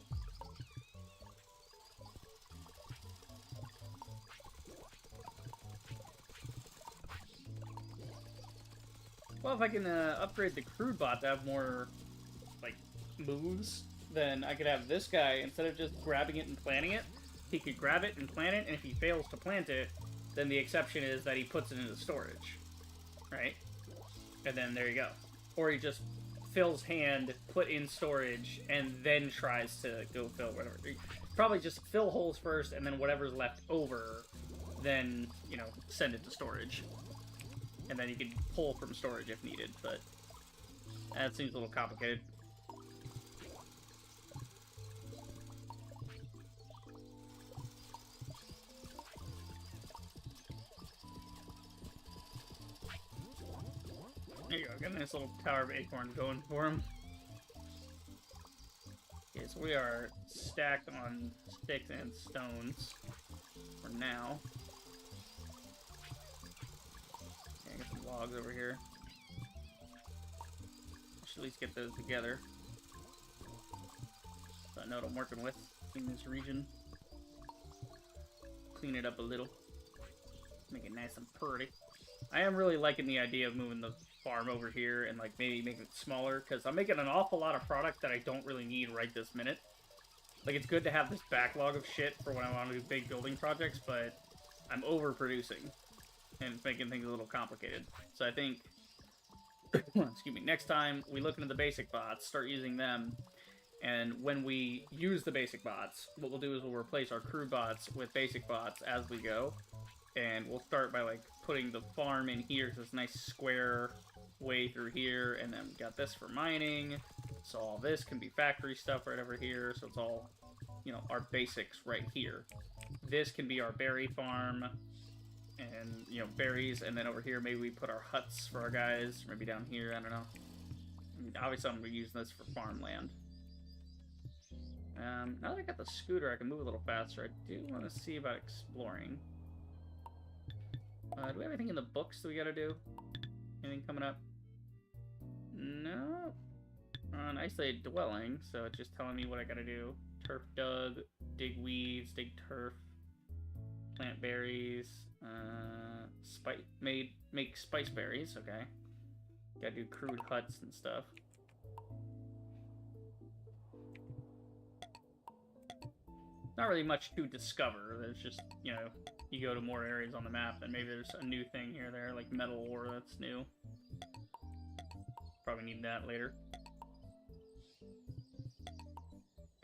Well, if I can upgrade the crude bot to have more, like, moves, then I could have this guy, instead of just grabbing it and planting it, he could grab it and plant it, and if he fails to plant it, then the exception is that he puts it into storage. Right? And then there you go. Or he just fills hand, put in storage, and then tries to go fill whatever. Probably just fill holes first, and then whatever's left over, then, you know, send it to storage. And then you can pull from storage if needed, but that seems a little complicated. There you go, got a nice little tower of acorns going for him. Okay, so we are stacked on sticks and stones for now. Okay, get some logs over here. I should at least get those together, so I know what I'm working with in this region. Clean it up a little. Make it nice and pretty. I am really liking the idea of moving the farm over here and like maybe making it smaller, because I'm making an awful lot of product that I don't really need right this minute. Like, it's good to have this backlog of shit for when I want to do big building projects, but I'm overproducing and it's making things a little complicated. So I think, excuse me, next time we look into the basic bots, start using them, and when we use the basic bots, what we'll do is we'll replace our crew bots with basic bots as we go. And we'll start by, like, putting the farm in here, so it's a nice square way through here, and then we got this for mining, so all this can be factory stuff right over here, so it's all, you know, our basics right here. This can be our berry farm, and, you know, berries, and then over here maybe we put our huts for our guys, maybe down here, I don't know. I mean, obviously I'm going to be using this for farmland. Now that I got the scooter, I can move a little faster. I do want to see about exploring. Do we have anything in the books that we gotta do? Anything coming up? No. An isolated dwelling, so it's just telling me what I gotta do. Turf dug, dig weeds, dig turf, plant berries, make spice berries, okay. Gotta do crude huts and stuff. Not really much to discover, there's just, you know, you go to more areas on the map, and maybe there's a new thing here or there, like metal ore that's new. Probably need that later.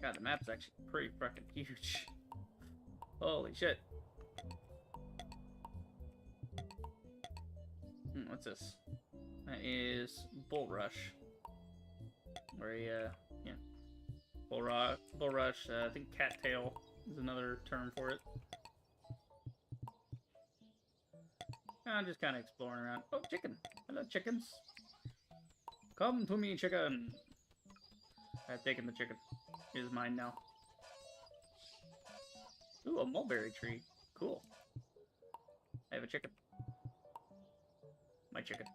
God, the map's actually pretty fucking huge. Holy shit. What's this? That is Bull Rush. Where yeah. Bull Rush, I think Cattail is another term for it. I'm just kind of exploring around. Oh, chicken. Hello, chickens. Come to me, chicken. I've taken the chicken. It is mine now. Ooh, a mulberry tree. Cool. I have a chicken. My chicken.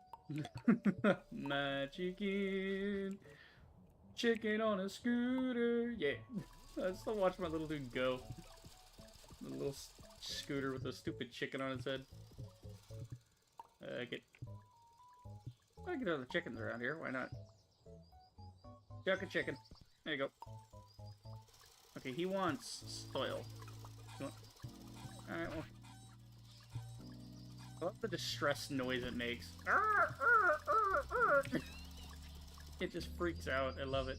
My chicken. Chicken on a scooter. Yeah. I still watch my little dude go. The little scooter with a stupid chicken on its head. I can throw the chickens around here. Why not? Duck a chicken. There you go. Okay, he wants soil. Alright, well. I love the distressed noise it makes. It just freaks out. I love it.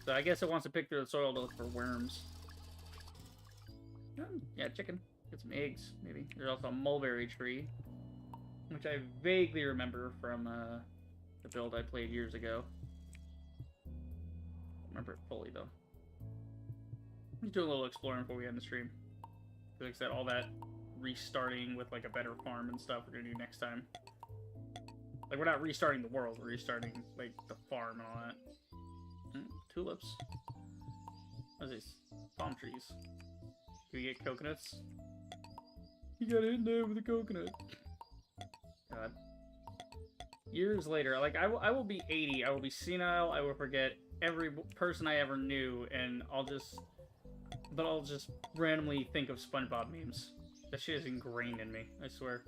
So I guess it wants to pick through the soil to look for worms. Yeah, chicken. Get some eggs, maybe. There's also a mulberry tree, which I vaguely remember from the build I played years ago. Don't remember it fully, though. Let's do a little exploring before we end the stream. Like I said, all that restarting with like a better farm and stuff we're gonna do next time. Like, we're not restarting the world, we're restarting like the farm and all that. Tulips. What is this? Palm trees. Can we get coconuts? You got in there with a coconut. God. Years later, like, I will be 80, I will be senile, I will forget every person I ever knew, and I'll just randomly think of SpongeBob memes. That shit is ingrained in me, I swear.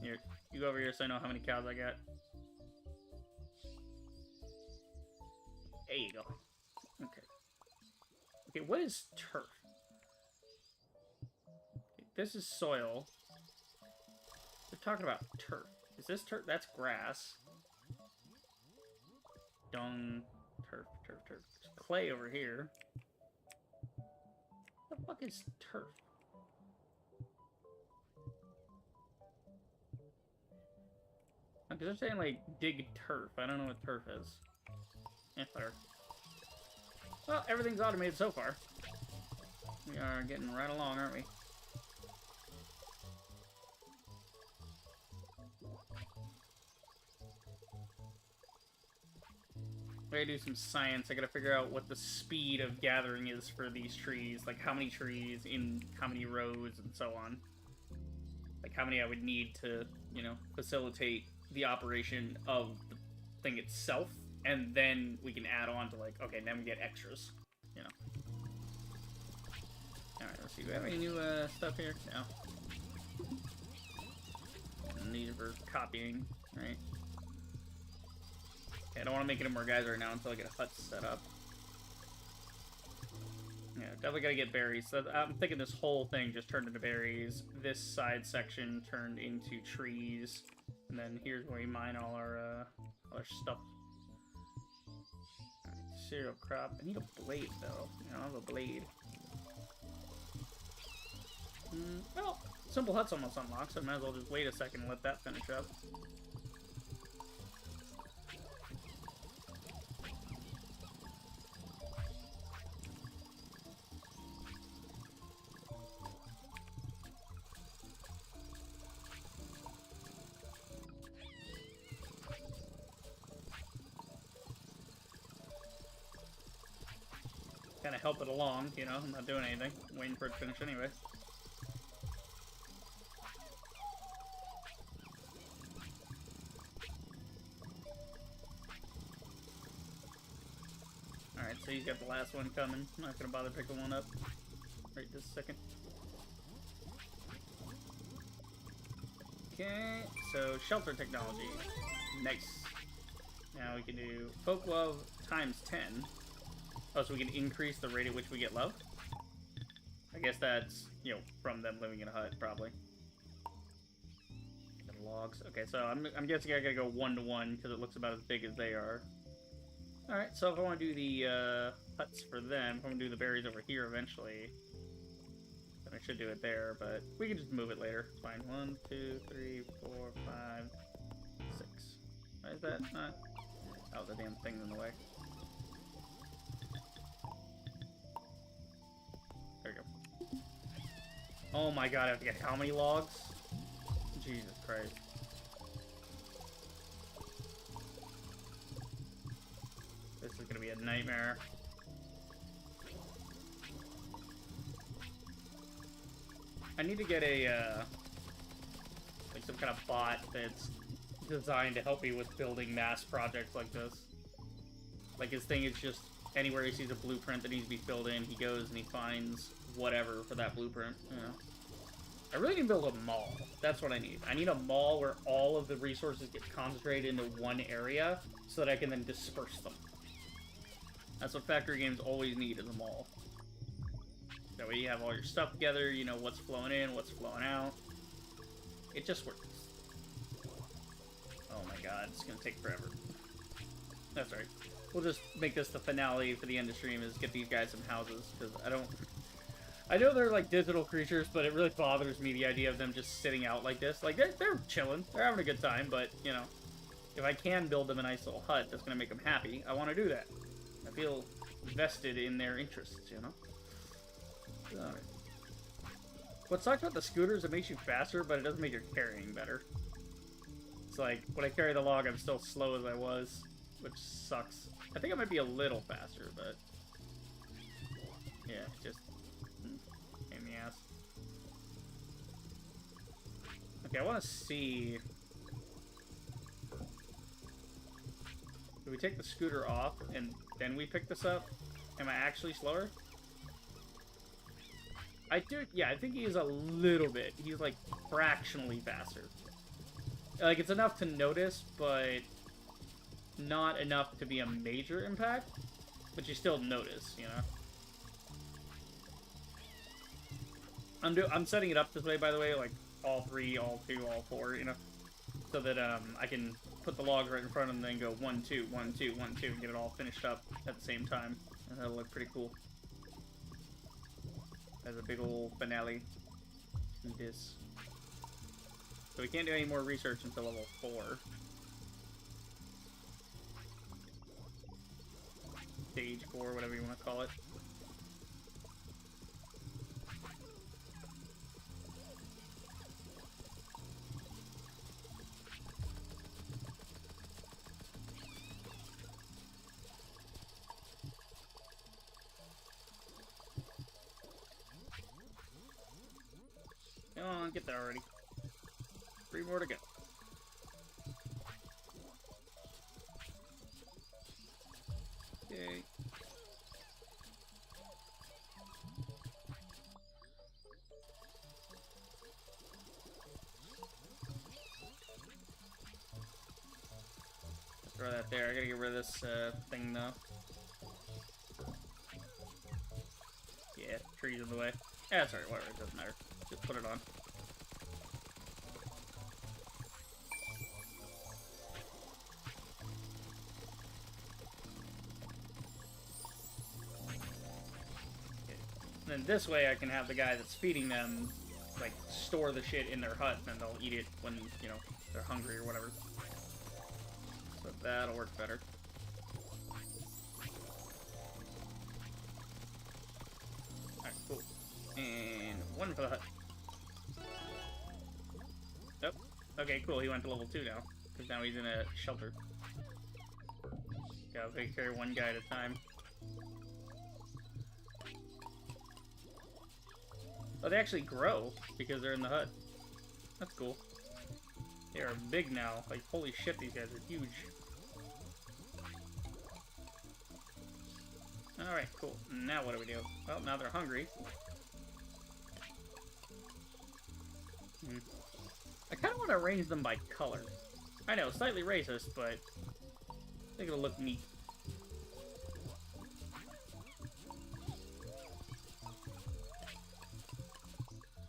Here, you go over here so I know how many cows I got. There you go. Okay. Okay, what is turf? Okay, this is soil. They're talking about turf. Is this turf? That's grass. Dung. Turf, turf, turf. There's clay over here. What the fuck is turf? Because they're saying, like, dig turf. I don't know what turf is. Yeah, whatever. Well, everything's automated so far. We are getting right along, aren't we? I gotta do some science. I gotta figure out what the speed of gathering is for these trees. Like, how many trees in how many rows and so on. Like, how many I would need to, you know, facilitate the operation of the thing itself. And then we can add on to, like, okay, then we get extras, you know. Alright, let's see. Do we have any new stuff here? No. Need for copying, right? Okay, I don't want to make any more guys right now until I get a hut set up. Yeah, definitely gotta get berries. So I'm thinking this whole thing just turned into berries. This side section turned into trees. And then here's where we mine all our stuff. Alright, cereal crop. I need a blade, though. I don't have a blade. Well, Simple Hut's almost unlocked, so I might as well just wait a second and let that finish up. Kind of help it along, you know, I'm not doing anything. I'm waiting for it to finish anyway. Alright, so he's got the last one coming. I'm not gonna bother picking one up right this second. Okay, so shelter technology. Nice. Now we can do folk love times 10. Oh, so we can increase the rate at which we get loved? I guess that's, you know, from them living in a hut, probably. The logs. Okay, so I'm guessing I gotta go 1-to-1 because it looks about as big as they are. Alright, so if I want to do the huts for them, if I want to do the berries over here eventually, then I should do it there, but we can just move it later. It's fine. 1, 2, 3, 4, 5, 6. Why is that not? Oh, the damn thing's in the way. There we go. Oh my god, I have to get how many logs? Jesus Christ. This is gonna be a nightmare. I need to get a, like some kind of bot that's designed to help me with building mass projects like this. Like, his thing is just, anywhere he sees a blueprint that needs to be filled in, he goes and he finds whatever for that blueprint, you know. I really need to build a mall. That's what I need. I need a mall where all of the resources get concentrated into one area so that I can then disperse them. That's what factory games always need, is a mall. That way you have all your stuff together, you know what's flowing in, what's flowing out. It just works. Oh my god, it's gonna take forever. That's right. We'll just make this the finale for the end of stream, is get these guys some houses, because I know they're like digital creatures, but it really bothers me, the idea of them just sitting out like this. Like, they're chilling, they're having a good time, but, you know, if I can build them a nice little hut that's gonna make them happy, I want to do that. I feel vested in their interests, you know? Alright. What sucks about the scooters, it makes you faster, but it doesn't make your carrying better. It's like, when I carry the log, I'm still slow as I was, which sucks. I think I might be a little faster, but... yeah, just... pain in the ass. Okay, I want to see... do we take the scooter off, and then we pick this up? Am I actually slower? Yeah, I think he is a little bit. He's, like, fractionally faster. Like, it's enough to notice, but not enough to be a major impact. But you still notice, you know? I'm setting it up this way, by the way, like, all 3, all 2, all 4, you know? So that, I can put the logs right in front of them and then go 1, 2, 1, 2, 1, 2, and get it all finished up at the same time. And that'll look pretty cool. As a big old finale. This. So we can't do any more research until level 4. Stage 4, whatever you want to call it. on, get there already. 3 more to go. Okay. Throw that there. I gotta get rid of this thing though. Yeah, trees in the way. Yeah, that's alright, whatever, it doesn't matter. Just put it on. Okay. And then this way I can have the guy that's feeding them, like, store the shit in their hut, and then they'll eat it when, you know, they're hungry or whatever. So that'll work better. Alright, cool. And 1 for the hut. Nope. Okay, cool. He went to level 2 now. Because now he's in a shelter. Gotta take care of 1 guy at a time. Oh, they actually grow because they're in the hut. That's cool. They are big now. Like, holy shit, these guys are huge. Alright, cool. Now what do we do? Well, now they're hungry. I kind of want to arrange them by color. I know, slightly racist, but I think it'll look neat.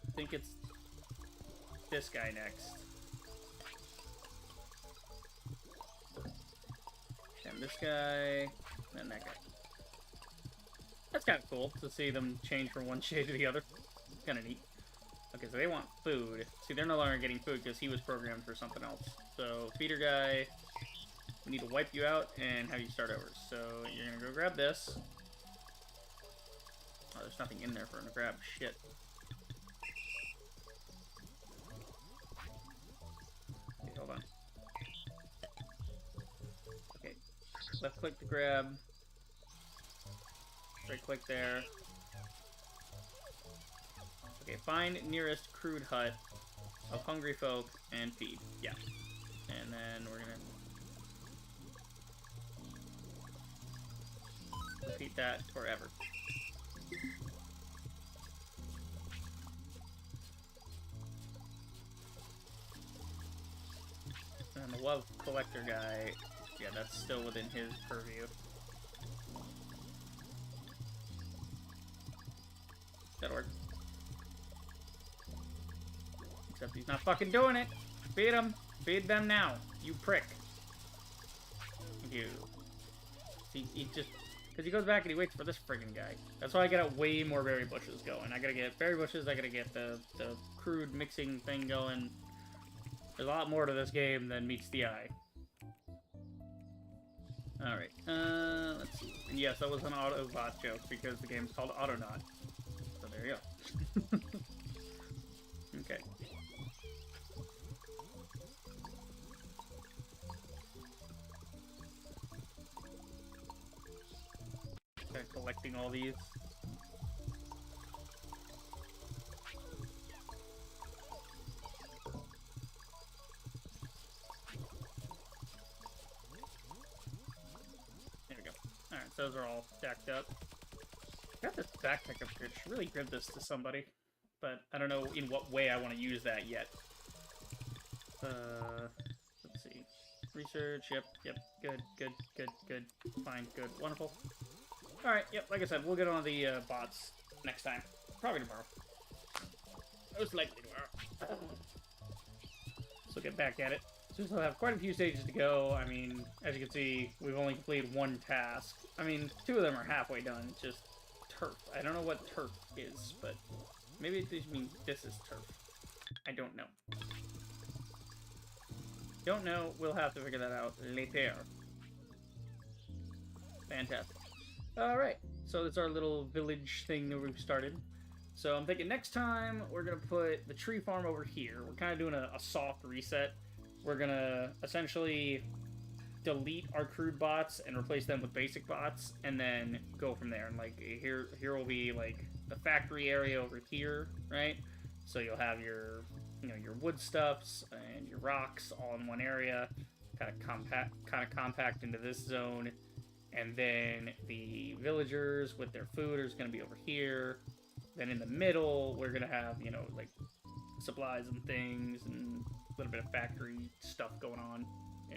I think it's this guy next. And this guy, and that guy. That's kind of cool to see them change from one shade to the other. Kind of neat. Okay, so they want food. See, they're no longer getting food because he was programmed for something else. So, feeder guy, we need to wipe you out and have you start over. So, you're going to go grab this. Oh, there's nothing in there for him to grab. Shit. Okay, hold on. Okay, left click to grab. Right click there. Okay, find nearest crude hut of hungry folk and feed. Yeah. And then we're gonna repeat that forever. And the love collector guy, yeah, that's still within his purview. That'll work. Except he's not fucking doing it. Feed him. Feed them now. You prick. You. He just... Because he goes back and he waits for this friggin' guy. That's why I gotta way more berry bushes going. I gotta get berry bushes, I gotta get the crude mixing thing going. There's a lot more to this game than meets the eye. Alright, let's see. And yes, that was an Autobot joke because the game's called Autonauts. So there you go. Okay. Okay, collecting all these. There we go. Alright, so those are all stacked up. Got this backpack upgrade. Should really give this to somebody, but I don't know in what way I want to use that yet. Let's see. Research. Yep. Good. Fine. Good. Wonderful. All right. Yep. Like I said, we'll get on the bots next time. Probably tomorrow. Most likely tomorrow. So get back at it. So we still have quite a few stages to go. I mean, as you can see, we've only completed 1 task. I mean, 2 of them are halfway done. It's just turf. I don't know what turf is, but maybe it just means this is turf. I don't know. Don't know. We'll have to figure that out later. Fantastic. Alright, so that's our little village thing that we've started. So I'm thinking next time we're going to put the tree farm over here. We're kind of doing a soft reset. We're going to essentially delete our crude bots and replace them with basic bots, and then go from there. And like here will be like the factory area over here, right? So you'll have your, your wood stuffs and your rocks all in one area, kind of compact into this zone, and then the villagers with their food is going to be over here. Then in the middle, we're going to have, like supplies and things and a little bit of factory stuff going on, a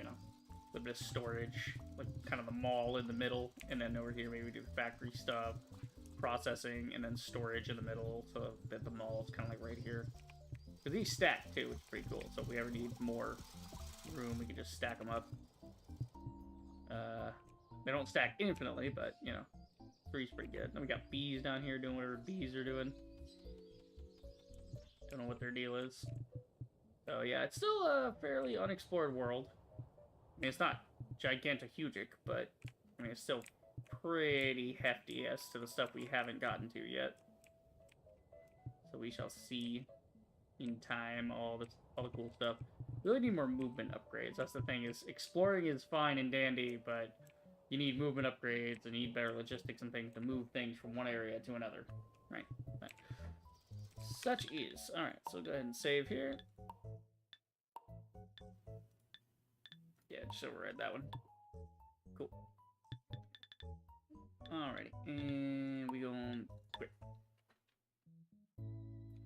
little bit of storage, like kind of the mall in the middle, and then over here maybe we do factory stuff, processing, and then storage in the middle, so that the mall is kind of like right here. Because these stack too, which is pretty cool. So if we ever need more room, we can just stack them up. They don't stack infinitely, but three's pretty good. Then we got bees down here doing whatever bees are doing. Don't know what their deal is. So yeah, it's still a fairly unexplored world. I mean, it's not gigantic-hugic, but I mean, it's still pretty hefty as to the stuff we haven't gotten to yet. So we shall see in time all the cool stuff. We really need more movement upgrades. That's the thing, is exploring is fine and dandy, but you need movement upgrades and you need better logistics and things to move things from one area to another. Right. Such is. Alright, so go ahead and save here. Yeah, just override that one. Cool. Alrighty, and we go on quick.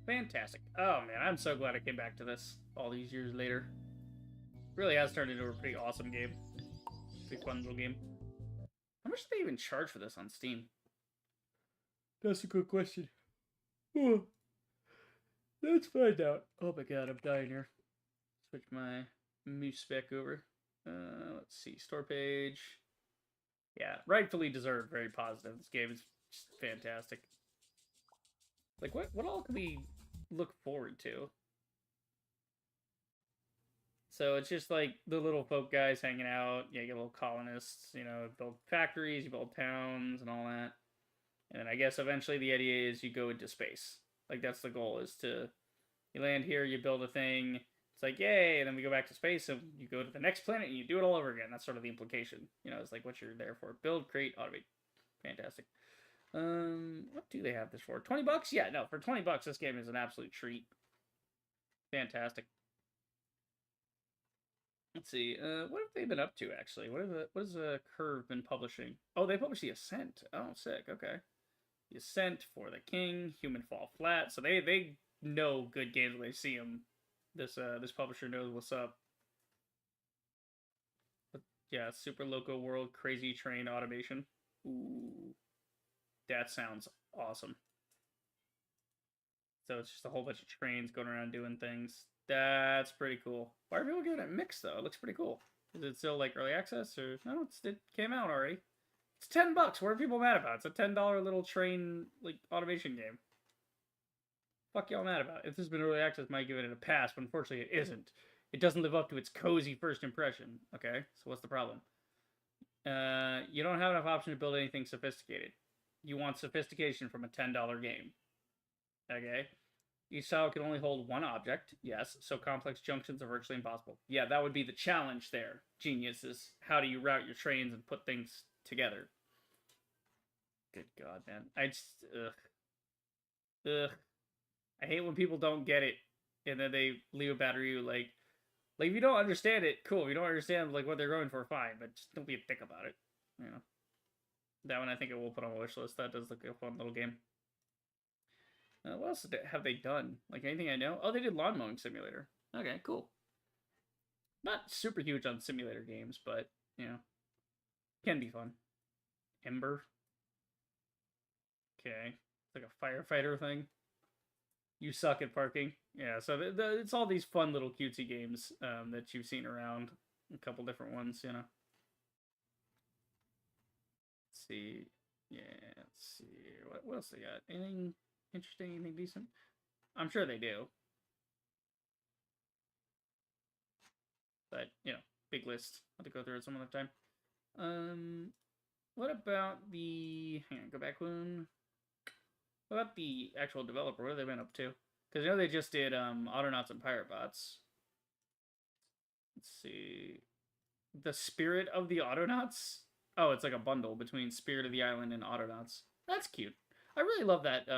Fantastic. Oh man, I'm so glad I came back to this all these years later. Really has turned into a pretty awesome game. Pretty fun little game. How much do they even charge for this on Steam? That's a good question. Oh, let's find out. Oh my god, I'm dying here. Switch my mouse back over. Let's see, store page. Yeah, rightfully deserved. Very positive. This game is just fantastic. Like, what all can we look forward to? So it's just like the little folk guys hanging out. You get little colonists, build factories, you build towns and all that. And then I guess eventually the idea is you go into space. Like, that's the goal, is to, you land here, you build a thing. It's like, yay, and then we go back to space and you go to the next planet and you do it all over again. That's sort of the implication. It's like what you're there for. Build, create, automate. Fantastic. What do they have this for? 20 bucks? Yeah, no, for 20 bucks, this game is an absolute treat. Fantastic. Let's see. What have they been up to, actually? What has Curve been publishing? Oh, they published The Ascent. Oh, sick. Okay. The Ascent, For the King, Human Fall Flat. So they know good games when they see them. This publisher knows what's up. But yeah, Super Loco World, Crazy Train Automation. Ooh. That sounds awesome. So it's just a whole bunch of trains going around doing things. That's pretty cool. Why are people giving it mixed, though? It looks pretty cool. Is it still, like, early access? Or no, it came out already. It's $10. What are people mad about? It's a $10 little train, like, automation game. Fuck y'all mad about? If this has been early access, might give it a pass, but unfortunately it isn't. It doesn't live up to its cozy first impression. Okay, so what's the problem? You don't have enough option to build anything sophisticated. You want sophistication from a $10 game. Okay? Each tile can only hold one object. Yes, so complex junctions are virtually impossible. Yeah, that would be the challenge there. Genius is how do you route your trains and put things together. Good God, man. I just... Ugh. I hate when people don't get it and then they leave a bad review. Like if you don't understand it, cool. If you don't understand like what they're going for, fine. But just don't be a dick about it. That one I think I will put on my wish list. That does look like a fun little game. What else have they done? Like anything I know? Oh, they did Lawn Mowing Simulator. Okay, cool. Not super huge on simulator games, but can be fun. Ember. Okay, it's like a firefighter thing. You suck at parking. Yeah, so it's all these fun little cutesy games that you've seen around. A couple different ones, Let's see. Yeah, let's see. What else they got? Anything interesting? Anything decent? I'm sure they do. But, big list. I'll have to go through it some other time. What about the... Hang on, go back one. What about the actual developer? What have they been up to? Because they just did Autonauts and Pirate Bots. Let's see. The Spirit of the Autonauts? Oh, it's like a bundle between Spirit of the Island and Autonauts. That's cute. I really love that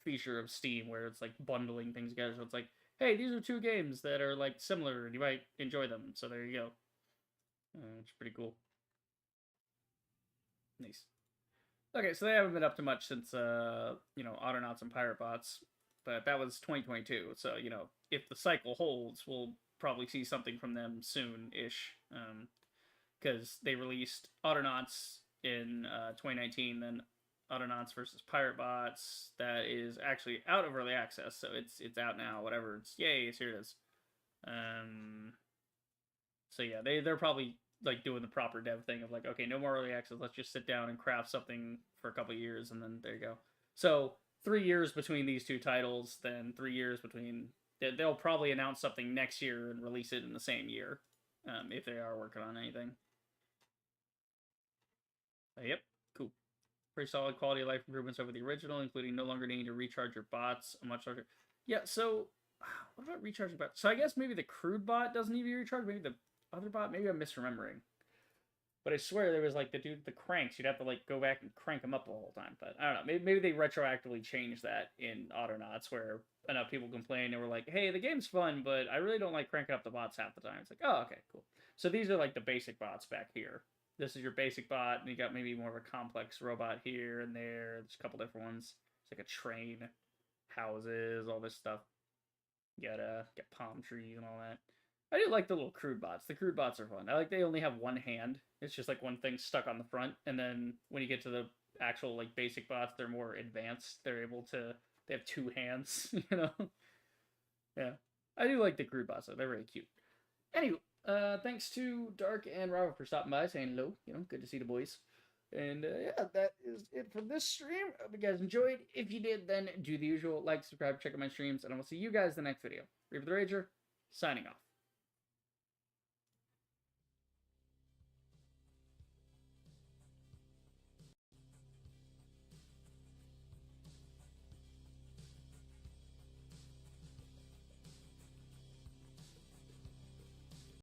feature of Steam where it's like bundling things together. So it's like, hey, these are two games that are like similar and you might enjoy them. So there you go. It's pretty cool. Nice. Okay, so they haven't been up to much since Autonauts and Pirate Bots, but that was 2022. So if the cycle holds, we'll probably see something from them soon-ish. Because they released Autonauts in 2019, then Autonauts versus Pirate Bots that is actually out of early access, so it's out now. Whatever, it's yay, here it is. So yeah, they're probably like doing the proper dev thing of like, okay, no more early access. Let's just sit down and craft something for a couple of years, and then there you go. So 3 years between these two titles, then 3 years between. They'll probably announce something next year and release it in the same year, if they are working on anything. Yep, cool. Pretty solid quality of life improvements over the original, including no longer needing to recharge your bots a much larger. Yeah, so what about recharging bots? So I guess maybe the crude bot doesn't need to be recharged. Maybe the other bot. Maybe I'm misremembering. But I swear there was like the dude, the cranks. You'd have to like go back and crank them up the whole time. But I don't know. Maybe they retroactively changed that in Autonauts, where enough people complained and were like, "Hey, the game's fun, but I really don't like cranking up the bots half the time." It's like, oh, okay, cool. So these are like the basic bots back here. This is your basic bot, and you got maybe more of a complex robot here and there. There's a couple different ones. It's like a train, houses, all this stuff. You gotta get palm trees and all that. I do like the little crude bots. The crude bots are fun. I like they only have one hand. It's just like one thing stuck on the front, and then when you get to the actual like basic bots, they're more advanced. They're able to. They have two hands. Yeah, I do like the crude bots. Though. They're really cute. Anyway, thanks to Dark and Robert for stopping by, saying hello. Good to see the boys. And yeah, that is it for this stream. Hope you guys enjoyed. If you did, then do the usual: like, subscribe, check out my streams, and I will see you guys in the next video. Reaper the Rager, signing off.